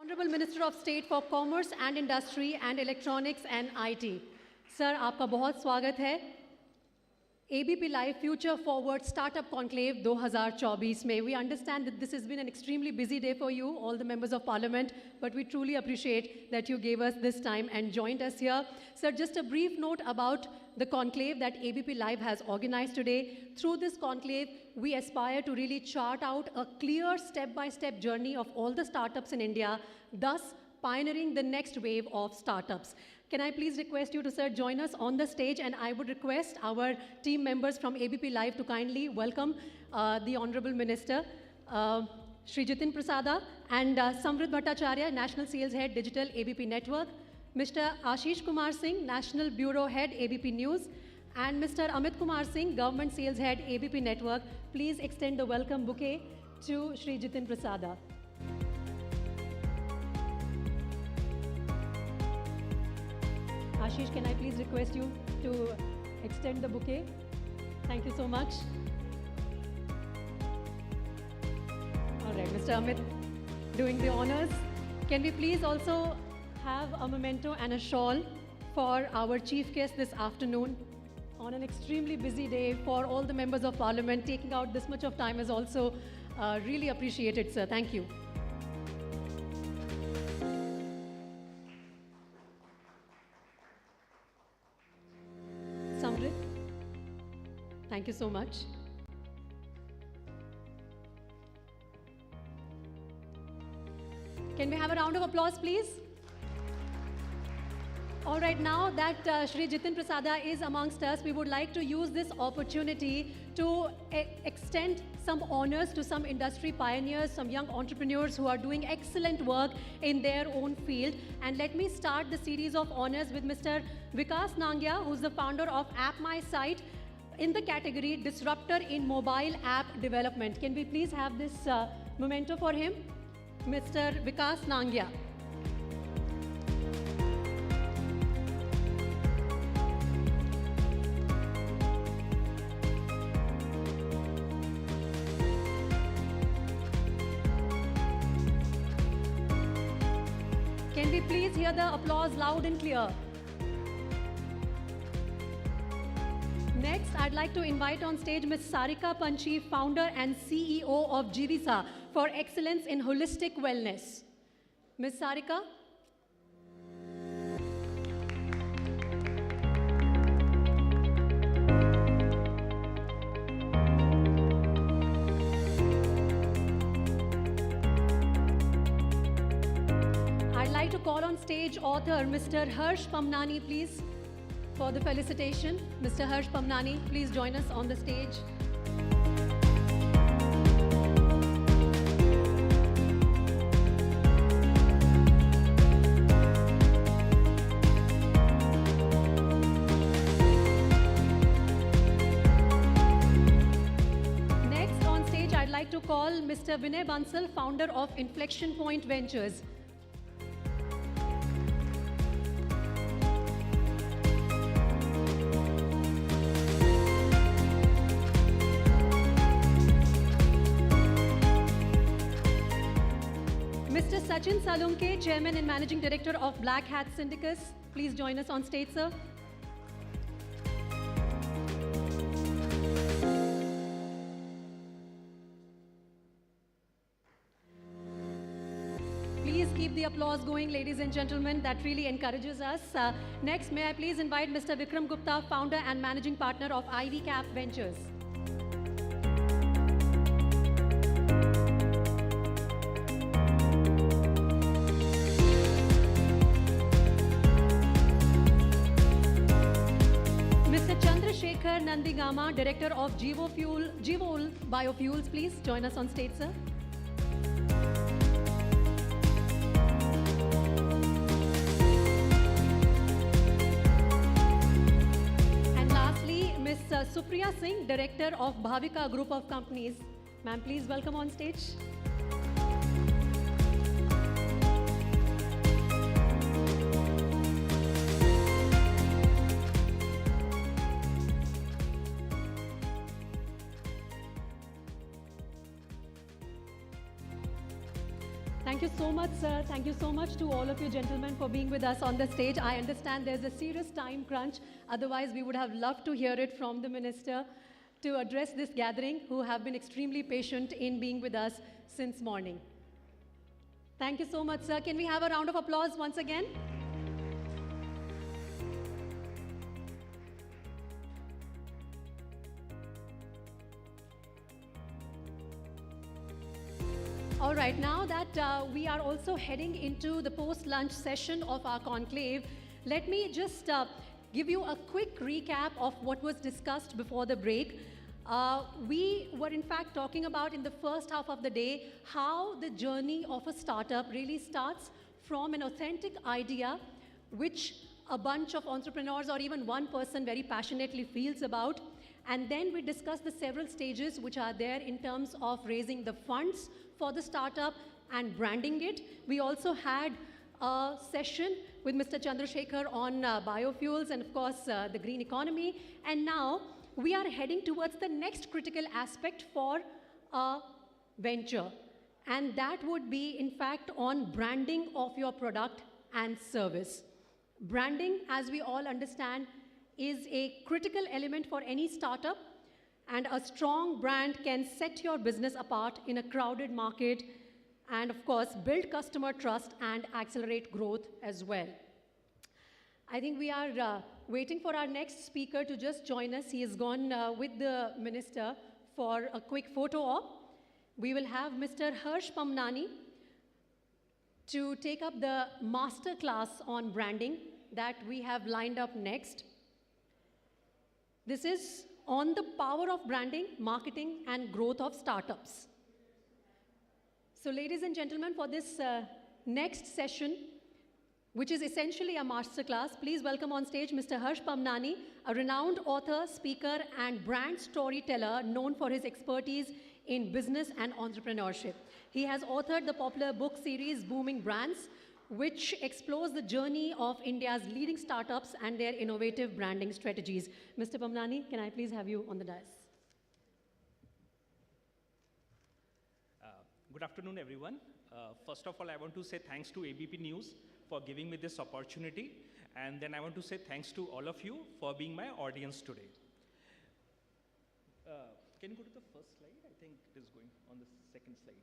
Speaker 1: Honorable Minister of State for Commerce and Industry and Electronics and IT. Sir, आपका बहुत स्वागत है ABPLIVE Future Forward Startup Conclave 2024 में. We understand that this has been an extremely busy day for you, all the members of Parliament, but we truly appreciate that you gave us this time and joined us here. Sir, just a brief note about the conclave that ABPLIVE has organized today. Through this conclave, we aspire to really chart out a clear step-by-step journey of all the startups in India, thus pioneering the next wave of startups. Can I please request you to, sir, join us on the stage, and I would request our team members from ABPLIVE to kindly welcome the Honorable Minister, Shri Jitin Prasada, and Samrit Bhattacharya, National Sales Head, Digital ABP Network, Mr. Ashish Kumar Singh, National Bureau Head, ABP News, and Mr. Amit Kumar Singh, Government Sales Head, ABP Network. Please extend the welcome bouquet to Shri Jitin Prasada. Ashish, can I please request you to extend the bouquet? Thank you so much. All right, Mr. Amit, doing the honors. Can we please also have a memento and a shawl for our chief guest this afternoon? On an extremely busy day for all the members of Parliament, taking out this much of time is also really appreciated, sir. Thank you. Samrit, thank you so much. Can we have a round of applause, please? All right, now that Shri Jitin Prasada is amongst us, we would like to use this opportunity to extend some honors to some industry pioneers, some young entrepreneurs who are doing excellent work in their own field. And let me start the series of honors with Mr. Vikas Nangia, who's the founder of AppMySite in the category Disruptor in Mobile App Development. Can we please have this memento for him? Mr. Vikas Nangia. Can we please hear the applause loud and clear? Next, I'd like to invite on stage Ms. Sarika Panchi, founder and CEO of Jivisa for excellence in holistic wellness. Ms. Sarika? I'd like to call on stage author Mr. Harsh Pamnani, please, for the felicitation. Mr. Harsh Pamnani, please join us on the stage. Next on stage, I'd like to call Mr. Vinay Bansal, founder of Inflection Point Ventures. Mr. Sachin Salunke, Chairman and Managing Director of Black Hat Syndicus. Please join us on stage, sir. Please keep the applause going, ladies and gentlemen. That really encourages us. Next, may I please invite Mr. Vikram Gupta, founder and managing partner of Ivy Cap Ventures. Mr. Chandrasekhar Nandigama, Director of Jivol Biofuels, please join us on stage, sir. And lastly, Ms. Supriya Singh, Director of Bhavika Group of Companies. Ma'am, please welcome on stage. Thank you so much, sir. Thank you so much to all of you gentlemen for being with us on the stage. I understand there's a serious time crunch. Otherwise, we would have loved to hear it from the minister to address this gathering, who have been extremely patient in being with us since morning. Thank you so much, sir. Can we have a round of applause once again? All right, now that we are also heading into the post-lunch session of our conclave, let me just give you a quick recap of what was discussed before the break. We were in fact talking about in the first half of the day how the journey of a startup really starts from an authentic idea which a bunch of entrepreneurs or even one person very passionately feels about. And then we discussed the several stages which are there in terms of raising the funds for the startup and branding it. We also had a session with Mr. Chandrasekhar on biofuels and of course the green economy. And now we are heading towards the next critical aspect for a venture. And that would be in fact on branding of your product and service. Branding, as we all understand, is a critical element for any startup, and a strong brand can set your business apart in a crowded market and of course build customer trust and accelerate growth as well. I think we are waiting for our next speaker to just join us. He has gone with the minister for a quick photo op. We will have Mr. Harsh Pamnani to take up the master class on branding that we have lined up next. This is on the power of branding, marketing, and growth of startups. So ladies and gentlemen, for this next session, which is essentially a masterclass, please welcome on stage Mr. Harsh Pamnani, a renowned author, speaker, and brand storyteller known for his expertise in business and entrepreneurship. He has authored the popular book series Booming Brands, which explores the journey of India's leading startups and their innovative branding strategies. Mr. Pamnani, can I please have you on the dais?
Speaker 18: Good afternoon, everyone. First of all, I want to say thanks to ABP News for giving me this opportunity. And then I want to say thanks to all of you for being my audience today. Can you go to the first slide? I think it is going on the second slide.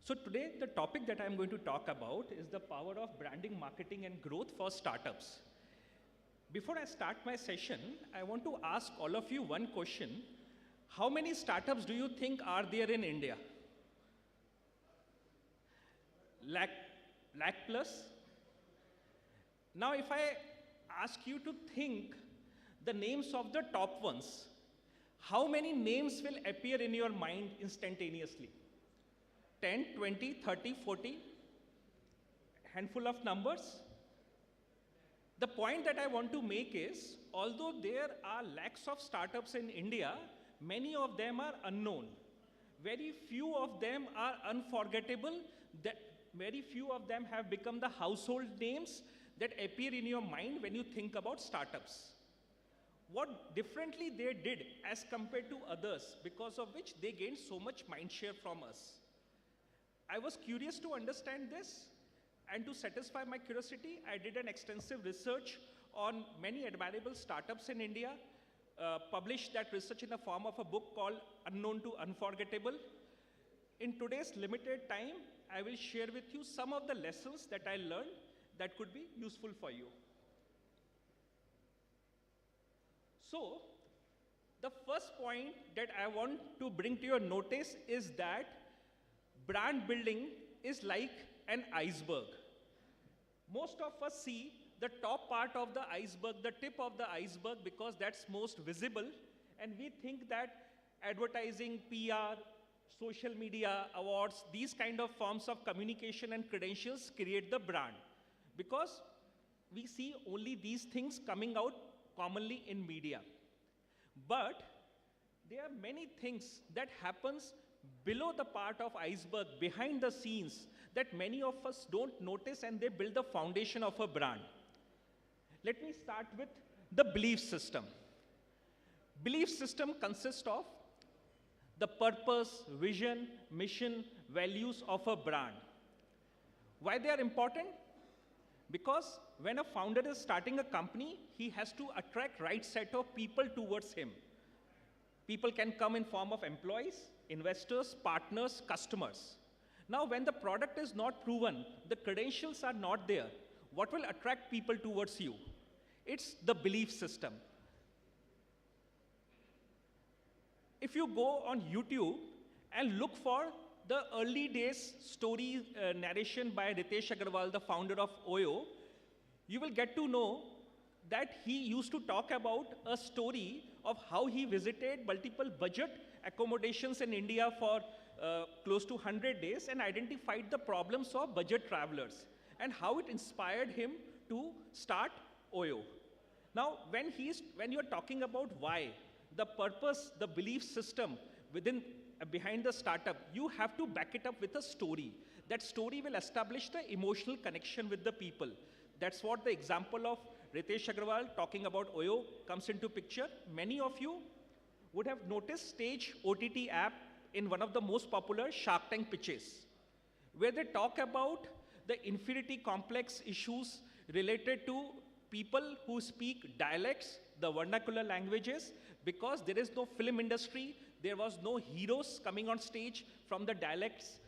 Speaker 18: So today, the topic that I'm going to talk about is the power of branding, marketing, and growth for startups. Before I start my session, I want to ask all of you one question. How many startups do you think are there in India? Lakh plus? Now, if I ask you to think the names of the top ones, how many names will appear in your mind instantaneously? 10, 20, 30, 40, handful of numbers. The point that I want to make is, although there are lakhs of startups in India, many of them are unknown. Very few of them are unforgettable. Very few of them have become the household names that appear in your mind when you think about startups. What differently they did as compared to others, because of which they gained so much mindshare from us. I was curious to understand this, and to satisfy my curiosity, I did an extensive research on many admirable startups in India, published that research in the form of a book called Unknown to Unforgettable. In today's limited time, I will share with you some of the lessons that I learned that could be useful for you. So, the first point that I want to bring to your notice is that brand building is like an iceberg. Most of us see the top part of the iceberg, the tip of the iceberg, because that's most visible, and we think that advertising, PR, social media, awards, these kind of forms of communication and credentials create the brand, because we see only these things coming out commonly in media. But there are many things that happens below the part of iceberg, behind the scenes, that many of us don't notice, and they build the foundation of a brand. Let me start with the belief system. Belief system consists of the purpose, vision, mission, values of a brand. Why they are important? Because when a founder is starting a company, he has to attract right set of people towards him. People can come in form of employees, investors, partners, customers. Now, when the product is not proven, the credentials are not there, what will attract people towards you? It's the belief system. If you go on YouTube and look for the early days story narration by Ritesh Agarwal, the founder of Oyo, you will get to know that he used to talk about a story of how he visited multiple budget accommodations in India for close to 100 days and identified the problems of budget travelers and how it inspired him to start Oyo. Now, when you are talking about why, the purpose, the belief system behind the startup, you have to back it up with a story. That story will establish the emotional connection with the people. That's what the example of Ritesh Agarwal talking about Oyo comes into picture. Many of you would have noticed Stage OTT app in one of the most popular Shark Tank pitches, where they talk about the inferiority complex issues related to people who speak dialects, the vernacular languages, because there is no film industry, there was no heroes coming on stage from the dialects,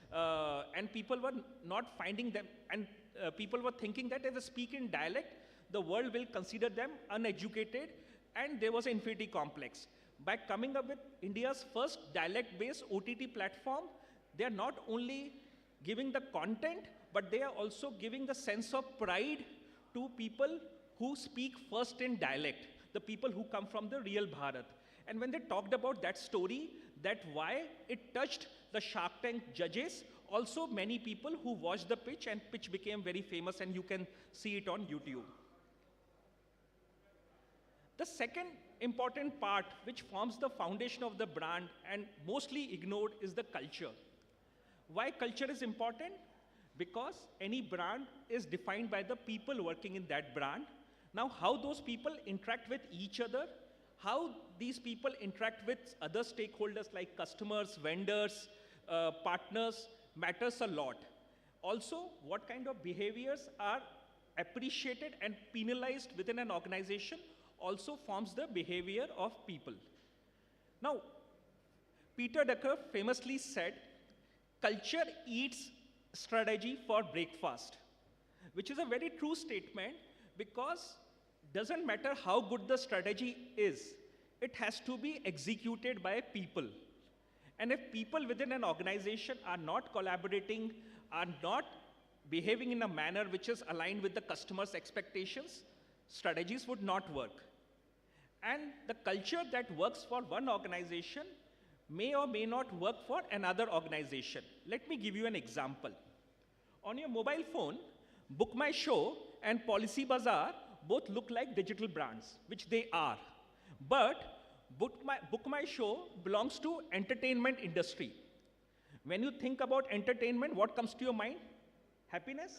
Speaker 18: and people were not finding them, and people were thinking that if they speak in dialect, the world will consider them uneducated, and there was an inferiority complex. By coming up with India's first dialect-based OTT platform, they are not only giving the content, but they are also giving the sense of pride to people who speak first in dialect, the people who come from the real Bharat. And when they talked about that story, that why it touched the Shark Tank judges, also many people who watched the pitch, and pitch became very famous, and you can see it on YouTube. The second important part which forms the foundation of the brand and mostly ignored is the culture. Why culture is important? Because any brand is defined by the people working in that brand. Now, how those people interact with each other, how these people interact with other stakeholders like customers, vendors, partners, matters a lot. Also, what kind of behaviors are appreciated and penalized within an organization also forms the behavior of people. Now, Peter Drucker famously said, culture eats strategy for breakfast, which is a very true statement, because doesn't matter how good the strategy is, it has to be executed by people. And if people within an organization are not collaborating, are not behaving in a manner which is aligned with the customer's expectations, strategies would not work. And the culture that works for one organization may or may not work for another organization. Let me give you an example. On your mobile phone, Book My Show and Policy Bazaar both look like digital brands, which they are. But Book My Show belongs to entertainment industry. When you think about entertainment, what comes to your mind? Happiness?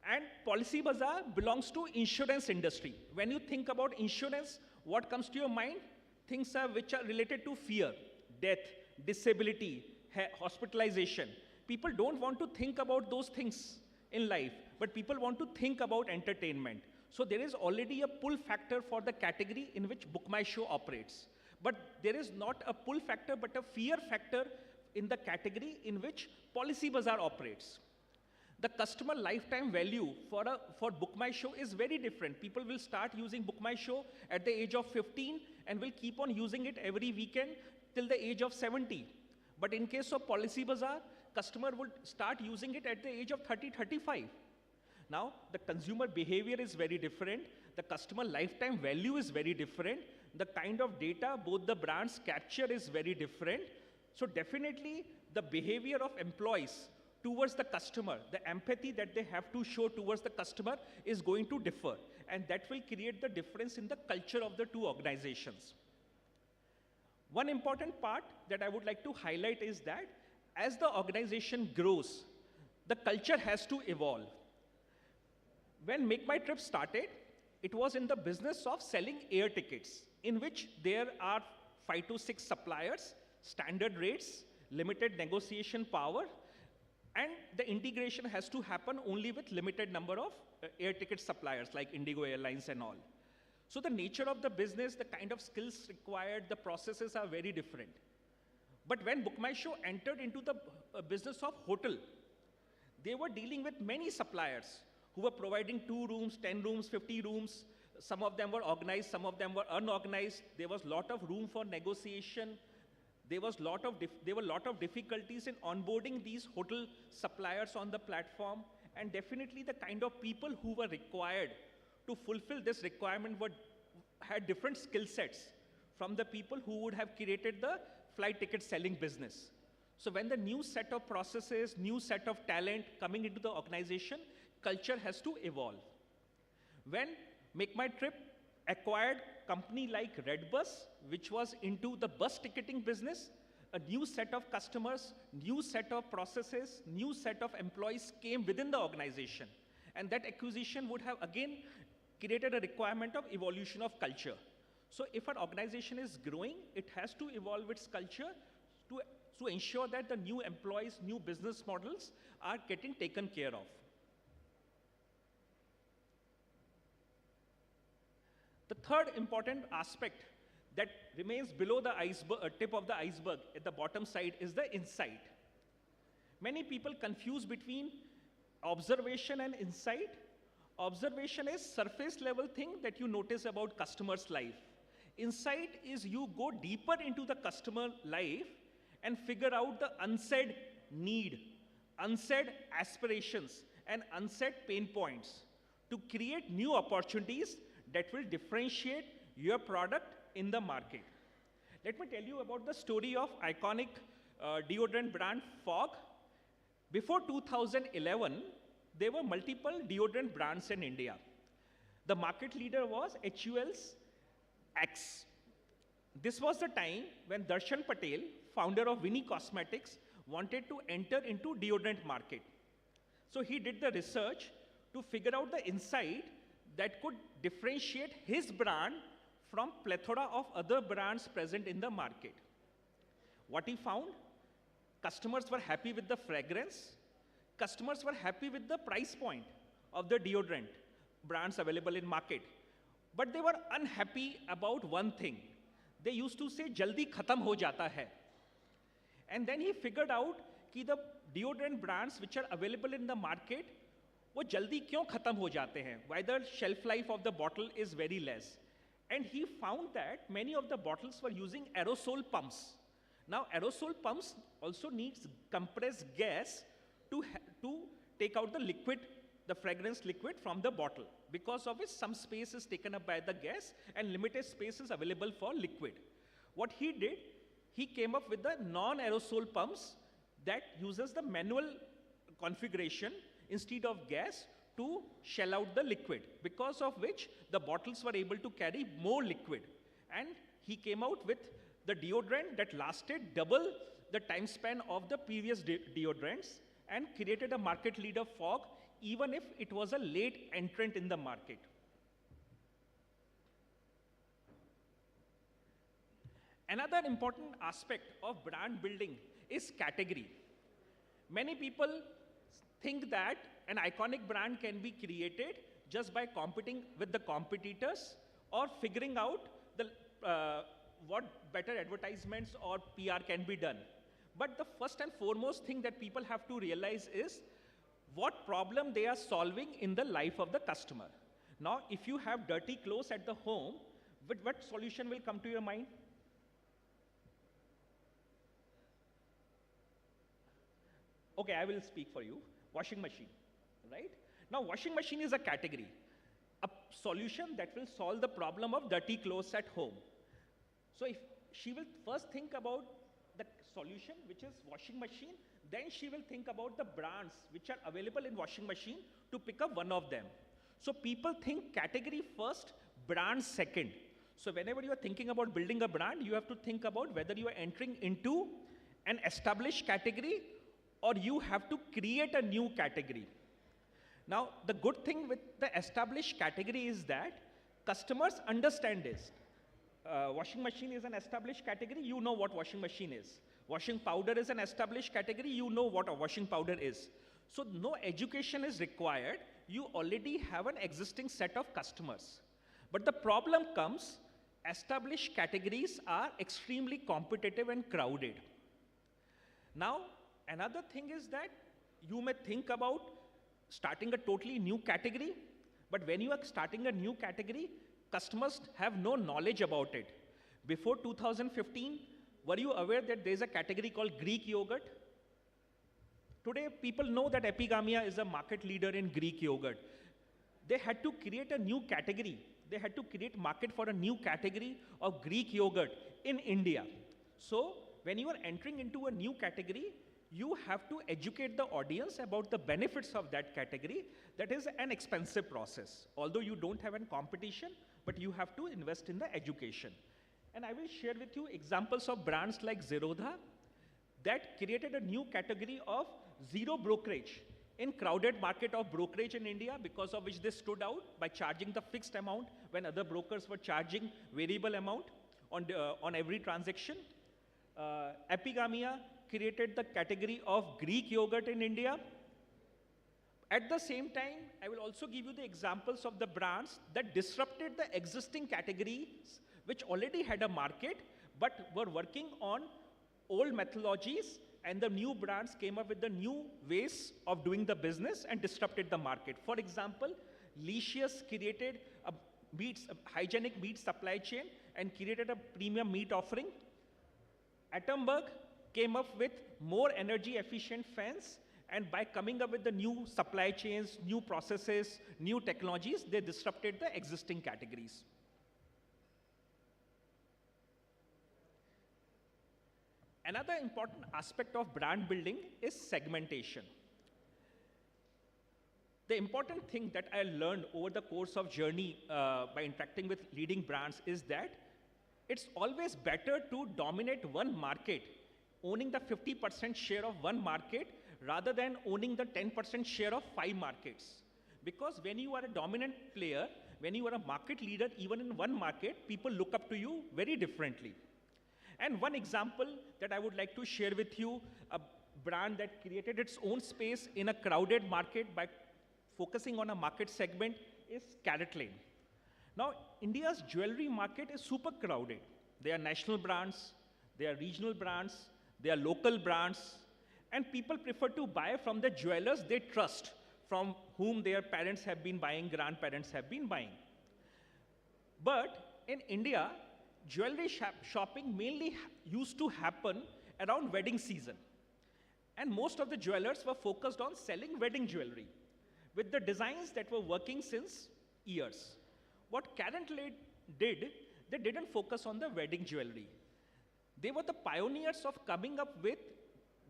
Speaker 18: And Policy Bazaar belongs to insurance industry. When you think about insurance, what comes to your mind? Things which are related to fear, death, disability, hospitalization. People don't want to think about those things in life, but people want to think about entertainment. So there is already a pull factor for the category in which Book My Show operates. But there is not a pull factor, but a fear factor in the category in which Policy Bazaar operates. The customer lifetime value for Book My Show is very different. People will start using Book My Show at the age of 15 and will keep on using it every weekend till the age of 70. But in case of Policy Bazaar, customer would start using it at the age of 30, 35. Now, the consumer behavior is very different. The customer lifetime value is very different. The kind of data both the brands capture is very different. So definitely, the behavior of employees towards the customer, the empathy that they have to show towards the customer is going to differ. And that will create the difference in the culture of the two organizations. One important part that I would like to highlight is that as the organization grows, the culture has to evolve. When Make My Trip started, it was in the business of selling air tickets, in which there are 5 to 6 suppliers, standard rates, limited negotiation power, and the integration has to happen only with limited number of air ticket suppliers like Indigo Airlines and all. So the nature of the business, the kind of skills required, the processes are very different. But when BookMyShow entered into the business of hotel, they were dealing with many suppliers who were providing 2 rooms, 10 rooms, 50 rooms. Some of them were organized, some of them were unorganized. There was a lot of room for negotiation. There were a lot of difficulties in onboarding these hotel suppliers on the platform. And definitely the kind of people who were required to fulfill this requirement had different skill sets from the people who would have created the flight ticket selling business. So when the new set of processes, new set of talent coming into the organization, culture has to evolve. When Make My Trip acquired company like Redbus, which was into the bus ticketing business, a new set of customers, new set of processes, new set of employees came within the organization. And that acquisition would have again created a requirement of evolution of culture. So if an organization is growing, it has to evolve its culture to ensure that the new employees, new business models are getting taken care of. The third important aspect that remains below the tip of the iceberg at the bottom side is the insight. Many people confuse between observation and insight. Observation is surface level thing that you notice about customer's life. Insight is you go deeper into the customer life and figure out the unsaid need, unsaid aspirations, and unsaid pain points to create new opportunities that will differentiate your product in the market. Let me tell you about the story of iconic deodorant brand Fog. Before 2011, there were multiple deodorant brands in India. The market leader was HUL's X. This was the time when Darshan Patel, founder of Winnie Cosmetics, wanted to enter into deodorant market. So he did the research to figure out the insight that could differentiate his brand from plethora of other brands present in the market. What he found? Customers were happy with the fragrance. Customers were happy with the price point of the deodorant brands available in market. But they were unhappy about one thing. They used to say, "Jaldi khatam ho jata hai." And then he figured out that the deodorant brands which are available in the market, वो जल्दी क्यों खत्म हो जाते हैं? Why the shelf life of the bottle is very less. And he found that many of the bottles were using aerosol pumps. Now aerosol pumps also needs compressed gas to take out the liquid, the fragrance liquid from the bottle, because of which some space is taken up by the gas and limited space is available for liquid. What he did, he came up with the non-aerosol pumps that uses the manual configuration instead of gas to shell out the liquid, because of which the bottles were able to carry more liquid. And he came out with the deodorant that lasted double the time span of the previous deodorants and created a market leader Fog, even if it was a late entrant in the market. Another important aspect of brand building is category. Many people think that an iconic brand can be created just by competing with the competitors or figuring out what better advertisements or PR can be done. But the first and foremost thing that people have to realize is what problem they are solving in the life of the customer. Now, if you have dirty clothes at the home, what solution will come to your mind? Okay, I will speak for you. Washing machine, right? Now, washing machine is a category, a solution that will solve the problem of dirty clothes at home. So if she will first think about the solution, which is washing machine, then she will think about the brands which are available in washing machine to pick up one of them. So people think category first, brand second. So whenever you are thinking about building a brand, you have to think about whether you are entering into an established category or you have to create a new category. Now, the good thing with the established category is that customers understand this. washing machine is an established category, you know what washing machine is. Washing powder is an established category, you know what a washing powder is. So no education is required, you already have an existing set of customers. But the problem comes, established categories are extremely competitive and crowded. Now, another thing is that you may think about starting a totally new category, but when you are starting a new category, customers have no knowledge about it. Before 2015, were you aware that there is a category called Greek yogurt? Today, people know that Epigamia is a market leader in Greek yogurt. They had to create a new category. They had to create market for a new category of Greek yogurt in India. So, when you are entering into a new category, you have to educate the audience about the benefits of that category. That is an expensive process. Although you don't have any competition, but you have to invest in the education. And I will share with you examples of brands like Zerodha that created a new category of zero brokerage in crowded market of brokerage in India, because of which they stood out by charging the fixed amount when other brokers were charging variable amount on every transaction. Epigamia created the category of Greek yogurt in India. At the same time, I will also give you the examples of the brands that disrupted the existing categories which already had a market but were working on old methodologies, and the new brands came up with the new ways of doing the business and disrupted the market. For example, Licious created a hygienic meat supply chain and created a premium meat offering. Atmanirbhar came up with more energy efficient fans, and by coming up with the new supply chains, new processes, new technologies, they disrupted the existing categories. Another important aspect of brand building is segmentation. The important thing that I learned over the course of journey by interacting with leading brands is that it's always better to dominate one market, owning the 50% share of one market rather than owning the 10% share of 5 markets. Because when you are a dominant player, when you are a market leader, even in one market, people look up to you very differently. And one example that I would like to share with you, a brand that created its own space in a crowded market by focusing on a market segment, is Carrot Lane. Now, India's jewelry market is super crowded. There are national brands, there are regional brands, there are local brands, and people prefer to buy from the jewelers they trust, from whom their parents have been buying, grandparents have been buying. But in India, jewelry shopping mainly used to happen around wedding season. And most of the jewelers were focused on selling wedding jewelry with the designs that were working since years. What Carrot Lane did, they didn't focus on the wedding jewelry. They were the pioneers of coming up with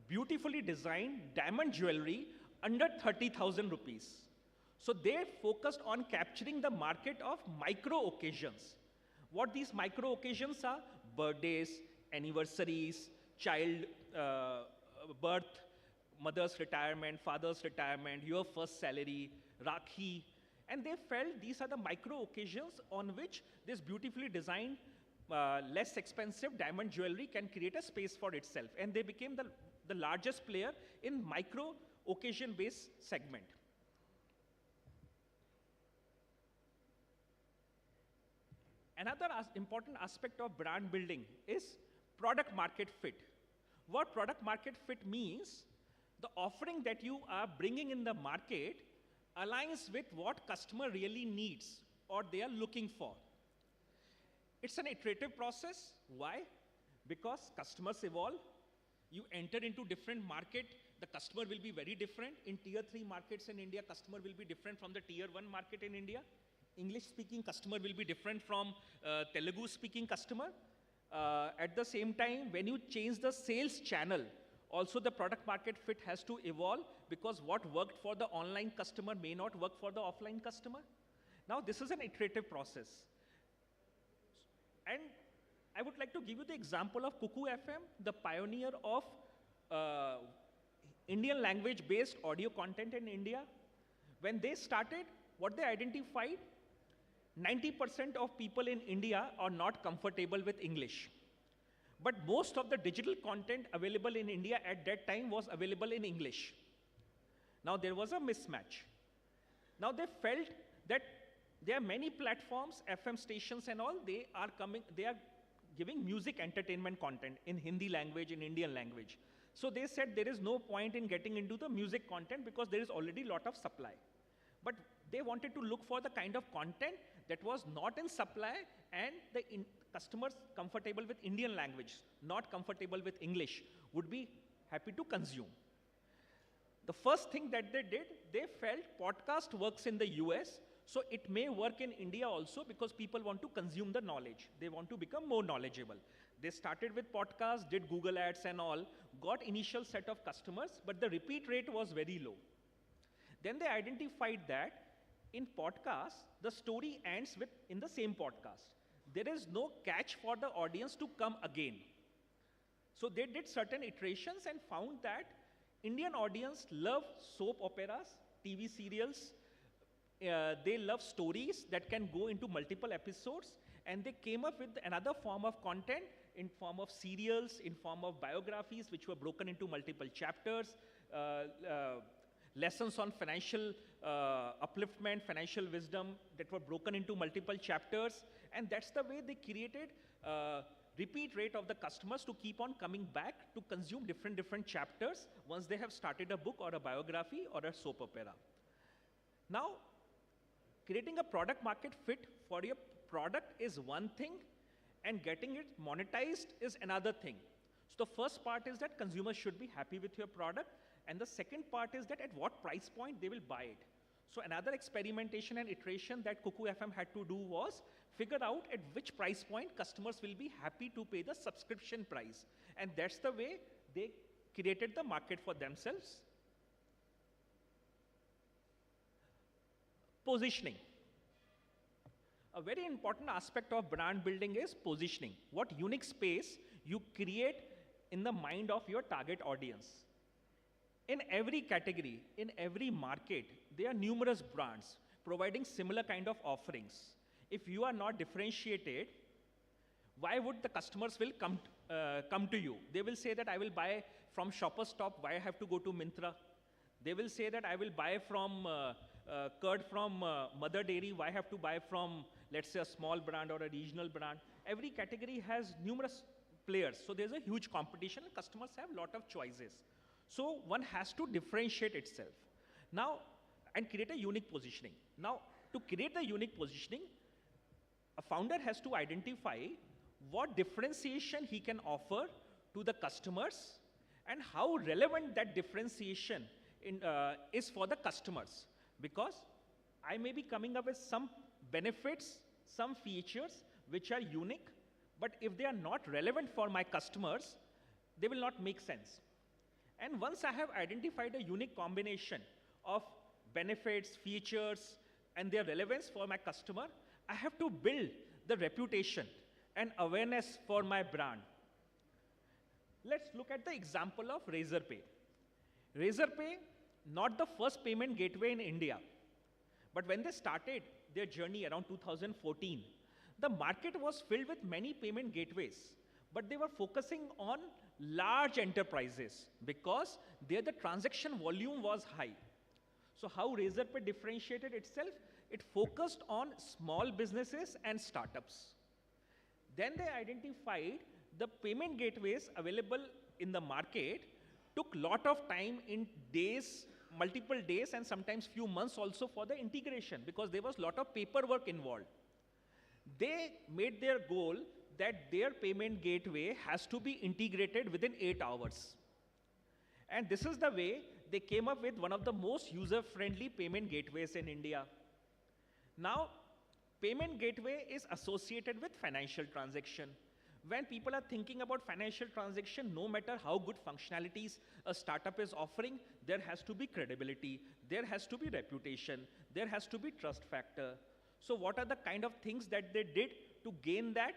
Speaker 18: beautifully designed diamond jewelry under 30,000 rupees. So they focused on capturing the market of micro occasions. What these micro occasions are: birthdays, anniversaries, child birth, mother's retirement, father's retirement, your first salary, Rakhi. And they felt these are the micro occasions on which this beautifully designed, less expensive diamond jewelry can create a space for itself. And they became the largest player in micro occasion-based segment. Another important aspect of brand building is product market fit. What product market fit means, the offering that you are bringing in the market aligns with what customer really needs or they are looking for. It's an iterative process. Why? Because customers evolve. You enter into different market, the customer will be very different. In tier 3 markets in India, customer will be different from the tier 1 market in India. English-speaking customer will be different from Telugu-speaking customer. At the same time, when you change the sales channel, also the product market fit has to evolve, because what worked for the online customer may not work for the offline customer. Now, this is an iterative process. And I would like to give you the example of Cuckoo FM, the pioneer of Indian language-based audio content in India. When they started, what they identified, 90% of people in India are not comfortable with English. But most of the digital content available in India at that time was available in English. Now there was a mismatch. Now they felt that there are many platforms, FM stations and all, they are giving music entertainment content in Hindi language, in Indian language. So they said there is no point in getting into the music content because there is already a lot of supply. But they wanted to look for the kind of content that was not in supply and the customers comfortable with Indian language, not comfortable with English, would be happy to consume. The first thing that they did, they felt podcast works in the US, so it may work in India also because people want to consume the knowledge. They want to become more knowledgeable. They started with podcasts, did Google ads and all, got initial set of customers, but the repeat rate was very low. Then they identified that in podcasts, the story ends in the same podcast. There is no catch for the audience to come again. So they did certain iterations and found that Indian audience love soap operas, TV serials. They love stories that can go into multiple episodes, and they came up with another form of content in form of serials, in form of biographies, which were broken into multiple chapters, lessons on financial upliftment, financial wisdom that were broken into multiple chapters, and that's the way they created repeat rate of the customers to keep on coming back to consume different chapters once they have started a book or a biography or a soap opera. Now, creating a product market fit for your product is one thing, and getting it monetized is another thing. So the first part is that consumers should be happy with your product, and the second part is that at what price point they will buy it. So another experimentation and iteration that Cuckoo FM had to do was figure out at which price point customers will be happy to pay the subscription price. And that's the way they created the market for themselves. Positioning. A very important aspect of brand building is positioning. What unique space you create in the mind of your target audience. In every category, in every market, there are numerous brands providing similar kind of offerings. If you are not differentiated, why would the customers will come to you? They will say that I will buy from Shoppers Stop, why I have to go to Myntra? They will say that I will buy from curd from Mother Dairy, why I have to buy from, let's say, a small brand or a regional brand? Every category has numerous players, so there's a huge competition and customers have a lot of choices. So one has to differentiate itself. Now, and create a unique positioning. Now, to create the unique positioning, a founder has to identify what differentiation he can offer to the customers and how relevant that differentiation is for the customers. Because I may be coming up with some benefits, some features which are unique, but if they are not relevant for my customers, they will not make sense. And once I have identified a unique combination of benefits, features, and their relevance for my customer, I have to build the reputation and awareness for my brand. Let's look at the example of Razorpay. Razorpay, not the first payment gateway in India, but when they started their journey around 2014, the market was filled with many payment gateways, but they were focusing on large enterprises because there the transaction volume was high. So how Razorpay differentiated itself? It focused on small businesses and startups. Then they identified the payment gateways available in the market took lot of time in days, multiple days, and sometimes few months also for the integration because there was lot of paperwork involved. They made their goal that their payment gateway has to be integrated within 8 hours. And this is the way they came up with one of the most user-friendly payment gateways in India. Now, payment gateway is associated with financial transaction. When people are thinking about financial transaction, no matter how good functionalities a startup is offering, there has to be credibility, there has to be reputation, there has to be trust factor. So what are the kind of things that they did to gain that?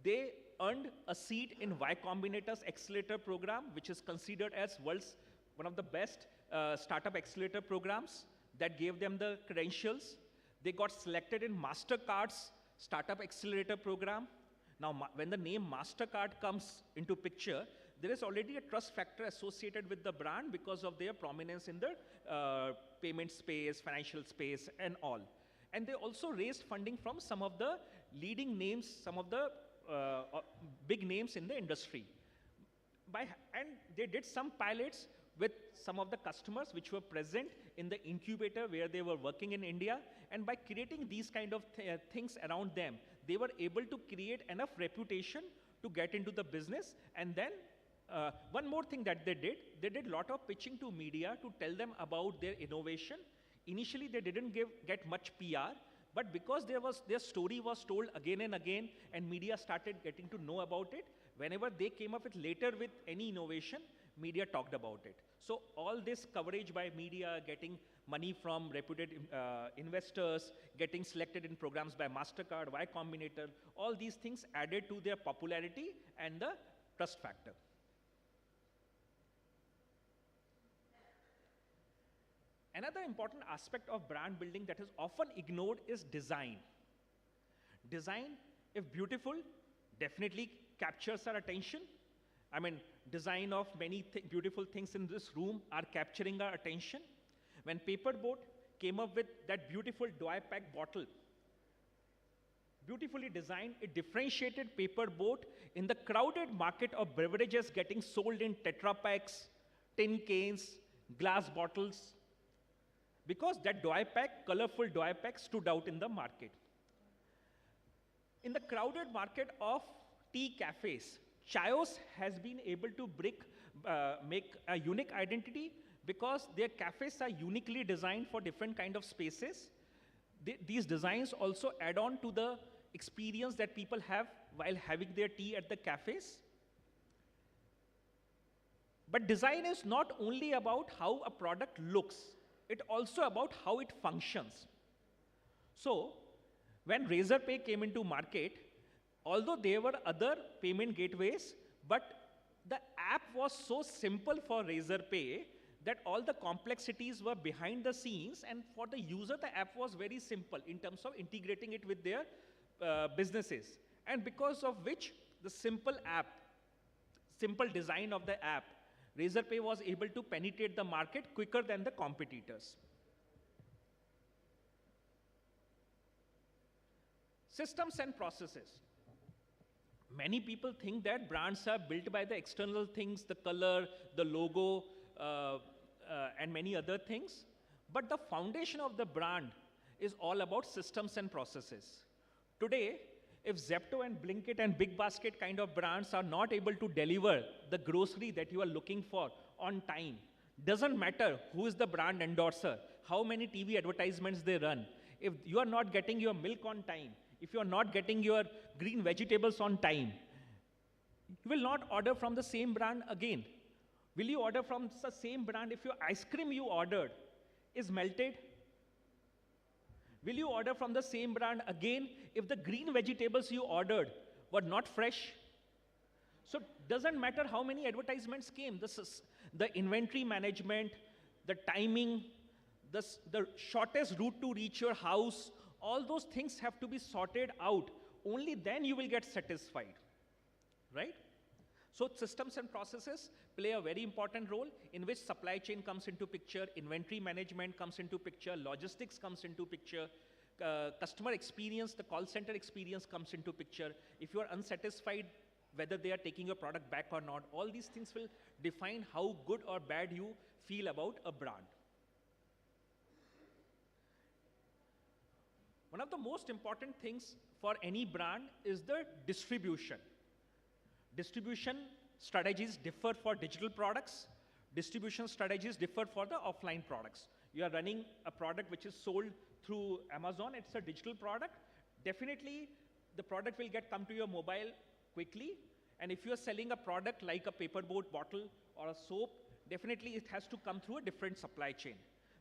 Speaker 18: They earned a seat in Y Combinator's accelerator program, which is considered as world's one of the best startup accelerator programs that gave them the credentials. They got selected in MasterCard's Startup Accelerator program. Now, when the name MasterCard comes into picture, there is already a trust factor associated with the brand because of their prominence in the payment space, financial space, and all. And they also raised funding from some of the leading names, some of the big names in the industry. And they did some pilots with some of the customers which were present in the incubator where they were working in India. And by creating these kind of things around them, they were able to create enough reputation to get into the business. And then one more thing that they did a lot of pitching to media to tell them about their innovation. Initially, they didn't get much PR, but because their story was told again and again, and media started getting to know about it, whenever they came up with later with any innovation, media talked about it. So all this coverage by media, getting money from reputed investors, getting selected in programs by MasterCard, Y Combinator, all these things added to their popularity and the trust factor. Another important aspect of brand building that is often ignored is design. Design, if beautiful, definitely captures our attention. I mean, design of many beautiful things in this room are capturing our attention. When Paperboat came up with that beautiful dry pack bottle, beautifully designed, it differentiated Paperboat in the crowded market of beverages getting sold in Tetra Packs, tin cans, glass bottles, because that dry pack, colorful dry pack, stood out in the market. In the crowded market of tea cafes, Chaos has been able to make a unique identity because their cafes are uniquely designed for different kind of spaces. These designs also add on to the experience that people have while having their tea at the cafes. But design is not only about how a product looks, it's also about how it functions. So, when Razorpay came into market, although there were other payment gateways, but the app was so simple for Razorpay that all the complexities were behind the scenes, and for the user, the app was very simple in terms of integrating it with their businesses. And because of which, the simple design of the app, Razorpay was able to penetrate the market quicker than the competitors. Systems and processes. Many people think that brands are built by the external things, the color, the logo, and many other things. But the foundation of the brand is all about systems and processes. Today, if Zepto and Blinkit and Big Basket kind of brands are not able to deliver the grocery that you are looking for on time, doesn't matter who is the brand endorser, how many TV advertisements they run, if you are not getting your milk on time, if you are not getting your green vegetables on time, you will not order from the same brand again. Will you order from the same brand if your ice cream you ordered is melted? Will you order from the same brand again if the green vegetables you ordered were not fresh? So doesn't matter how many advertisements came, the inventory management, the timing, the shortest route to reach your house, all those things have to be sorted out. Only then you will get satisfied, right? So systems and processes play a very important role in which supply chain comes into picture, inventory management comes into picture, logistics comes into picture, customer experience, the call center experience comes into picture. If you are unsatisfied whether they are taking your product back or not, all these things will define how good or bad you feel about a brand. One of the most important things for any brand is the distribution. Distribution strategies differ for digital products. Distribution strategies differ for the offline products. You are running a product which is sold through Amazon, it's a digital product. Definitely, the product will come to your mobile quickly. And if you are selling a product like a Paperboat bottle or a soap, definitely it has to come through a different supply chain.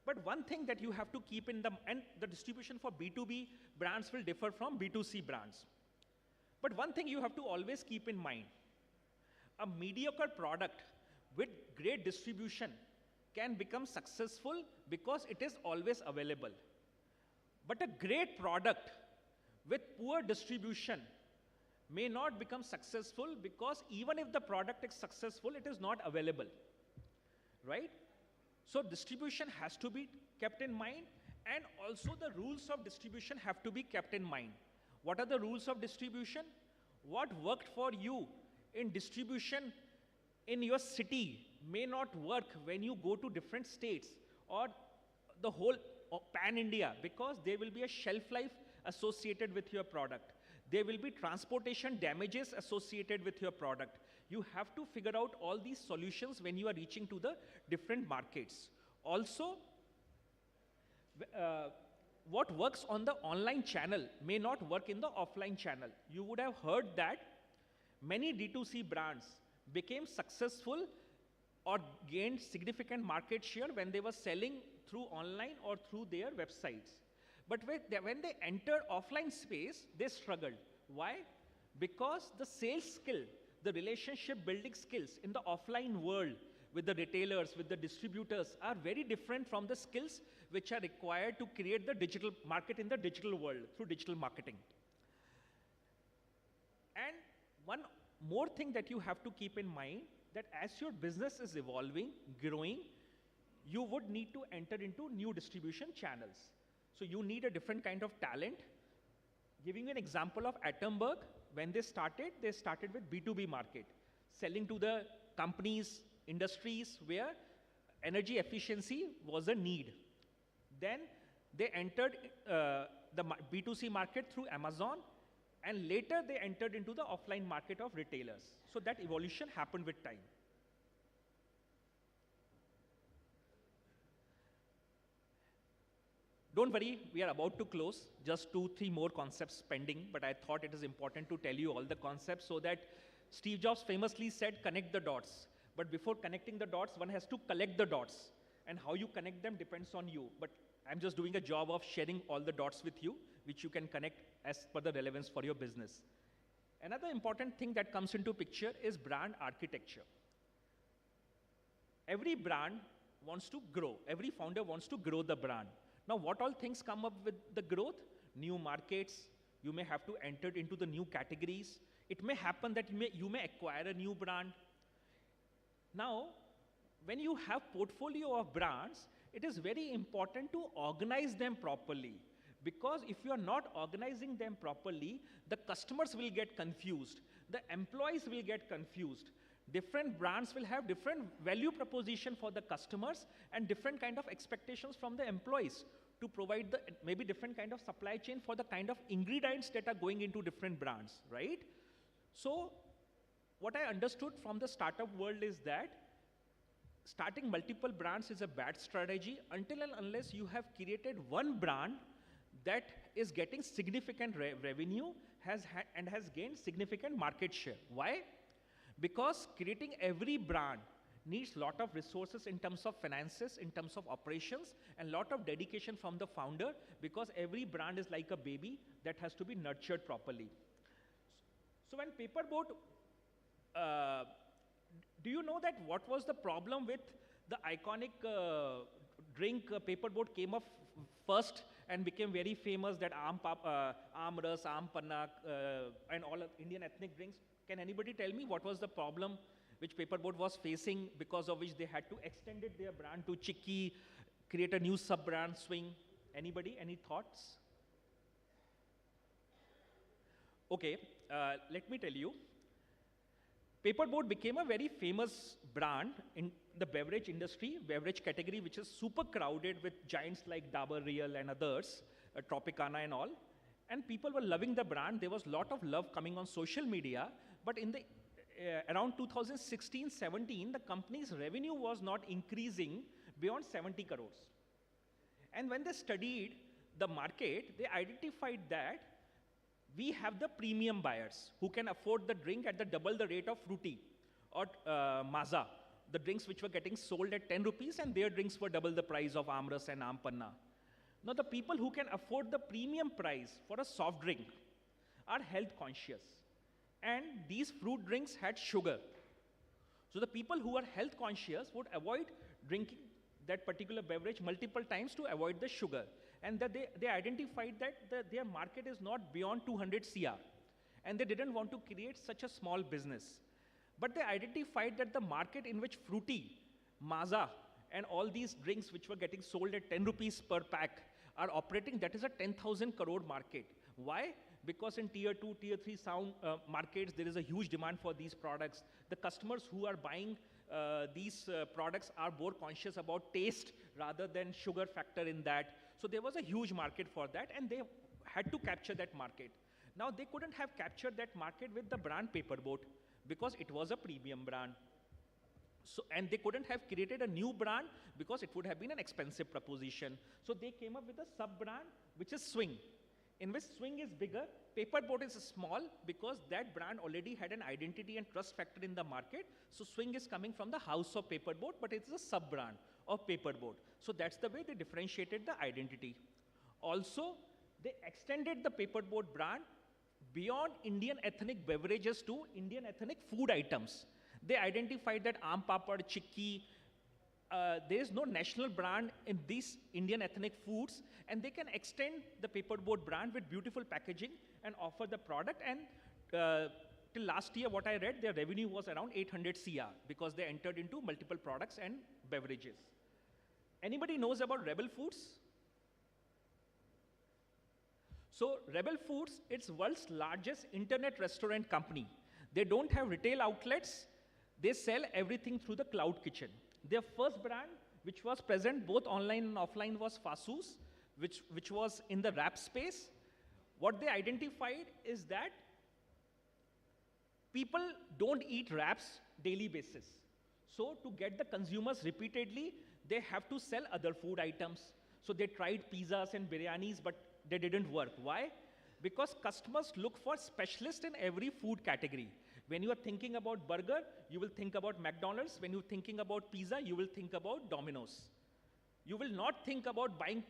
Speaker 18: But one thing that you have to keep in and the distribution for B2B brands will differ from B2C brands. But one thing you have to always keep in mind, a mediocre product with great distribution can become successful because it is always available. But a great product with poor distribution may not become successful, because even if the product is successful, it is not available, right? So distribution has to be kept in mind, and also the rules of distribution have to be kept in mind. What are the rules of distribution? What worked for you in distribution in your city may not work when you go to different states or the whole pan-India, because there will be a shelf life associated with your product. There will be transportation damages associated with your product. You have to figure out all these solutions when you are reaching to the different markets. Also, what works on the online channel may not work in the offline channel. You would have heard that many D2C brands became successful or gained significant market share when they were selling through online or through their websites. But when they entered offline space, they struggled. Why? Because the sales skill, the relationship building skills in the offline world with the retailers, with the distributors, are very different from the skills which are required to create the digital market in the digital world through digital marketing. And one more thing that you have to keep in mind, that as your business is evolving, growing, you would need to enter into new distribution channels. So you need a different kind of talent. Giving you an example of Atmanirbhar, when they started with B2B market, selling to the companies, industries where energy efficiency was a need. Then they entered the B2C market through Amazon, and later they entered into the offline market of retailers. So that evolution happened with time. Don't worry, we are about to close. Just 2-3 more concepts pending, but I thought it is important to tell you all the concepts so that Steve Jobs famously said, connect the dots. But before connecting the dots, one has to collect the dots. And how you connect them depends on you. But I'm just doing a job of sharing all the dots with you, which you can connect as per the relevance for your business. Another important thing that comes into picture is brand architecture. Every brand wants to grow. Every founder wants to grow the brand. Now, what all things come up with the growth? New markets. You may have to enter into the new categories. It may happen that you may acquire a new brand. Now, when you have portfolio of brands, it is very important to organize them properly. Because if you are not organizing them properly, the customers will get confused. The employees will get confused. Different brands will have different value proposition for the customers and different kind of expectations from the employees to provide the maybe different kind of supply chain for the kind of ingredients that are going into different brands, right? So what I understood from the startup world is that starting multiple brands is a bad strategy until and unless you have created one brand that is getting significant revenue and has gained significant market share. Why? Because creating every brand needs a lot of resources in terms of finances, in terms of operations, and lot of dedication from the founder, because every brand is like a baby that has to be nurtured properly. So when Paperboat, do you know that what was the problem with the iconic drink Paperboat came up first and became very famous, that Aam Ras, Aam Panna, and all Indian ethnic drinks? Can anybody tell me what was the problem which Paperboat was facing, because of which they had to extend their brand to Chicky, create a new sub-brand swing? Anybody? Any thoughts? Okay, let me tell you. Paperboat became a very famous brand in the beverage industry, beverage category, which is super crowded with giants like Dabur Real and others, Tropicana and all. And people were loving the brand. There was a lot of love coming on social media. But in the around 2016-17, the company's revenue was not increasing beyond 70 crores. And when they studied the market, they identified that we have the premium buyers who can afford the drink at the double the rate of Fruity or Maaza, the drinks which were getting sold at 10 rupees, and their drinks were double the price of Aam Ras and Aam Panna. Now, the people who can afford the premium price for a soft drink are health conscious. And these fruit drinks had sugar. So the people who are health conscious would avoid drinking that particular beverage multiple times to avoid the sugar. and that they identified that their market is not beyond 200 CR, and they didn't want to create such a small business. But they identified that the market in which Fruity, Maaza, and all these drinks which were getting sold at 10 rupees per pack are operating, that is a 10,000 crore market. Why? Because in tier 2, tier 3 markets, there is a huge demand for these products. The customers who are buying these products are more conscious about taste rather than sugar factor in that. So there was a huge market for that, and they had to capture that market. Now, they couldn't have captured that market with the brand Paperboat because it was a premium brand. So, and they couldn't have created a new brand because it would have been an expensive proposition. So they came up with a sub-brand, which is Swing, in which Swing is bigger, Paperboat is small because that brand already had an identity and trust factor in the market. So Swing is coming from the house of Paperboat, but it's a sub-brand of Paperboat. So that's the way they differentiated the identity. Also, they extended the Paperboat brand beyond Indian ethnic beverages to Indian ethnic food items. They identified that aam papad, chikki, there is no national brand in these Indian ethnic foods, and they can extend the Paperboat brand with beautiful packaging and offer the product. And till last year, what I read, their revenue was around 800 CR because they entered into multiple products and beverages. Anybody knows about Rebel Foods? So Rebel Foods, it's world's largest internet restaurant company. They don't have retail outlets. They sell everything through the cloud kitchen. Their first brand, which was present both online and offline, was Fasus, which was in the wrap space. What they identified is that people don't eat wraps daily basis. So to get the consumers repeatedly, they have to sell other food items. So they tried pizzas and biryanis, but they didn't work. Why? Because customers look for specialists in every food category. When you are thinking about burger, you will think about McDonald's. When you're thinking about pizza, you will think about Domino's. You will not think about buying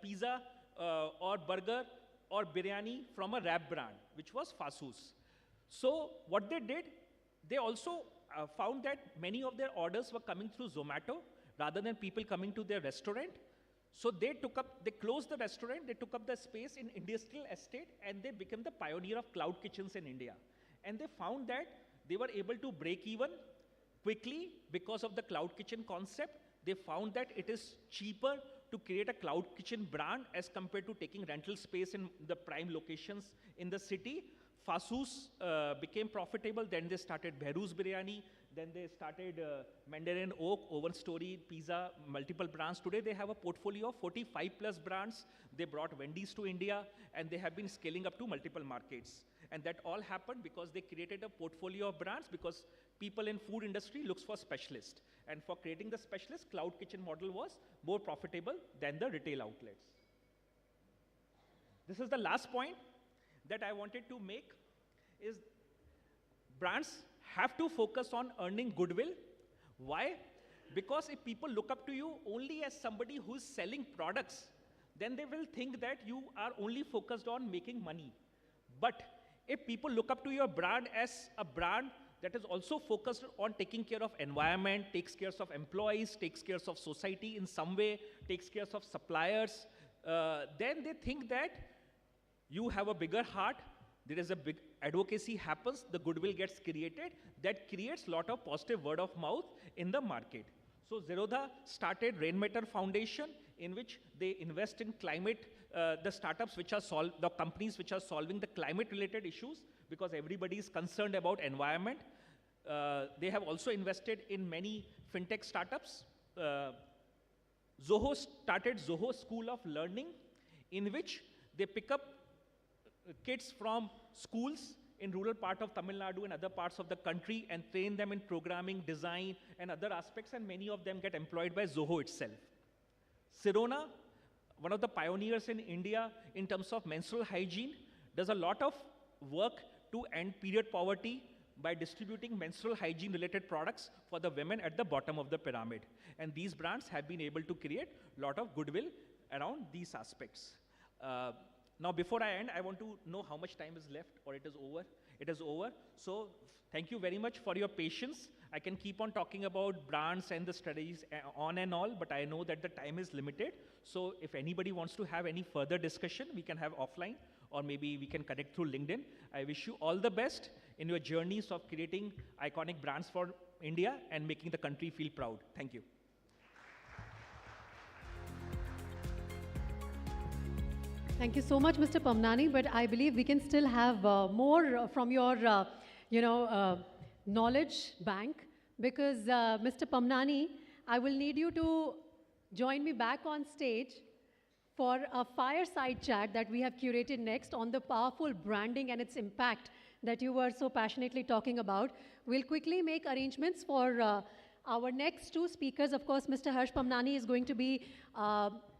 Speaker 18: pizza or burger or biryani from a wrap brand, which was Fasus. So what they did, they also found that many of their orders were coming through Zomato rather than people coming to their restaurant. So they closed the restaurant, they took up the space in industrial estate, and they became the pioneer of cloud kitchens in India. And they found that they were able to break even quickly because of the cloud kitchen concept. They found that it is cheaper to create a cloud kitchen brand as compared to taking rental space in the prime locations in the city. Fasus became profitable, then they started Bhairu's Biryani, then they started Mandarin Oak, Oven Story, Pizza, multiple brands. Today they have a portfolio of 45 plus brands. They brought Wendy's to India, and they have been scaling up to multiple markets. And that all happened because they created a portfolio of brands, because people in food industry looks for specialists. And for creating the specialist, cloud kitchen model was more profitable than the retail outlets. This is the last point that I wanted to make, is brands have to focus on earning goodwill. Why? Because if people look up to you only as somebody who's selling products, then they will think that you are only focused on making money. But if people look up to your brand as a brand that is also focused on taking care of environment, takes care of employees, takes care of society in some way, takes care of suppliers, then they think that you have a bigger heart, there is a big advocacy happens, the goodwill gets created, that creates a lot of positive word of mouth in the market. So Zerodha started Rainmaker Foundation, in which they invest in climate, the startups which are the companies which are solving the climate related issues, because everybody is concerned about environment. They have also invested in many fintech startups. Zoho started Zoho School of Learning, in which they pick up kids from schools in rural part of Tamil Nadu and other parts of the country and train them in programming, design, and other aspects, and many of them get employed by Zoho itself. Sirona, one of the pioneers in India in terms of menstrual hygiene, does a lot of work to end period poverty by distributing menstrual hygiene related products for the women at the bottom of the pyramid. And these brands have been able to create a lot of goodwill around these aspects. Now, before I end, I want to know how much time is left, or it is over. It is over. So thank you very much for your patience. I can keep on talking about brands and the strategies on and all, but I know that the time is limited. So if anybody wants to have any further discussion, we can have offline, or maybe we can connect through LinkedIn. I wish you all the best in your journeys of creating iconic brands for India and making the country feel proud. Thank you.
Speaker 1: Thank you so much, Mr. Pamnani, but I believe we can still have more from your, knowledge bank, because Mr. Pamnani, I will need you to join me back on stage for a fireside chat that we have curated next on the powerful branding and its impact that you were so passionately talking about. We'll quickly make arrangements for our next two speakers. Of course, Mr. Harsh Pamnani is going to be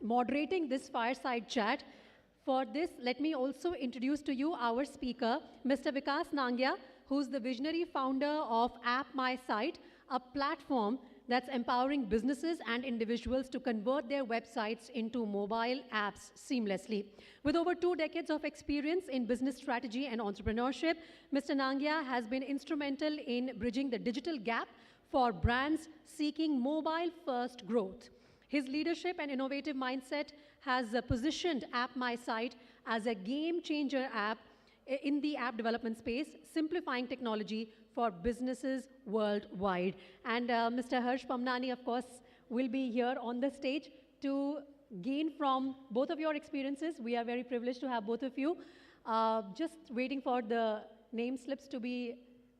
Speaker 1: moderating this fireside chat. For this, let me also introduce to you our speaker, Mr. Vikas Nangya, who's the visionary founder of App My Site, a platform that's empowering businesses and individuals to convert their websites into mobile apps seamlessly. With over 2 decades of experience in business strategy and entrepreneurship, Mr. Nangya has been instrumental in bridging the digital gap for brands seeking mobile-first growth. His leadership and innovative mindset has positioned App My Site as a game-changer app in the app development space, simplifying technology for businesses worldwide. And Mr. Harsh Pamnani, of course, will be here on the stage to gain from both of your experiences. We are very privileged to have both of you. Just waiting for the name slips to be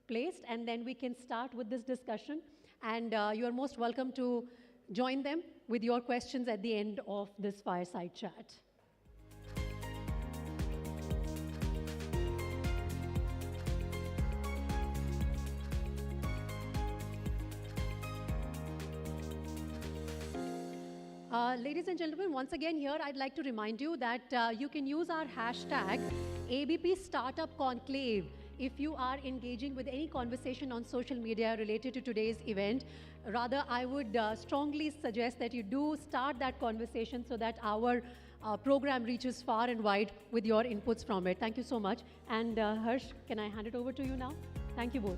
Speaker 1: placed, and then we can start with this discussion. And you are most welcome to join them with your questions at the end of this fireside chat. Ladies and gentlemen, once again here, I'd like to remind you that you can use our hashtag ABP Startup Conclave if you are engaging with any conversation on social media related to today's event. Rather, I would strongly suggest that you do start that conversation so that our program reaches far and wide with your inputs from it. Thank you so much. And Harsh, can I hand it over to you now? Thank you both.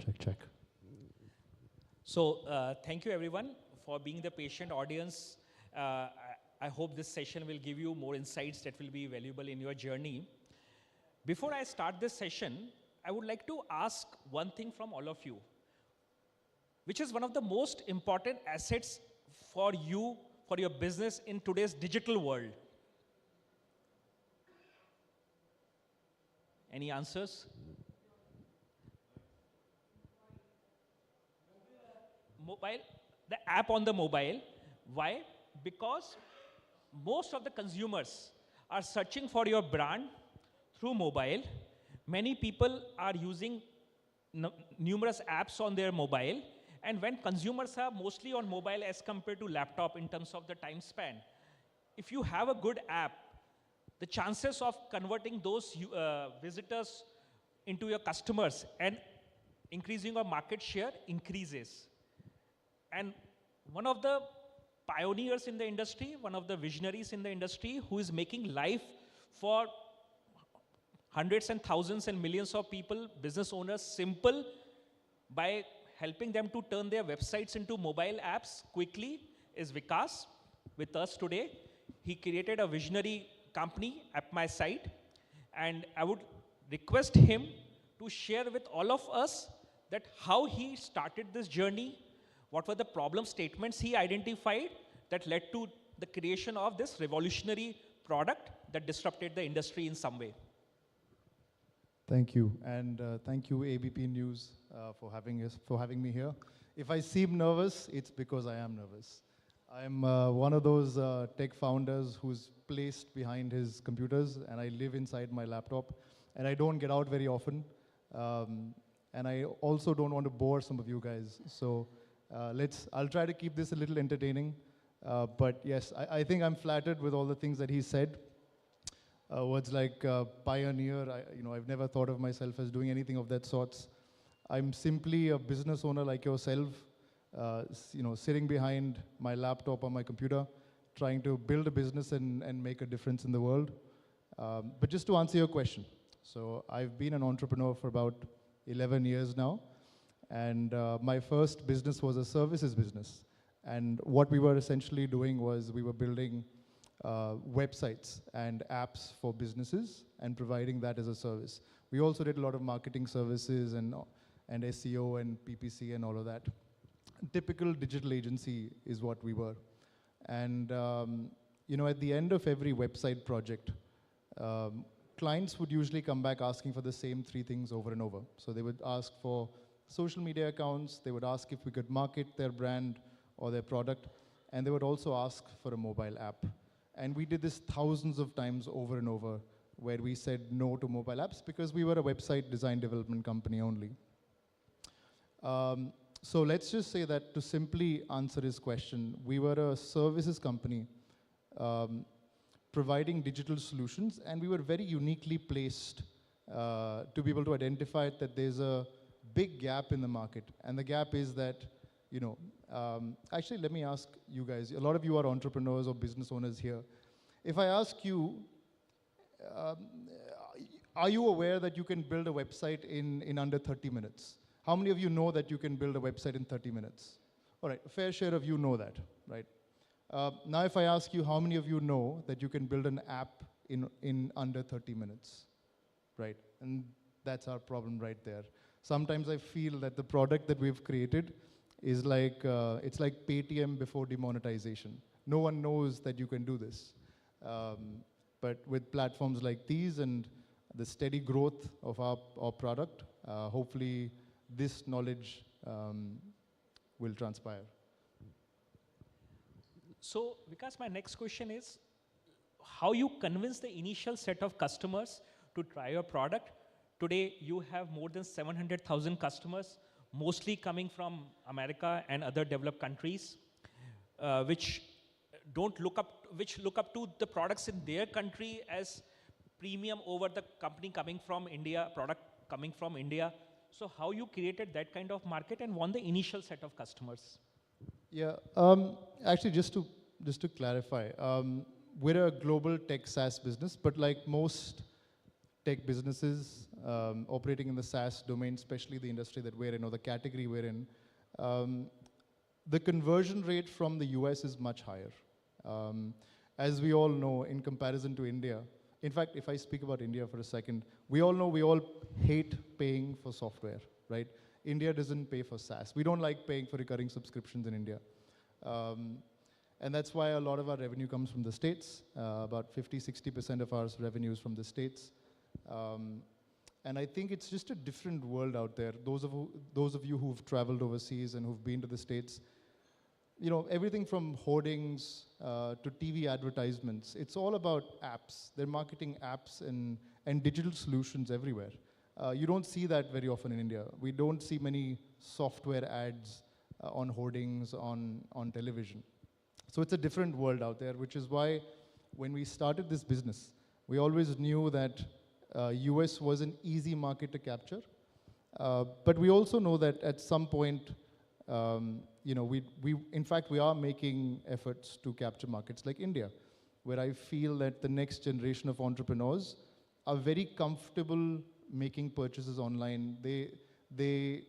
Speaker 19: Check, check. So thank you everyone for being the patient audience. I hope this session will give you more insights that will be valuable in your journey. Before I start this session, I would like to ask one thing from all of you, which is one of the most important assets for you, for your business in today's digital world. Any answers? Mobile, the app on the mobile. Why? Because most of the consumers are searching for your brand through mobile. Many people are using numerous apps on their mobile. And when consumers are mostly on mobile as compared to laptop in terms of the time span, if you have a good app, the chances of converting those visitors into your customers and increasing your market share increases. And one of the pioneers in the industry, one of the visionaries in the industry who is making life for hundreds and thousands and millions of people, business owners, simple by helping them to turn their websites into mobile apps quickly is Vikas with us today. He created a visionary company, App My Site, and I would request him to share with all of us that how he started this journey, what were the problem statements he identified that led to the creation of this revolutionary product that disrupted the industry in some way.
Speaker 20: Thank you, and thank you ABP News for having me here. If I seem nervous, it's because I am nervous. I'm one of those tech founders who's placed behind his computers, and I live inside my laptop, and I don't get out very often. And I also don't want to bore some of you guys. So I'll try to keep this a little entertaining. But yes, I think I'm flattered with all the things that he said. Words like pioneer, I've never thought of myself as doing anything of that sorts. I'm simply a business owner like yourself, sitting behind my laptop or my computer, trying to build a business and make a difference in the world. But just to answer your question, So I've been an entrepreneur for about 11 years now. And my first business was a services business. And what we were essentially doing was we were building websites and apps for businesses and providing that as a service. We also did a lot of marketing services and SEO and PPC and all of that. Typical digital agency is what we were. And at the end of every website project, clients would usually come back asking for the same 3 things over and over. So they would ask for social media accounts, they would ask if we could market their brand or their product, and they would also ask for a mobile app. And we did this thousands of times over and over, where we said no to mobile apps because we were a website design development company only. So let's just say that to simply answer his question, we were a services company providing digital solutions, and we were very uniquely placed to be able to identify that there's a big gap in the market. And the gap is that, actually let me ask you guys, a lot of you are entrepreneurs or business owners here. If I ask you, are you aware that you can build a website in under 30 minutes? How many of you know that you can build a website in 30 minutes? All right, a fair share of you know that, right? Now if I ask you, how many of you know that you can build an app in under 30 minutes, right? And that's our problem right there. Sometimes I feel that the product that we've created is like, it's like Paytm before demonetization. No one knows that you can do this. But with platforms like these and the steady growth of our product, hopefully this knowledge will transpire.
Speaker 18: So, Vikas, my next question is, how you convince the initial set of customers to try your product? Today, you have more than 700,000 customers, mostly coming from America and other developed countries, which look up to the products in their country as premium over the company coming from India, product coming from India. So how you created that kind of market and won the initial set of customers?
Speaker 20: Yeah, actually just to clarify, we're a global tech SaaS business, but like most tech businesses operating in the SaaS domain, especially the industry that we're in or the category we're in, the conversion rate from the US is much higher. As we all know, in comparison to India, in fact, if I speak about India for a second, we all know we all hate paying for software, right? India doesn't pay for SaaS. We don't like paying for recurring subscriptions in India. And that's why a lot of our revenue comes from the States. About 50–60% of our revenue is from the States. And I think it's just a different world out there. Those of you who've traveled overseas and who've been to the States, everything from hoardings to TV advertisements, it's all about apps. They're marketing apps and digital solutions everywhere. You don't see that very often in India. We don't see many software ads on hoardings, on television. So it's a different world out there, which is why when we started this business, we always knew that US was an easy market to capture. But we also know that at some point, in fact, we are making efforts to capture markets like India, where I feel that the next generation of entrepreneurs are very comfortable making purchases online. They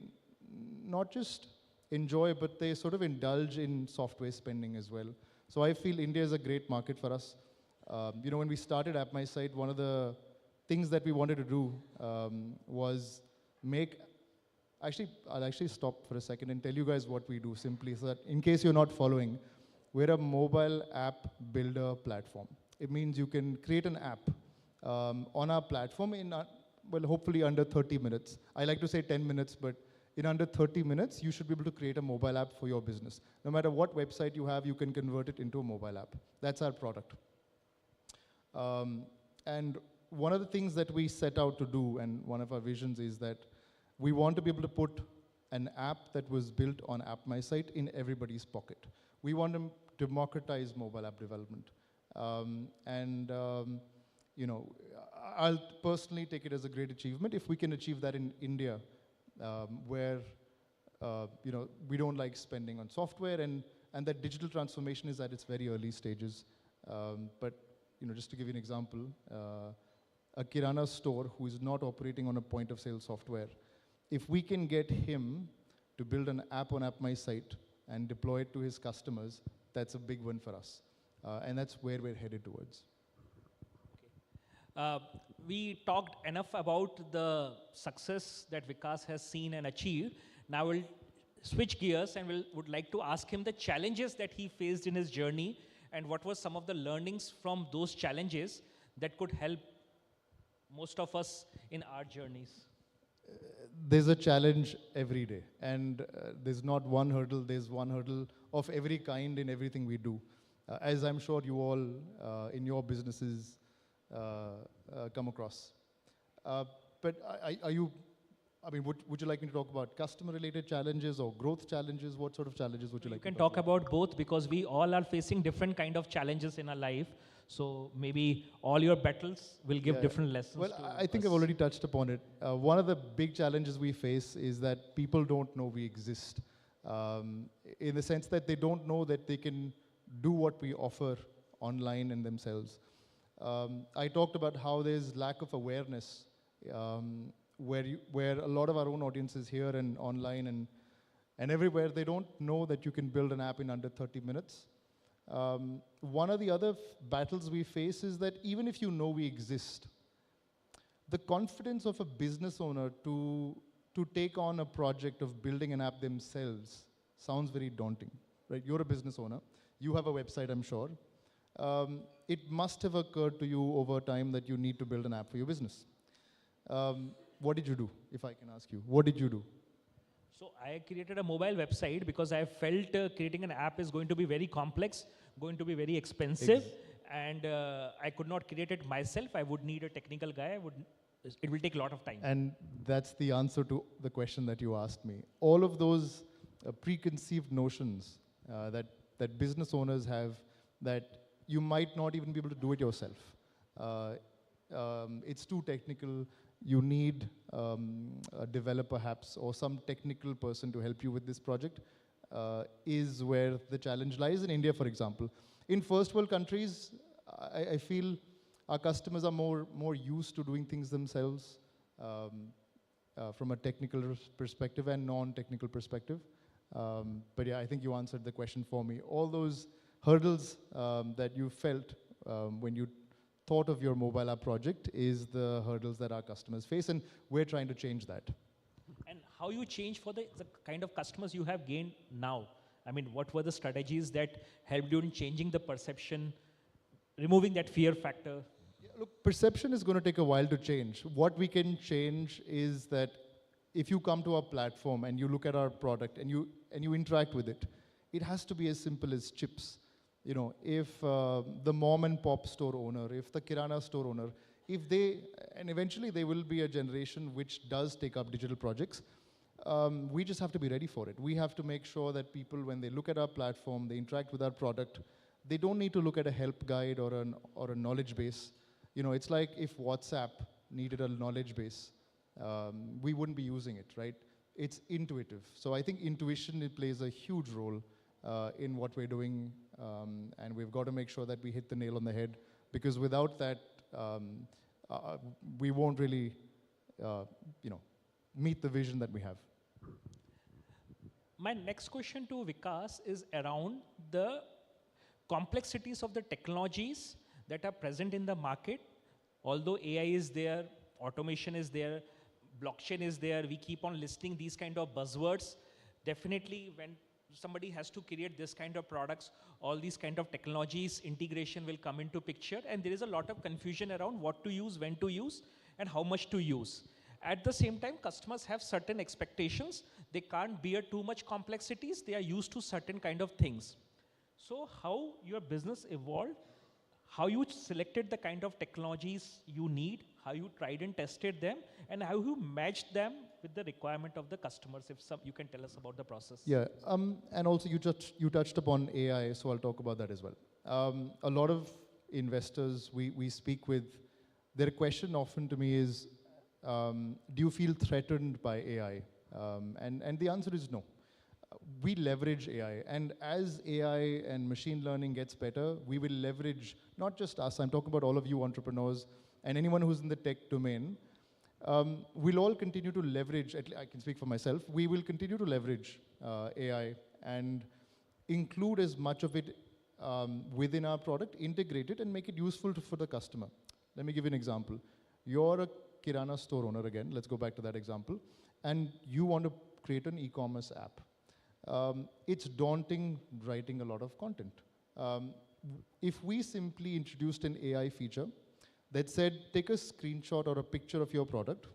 Speaker 20: not just enjoy, but they sort of indulge in software spending as well. So I feel India is a great market for us. When we started AppMySite, one of the things that we wanted to do was make, I'll actually stop for a second and tell you guys what we do simply, so that in case you're not following, we're a mobile app builder platform. It means you can create an app on our platform in, hopefully under 30 minutes. I like to say 10 minutes, but in under 30 minutes, you should be able to create a mobile app for your business. No matter what website you have, you can convert it into a mobile app. That's our product. And one of the things that we set out to do, and one of our visions, is that we want to be able to put an app that was built on AppMySite in everybody's pocket. We want to democratize mobile app development. I'll personally take it as a great achievement if we can achieve that in India, where we don't like spending on software, and that digital transformation is at its very early stages. But just to give you an example, a Kirana store who is not operating on a point of sale software, if we can get him to build an app on AppMySite and deploy it to his customers, that's a big win for us. And that's where we're headed towards.
Speaker 19: We talked enough about the success that Vikas has seen and achieved. Now we'll switch gears and would like to ask him the challenges that he faced in his journey and what were some of the learnings from those challenges that could help most of us in our journeys.
Speaker 20: There's a challenge every day, and there's not one hurdle, there's one hurdle of every kind in everything we do. As I'm sure you all in your businesses come across. But would you like me to talk about customer-related challenges or growth challenges? What sort of challenges would you like to talk about?
Speaker 19: You can talk about both, because we all are facing different kind of challenges in our life. So maybe all your battles will give different lessons.
Speaker 20: Well, I think I've already touched upon it. One of the big challenges we face is that people don't know we exist. In the sense that they don't know that they can do what we offer online and themselves. I talked about how there's lack of awareness, where a lot of our own audiences here and online and everywhere, they don't know that you can build an app in under 30 minutes. One of the other battles we face is that even if you know we exist, the confidence of a business owner to take on a project of building an app themselves sounds very daunting, right? You're a business owner. You have a website, I'm sure. It must have occurred to you over time that you need to build an app for your business. What did you do, if I can ask you? What did you do?
Speaker 19: So I created a mobile website because I felt creating an app is going to be very complex, going to be very expensive, and I could not create it myself. I would need a technical guy. It will take a lot of time.
Speaker 20: And that's the answer to the question that you asked me. All of those preconceived notions that business owners have, that you might not even be able to do it yourself. It's too technical. You need a developer perhaps or some technical person to help you with this project, is where the challenge lies in India, for example. In first world countries, I feel our customers are more used to doing things themselves from a technical perspective and non-technical perspective. But yeah, I think you answered the question for me. All those hurdles that you felt when you thought of your mobile app project is the hurdles that our customers face, and we're trying to change that.
Speaker 19: And how you change for the kind of customers you have gained now? I mean, what were the strategies that helped you in changing the perception, removing that fear factor?
Speaker 20: Yeah, look, perception is going to take a while to change. What we can change is that if you come to our platform and you look at our product and you interact with it, it has to be as simple as chips. You know, if the mom and pop store owner, if the Kirana store owner, if they, and eventually there will be a generation which does take up digital projects, we just have to be ready for it. We have to make sure that people, when they look at our platform, they interact with our product, they don't need to look at a help guide or a knowledge base. You know, it's like if WhatsApp needed a knowledge base, we wouldn't be using it, right? It's intuitive. So I think intuition, it plays a huge role in what we're doing, and we've got to make sure that we hit the nail on the head, because without that, we won't really, meet the vision that we have.
Speaker 19: My next question to Vikas is around the complexities of the technologies that are present in the market. Although AI is there, automation is there, blockchain is there, we keep on listing these kind of buzzwords. Definitely when somebody has to create this kind of products, all these kind of technologies, integration will come into picture, and there is a lot of confusion around what to use, when to use, and how much to use. At the same time, customers have certain expectations. They can't bear too much complexities. They are used to certain kind of things. So how your business evolved, how you selected the kind of technologies you need, how you tried and tested them, and how you matched them with the requirement of the customers. If you can tell us about the process.
Speaker 20: Yeah, and also you touched upon AI, so I'll talk about that as well. A lot of investors we speak with, their question often to me is, do you feel threatened by AI? And the answer is no. We leverage AI, and as AI and machine learning gets better, we will leverage not just us, I'm talking about all of you entrepreneurs and anyone who's in the tech domain, we'll all continue to leverage, I can speak for myself, we will continue to leverage AI and include as much of it within our product, integrate it, and make it useful for the customer. Let me give you an example. You're a Kirana store owner again, let's go back to that example, and you want to create an e-commerce app. It's daunting writing a lot of content. If we simply introduced an AI feature that said, take a screenshot or a picture of your product,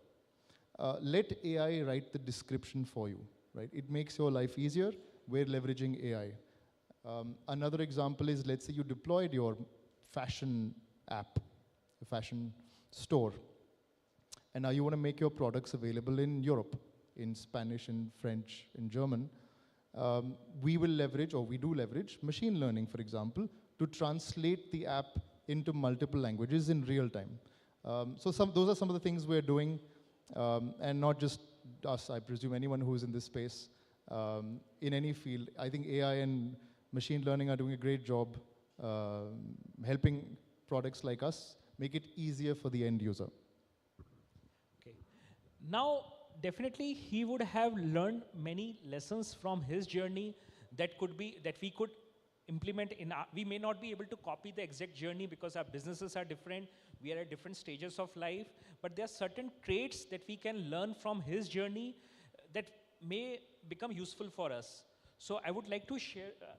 Speaker 20: let AI write the description for you, right? It makes your life easier. We're leveraging AI. Another example is, let's say you deployed your fashion app, a fashion store, and now you want to make your products available in Europe, in Spanish, in French, in German. We will leverage, or we do leverage, machine learning, for example, to translate the app into multiple languages in real time. So those are some of the things we're doing, and not just us, I presume anyone who's in this space, in any field. I think AI and machine learning are doing a great job helping products like us make it easier for the end user.
Speaker 19: Okay. Now, definitely he would have learned many lessons from his journey that we could implement in our, we may not be able to copy the exact journey because our businesses are different, we are at different stages of life, but there are certain traits that we can learn from his journey that may become useful for us. So I would like to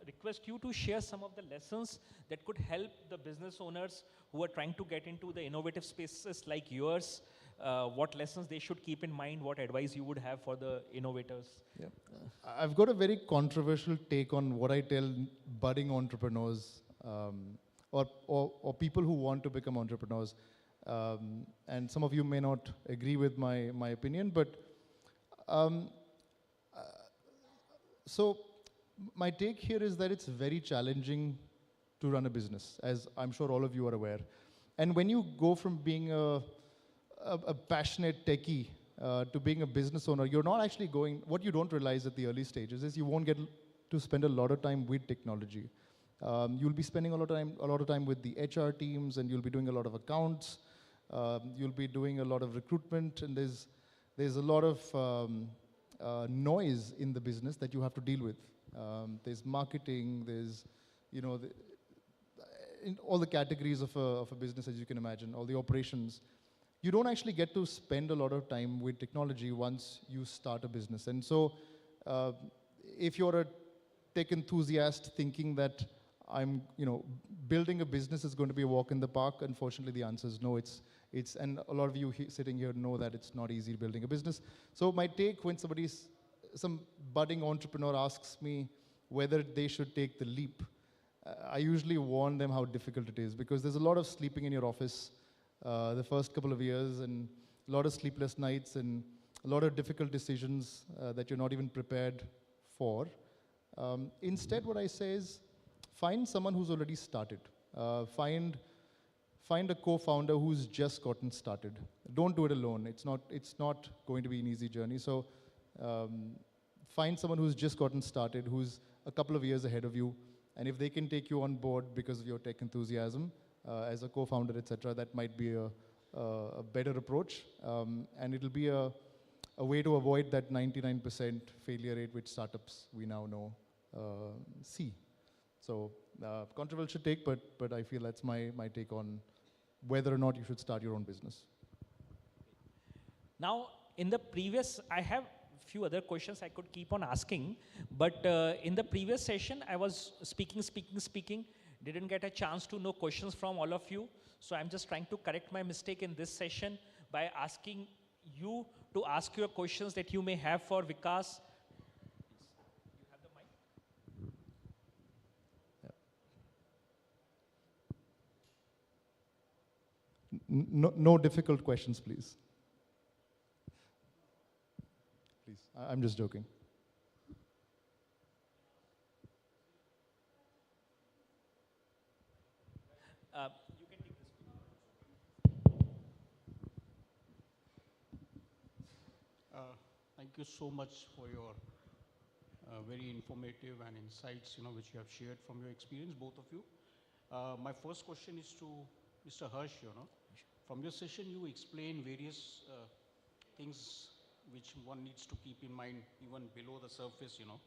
Speaker 19: request you to share some of the lessons that could help the business owners who are trying to get into the innovative spaces like yours, what lessons they should keep in mind, what advice you would have for the innovators.
Speaker 20: Yeah. I've got a very controversial take on what I tell budding entrepreneurs or people who want to become entrepreneurs. And some of you may not agree with my opinion, but so my take here is that it's very challenging to run a business, as I'm sure all of you are aware. And when you go from being a passionate techie to being a business owner, you're not actually going, what you don't realize at the early stages is you won't get to spend a lot of time with technology. You'll be spending a lot of time with the HR teams, and you'll be doing a lot of accounts. You'll be doing a lot of recruitment, and there's a lot of noise in the business that you have to deal with. There's marketing, there's, in all the categories of a business, as you can imagine, all the operations. You don't actually get to spend a lot of time with technology once you start a business. And so if you're a tech enthusiast thinking that building a business is going to be a walk in the park, unfortunately the answer is no. And a lot of you sitting here know that it's not easy building a business. So my take when some budding entrepreneur asks me whether they should take the leap, I usually warn them how difficult it is, because there's a lot of sleeping in your office the first couple of years, and a lot of sleepless nights, and a lot of difficult decisions that you're not even prepared for. Instead, what I say is, find someone who's already started. Find a co-founder who's just gotten started. Don't do it alone. It's not going to be an easy journey. So find someone who's just gotten started, who's a couple of years ahead of you, and if they can take you on board because of your tech enthusiasm, as a co-founder, etc., that might be a better approach, and it'll be a way to avoid that 99% failure rate which startups we now know see. So controversial take, but I feel that's my take on whether or not you should start your own business.
Speaker 19: Now, in the previous, I have a few other questions I could keep on asking, but in the previous session, I was speaking, didn't get a chance to know questions from all of you. So I'm just trying to correct my mistake in this session by asking you to ask your questions that you may have for Vikas. You have the
Speaker 20: mic? No difficult questions, please. Please, I'm just joking.
Speaker 19: You can take this.
Speaker 9: Thank you so much for your very informative and insights, which you have shared from your experience, both of you. My first question is to Mr. Harsh. from your session, you explain various things which one needs to keep in mind even below the surface, you know.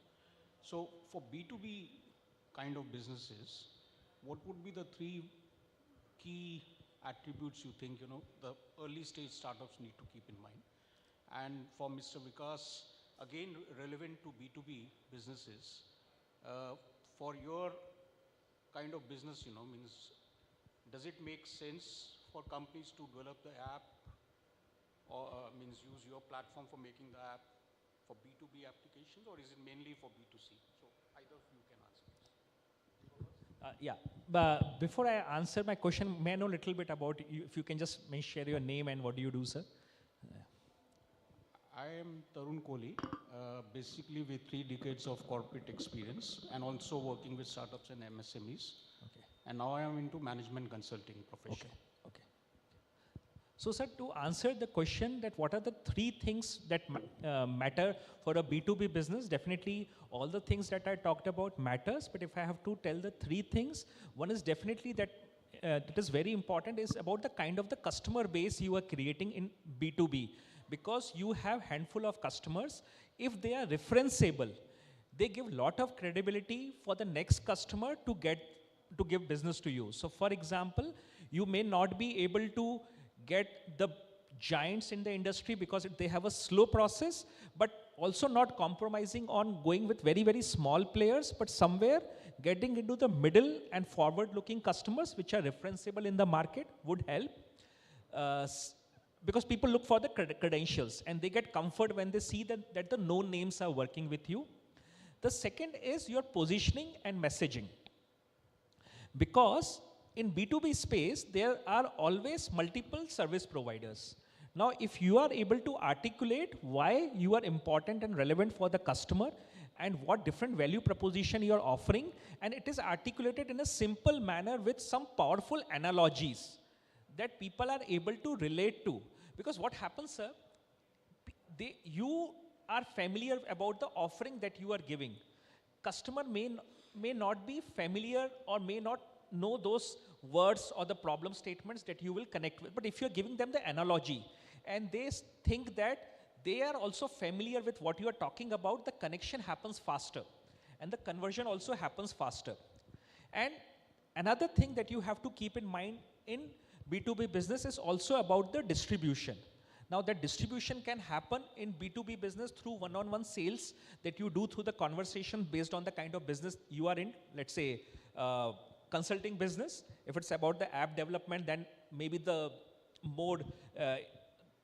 Speaker 9: So for B2B kind of businesses, what would be the 3 key attributes you think, you know, the early stage startups need to keep in mind? And for Mr. Vikas, again, relevant to B2B businesses, for your kind of business, you know, means, does it make sense for companies to develop the app or means use your platform for making the app for B2B applications, or is it mainly for B2C? So either of you can answer.
Speaker 18: Yeah, but before I answer my question, may I know a little bit about you, if you can just share your name and what do you do, sir?
Speaker 9: I am Tarun Kohli, basically with 3 decades of corporate experience and also working with startups and MSMEs.
Speaker 18: Okay.
Speaker 9: And now I am into management consulting profession.
Speaker 18: Okay. So, sir, to answer the question that what are the 3 things that matter for a B2B business, definitely all the things that I talked about matters, but if I have to tell the 3 things, one is definitely that that is very important is about the kind of the customer base you are creating in B2B. Because you have handful of customers, if they are referenceable, they give lot of credibility for the next customer to give business to you. So for example, you may not be able to get the giants in the industry because they have a slow process, but also not compromising on going with very, very small players, but somewhere getting into the middle and forward-looking customers which are referenceable in the market would help. Because people look for the credentials and they get comfort when they see that the known names are working with you. The second is your positioning and messaging. Because in B2B space, there are always multiple service providers. Now, if you are able to articulate why you are important and relevant for the customer and what different value proposition you are offering, and it is articulated in a simple manner with some powerful analogies that people are able to relate to. Because what happens, sir, you are familiar about the offering that you are giving. Customer may not be familiar or may not know those words or the problem statements that you will connect with. But if you're giving them the analogy and they think that they are also familiar with what you are talking about, the connection happens faster and the conversion also happens faster. And another thing that you have to keep in mind in B2B business is also about the distribution. Now that distribution can happen in B2B business through one-on-one sales that you do through the conversation based on the kind of business you are in. Let's say consulting business. If it's about the app development, then maybe the more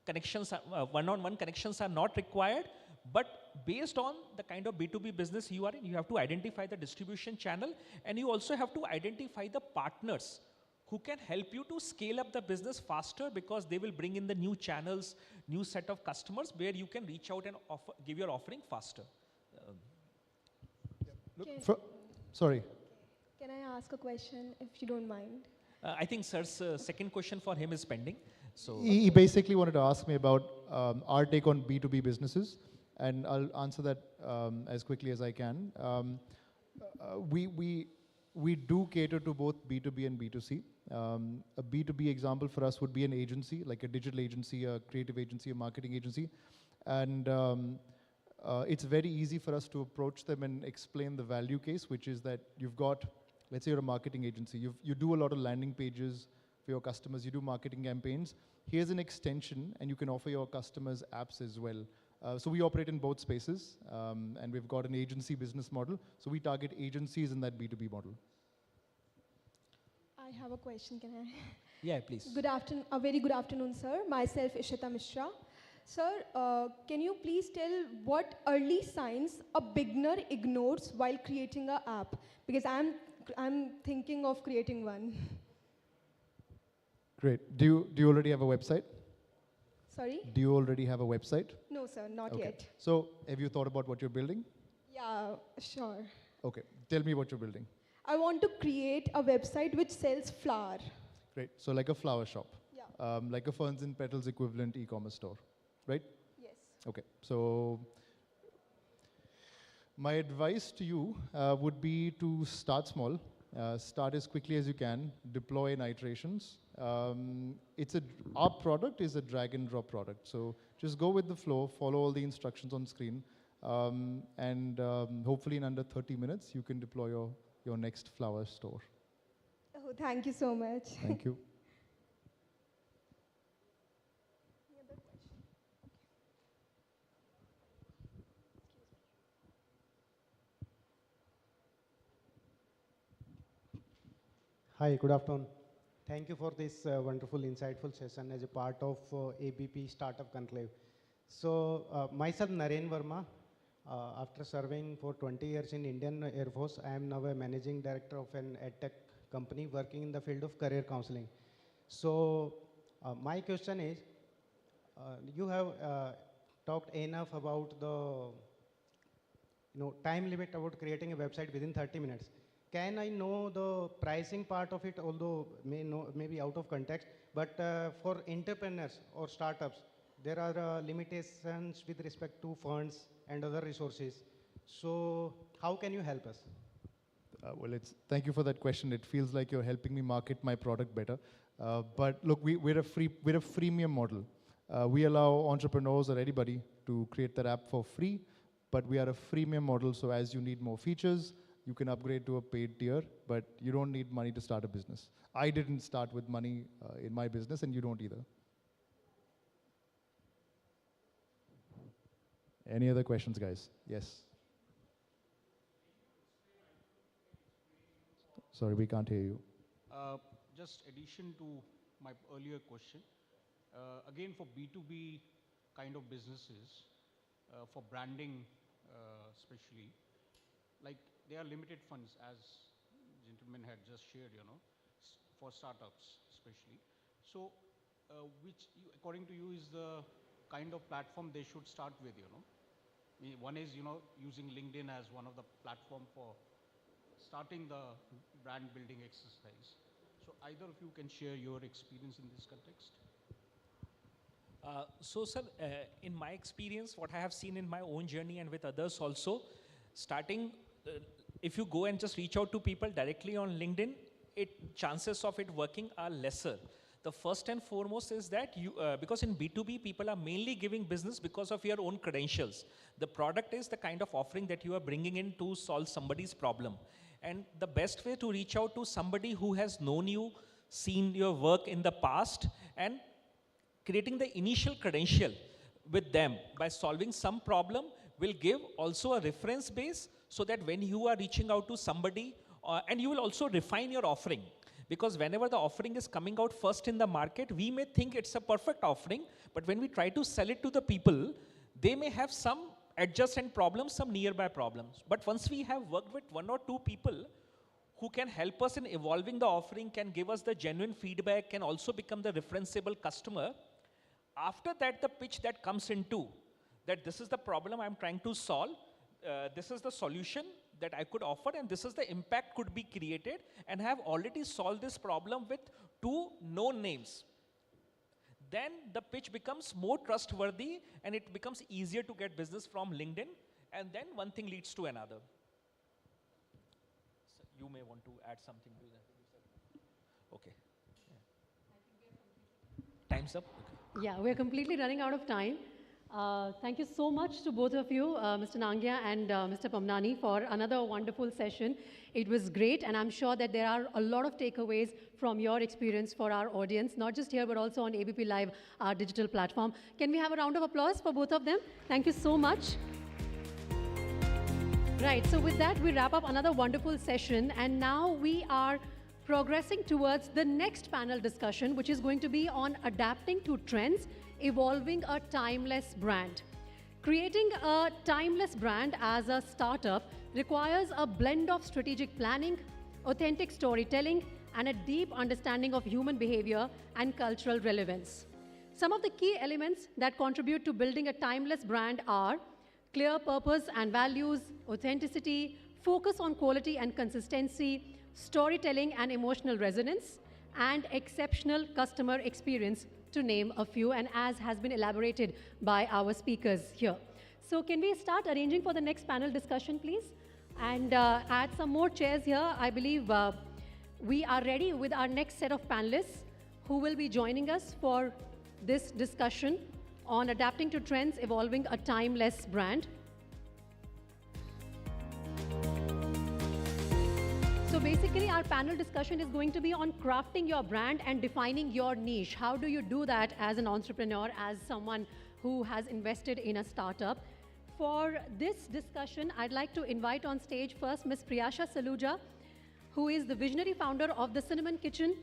Speaker 18: connections, one-on-one connections are not required. But based on the kind of B2B business you are in, you have to identify the distribution channel and you also have to identify the partners who can help you to scale up the business faster because they will bring in the new channels, new set of customers where you can reach out and give your offering faster.
Speaker 20: Sorry.
Speaker 21: Can I ask a question if you don't mind?
Speaker 18: I think sir's second question for him is pending. So
Speaker 20: He basically wanted to ask me about our take on B2B businesses, and I'll answer that as quickly as I can. We do cater to both B2B and B2C. A B2B example for us would be an agency, like a digital agency, a creative agency, a marketing agency. And it's very easy for us to approach them and explain the value case, which is that you've got, let's say you're a marketing agency, you do a lot of landing pages for your customers, you do marketing campaigns. Here's an extension, and you can offer your customers apps as well. So we operate in both spaces, and we've got an agency business model. So we target agencies in that B2B model.
Speaker 21: I have a question, can I?
Speaker 18: Yeah, please.
Speaker 21: Good afternoon, a very good afternoon, sir. Myself, Ishita Mishra. Sir, can you please tell what early signs a beginner ignores while creating an app? Because I'm thinking of creating one.
Speaker 20: Great. Do you already have a website?
Speaker 21: Sorry?
Speaker 20: Do you already have a website?
Speaker 21: No, sir, not
Speaker 20: Okay.
Speaker 21: yet.
Speaker 20: So have you thought about what you're building?
Speaker 21: Yeah, sure.
Speaker 20: Okay. Tell me what you're building.
Speaker 21: I want to create a website which sells flour.
Speaker 20: Great. So like a flower shop.
Speaker 21: Yeah.
Speaker 20: Like a Ferns and Petals equivalent e-commerce store, right?
Speaker 21: Yes.
Speaker 20: Okay. So my advice to you would be to start small. Start as quickly as you can, deploy in iterations. Our product is a drag and drop product. So just go with the flow, follow all the instructions on screen, and hopefully in under 30 minutes, you can deploy your next flower store.
Speaker 21: Oh, thank you so much.
Speaker 20: Thank you.
Speaker 6: Hi, good afternoon. Thank you for this wonderful, insightful session as a part of ABP Startup Conclave. So, myself, Naren Verma, after serving for 20 years in Indian Air Force, I am now a managing director of an edtech company working in the field of career counseling. So, my question is, you have talked enough about the time limit about creating a website within 30 minutes. Can I know the pricing part of it, although maybe out of context, but for entrepreneurs or startups, there are limitations with respect to funds and other resources. So how can you help us?
Speaker 20: Well, thank you for that question. It feels like you're helping me market my product better. But look, we're a freemium model. We allow entrepreneurs or anybody to create that app for free, but we are a freemium model, so as you need more features, you can upgrade to a paid tier, but you don't need money to start a business. I didn't start with money in my business, and you don't either. Any other questions, guys? Yes. Sorry, we can't hear you.
Speaker 9: Just addition to my earlier question. Again, for B2B kind of businesses, for branding especially, like there are limited funds, as gentlemen had just shared, for startups especially. So, which, according to you, is the kind of platform they should start with, One is, using LinkedIn as one of the platform for starting the brand building exercise. So either of you can share your experience in this context.
Speaker 18: So, sir, in my experience, what I have seen in my own journey and with others also, starting, if you go and just reach out to people directly on LinkedIn, chances of it working are lesser. The first and foremost is that because in B2B, people are mainly giving business because of your own credentials. The product is the kind of offering that you are bringing in to solve somebody's problem. And the best way to reach out to somebody who has known you, seen your work in the past, and creating the initial credential with them by solving some problem will give also a reference base, so that when you are reaching out to somebody, and you will also refine your offering. Because whenever the offering is coming out first in the market, we may think it's a perfect offering, but when we try to sell it to the people, they may have some adjacent problems, some nearby problems. But once we have worked with one or two people who can help us in evolving the offering, can give us the genuine feedback, can also become the referenceable customer, after that the pitch that comes into, that this is the problem I'm trying to solve, this is the solution that I could offer, and this is the impact could be created, and have already solved this problem with 2 known names. Then the pitch becomes more trustworthy, and it becomes easier to get business from LinkedIn, and then one thing leads to another. So you may want to add something to that. Okay. Yeah. Time's up. Okay.
Speaker 1: Yeah, we're completely running out of time. Thank you so much to both of you, Mr. Nangia and Mr. Pamnani, for another wonderful session. It was great, and I'm sure that there are a lot of takeaways from your experience for our audience, not just here, but also on ABPLIVE, our digital platform. Can we have a round of applause for both of them? Thank you so much. Right, so with that, we wrap up another wonderful session, and now we are progressing towards the next panel discussion, which is going to be on adapting to trends, evolving a timeless brand. Creating a timeless brand as a startup requires a blend of strategic planning, authentic storytelling, and a deep understanding of human behavior and cultural relevance. Some of the key elements that contribute to building a timeless brand are clear purpose and values, authenticity, focus on quality and consistency, storytelling and emotional resonance, and exceptional customer experience, to name a few, and as has been elaborated by our speakers here. So can we start arranging for the next panel discussion, please? And add some more chairs here. I believe we are ready with our next set of panelists who will be joining us for this discussion on adapting to trends, evolving a timeless brand. So basically, our panel discussion is going to be on crafting your brand and defining your niche. How do you do that as an entrepreneur, as someone who has invested in a startup? For this discussion, I'd like to invite on stage first Ms. Priyasha Saluja, who is the visionary founder of the Cinnamon Kitchen,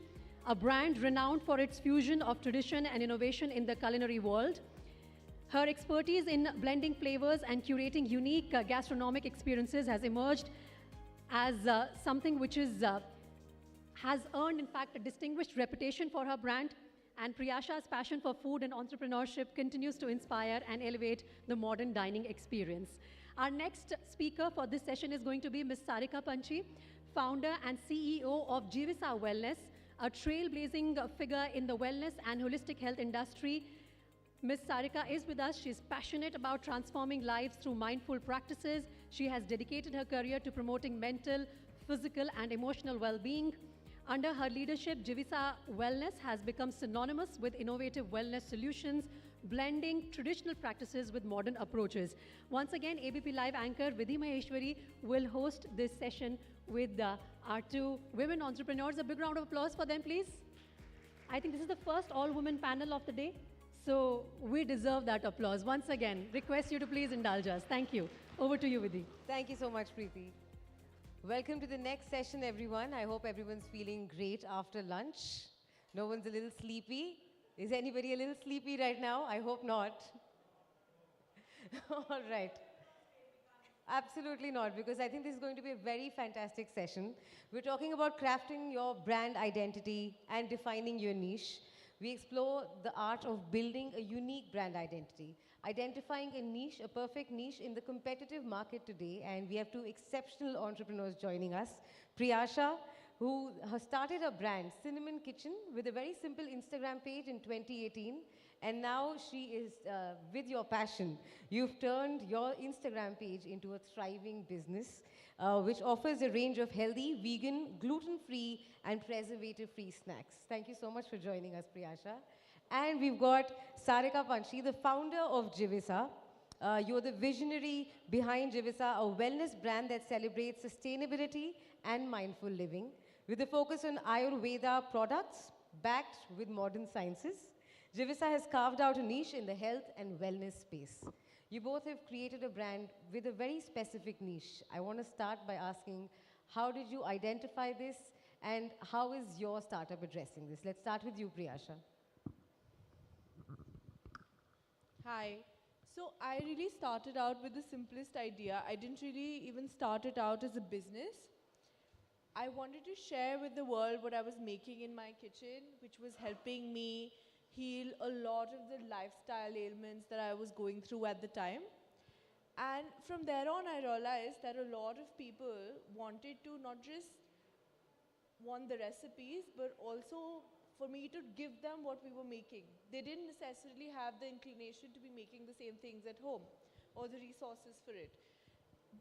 Speaker 1: a brand renowned for its fusion of tradition and innovation in the culinary world. Her expertise in blending flavors and curating unique gastronomic experiences has emerged as something which is, has earned, in fact, a distinguished reputation for her brand. And Priyasha's passion for food and entrepreneurship continues to inspire and elevate the modern dining experience. Our next speaker for this session is going to be Ms. Sarika Panchi, founder and CEO of Jivisa Wellness, a trailblazing figure in the wellness and holistic health industry. Ms. Sarika is with us. She's passionate about transforming lives through mindful practices. She has dedicated her career to promoting mental, physical, and emotional well-being. Under her leadership, Jivisa Wellness has become synonymous with innovative wellness solutions, blending traditional practices with modern approaches. Once again, ABPLIVE anchor Vidhi Maheshwari will host this session with our two women entrepreneurs. A big round of applause for them, please. I think this is the first all-women panel of the day, so we deserve that applause. Once again, request you to please indulge us. Thank you. Over to you, Vidhi.
Speaker 2: Thank you so much, Preeti. Welcome to the next session, everyone. I hope everyone's feeling great after lunch. No one's a little sleepy. Is anybody a little sleepy right now? I hope not. All right. Absolutely not, because I think this is going to be a very fantastic session. We're talking about crafting your brand identity and defining your niche. We explore the art of building a unique brand identity, identifying a niche, a perfect niche in the competitive market today. And we have two exceptional entrepreneurs joining us. Priyasha, who has started a brand, Cinnamon Kitchen, with a very simple Instagram page in 2018. And now she is, with your passion, you've turned your Instagram page into a thriving business, which offers a range of healthy, vegan, gluten-free, and preservative-free snacks. Thank you so much for joining us, Priyasha. And we've got Sarika Panchi, the founder of Jivisa. You're the visionary behind Jivisa, a wellness brand that celebrates sustainability and mindful living, with a focus on Ayurveda products backed with modern sciences. Jivisa has carved out a niche in the health and wellness space. You both have created a brand with a very specific niche. I want to start by asking, how did you identify this, and how is your startup addressing this? Let's start with you, Priyasha.
Speaker 5: Hi. So I really started out with the simplest idea. I didn't really even start it out as a business. I wanted to share with the world what I was making in my kitchen, which was helping me heal a lot of the lifestyle ailments that I was going through at the time. And from there on, I realized that a lot of people wanted to not just want the recipes, but also for me to give them what we were making. They didn't necessarily have the inclination to be making the same things at home or the resources for it.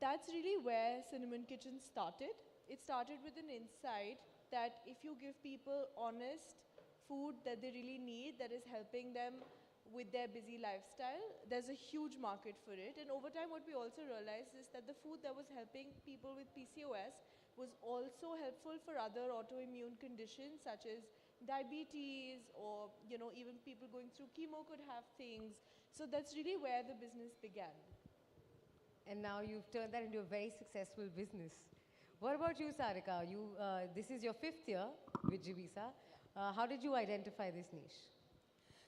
Speaker 5: That's really where Cinnamon Kitchen started. It started with an insight that if you give people honest food that they really need, that is helping them with their busy lifestyle, there's a huge market for it. And over time, what we also realized is that the food that was helping people with PCOS was also helpful for other autoimmune conditions such as diabetes, or even people going through chemo could have things. So that's really where the business began.
Speaker 2: And now you've turned that into a very successful business. What about you, Sarika? This is your 5th year with Jivisa. How did you identify this niche?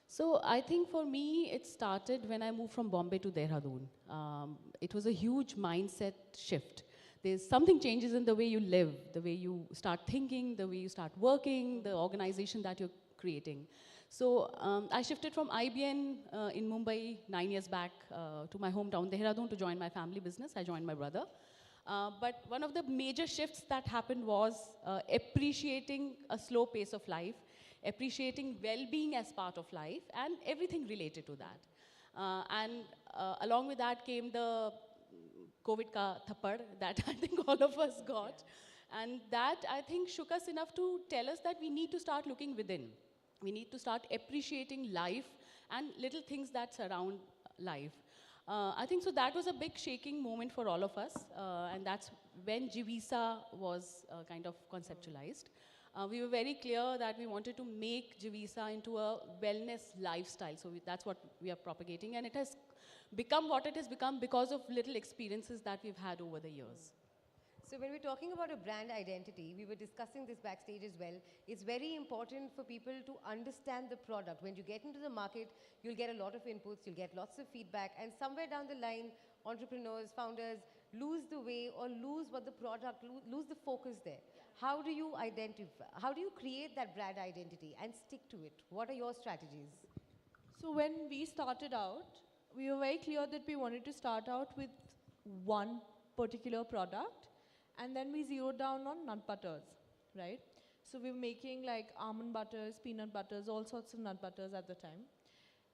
Speaker 22: So I think for me, it started when I moved from Bombay to Dehradun. It was a huge mindset shift. There's something changes in the way you live, the way you start thinking, the way you start working, the organization that you're creating. So I shifted from IBN in Mumbai 9 years back to my hometown, Dehradun, to join my family business. I joined my brother. But one of the major shifts that happened was appreciating a slow pace of life, appreciating well-being as part of life, and everything related to that. And along with that came the COVID ka thappad that I think all of us got. And that, I think, shook us enough to tell us that we need to start looking within. We need to start appreciating life and little things that surround life. I think so that was a big shaking moment for all of us. And that's when Jivisa was kind of conceptualized. We were very clear that we wanted to make Jivisa into a wellness lifestyle. So that's what we are propagating. And it has become what it has become because of little experiences that we've had over the years.
Speaker 2: So when we're talking about a brand identity, we were discussing this backstage as well. It's very important for people to understand the product. When you get into the market, you'll get a lot of inputs, you'll get lots of feedback, and somewhere down the line, entrepreneurs, founders lose the way or lose what the product, lose the focus there. How do you identify, how do you create that brand identity and stick to it? What are your strategies?
Speaker 5: So when we started out, we were very clear that we wanted to start out with one particular product, and then we zeroed down on nut butters, right? So we were making like almond butters, peanut butters, all sorts of nut butters at the time.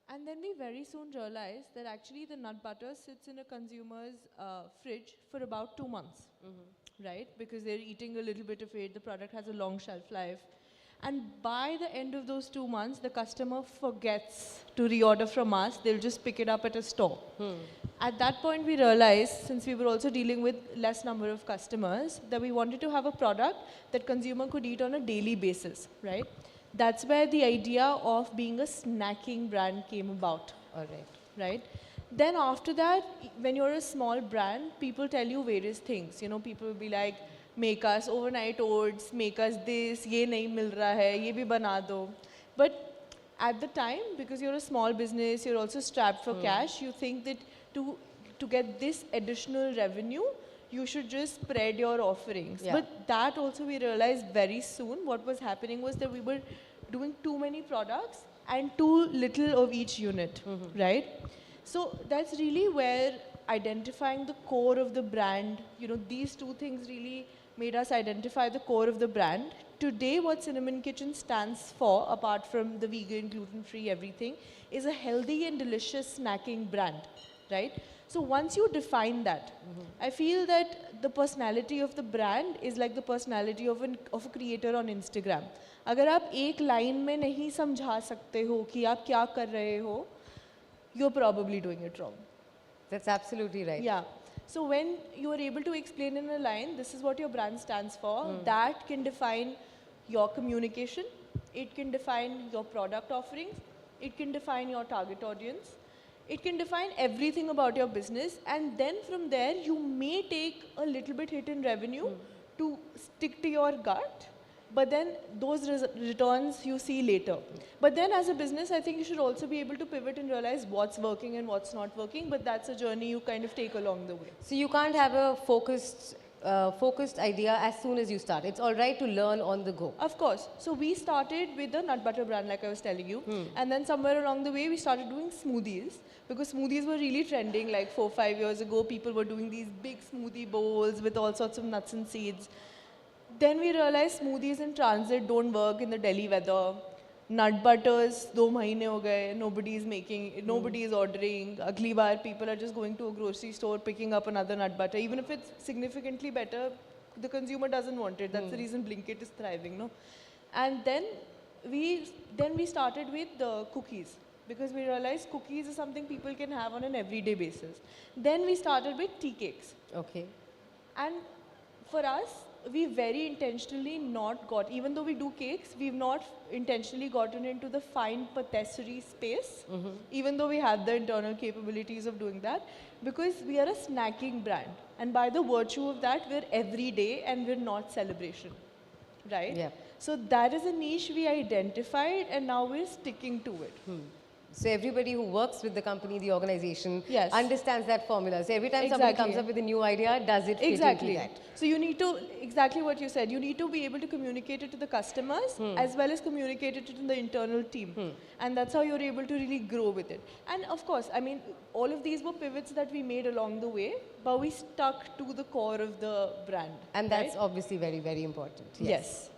Speaker 5: And then we very soon realized that actually the nut butter sits in a consumer's fridge for about 2 months, right? Because they're eating a little bit of it, the product has a long shelf life. And by the end of those 2 months, the customer forgets to reorder from us, they'll just pick it up at a store. At that point, we realized, since we were also dealing with less number of customers, that we wanted to have a product that consumer could eat on a daily basis, right? That's where the idea of being a snacking brand came about.
Speaker 2: All right.
Speaker 5: Right? Then after that, when you're a small brand, people tell you various things. You know, people will be like, make us overnight oats, make us this, ye nahi mil raha hai, ye bhi bana do. But at the time, because you're a small business, you're also strapped for cash, you think that to get this additional revenue, you should just spread your offerings.
Speaker 2: Yeah.
Speaker 5: But that also we realized very soon what was happening was that we were doing too many products and too little of each unit, right? So that's really where identifying the core of the brand, you know, these two things really made us identify the core of the brand. Today, what Cinnamon Kitchen stands for, apart from the vegan, gluten-free, everything, is a healthy and delicious snacking brand, right? So once you define that, I feel that the personality of the brand is like the personality of a creator on Instagram. अगर आप एक line में नहीं समझा सकते हो कि आप क्या कर रहे हो, you're probably doing it wrong.
Speaker 2: That's absolutely right.
Speaker 5: Yeah. So when you are able to explain in a line, this is what your brand stands for, that can define your communication, it can define your product offerings, it can define your target audience, it can define everything about your business, and then from there you may take a little bit hit in revenue to stick to your gut, but then those returns you see later. But then as a business, I think you should also be able to pivot and realize what's working and what's not working, but that's a journey you kind of take along the way.
Speaker 2: So you can't have a focused idea as soon as you start. It's all right to learn on the go.
Speaker 5: Of course. So we started with the nut butter brand, like I was telling you. And then somewhere along the way, we started doing smoothies, because smoothies were really trending like 4-5 years ago. People were doing these big smoothie bowls with all sorts of nuts and seeds. Then we realized smoothies in transit don't work in the Delhi weather. Nut butters, 2 mahine ho gaye, nobody is making, nobody is ordering. Agli baar, people are just going to a grocery store, picking up another nut butter. Even if it's significantly better, the consumer doesn't want it. That's the reason Blinkit is thriving, no? And then we started with the cookies, because we realized cookies is something people can have on an everyday basis. Then we started with tea cakes.
Speaker 2: Okay.
Speaker 5: And for us, we very intentionally not got, even though we do cakes, we've not intentionally gotten into the fine patisserie space, even though we have the internal capabilities of doing that, because we are a snacking brand. And by the virtue of that, we're everyday and we're not celebration, right?
Speaker 2: Yeah.
Speaker 5: So that is a niche we identified, and now we're sticking to it.
Speaker 2: So everybody who works with the company, the organization,
Speaker 5: Yes.
Speaker 2: understands that formula. So every time somebody comes up with a new idea, does it fit
Speaker 5: Exactly.
Speaker 2: into that?
Speaker 5: So you need to, exactly what you said, you need to be able to communicate it to the customers as well as communicate it to the internal team. And that's how you're able to really grow with it. And of course, I mean, all of these were pivots that we made along the way, but we stuck to the core of the brand.
Speaker 2: And that's
Speaker 5: right?
Speaker 2: obviously very, very important.
Speaker 5: Yes.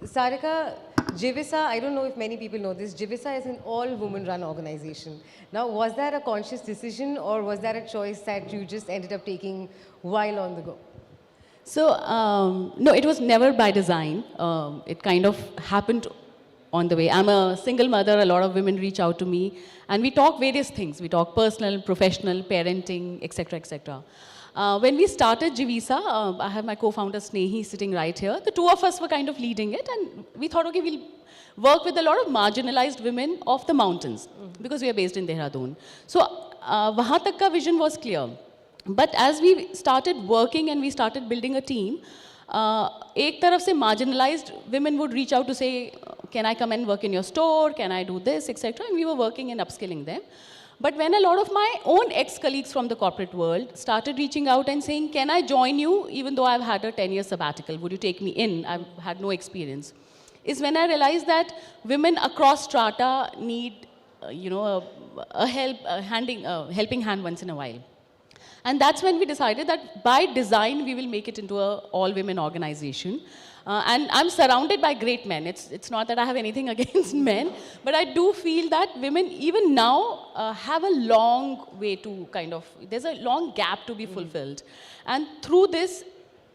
Speaker 2: Sarika, Jivisa, I don't know if many people know this, Jivisa is an all-woman-run organization. Now, was that a conscious decision or was that a choice that you just ended up taking while on the go?
Speaker 22: So, no, it was never by design. It kind of happened on the way. I'm a single mother, a lot of women reach out to me, and we talk various things. We talk personal, professional, parenting, etc., etc. When we started Jivisa, I have my co-founder Snehi sitting right here. The two of us were kind of leading it, and we thought, okay, we'll work with a lot of marginalized women of the mountains, because we are based in Dehradun. So, wahan tak ka vision was clear. But as we started working and we started building a team, ek taraf se marginalized women would reach out to say, can I come and work in your store? Can I do this, etc. And we were working and upskilling them. But when a lot of my own ex-colleagues from the corporate world started reaching out and saying, can I join you even though I've had a 10-year sabbatical? Would you take me in? I've had no experience. Is when I realized that women across strata need, a helping hand once in a while. And that's when we decided that by design, we will make it into an all-women organization. And I'm surrounded by great men. It's not that I have anything against men, but I do feel that women, even now, have a long way to there's a long gap to be fulfilled. And through this,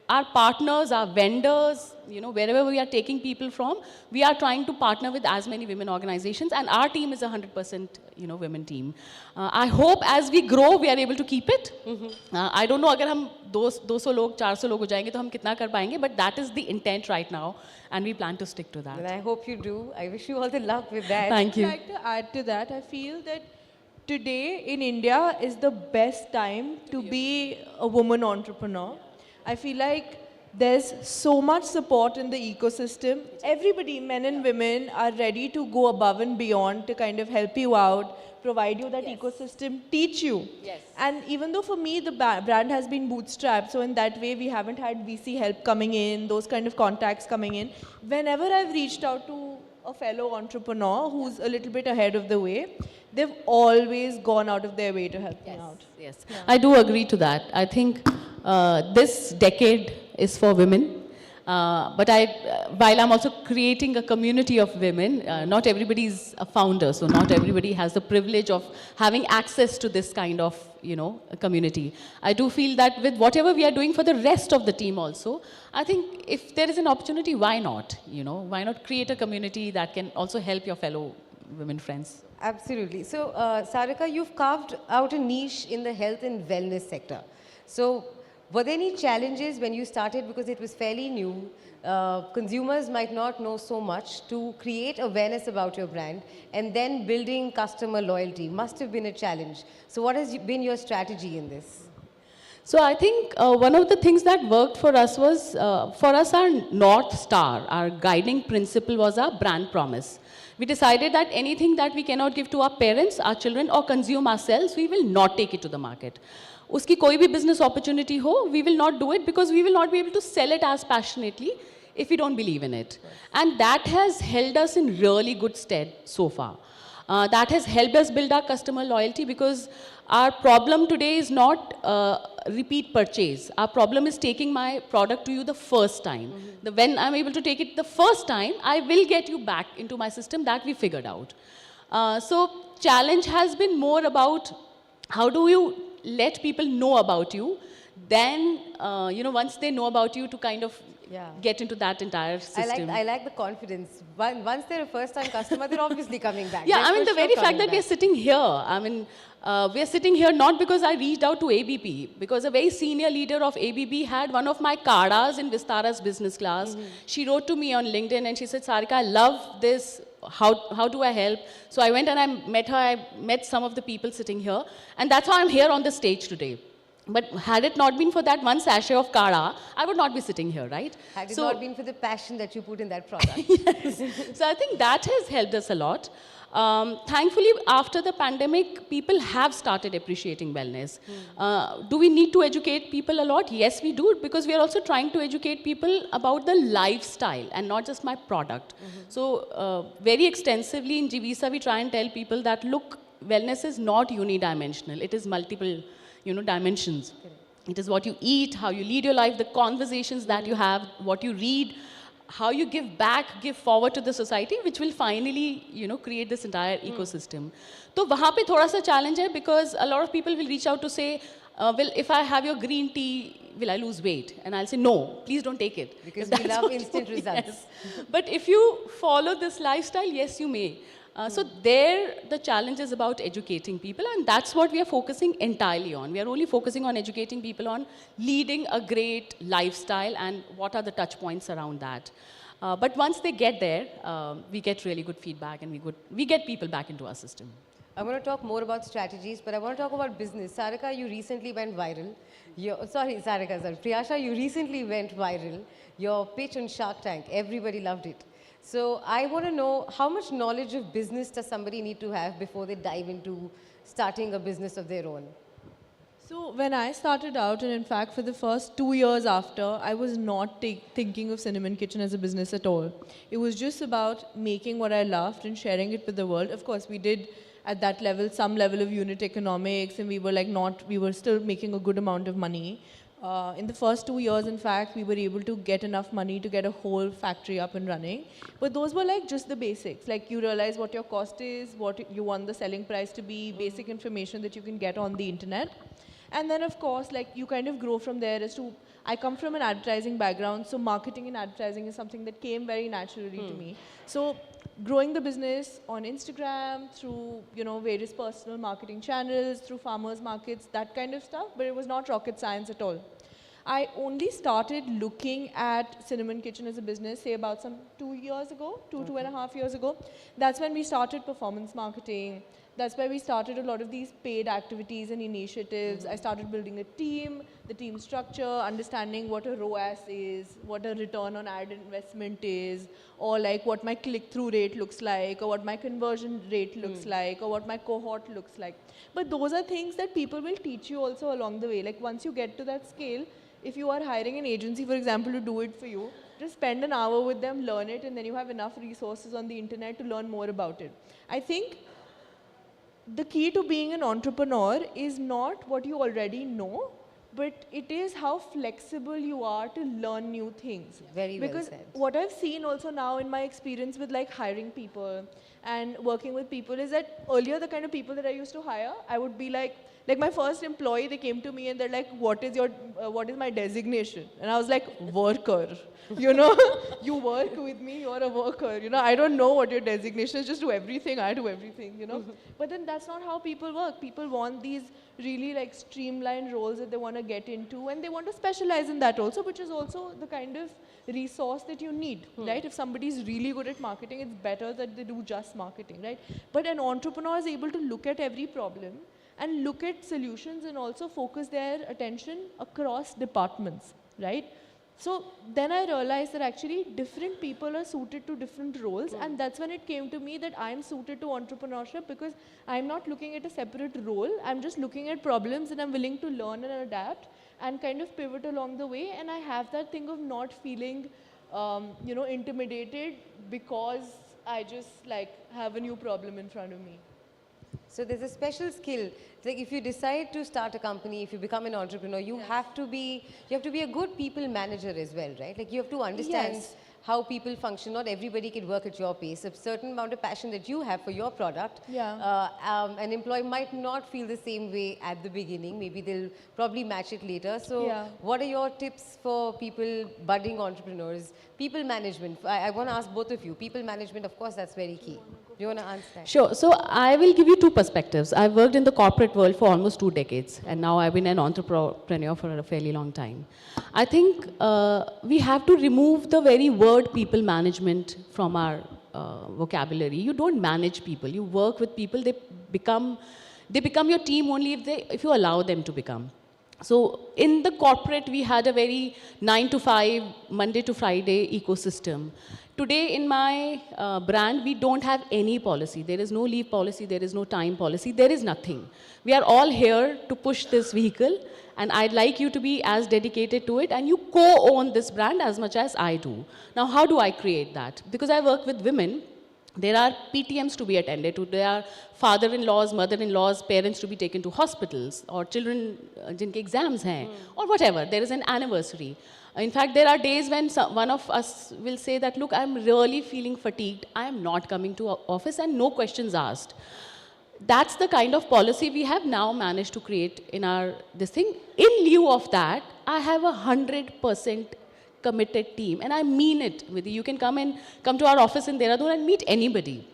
Speaker 22: our partners, our vendors, wherever we are taking people from, we are trying to partner with as many women organizations, and our team is a 100% women team. I hope as we grow, we are able to keep it. I don't know, agar hum 200 log, 400 log ho jayenge, to hum kitna kar payenge, but that is the intent right now, and we plan to stick to that.
Speaker 2: And I hope you do. I wish you all the luck with that.
Speaker 22: Thank you.
Speaker 5: I'd like to add to that, I feel that today in India is the best time to be a woman entrepreneur. I feel like there's so much support in the ecosystem. Everybody, men and women, are ready to go above and beyond to kind of help you out, provide you that ecosystem, teach you.
Speaker 2: Yes.
Speaker 5: And even though for me the brand has been bootstrapped, so in that way we haven't had VC help coming in, those kind of contacts coming in. Whenever I've reached out to a fellow entrepreneur who's a little bit ahead of the way, they've always gone out of their way to help me out.
Speaker 22: Yes, I do agree to that. I think this decade is for women. But while I'm also creating a community of women, not everybody is a founder, so not everybody has the privilege of having access to this kind of, a community. I do feel that with whatever we are doing for the rest of the team also, I think if there is an opportunity, why not? Why not create a community that can also help your fellow women friends?
Speaker 2: Absolutely. So, Sarika, you've carved out a niche in the health and wellness sector. So, were there any challenges when you started, because it was fairly new, consumers might not know so much, to create awareness about your brand and then building customer loyalty must have been a challenge. So what has been your strategy in this?
Speaker 22: So I think one of the things that worked for us was, for us our North Star, our guiding principle was our brand promise. We decided that anything that we cannot give to our parents, our children, or consume ourselves, we will not take it to the market. Uski koi bhi business opportunity ho, we will not do it because we will not be able to sell it as passionately if we don't believe in it. And that has held us in really good stead so far. That has helped us build our customer loyalty, because our problem today is not repeat purchase. Our problem is taking my product to you the first time. When I'm able to take it the first time, I will get you back into my system. That we figured out. So challenge has been more about how do you let people know about you, then, once they know about you, to kind of get into that entire system.
Speaker 2: I like the confidence. Once they're a first-time customer, they're obviously coming back.
Speaker 22: Yeah,
Speaker 2: They're
Speaker 22: I mean,
Speaker 2: for
Speaker 22: the very
Speaker 2: sure
Speaker 22: fact
Speaker 2: coming
Speaker 22: that we are
Speaker 2: back.
Speaker 22: sitting here, we are sitting here not because I reached out to ABP, because a very senior leader of ABP had one of my Kadas in Vistara's business class. She wrote to me on LinkedIn and she said, Sarika, I love this. How do I help? So I went and I met her. I met some of the people sitting here. And that's how I'm here on the stage today. But had it not been for that one sachet of Kada, I would not be sitting here, right?
Speaker 2: Had it not been for the passion that you put in that product.
Speaker 22: Yes. So I think that has helped us a lot. Thankfully, after the pandemic, people have started appreciating wellness. Do we need to educate people a lot? Yes, we do, because we are also trying to educate people about the lifestyle and not just my product. So very extensively in Jivisa, we try and tell people that, look, wellness is not unidimensional. It is multiple dimensions. It is what you eat, how you lead your life, the conversations that you have, what you read, how you give back, give forward to the society, which will finally, create this entire ecosystem. So वहाँ पे थोड़ा सा challenge है, because a lot of people will reach out to say, well, if I have your green tea, will I lose weight? And I'll say, no, please don't take it.
Speaker 2: Because
Speaker 22: If
Speaker 2: we
Speaker 22: that's
Speaker 2: love
Speaker 22: what you
Speaker 2: instant
Speaker 22: want,
Speaker 2: results.
Speaker 22: yes. But if you follow this lifestyle, yes, you may. So there, the challenge is about educating people, and that's what we are focusing entirely on. We are only focusing on educating people on leading a great lifestyle and what are the touch points around that. But once they get there, we get really good feedback, and we get people back into our system.
Speaker 2: I want to talk more about strategies, but I want to talk about business. Sarika, you recently went viral. Priyasha, you recently went viral. Your pitch on Shark Tank, everybody loved it. So I want to know, how much knowledge of business does somebody need to have before they dive into starting a business of their own?
Speaker 5: So when I started out, and in fact for the first 2 years after, I was not thinking of Cinnamon Kitchen as a business at all. It was just about making what I loved and sharing it with the world. Of course, we did at that level some level of unit economics, and we were still making a good amount of money. In the first 2 years, in fact, we were able to get enough money to get a whole factory up and running. But those were like just the basics. Like, you realize what your cost is, what you want the selling price to be, basic information that you can get on the internet. And then, of course, like, you kind of grow from there as to, I come from an advertising background, so marketing and advertising is something that came very naturally to me. So growing the business on Instagram, through, various personal marketing channels, through farmers markets, that kind of stuff, but it was not rocket science at all. I only started looking at Cinnamon Kitchen as a business, say about some 2 years ago, two and a half years ago. That's when we started performance marketing. That's why we started a lot of these paid activities and initiatives. I started building a team, the team structure, understanding what a ROAS is, what a return on ad investment is, or like what my click-through rate looks like, or what my conversion rate looks like, or what my cohort looks like. But those are things that people will teach you also along the way. Like, once you get to that scale, if you are hiring an agency, for example, to do it for you, just spend an hour with them, learn it, and then you have enough resources on the internet to learn more about it. I think the key to being an entrepreneur is not what you already know, but it is how flexible you are to learn new things.
Speaker 2: Very well
Speaker 5: because
Speaker 2: said.
Speaker 5: What I've seen also now in my experience with like hiring people and working with people is that earlier the kind of people that I used to hire, I would be like my first employee, they came to me and they're like, what is my designation? And I was like, worker. You work with me, you're a worker. I don't know what your designation is, just do everything, I do everything, But then that's not how people work. People want these really like streamlined roles that they want to get into, and they want to specialize in that also, which is also the kind of resource that you need, right? If somebody's really good at marketing, it's better that they do just marketing, right? But an entrepreneur is able to look at every problem and look at solutions and also focus their attention across departments, right? So then I realized that actually different people are suited to different roles, and that's when it came to me that I'm suited to entrepreneurship, because I'm not looking at a separate role, I'm just looking at problems and I'm willing to learn and adapt and kind of pivot along the way, and I have that thing of not feeling intimidated because I just like have a new problem in front of me.
Speaker 2: So there's a special skill. Like, if you decide to start a company, if you become an entrepreneur, you have to be a good people manager as well, right? Like, you have to understand how people function. Not everybody can work at your pace. A certain amount of passion that you have for your product, an employee might not feel the same way at the beginning. Maybe they'll probably match it later. So what are your tips for people, budding entrepreneurs? People management. I want to ask both of you. People management, of course, that's very key. Do you want to answer that?
Speaker 22: Sure. So I will give you two perspectives. I've worked in the corporate world for almost 2 decades, and now I've been an entrepreneur for a fairly long time. I think we have to remove the very word people management from our vocabulary. You don't manage people. You work with people. They become your team only if you allow them to become. So in the corporate, we had a very 9 to 5, Monday to Friday ecosystem. Today in my brand, we don't have any policy. There is no leave policy, there is no time policy, there is nothing. We are all here to push this vehicle, and I'd like you to be as dedicated to it, and you co-own this brand as much as I do. Now, how do I create that? Because I work with women, There are PTMs to be attended to. There are father-in-laws, mother-in-laws, parents to be taken to hospitals, or children jinke exams hain, or whatever. There is an anniversary. In fact, there are days when one of us will say that, look, I'm really feeling fatigued. I am not coming to office, and no questions asked. That's the kind of policy we have now managed to create in our this thing. In lieu of that, I have 100% committed team, and I mean it. You can come to our office in Dehradun and meet anybody.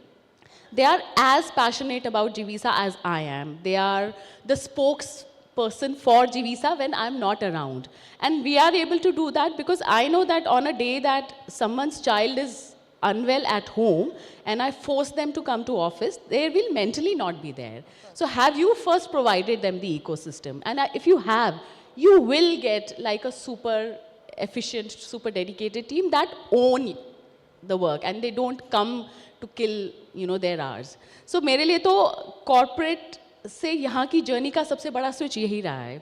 Speaker 22: They are as passionate about Jivisa as I am. They are the spokesperson for Jivisa when I'm not around. And we are able to do that because I know that on a day that someone's child is unwell at home and I force them to come to office, they will mentally not be there. So have you first provided them the ecosystem? And if you have, you will get like a super efficient, super dedicated team that own the work and they don't come to kill, their hours. So मेरे लिए तो corporate से यहाँ की journey का सबसे बड़ा switch यही रहा है.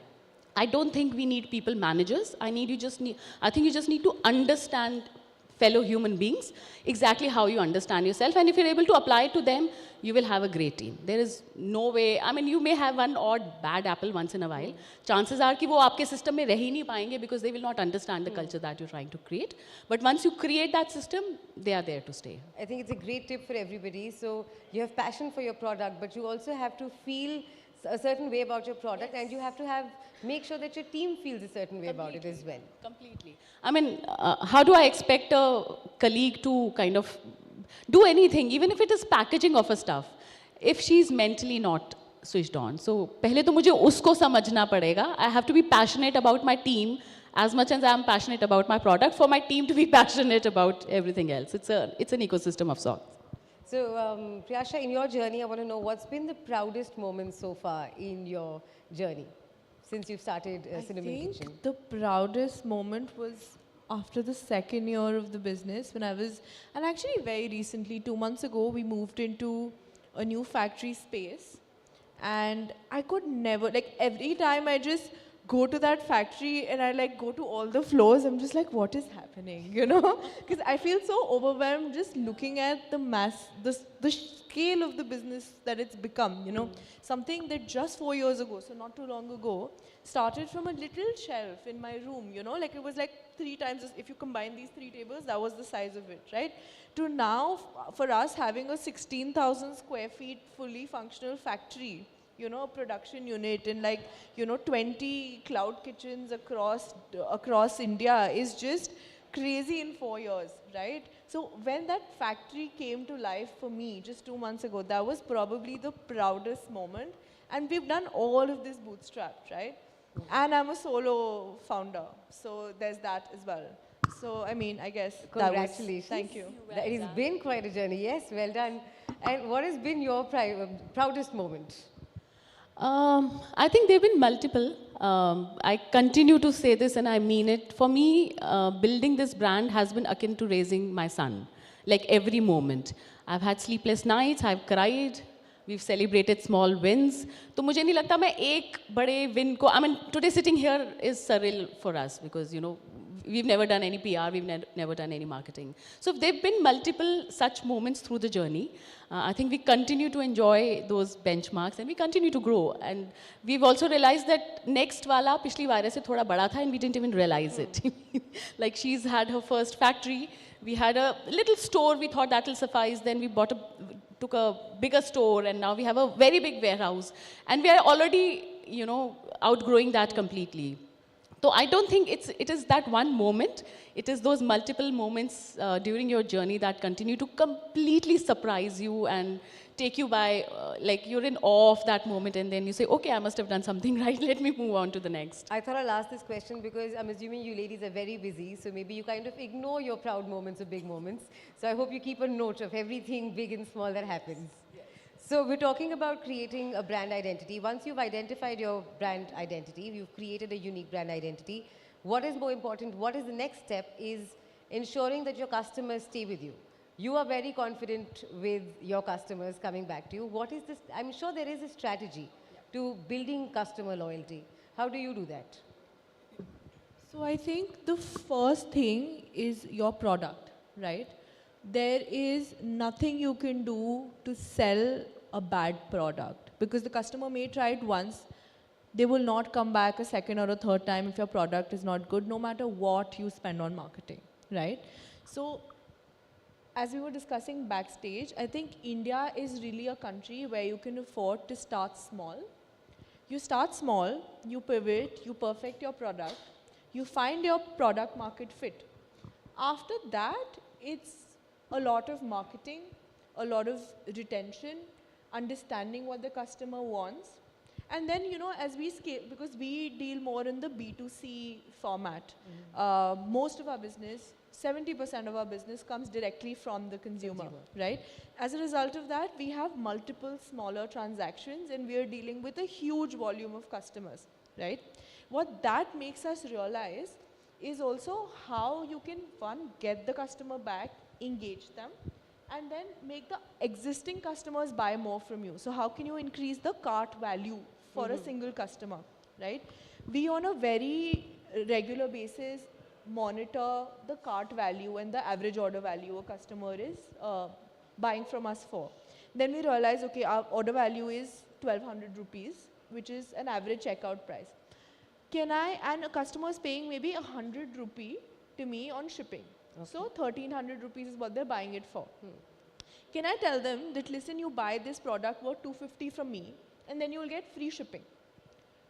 Speaker 22: I don't think we need people managers. I think you just need to understand fellow human beings, exactly how you understand yourself, and if you're able to apply it to them, you will have a great team. There is no way, you may have one odd bad apple once in a while. Chances are कि वो आपके system में रह ही नहीं पाएंगे because they will not understand the culture that you're trying to create. But once you create that system, they are there to stay.
Speaker 2: I think it's a great tip for everybody. So you have passion for your product, but you also have to feel a certain way about your product, and you have to make sure that your team feels a certain way about it as well.
Speaker 22: Completely. How do I expect a colleague to kind of do anything, even if it is packaging of a stuff, if she's mentally not switched on? So, पहले तो मुझे उसको समझना पड़ेगा. I have to be passionate about my team as much as I am passionate about my product, for my team to be passionate about everything else. It's an ecosystem of sorts.
Speaker 2: So, Priyasha, in your journey, I want to know what's been the proudest moment so far in your journey since you've started Cinnamon Kitchen?
Speaker 5: I think the proudest moment was after the second year of the business when and actually very recently, 2 months ago, we moved into a new factory space, and I could never, every time I just go to that factory and I go to all the floors, I'm just like, what is happening, Because I feel so overwhelmed just looking at the scale of the business that it's become, Something that just 4 years ago, so not too long ago, started from a little shelf in my room, it was 3 times, if you combine these 3 tables, that was the size of it, right? To now, for us having a 16,000 square feet fully functional factory, a production unit and 20 cloud kitchens across India is just crazy in 4 years, right? So when that factory came to life for me just 2 months ago, that was probably the proudest moment. And we've done all of this bootstrapped, right? And I'm a solo founder, so there's that as well. So, I guess
Speaker 2: congratulations.
Speaker 5: Thank you.
Speaker 2: It has been quite a journey. Yes, well done. And what has been your proudest moment?
Speaker 22: I think there have been multiple. I continue to say this and I mean it. For me, building this brand has been akin to raising my son. Every moment. I've had sleepless nights, I've cried, we've celebrated small wins. So मुझे नहीं लगता मैं एक बड़े win को, today sitting here is surreal for us because, we've never done any PR, we've never done any marketing. So there have been multiple such moments through the journey. I think we continue to enjoy those benchmarks and we continue to grow. And we've also realized that next wala पिछली virus से थोड़ा बड़ा था and we didn't even realize it. She's had her first factory. We had a little store, we thought that will suffice. Then we took a bigger store and now we have a very big warehouse. And we are already, outgrowing that completely. So I don't think it is that one moment. It is those multiple moments during your journey that continue to completely surprise you and take you by, you're in awe of that moment and then you say, okay, I must have done something right. Let me move on to the next.
Speaker 2: I thought I'll ask this question because I'm assuming you ladies are very busy. So maybe you kind of ignore your proud moments or big moments. So I hope you keep a note of everything big and small that happens. So we're talking about creating a brand identity. Once you've identified your brand identity, you've created a unique brand identity, what is more important, what is the next step is ensuring that your customers stay with you. You are very confident with your customers coming back to you. What is this? I'm sure there is a strategy to building customer loyalty. How do you do that?
Speaker 5: So I think the first thing is your product, right? there is nothing you can do to sell a bad product, because the customer may try it once, they will not come back a second or a third time if your product is not good, no matter what you spend on marketing, right? So as we were discussing backstage, I think India is really a country where you can afford to start small. You start small, you pivot, you perfect your product, you find your product market fit. After that, it's a lot of marketing, a lot of retention, understanding what the customer wants. And then, you know, as we scale, because we deal more in the B2C format, most of our business, 70% of our business comes directly from the consumer, right? As a result of that, we have multiple smaller transactions and we are dealing with a huge volume of customers, right? What that makes us realize is also how you can, one, get the customer back, engage them, and then make the existing customers buy more from you. So how can you increase the cart value for a single customer, right? We on a very regular basis monitor the cart value and the average order value a customer is buying from us for. Then we realize, okay, our order value is 1200 rupees, which is an average checkout price. And a customer is paying maybe 100 rupee to me on shipping. So 1300 rupees is what they're buying it for. Can I tell them that, listen, you buy this product worth 250 from me, and then you will get free shipping.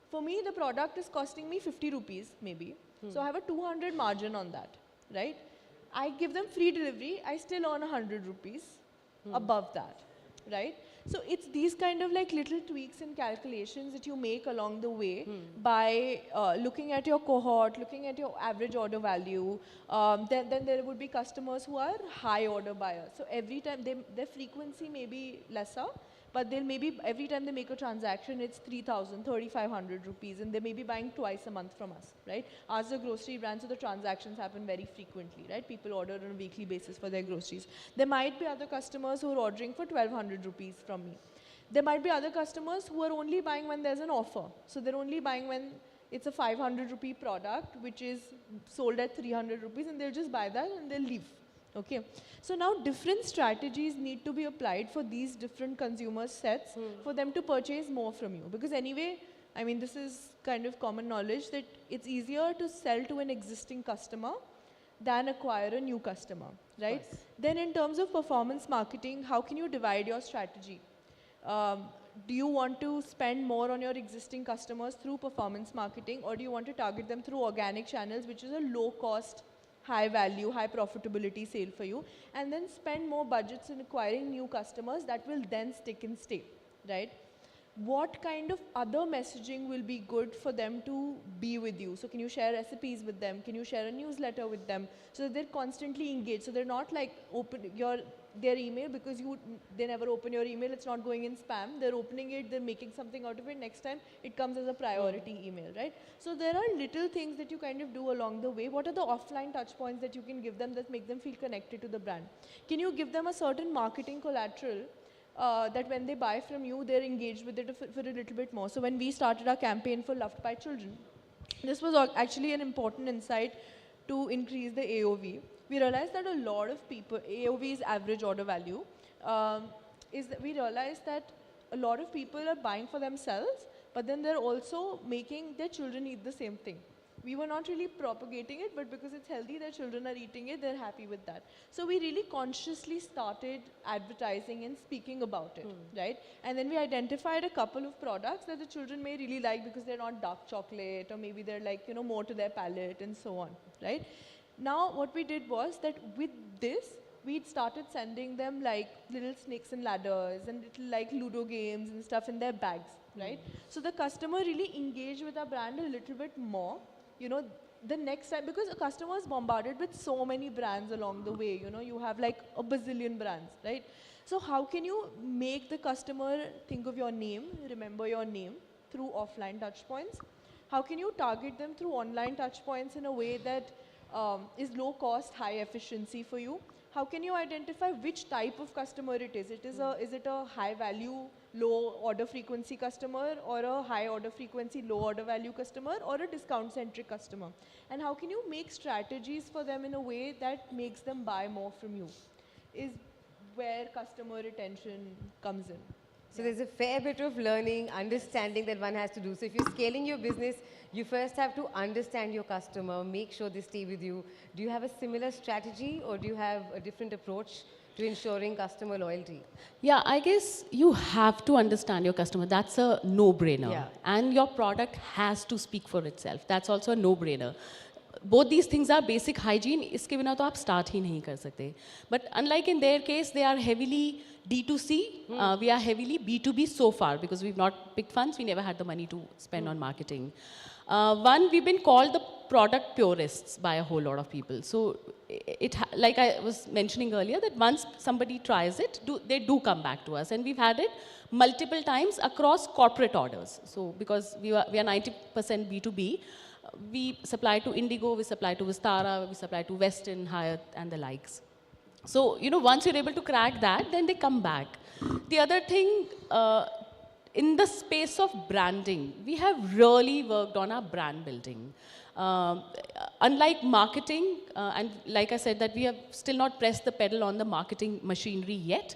Speaker 5: For me, the product is costing me 50 rupees maybe. So I have a 200 margin on that, right? I give them free delivery, I still earn 100 rupees above that, right? So it's these kind of like little tweaks and calculations that you make along the way by looking at your cohort, looking at your average order value. Then there would be customers who are high order buyers. So every time their frequency may be lesser, but they'll maybe every time they make a transaction, it's 3,000, 3,500 rupees, and they may be buying twice a month from us, right? Ours is a grocery brand, so the transactions happen very frequently, right? People order on a weekly basis for their groceries. There might be other customers who are ordering for 1,200 rupees from me. There might be other customers who are only buying when there's an offer. So they're only buying when it's a 500 rupee product, which is sold at 300 rupees, and they'll just buy that and they'll leave. Okay, so now different strategies need to be applied for these different consumer sets for them to purchase more from you. Because anyway, I mean, this is kind of common knowledge that it's easier to sell to an existing customer than acquire a new customer, right? Then in terms of performance marketing, how can you divide your strategy? Do you want to spend more on your existing customers through performance marketing, or do you want to target them through organic channels, which is a low cost, high value, high profitability sale for you, and then spend more budgets in acquiring new customers that will then stick and stay, right? What kind of other messaging will be good for them to be with you? So can you share recipes with them? Can you share a newsletter with them? So that they're constantly engaged. So they're not like open their email because they never open your email, it's not going in spam. They're opening it, they're making something out of it. Next time it comes as a priority email, right? So there are little things that you kind of do along the way. What are the offline touch points that you can give them that make them feel connected to the brand? Can you give them a certain marketing collateral that when they buy from you, they're engaged with it for a little bit more? So when we started our campaign for Loved by Children, this was actually an important insight to increase the AOV. We realized that a lot of people, AOV is average order value, is that we realized that a lot of people are buying for themselves, but then they're also making their children eat the same thing. We were not really propagating it, but because it's healthy, their children are eating it, they're happy with that. So we really consciously started advertising and speaking about it, right? And then we identified a couple of products that the children may really like because they're not dark chocolate, or maybe they're like, you know, more to their palate and so on, right? Now, what we did was that with this, we'd started sending them like little snakes and ladders and little like Ludo games and stuff in their bags, right? So the customer really engaged with our brand a little bit more. You know, the next time, because a customer is bombarded with so many brands along the way, you know, you have like a bazillion brands, right? So how can you make the customer think of your name, remember your name through offline touch points? How can you target them through online touch points in a way that is low cost, high efficiency for you? How can you identify which type of customer it is? Is it a high value, low order frequency customer, or a high order frequency, low order value customer, or a discount centric customer? And how can you make strategies for them in a way that makes them buy more from you? is where customer retention comes in.
Speaker 2: So there's a fair bit of learning, understanding that one has to do. So if you're scaling your business, you first have to understand your customer, make sure they stay with you. Do you have a similar strategy, or do you have a different approach to ensuring customer loyalty?
Speaker 22: Yeah, I guess you have to understand your customer. That's a no-brainer.
Speaker 2: Yeah.
Speaker 22: And your product has to speak for itself. That's also a no-brainer. Both these things are basic hygiene. इसके बिना तो आप start ही नहीं कर सकते. But unlike in their case, they are heavily D2C. We are heavily B2B so far because we've not picked funds. We never had the money to spend on marketing. One, we've been called the product purists by a whole lot of people. So, like I was mentioning earlier, that once somebody tries it, they do come back to us. And we've had it multiple times across corporate orders. So, because we are 90% B2B, we supply to Indigo, we supply to Vistara, we supply to Westin, Hyatt, and the likes. So, once you're able to crack that, then they come back. The other thing, in the space of branding, we have really worked on our brand building. Unlike marketing, and like I said, that we have still not pressed the pedal on the marketing machinery yet,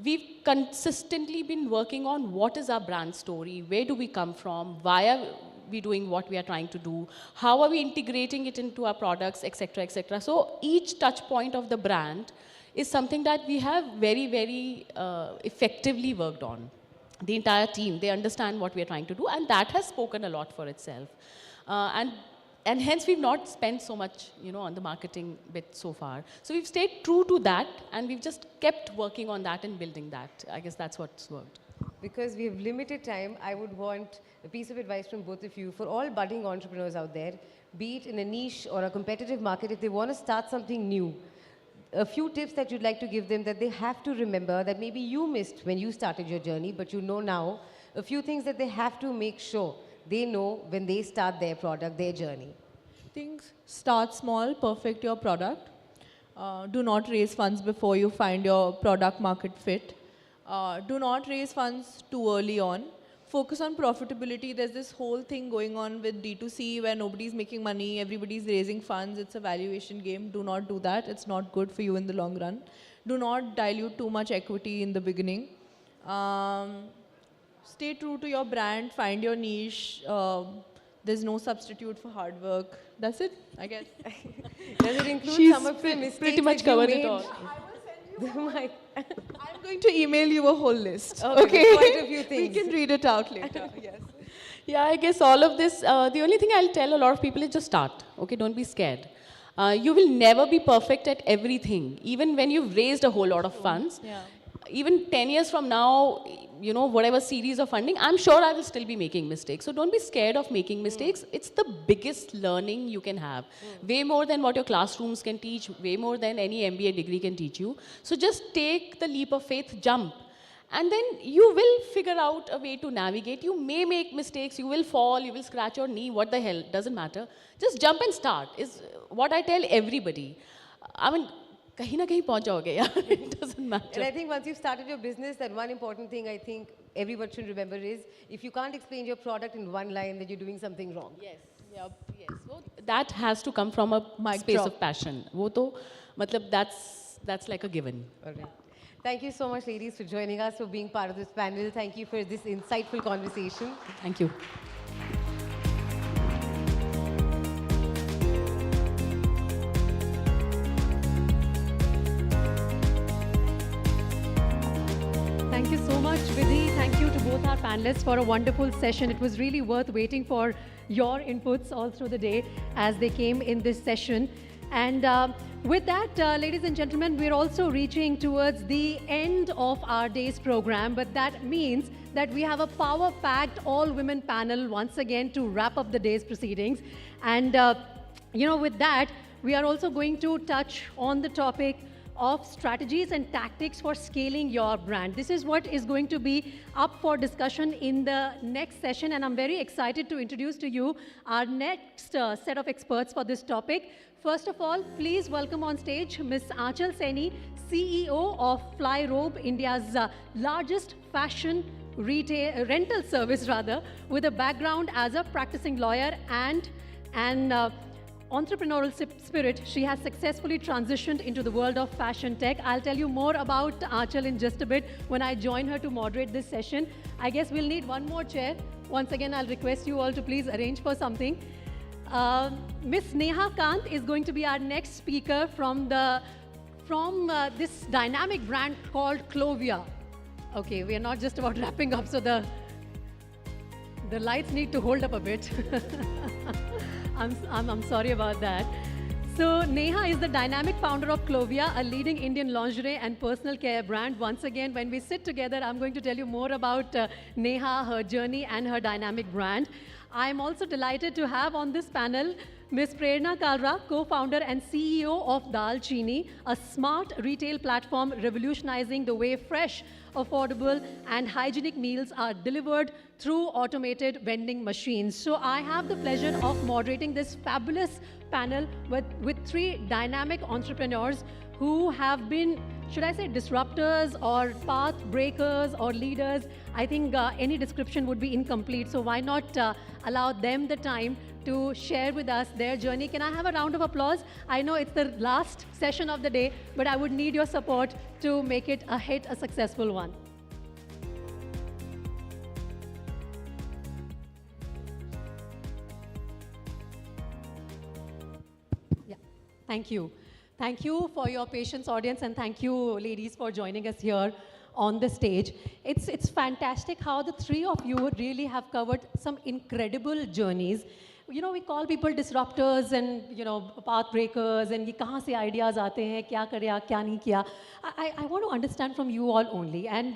Speaker 22: we've consistently been working on what is our brand story, where do we come from, why are we doing what we are trying to do, how are we integrating it into our products, etc., etc. So each touch point of the brand is something that we have very, very effectively worked on. The entire team, they understand what we are trying to do, and that has spoken a lot for itself. And hence we've not spent so much, on the marketing bit so far. So we've stayed true to that, and we've just kept working on that and building that. I guess that's what's worked.
Speaker 2: Because we have limited time, I would want a piece of advice from both of you for all budding entrepreneurs out there, be it in a niche or a competitive market, if they want to start something new. A few tips that you'd like to give them that they have to remember that maybe you missed when you started your journey, but you know now. A few things that they have to make sure they know when they start their product, their journey.
Speaker 5: Things start small, perfect your product. Do not raise funds before you find your product market fit. Do not raise funds too early on. Focus on profitability. There's this whole thing going on with D2C where nobody's making money, everybody's raising funds. It's a valuation game. Do not do that. It's not good for you in the long run. Do not dilute too much equity in the beginning. Stay true to your brand. Find your niche. There's no substitute for hard work. That's it, I guess.
Speaker 2: Does it include some of the mistakes
Speaker 5: pretty much
Speaker 2: that you
Speaker 5: covered
Speaker 2: made?
Speaker 5: it all.
Speaker 2: I'm
Speaker 5: going to email you a whole list.
Speaker 2: Okay, quite a few things.
Speaker 5: We can read it out later. Yes.
Speaker 22: Yeah, I guess all of this, the only thing I'll tell a lot of people is just start. Okay, don't be scared. You will never be perfect at everything, even when you've raised a whole lot of funds.
Speaker 5: Yeah.
Speaker 22: Even 10 years from now, whatever series of funding, I'm sure I will still be making mistakes. So don't be scared of making mistakes. It's the biggest learning you can have. Way more than what your classrooms can teach, way more than any MBA degree can teach you. So just take the leap of faith, jump. And then you will figure out a way to navigate. You may make mistakes, you will fall, you will scratch your knee, what the hell, doesn't matter. Just jump and start is what I tell everybody. I mean, kahin na kahin pahunch jaoge, yeah. It doesn't matter.
Speaker 2: And I think once you've started your business, then one important thing I think everyone should remember is if you can't explain your product in one line, then you're doing something wrong.
Speaker 22: Yes. Yep. Yes. So that has to come from a space of passion. Wo to, matlab that's like a given.
Speaker 2: All right. Thank you so much, ladies, for joining us, for being part of this panel. Thank you for this insightful conversation.
Speaker 22: Thank you.
Speaker 1: Thank you so much, Vidhi. Thank you to both our panelists for a wonderful session. It was really worth waiting for your inputs all through the day as they came in this session. And with that, ladies and gentlemen, we're also reaching towards the end of our day's program. But that means that we have a power-packed all-women panel once again to wrap up the day's proceedings. And, with that, we are also going to touch on the topic of strategies and tactics for scaling your brand. This is what is going to be up for discussion in the next session, and I'm very excited to introduce to you our next set of experts for this topic. First of all, please welcome on stage Ms. Aanchal Saini, CEO of Flyrobe, India's largest fashion rental service, with a background as a practicing lawyer and an entrepreneurial spirit, she has successfully transitioned into the world of fashion tech. I'll tell you more about Aanchal in just a bit when I join her to moderate this session. I guess we'll need one more chair. Once again, I'll request you all to please arrange for something. Miss Neha Kant is going to be our next speaker from this dynamic brand called Clovia. Okay, we are not just about wrapping up, so the lights need to hold up a bit. I'm sorry about that. So Neha is the dynamic founder of Clovia, a leading Indian lingerie and personal care brand. Once again, when we sit together, I'm going to tell you more about Neha, her journey and her dynamic brand. I'm also delighted to have on this panel Ms. Prerna Kalra, co-founder and CEO of Dal Chini, a smart retail platform revolutionizing the way fresh, affordable and hygienic meals are delivered through automated vending machines. So I have the pleasure of moderating this fabulous panel with three dynamic entrepreneurs who have been, should I say, disruptors or path breakers or leaders. I think any description would be incomplete. So why not allow them the time to share with us their journey. Can I have a round of applause? I know it's the last session of the day, but I would need your support to make it a hit, a successful one. Yeah, thank you. Thank you for your patience, audience, and thank you, ladies, for joining us here on the stage. It's fantastic how the three of you really have covered some incredible journeys. You know, we call people disruptors and, you know, path breakers and ye kahan se ideas aate hain, kya karya, kya nahi kiya. I want to understand from you all only. And,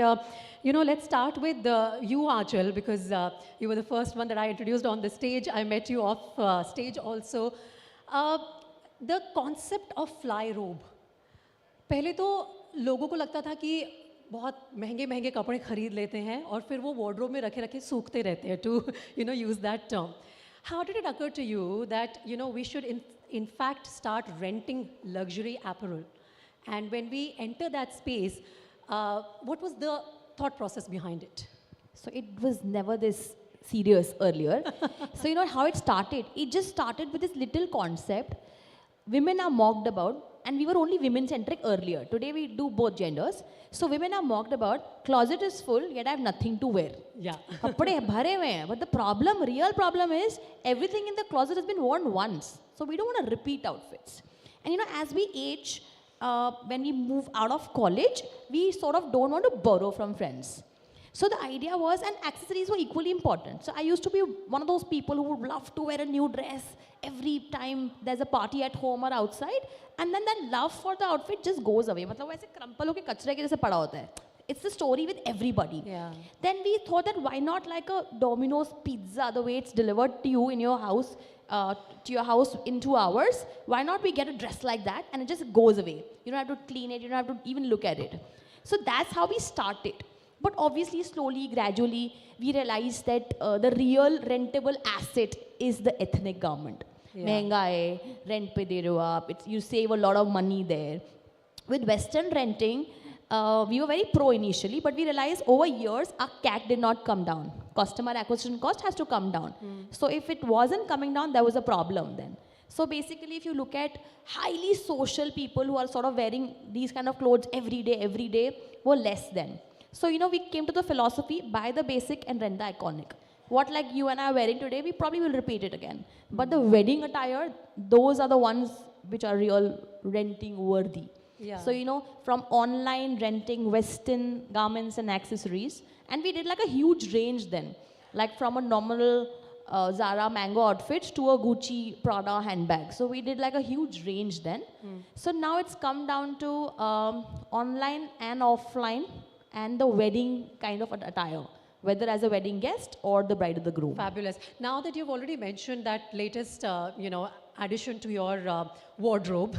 Speaker 1: you know, let's start with you, Aanchal, because you were the first one that I introduced on the stage. I met you off stage also. The concept of fly robe. पहले तो लोगों को लगता था कि बहुत महंगे महंगे कपड़े खरीद लेते हैं और फिर वो wardrobe में रखे रखे सूखते रहते हैं, to, you know, use that term. How did it occur to you that, you know, we should in fact start renting luxury apparel? And when we enter that space, what was the thought process behind it?
Speaker 3: So it was never this serious earlier. So you know how it started? It just started with this little concept. Women are mocked about, and we were only women-centric earlier. Today we do both genders. So women are mocked about, closet is full, yet I have nothing to wear.
Speaker 1: Yeah.
Speaker 3: Kapde bhare hue hain. But the problem, real problem is, everything in the closet has been worn once. So we don't want to repeat outfits. And you know, as we age, when we move out of college, we sort of don't want to borrow from friends. So the idea was, and accessories were equally important. So I used to be one of those people who would love to wear a new dress every time there's a party at home or outside, and then that love for the outfit just goes away. मतलब वैसे crumple होके कचरे के जैसे पड़ा होता है. It's the story with everybody.
Speaker 1: Yeah.
Speaker 3: Then we thought that why not like a Domino's pizza, the way it's delivered to you in your house, to your house in 2 hours. Why not we get a dress like that and it just goes away? You don't have to clean it. You don't have to even look at it. So that's how we started. But obviously, slowly, gradually, we realized that the real rentable asset is the ethnic garment. Mehenga hai, rent pe de rahe ho aap. You save a lot of money there. With Western renting, we were very pro initially, but we realized over years, our CAC did not come down. Customer acquisition cost has to come down. So if it wasn't coming down, there was a problem then. So basically, if you look at highly social people who are sort of wearing these kind of clothes every day, were less than. So, you know, we came to the philosophy, buy the basic and rent the iconic. What like you and I are wearing today, we probably will repeat it again. But the wedding attire, those are the ones which are real renting worthy.
Speaker 1: Yeah.
Speaker 3: So, you know, from online renting Western garments and accessories, and we did like a huge range then. Like from a normal Zara Mango outfit to a Gucci Prada handbag. So we did like a huge range then. So now it's come down to online and offline, and the wedding kind of attire, whether as a wedding guest or the bride or the groom.
Speaker 1: Fabulous. Now that you've already mentioned that latest, you know, addition to your wardrobe,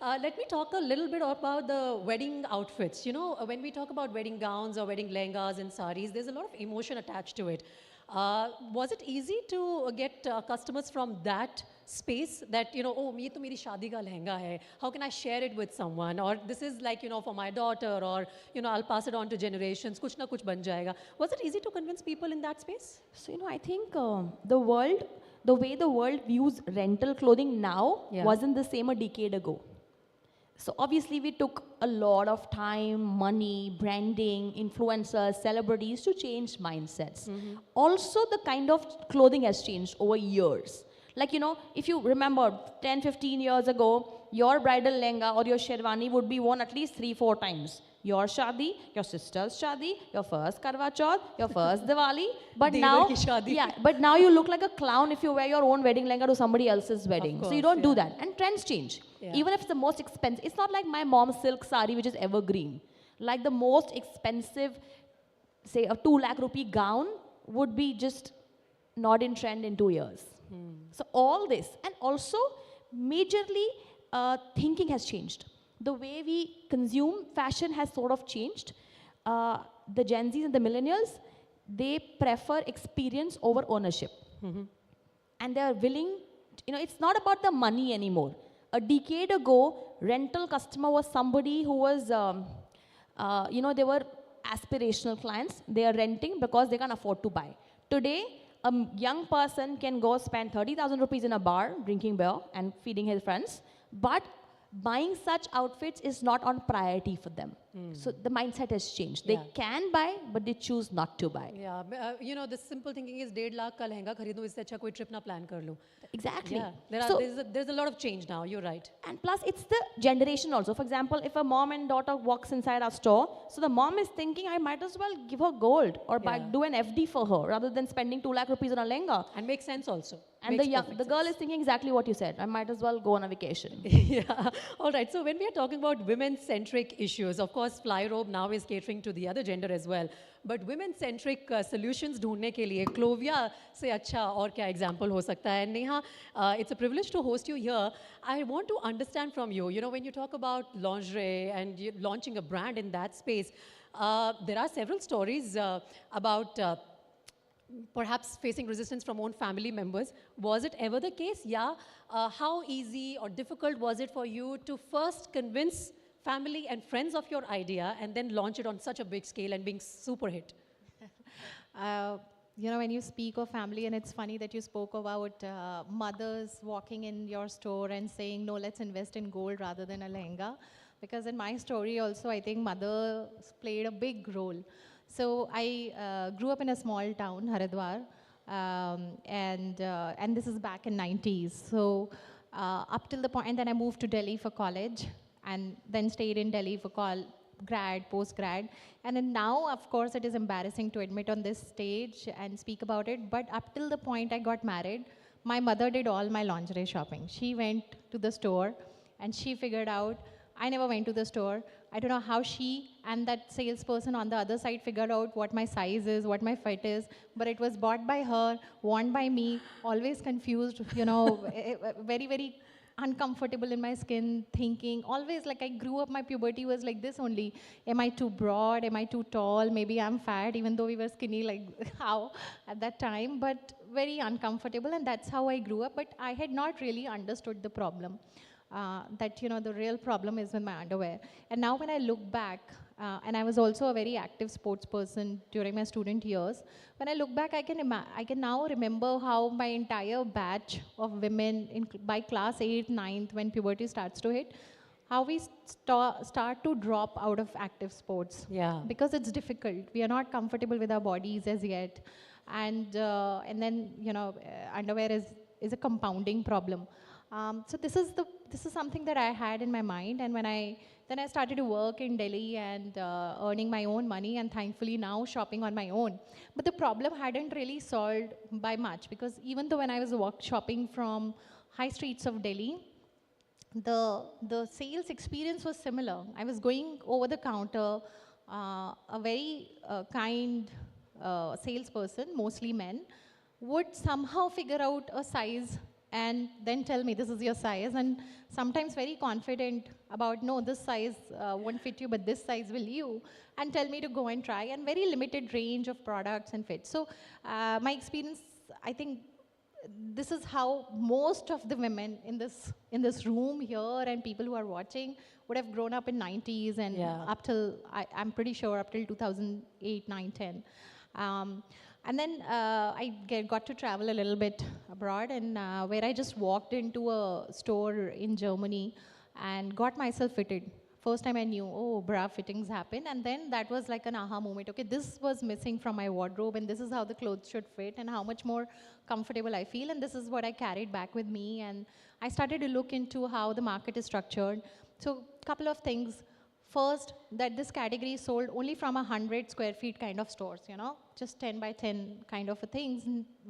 Speaker 1: let me talk a little bit about the wedding outfits. You know, when we talk about wedding gowns or wedding lehengas and saris, there's a lot of emotion attached to it. Was it easy to get customers from that space that, you know, oh, ye to meri shaadi ka lehenga hai, how can I share it with someone? Or this is like, you know, for my daughter, or, you know, I'll pass it on to generations, kuch na kuch ban jayega. Was it easy to convince people in that space?
Speaker 3: So, you know, I think the world the way the world views rental clothing now wasn't the same a decade ago. So obviously we took a lot of time, money, branding, influencers, celebrities to change mindsets. Also the kind of clothing has changed over years. Like, you know, if you remember 10, 15 years ago, your bridal lehenga or your sherwani would be worn at least 3-4 times. Your shadi, your sister's shadi, your first Karwa Chauth, your first Diwali. But now, but now you look like a clown if you wear your own wedding lehenga to somebody else's wedding. So you don't do that. And trends change. Even if it's the most expensive. It's not like my mom's silk sari, which is evergreen. Like the most expensive, say a 2 lakh rupee gown would be just not in trend in 2 years. So all this, and also majorly thinking has changed. The way we consume fashion has sort of changed. The Gen Zs and the millennials, they prefer experience over ownership. And they're willing, you know, it's not about the money anymore. A decade ago, rental customer was somebody who was, you know, they were aspirational clients. They are renting because they can't afford to buy. Today, a young person can go spend 30,000 rupees in a bar, drinking beer and feeding his friends, but buying such outfits is not on priority for them. So the mindset has changed. They can buy, but they choose not to buy.
Speaker 1: Yeah, you know, the simple thinking is 1.5 lakh ka lehenga kharidun, isse acha koi trip na plan kar lo.
Speaker 3: Exactly.
Speaker 1: Yeah, there's a lot of change now, you're right.
Speaker 3: And plus, it's the generation also. For example, if a mom and daughter walks inside our store, so the mom is thinking, I might as well give her gold or do an FD for her rather than spending 2 lakh rupees on a lehenga.
Speaker 1: And makes sense also.
Speaker 3: And the girl is thinking exactly what you said. I might as well go on a vacation.
Speaker 1: Yeah. All right. So when we are talking about women-centric issues, of course, Flyrobe now is catering to the other gender as well. But women-centric solutions ढूंढने के लिए Clovia से अच्छा और क्या example हो सकता है? Neha, it's a privilege to host you here. I want to understand from you. You know, when you talk about lingerie and you're launching a brand in that space, there are several stories about. Perhaps facing resistance from own family members. Was it ever the case? Yeah. How easy or difficult was it for you to first convince family and friends of your idea and then launch it on such a big scale and being super hit?
Speaker 4: You know, when you speak of family, and it's funny that you spoke about mothers walking in your store and saying, no, let's invest in gold rather than a lehenga. Because in my story also, I think mothers played a big role. So I grew up in a small town, Haridwar, and this is back in 90s. So up till the point, and then I moved to Delhi for college, and then stayed in Delhi for grad, post-grad. And then now, of course, it is embarrassing to admit on this stage and speak about it, but up till the point I got married, my mother did all my lingerie shopping. She went to the store, and she figured out, I never went to the store. I don't know how she and that salesperson on the other side figured out what my size is, what my fit is, but it was bought by her, worn by me, always confused, you know, very, very uncomfortable in my skin, thinking, always like I grew up, my puberty was like this only. Am I too broad? Am I too tall? Maybe I'm fat, even though we were skinny like how at that time, but very uncomfortable, and that's how I grew up, but I had not really understood the problem. That, you know, the real problem is with my underwear. And now when I look back, and I was also a very active sports person during my student years, when I look back, I can now remember how my entire batch of women by class 8th, 9th, when puberty starts to hit, how we start to drop out of active sports.
Speaker 1: Yeah.
Speaker 4: Because it's difficult. We are not comfortable with our bodies as yet. And then, you know, underwear is a compounding problem. So this is something that I had in my mind, and then I started to work in Delhi and earning my own money, and thankfully now shopping on my own. But the problem hadn't really solved by much, because even though when I was shopping from high streets of Delhi, the sales experience was similar. I was going over the counter, a very kind salesperson, mostly men, would somehow figure out a size and then tell me, this is your size, and sometimes very confident about, no, this size won't fit you, but this size will you, and tell me to go and try, and very limited range of products and fits. So my experience, I think this is how most of the women in this room here and people who are watching would have grown up in 90s and up till, I'm pretty sure, up till 2008, 9, 10. And then got to travel a little bit abroad, and where I just walked into a store in Germany and got myself fitted. First time I knew, oh, bra fittings happen, and then that was like an aha moment. Okay, this was missing from my wardrobe, and this is how the clothes should fit, and how much more comfortable I feel, and this is what I carried back with me. And I started to look into how the market is structured. So, couple of things. First, that this category is sold only from 100 square feet kind of stores, you know, just 10 by 10 kind of a things,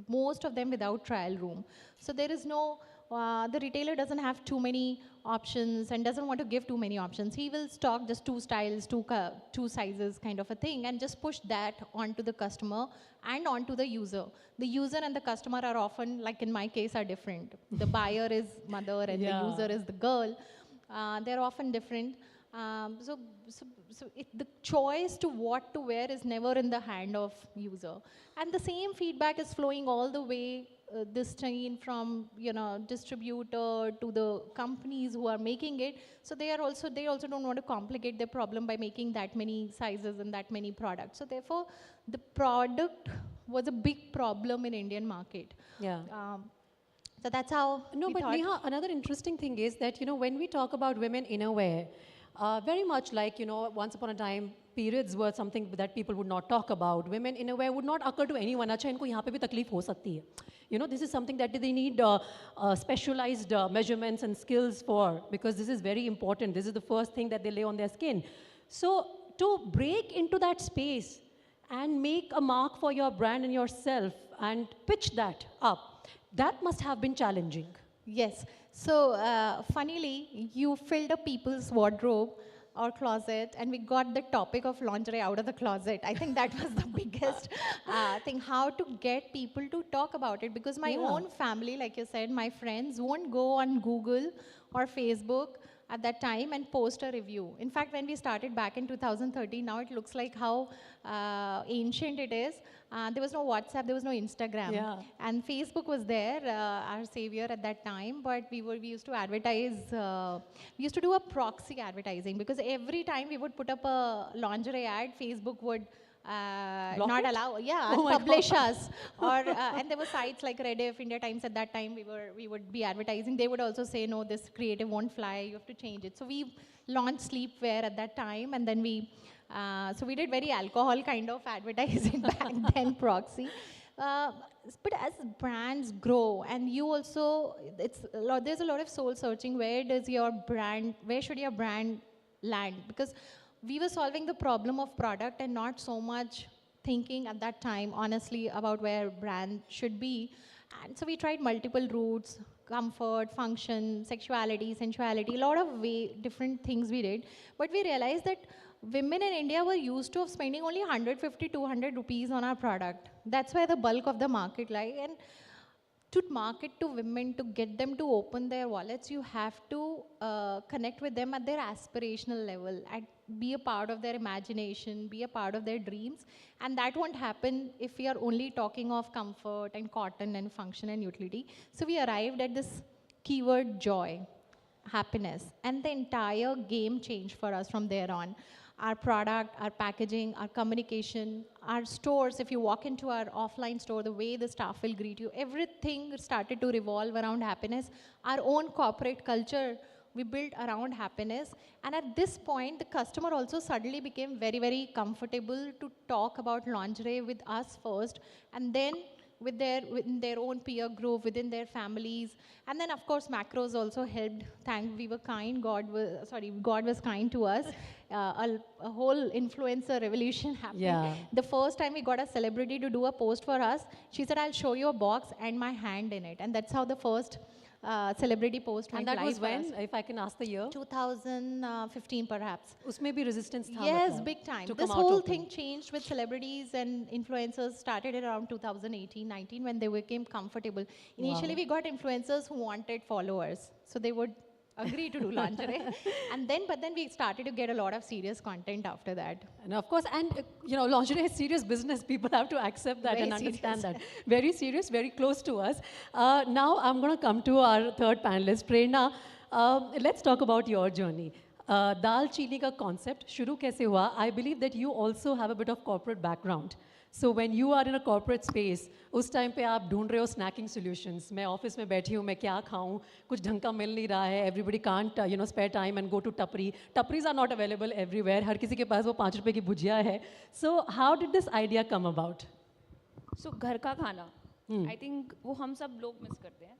Speaker 4: most of them without trial room. So there is no, the retailer doesn't have too many options and doesn't want to give too many options. He will stock just 2 styles, 2 sizes kind of a thing, and just push that onto the customer and onto the user. The user and the customer are often, like in my case, are different. The buyer is mother and the user is the girl. They're often different. The choice to what to wear is never in the hand of user. And the same feedback is flowing all the way this chain from, you know, distributor to the companies who are making it. So they also don't want to complicate their problem by making that many sizes and that many products. So therefore, the product was a big problem in Indian market.
Speaker 1: Yeah.
Speaker 4: So that's how.
Speaker 1: No, but Neha, another interesting thing is that, you know, when we talk about women innerwear, very much like, you know, once upon a time, periods were something that people would not talk about. Women innerwear would not occur to anyone. Acha, inko yahan pe bhi takleef ho sakti hai. You know, this is something that they need specialized measurements and skills for, because this is very important. This is the first thing that they lay on their skin. So to break into that space and make a mark for your brand and yourself and pitch that up, that must have been challenging.
Speaker 4: Yes. So, funnily, you filled up people's wardrobe or closet, and we got the topic of lingerie out of the closet. I think that was the biggest thing, how to get people to talk about it. Because my own family, like you said, my friends won't go on Google or Facebook at that time and post a review. In fact, when we started back in 2013, now it looks like how ancient it is. There was no WhatsApp, there was no Instagram.
Speaker 1: Yeah.
Speaker 4: And Facebook was there, our savior at that time, but we used to advertise, we used to do a proxy advertising, because every time we would put up a lingerie ad, Facebook would not allow, publish us. Or, and there were sites like Rediff, India Times at that time, we would be advertising. They would also say, no, this creative won't fly, you have to change it. So we launched sleepwear at that time, and then so we did very alcohol kind of advertising back then, proxy. But as brands grow, and you also, there's a lot of soul searching. Where should your brand land? Because we were solving the problem of product and not so much thinking at that time, honestly, about where brand should be. And so we tried multiple routes: comfort, function, sexuality, sensuality, a lot of different things we did. But we realized that women in India were used to spending only 150, 200 rupees on our product. That's where the bulk of the market lies. And to market to women, to get them to open their wallets, you have to connect with them at their aspirational level, and be a part of their imagination, be a part of their dreams. And that won't happen if we are only talking of comfort and cotton and function and utility. So we arrived at this keyword: joy, happiness. And the entire game changed for us from there on. Our product, our packaging, our communication, our stores, if you walk into our offline store, the way the staff will greet you, everything started to revolve around happiness. Our own corporate culture, we built around happiness. And at this point, the customer also suddenly became very, very comfortable to talk about lingerie with us first, and then within their own peer group, within their families. And then, of course, macros also helped. We were kind. God was kind to us. A whole influencer revolution happened.
Speaker 1: Yeah.
Speaker 4: The first time we got a celebrity to do a post for us, she said, "I'll show you a box and my hand in it." And that's how the first celebrity post went
Speaker 1: And that
Speaker 4: live
Speaker 1: was
Speaker 4: for
Speaker 1: when,
Speaker 4: us.
Speaker 1: if I can ask the year?
Speaker 4: 2015 perhaps.
Speaker 1: Usme bhi resistance tha,
Speaker 4: Yes,
Speaker 1: matlab,
Speaker 4: big time.
Speaker 1: to
Speaker 4: This
Speaker 1: come out
Speaker 4: whole
Speaker 1: open.
Speaker 4: thing changed with celebrities and influencers, started around 2018-19 when they became comfortable. Initially,
Speaker 1: Wow.
Speaker 4: we got influencers who wanted followers. So they would agree to do lingerie. But then we started to get a lot of serious content after that.
Speaker 1: And of course, you know, lingerie is serious business. People have to accept that
Speaker 4: Very
Speaker 1: and understand
Speaker 4: serious.
Speaker 1: that. Very serious, very close to us. Now I'm going to come to our third panelist, Prerna. Let's talk about your journey. Dal chini ka concept shuru kaise hua? I believe that you also have a bit of corporate background. So when you are in a corporate space, उस time पे आप ढूंढ रहे हो snacking solutions. मैं office में बैठी हूँ, मैं क्या खाऊँ, कुछ ढंग का मिल नहीं रहा है. Everybody can't, spare time and go to tapri. Tapris are not available everywhere. हर किसी के पास वो 5 रुपए की भुजिया है. So how did this idea come about?
Speaker 8: So घर का खाना. I think वो हम सब लोग मिस करते हैं.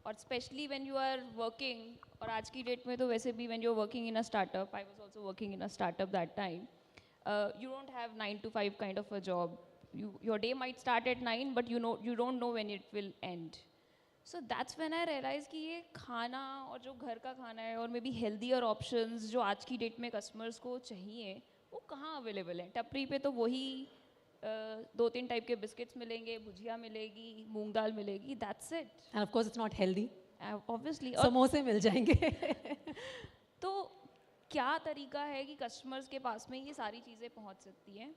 Speaker 8: और especially when you are working, और आज की डेट में तो वैसे भी when you're working in a startup, I was also working in a startup that time. You don't have 9 to 5 kind of a job. Your day might start at 9, but you don't know when it will end. So that's when I realized कि ये खाना और जो घर का खाना है और maybe healthier options जो आज की डेट में customers को चाहिए वो कहाँ available हैं. टपरी पे तो वही 2-3 टाइप के बिस्किट्स मिलेंगे, भुजिया मिलेगी, मूंग दाल मिलेगी. That's it.
Speaker 1: And of course it's not healthy.
Speaker 8: Obviously.
Speaker 1: समोसे मिल जाएंगे.
Speaker 8: तो क्या तरीका है कि कस्टमर्स के पास में ये सारी चीज़ें पहुंच सकती हैं.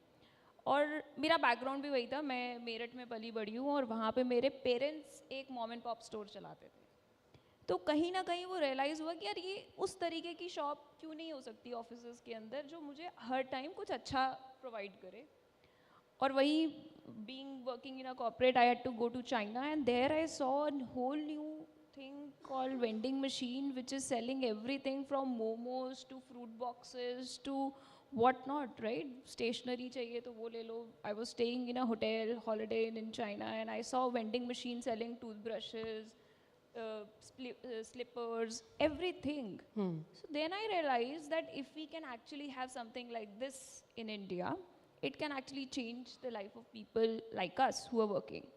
Speaker 8: और मेरा बैकग्राउंड भी वही था. मैं मेरठ में पली बड़ी हूँ और वहाँ पे मेरे पेरेंट्स एक मॉम एंड पॉप स्टोर चलाते थे. तो कहीं ना कहीं वो रियलाइज़ हुआ कि यार ये उस तरीके की शॉप क्यों नहीं हो सकती ऑफिस के अंदर जो मुझे हर टाइम कुछ अच्छा प्रोवाइड करे. और वही being working in a corporate I had to go to China and there I saw a whole new thing called vending machine which is selling everything from momos to fruit boxes to what not, right? Stationery chahiye to wo le lo. I was staying in a hotel holiday in China and I saw vending machine selling toothbrushes, slippers, everything. So then I realized that if we can actually have something like this in India, it can actually change the life of people like us who are working.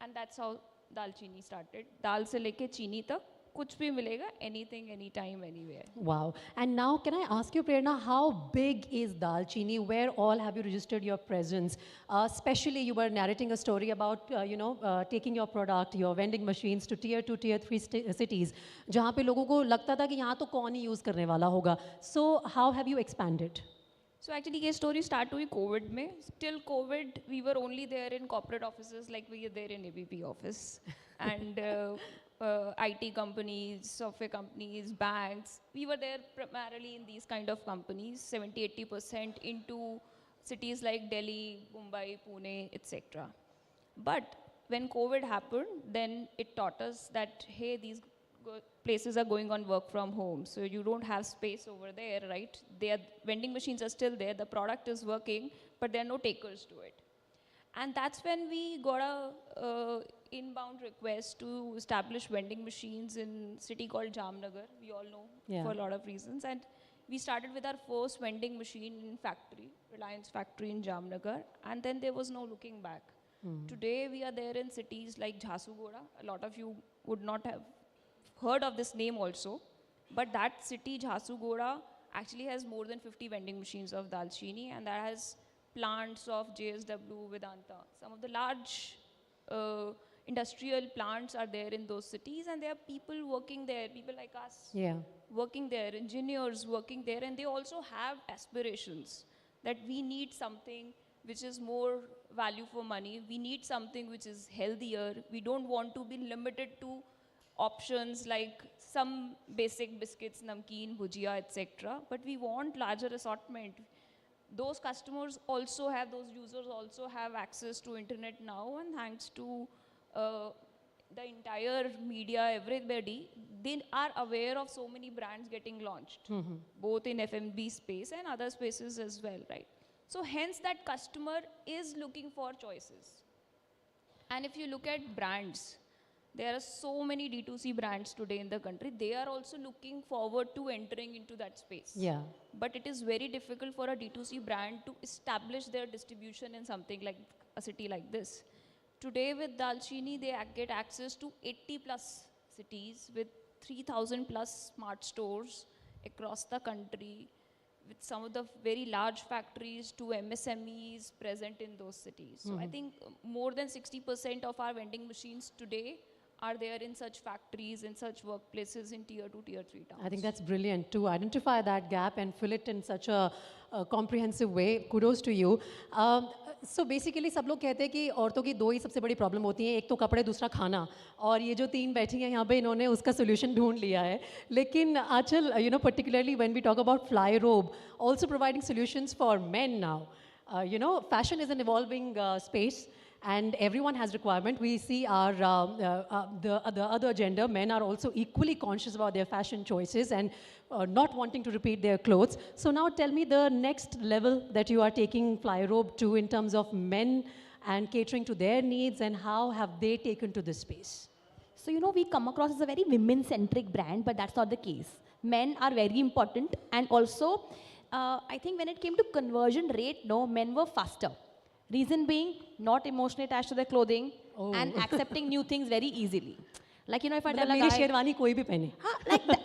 Speaker 8: And that's how दाल चीनी started. दाल से लेके चीनी तक कुछ भी मिलेगा, anything, anytime, anywhere.
Speaker 1: Wow. And now can I ask you, Prerna, how big is Dal Chini? Where all have you registered your presence? Especially you were narrating a story about, taking your product, your vending machines to tier 2, tier 3 cities, जहाँ पे लोगों को लगता था कि यहाँ तो कौन ही use करने वाला होगा. So how have you expanded?
Speaker 8: So actually ये story start हुई COVID में. Till COVID we were only there in corporate offices like we are there in ABP office. And IT companies, software companies, banks. We were there primarily in these kind of companies, 70-80% into cities like Delhi, Mumbai, Pune, etc. But when COVID happened, then it taught us that, hey, these places are going on work from home, so you don't have space over there, right? Vending machines are still there, the product is working, but there are no takers to it. And that's when we got a inbound request to establish vending machines in a city called Jamnagar, we all know, for a lot of reasons. And we started with our first vending machine in factory, Reliance factory in Jamnagar, and then there was no looking back. Today we are there in cities like Jharsuguda. A lot of you would not have heard of this name also, but that city, Jharsuguda, actually has more than 50 vending machines of Dalchini, and that has plants of JSW, Vedanta. Some of the large industrial plants are there in those cities, and there are people working there, people like us working there, engineers working there, and they also have aspirations that we need something which is more value for money. We need something which is healthier. We don't want to be limited to options like some basic biscuits, namkeen, bhujia, etc. But we want larger assortment. Those customers also have, those users also have access to internet now, and thanks to the entire media, everybody, they are aware of so many brands getting launched, both in F&B space and other spaces as well, right? So hence that customer is looking for choices. And if you look at brands, there are so many D2C brands today in the country. They are also looking forward to entering into that space. But it is very difficult for a D2C brand to establish their distribution in something like a city like this. Today with Dalchini, they get access to 80 plus cities with 3,000 plus smart stores across the country, with some of the very large factories to MSMEs present in those cities. So I think more than 60% of our vending machines today are there in such factories, in such workplaces in tier 2, tier 3 towns.
Speaker 1: I think that's brilliant to identify that gap and fill it in such a comprehensive way. Kudos to you. So basically सब लोग कहते हैं कि औरतों की दो ही सबसे बड़ी प्रॉब्लम होती हैं, एक तो कपड़े, दूसरा खाना, और ये जो तीन बैठी हैं यहाँ पे इन्होंने उसका सोल्यूशन ढूंढ लिया है. लेकिन आंचल, particularly when we talk about fly robe, also providing solutions for men now. fashion is an evolving space, and everyone has requirement. We see the other gender, men are also equally conscious about their fashion choices and not wanting to repeat their clothes. So now tell me the next level that you are taking Flyrobe to in terms of men and catering to their needs, and how have they taken to this space?
Speaker 3: So, we come across as a very women-centric brand, but that's not the case. Men are very important, and also, I think when it came to conversion rate, no, men were faster. Reason being, not emotionally attached to their clothing and accepting new things very easily. Like, if I tell a guy...
Speaker 1: sherwani कोई भी पहने.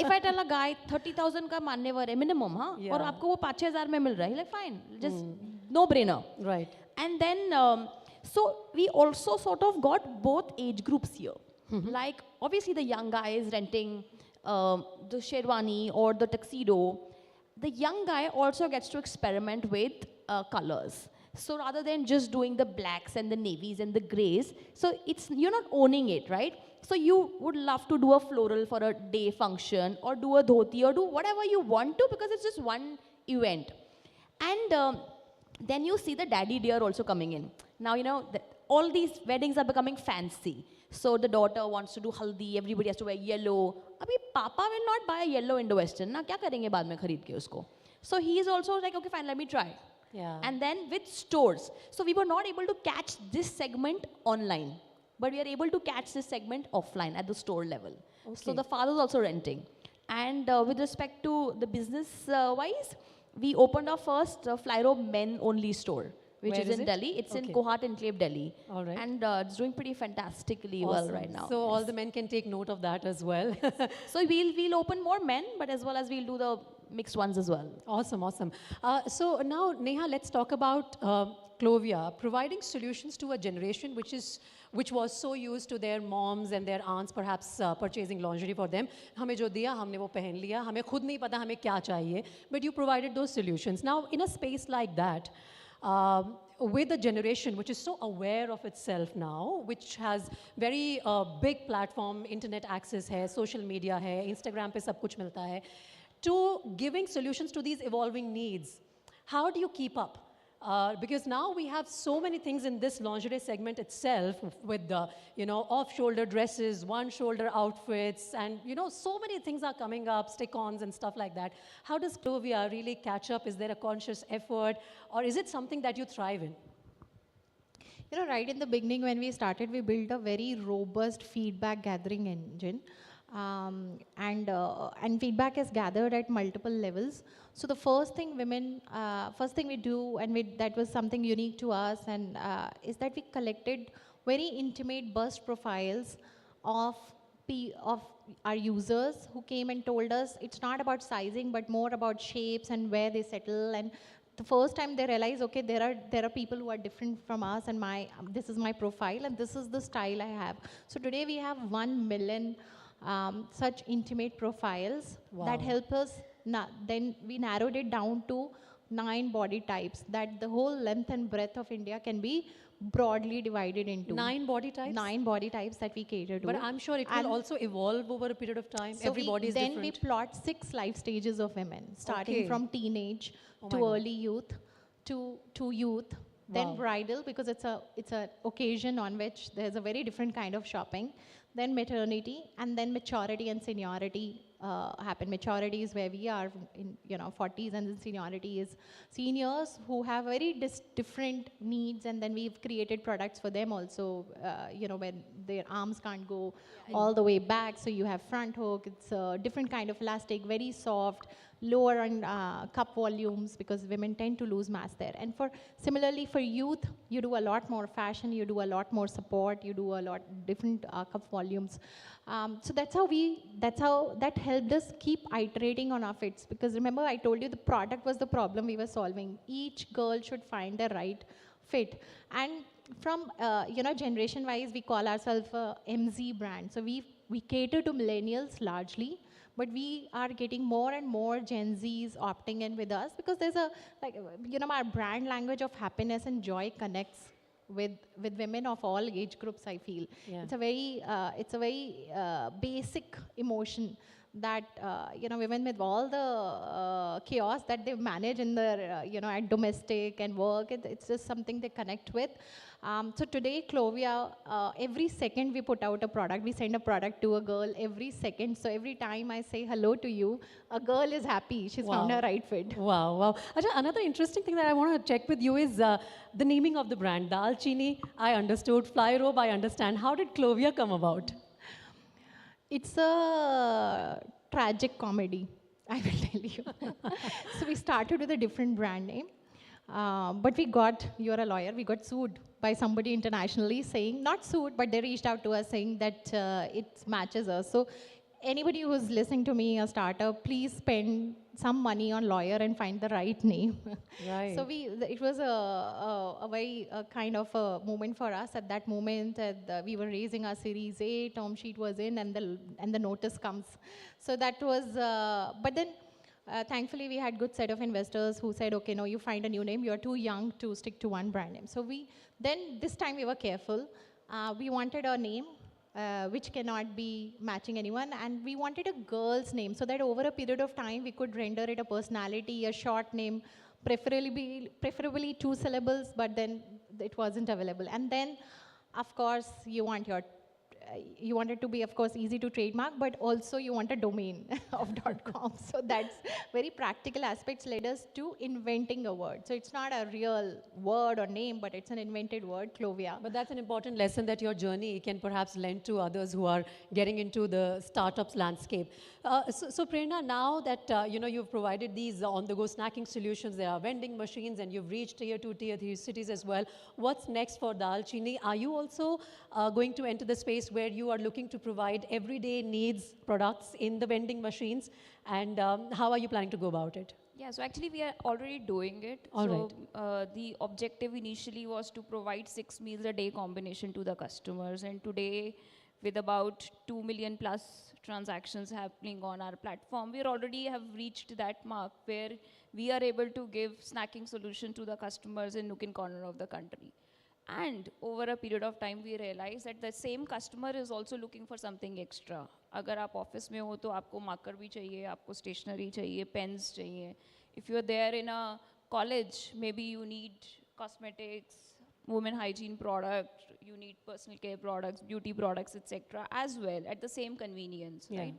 Speaker 3: If I tell a guy 30,000 का मान्यवर है minimum, और आपको वो 5,000 में मिल रहा है, like fine, just no brainer.
Speaker 1: Right.
Speaker 3: And then, so we also sort of got both age groups here. Like, obviously the young guy is renting the sherwani or the tuxedo. The young guy also gets to experiment with colors. So rather than just doing the blacks and the navies and the grays, so you're not owning it, right? So you would love to do a floral for a day function, or do a dhoti, or do whatever you want to, because it's just one event. And then you see the daddy dear also coming in. Now, all these weddings are becoming fancy. So the daughter wants to do haldi, everybody has to wear yellow. Abhi papa will not buy a yellow Indo-Western. Na kya karenge baad mein khareed ke usko? So he is also like, okay, fine, let me try.
Speaker 1: Yeah.
Speaker 3: And then with stores. So we were not able to catch this segment online, but we are able to catch this segment offline at the store level.
Speaker 1: Okay.
Speaker 3: So the father's also renting. And with respect to the business wise, we opened our first Flyrobe men only store, which
Speaker 1: Where
Speaker 3: is in
Speaker 1: it?
Speaker 3: Delhi. It's in
Speaker 1: Okay.
Speaker 3: Cohart Enclave, Delhi.
Speaker 1: All right.
Speaker 3: And it's doing pretty fantastically well
Speaker 1: Awesome.
Speaker 3: right now.
Speaker 1: So all the men can take note of that as well.
Speaker 3: So we'll open more men, but as well as we'll do the mixed ones as well.
Speaker 1: Awesome, awesome. So now, Neha, let's talk about Clovia, providing solutions to a generation which was so used to their moms and their aunts perhaps purchasing lingerie for them. हमें जो दिया, हमने वो पहन लिया, हमें खुद नहीं पता हमें क्या चाहिए, but you provided those solutions. Now, in a space like that, with a generation which is so aware of itself now, which has very big platform, internet access है, social media है, Instagram पे सब कुछ मिलता है, to giving solutions to these evolving needs, how do you keep up? Because now we have so many things in this lingerie segment itself with the, off-shoulder dresses, one-shoulder outfits, and, so many things are coming up, stick-ons and stuff like that. How does Clovia really catch up? Is there a conscious effort, or is it something that you thrive in?
Speaker 4: Right in the beginning when we started, we built a very robust feedback gathering engine. And feedback is gathered at multiple levels. So the first thing we do, and that was something unique to us, and is that we collected very intimate burst profiles of our users who came and told us it's not about sizing, but more about shapes and where they settle. And the first time they realize, okay, there are people who are different from us, and this is my profile, and this is the style I have. So today we have 1 million such intimate profiles that help us. Then we narrowed it down to 9 body types, that the whole length and breadth of India can be broadly divided into.
Speaker 1: 9 body types?
Speaker 4: 9 body types that we cater to.
Speaker 1: But I'm sure it will also evolve over a period of time.
Speaker 4: So
Speaker 1: Every body is different.
Speaker 4: Then we plot 6 life stages of women, starting from teenage to
Speaker 1: my God.
Speaker 4: early youth, to youth, then bridal, because it's a occasion on which there's a very different kind of shopping, then maternity, and then maturity and seniority happen. Maturity is where we are in 40s, and then seniority is seniors who have very different needs, and then we've created products for them also, when their arms can't go all the way back, so you have front hook. It's a different kind of elastic, very soft, lower on cup volumes, because women tend to lose mass there. And similarly for youth, you do a lot more fashion, you do a lot more support, you do a lot different cup volumes. So that helped us keep iterating on our fits, because remember I told you the product was the problem we were solving. Each girl should find the right fit. And from generation wise, we call ourselves a MZ brand. So we cater to millennials largely, but we are getting more and more Gen Zs opting in with us, because there's our brand language of happiness and joy connects with women of all age groups, I feel.
Speaker 1: Yeah.
Speaker 4: It's a very basic emotion that, women with all the chaos that they manage in their, at domestic and work, it's just something they connect with. So today, Clovia, every second we put out a product, we send a product to a girl every second. So every time I say hello to you, a girl is happy. She's found her right fit.
Speaker 1: Wow, wow. Ajay, another interesting thing that I want to check with you is the naming of the brand. Dalchini, I understood. Flyrobe, I understand. How did Clovia come about?
Speaker 4: It's a tragic comedy, I will tell you. So we started with a different brand name. But you're a lawyer, we got sued by somebody internationally saying, not sued, but they reached out to us saying that it matches us. So anybody who's listening to me, a startup, please spend some money on lawyer and find the right name.
Speaker 1: Right.
Speaker 4: So it was a very kind of a moment for us at that moment. We were raising our Series A, term sheet was in, and the notice comes. So that was, but then thankfully, we had good set of investors who said, okay, no, you find a new name. You're too young to stick to one brand name. So this time we were careful. We wanted a name which cannot be matching anyone. And we wanted a girl's name so that over a period of time, we could render it a personality, a short name, preferably 2 syllables, but then it wasn't available. And then, of course, you want it to be, of course, easy to trademark, but also you want a domain of .com. So that's very practical aspects led us to inventing a word. So it's not a real word or name, but it's an invented word, Clovia.
Speaker 1: But that's an important lesson that your journey can perhaps lend to others who are getting into the startups landscape. So Prerna, now that you've provided these on-the-go snacking solutions, there are vending machines, and you've reached tier 2, tier 3 cities as well. What's next for Dalchini? Are you also going to enter the space where you are looking to provide everyday needs products in the vending machines? And how are you planning to go about it?
Speaker 8: Yeah, so actually we are already doing it. The objective initially was to provide 6 meals a day combination to the customers. And today, with about 2 million plus transactions happening on our platform, we already have reached that mark where we are able to give snacking solution to the customers in nook and corner of the country. And over a period of time, we realized that the same customer is also looking for something extra. अगर आप office में हो तो आपको marker भी चाहिए, आपको stationery चाहिए, पेन्स चाहिए. If you're there in a college, maybe you need cosmetics, women hygiene product, you need personal care products, beauty products, etc. as well at the same convenience, right?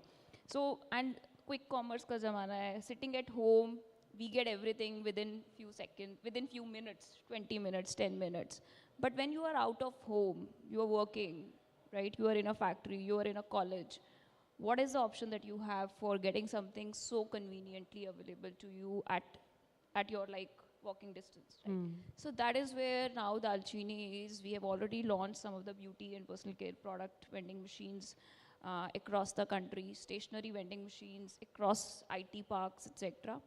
Speaker 8: So, and quick commerce का ज़माना है. Sitting at home, we get everything within few seconds, within few minutes, 20 minutes, 10 minutes. But when you are out of home, you are working, right? You are in a factory, you are in a college. What is the option that you have for getting something so conveniently available to you at your walking distance, right? So that is where now Dalchini is. We have already launched some of the beauty and personal care product vending machines across the country, stationary vending machines across IT parks, etc.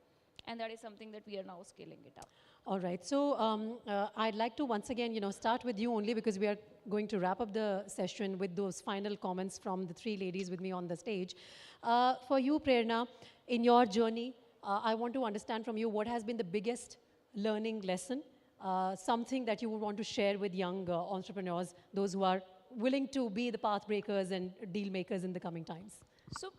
Speaker 8: And that is something that we are now scaling it up.
Speaker 1: All right. So I'd like to once again, start with you only because we are going to wrap up the session with those final comments from the 3 ladies with me on the stage. For you, Prerna, in your journey, I want to understand from you what has been the biggest learning lesson, something that you would want to share with young entrepreneurs, those who are willing to be the path breakers and deal makers in the coming times.
Speaker 8: So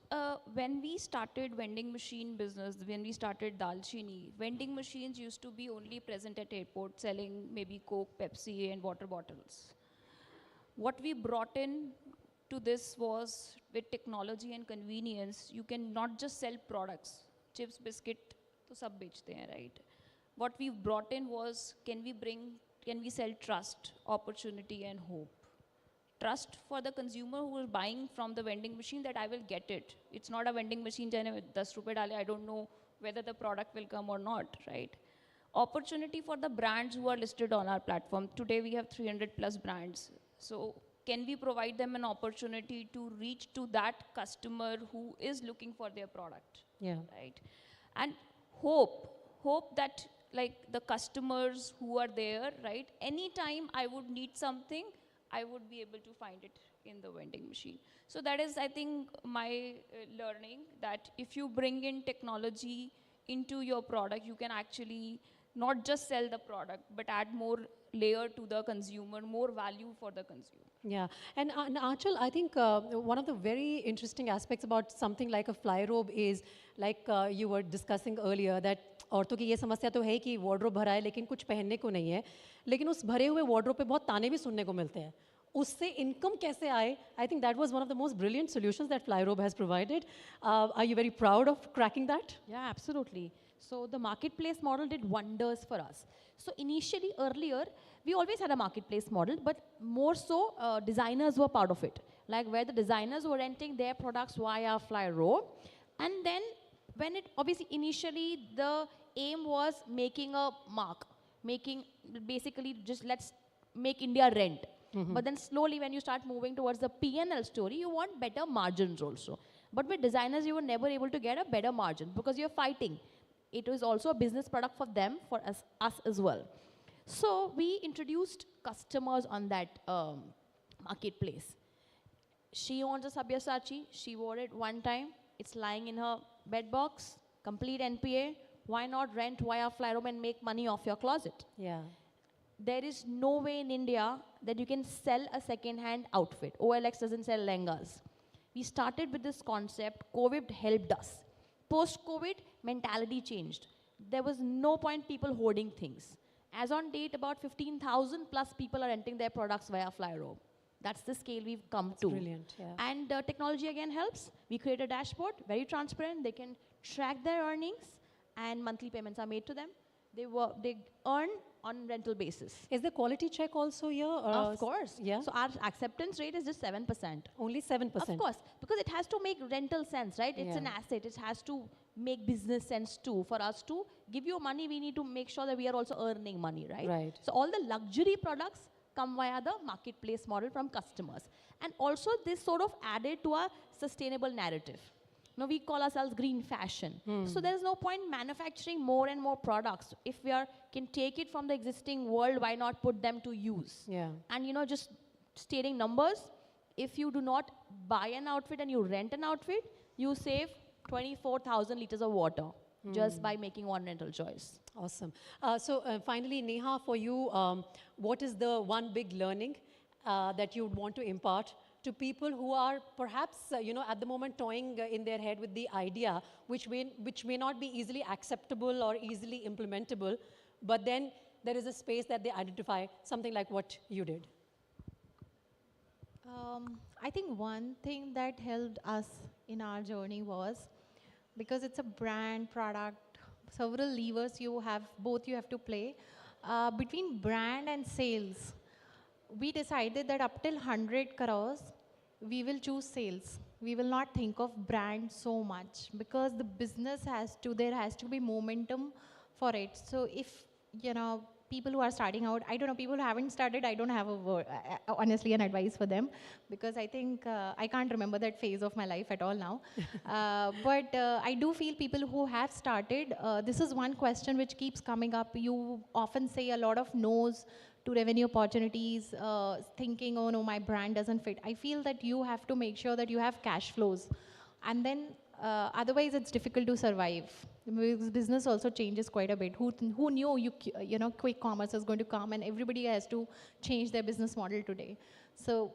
Speaker 8: when we started vending machine business, when we started Dalchini, vending machines used to be only present at airport selling maybe Coke, Pepsi and water bottles. What we brought in to this was with technology and convenience, you can not just sell products, chips, biscuit, to sab bechte hain, right? What we brought in was, can we sell trust, opportunity and hope? Trust for the consumer who is buying from the vending machine that I will get it. It's not a vending machine, 10 rupees dale, I don't know whether the product will come or not, right? Opportunity for the brands who are listed on our platform. Today we have 300 plus brands. So can we provide them an opportunity to reach to that customer who is looking for their product, right? And hope that the customers who are there, right? Anytime I would need something, I would be able to find it in the vending machine. So that is, I think, my learning, that if you bring in technology into your product, you can actually not just sell the product, but add more layer to the consumer, more value for the consumer.
Speaker 1: Yeah, and Achal, I think one of the very interesting aspects about something like a fly robe is, like you were discussing earlier, that औरतों की ये समस्या तो है कि wardrobe भरा है लेकिन कुछ पहनने को नहीं है, लेकिन उस भरे हुए wardrobe पे बहुत ताने भी सुनने को मिलते हैं. उससे income कैसे आए? I think that was one of the most brilliant solutions that Flyrobe has provided. Are you very proud of cracking that?
Speaker 3: Yeah, absolutely. So the marketplace model did wonders for us. So initially, earlier, we always had a marketplace model, but more so, designers were part of it. Like where the designers were renting their products via Flyrobe. And then when it, obviously initially the aim was making a mark, making basically just let's make India rent. But then slowly when you start moving towards the P&L story, you want better margins also. But with designers, you were never able to get a better margin because you're fighting. It was also a business product for them, for us as well. So we introduced customers on that marketplace. She owns a Sabyasachi. She wore it one time. It's lying in her bed box, complete NPA. Why not rent via Flyrobe and make money off your closet?
Speaker 1: Yeah.
Speaker 3: There is no way in India that you can sell a second-hand outfit. OLX doesn't sell lehengas. We started with this concept. COVID helped us. Post-COVID, mentality changed. There was no point people hoarding things. As on date, about 15,000 plus people are renting their products via Flyrobe. That's the scale we've come to.
Speaker 1: Brilliant, yeah.
Speaker 3: And technology again helps. We create a dashboard, very transparent. They can track their earnings and monthly payments are made to them. They earn on rental basis.
Speaker 1: Is the quality check also here?
Speaker 3: Of course.
Speaker 1: Yeah.
Speaker 3: So our acceptance rate is just 7%.
Speaker 1: Only 7%?
Speaker 3: Of course. Because it has to make rental sense, right? It's
Speaker 1: Yeah.
Speaker 3: an asset. It has to make business sense too. For us to give you money, we need to make sure that we are also earning money, right?
Speaker 1: Right.
Speaker 3: So all the luxury products come via the marketplace model from customers. And also this sort of added to our sustainable narrative. Now we call ourselves green fashion. So there's no point manufacturing more and more products. If we can take it from the existing world, why not put them to use?
Speaker 1: Yeah.
Speaker 3: And just stating numbers, if you do not buy an outfit and you rent an outfit, you save 24,000 liters of water just by making one rental choice.
Speaker 1: Awesome. So finally, Neha, for you, what is the one big learning that you would want to impart to people who are perhaps, at the moment toying in their head with the idea, which may not be easily acceptable or easily implementable, but then there is a space that they identify, something like what you did?
Speaker 4: I think one thing that helped us in our journey was, because it's a brand product, several levers you have to play. Between brand and sales, we decided that up till 100 crores, we will choose sales. We will not think of brand so much because the business there has to be momentum for it. So if, people who are starting out, I don't know, people who haven't started, I don't have honestly an advice for them because I think I can't remember that phase of my life at all now. But I do feel people who have started, this is one question which keeps coming up. You often say a lot of no's to revenue opportunities, thinking, oh no, my brand doesn't fit. I feel that you have to make sure that you have cash flows. And then otherwise it's difficult to survive. Because business also changes quite a bit. Who knew quick commerce is going to come and everybody has to change their business model today. So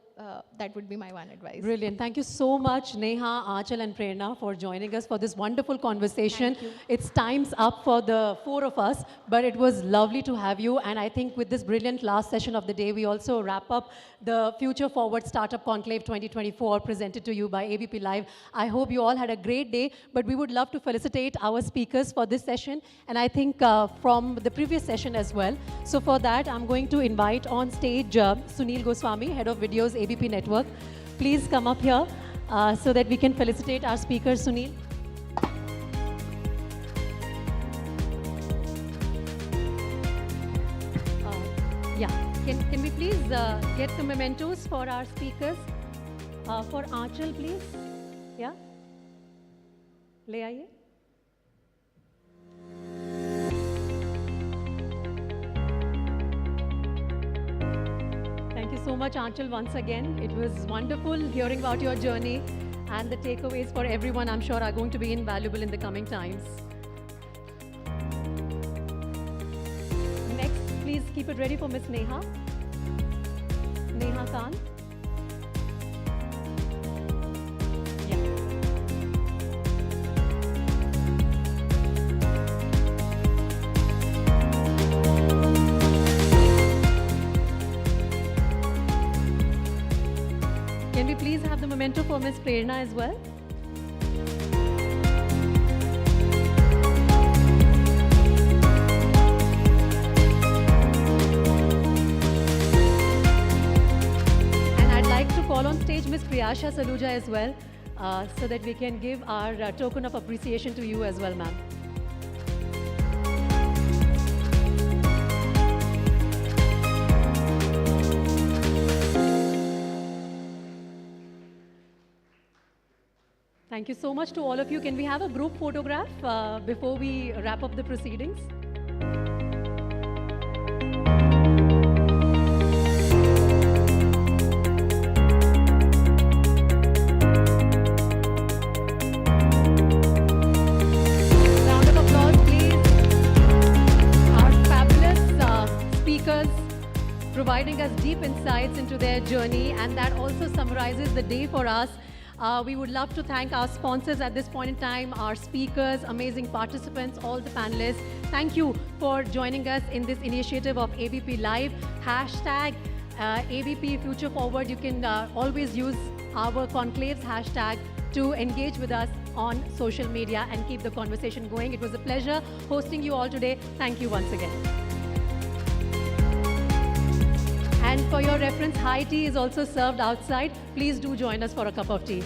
Speaker 4: that would be my one advice.
Speaker 1: Brilliant. Thank you so much, Neha, Achal and Prerna for joining us for this wonderful conversation.
Speaker 3: Thank you.
Speaker 1: It's time's up for the four of us, but it was lovely to have you. And I think with this brilliant last session of the day, we also wrap up the Future Forward Startup Conclave 2024 presented to you by ABPLIVE. I hope you all had a great day, but we would love to felicitate our speakers for this session. And I think from the previous session as well. So for that, I'm going to invite on stage Sunil Goswami, Head of Videos, ABP Network. Please come up here so that we can felicitate our speaker, Sunil. Can we please get the mementos for our speakers? For Achal, please. Yeah? Le aaiye. Thank you so much, Achal, once again. It was wonderful hearing about your journey, and the takeaways for everyone, I'm sure, are going to be invaluable in the coming times. keep it ready for Miss Neha. Neha Khan. Can we please have the memento for Miss Prerna as well? And I'd like to call on stage Miss Priyasha Saluja as well, so that we can give our token of appreciation to you as well, ma'am. Thank you so much to all of you. Can we have a group photograph before we wrap up the proceedings? Round of applause, please. Our fabulous speakers providing us deep insights into their journey, and that also summarizes the day for us. We would love to thank our sponsors at this point in time, our speakers, amazing participants, all the panelists. Thank you for joining us in this initiative of ABP Live. Hashtag ABP Future Forward. You can always use our conclave's hashtag to engage with us on social media and keep the conversation going. It was a pleasure hosting you all today. Thank you once again. And for your reference, high tea is also served outside. Please do join us for a cup of tea.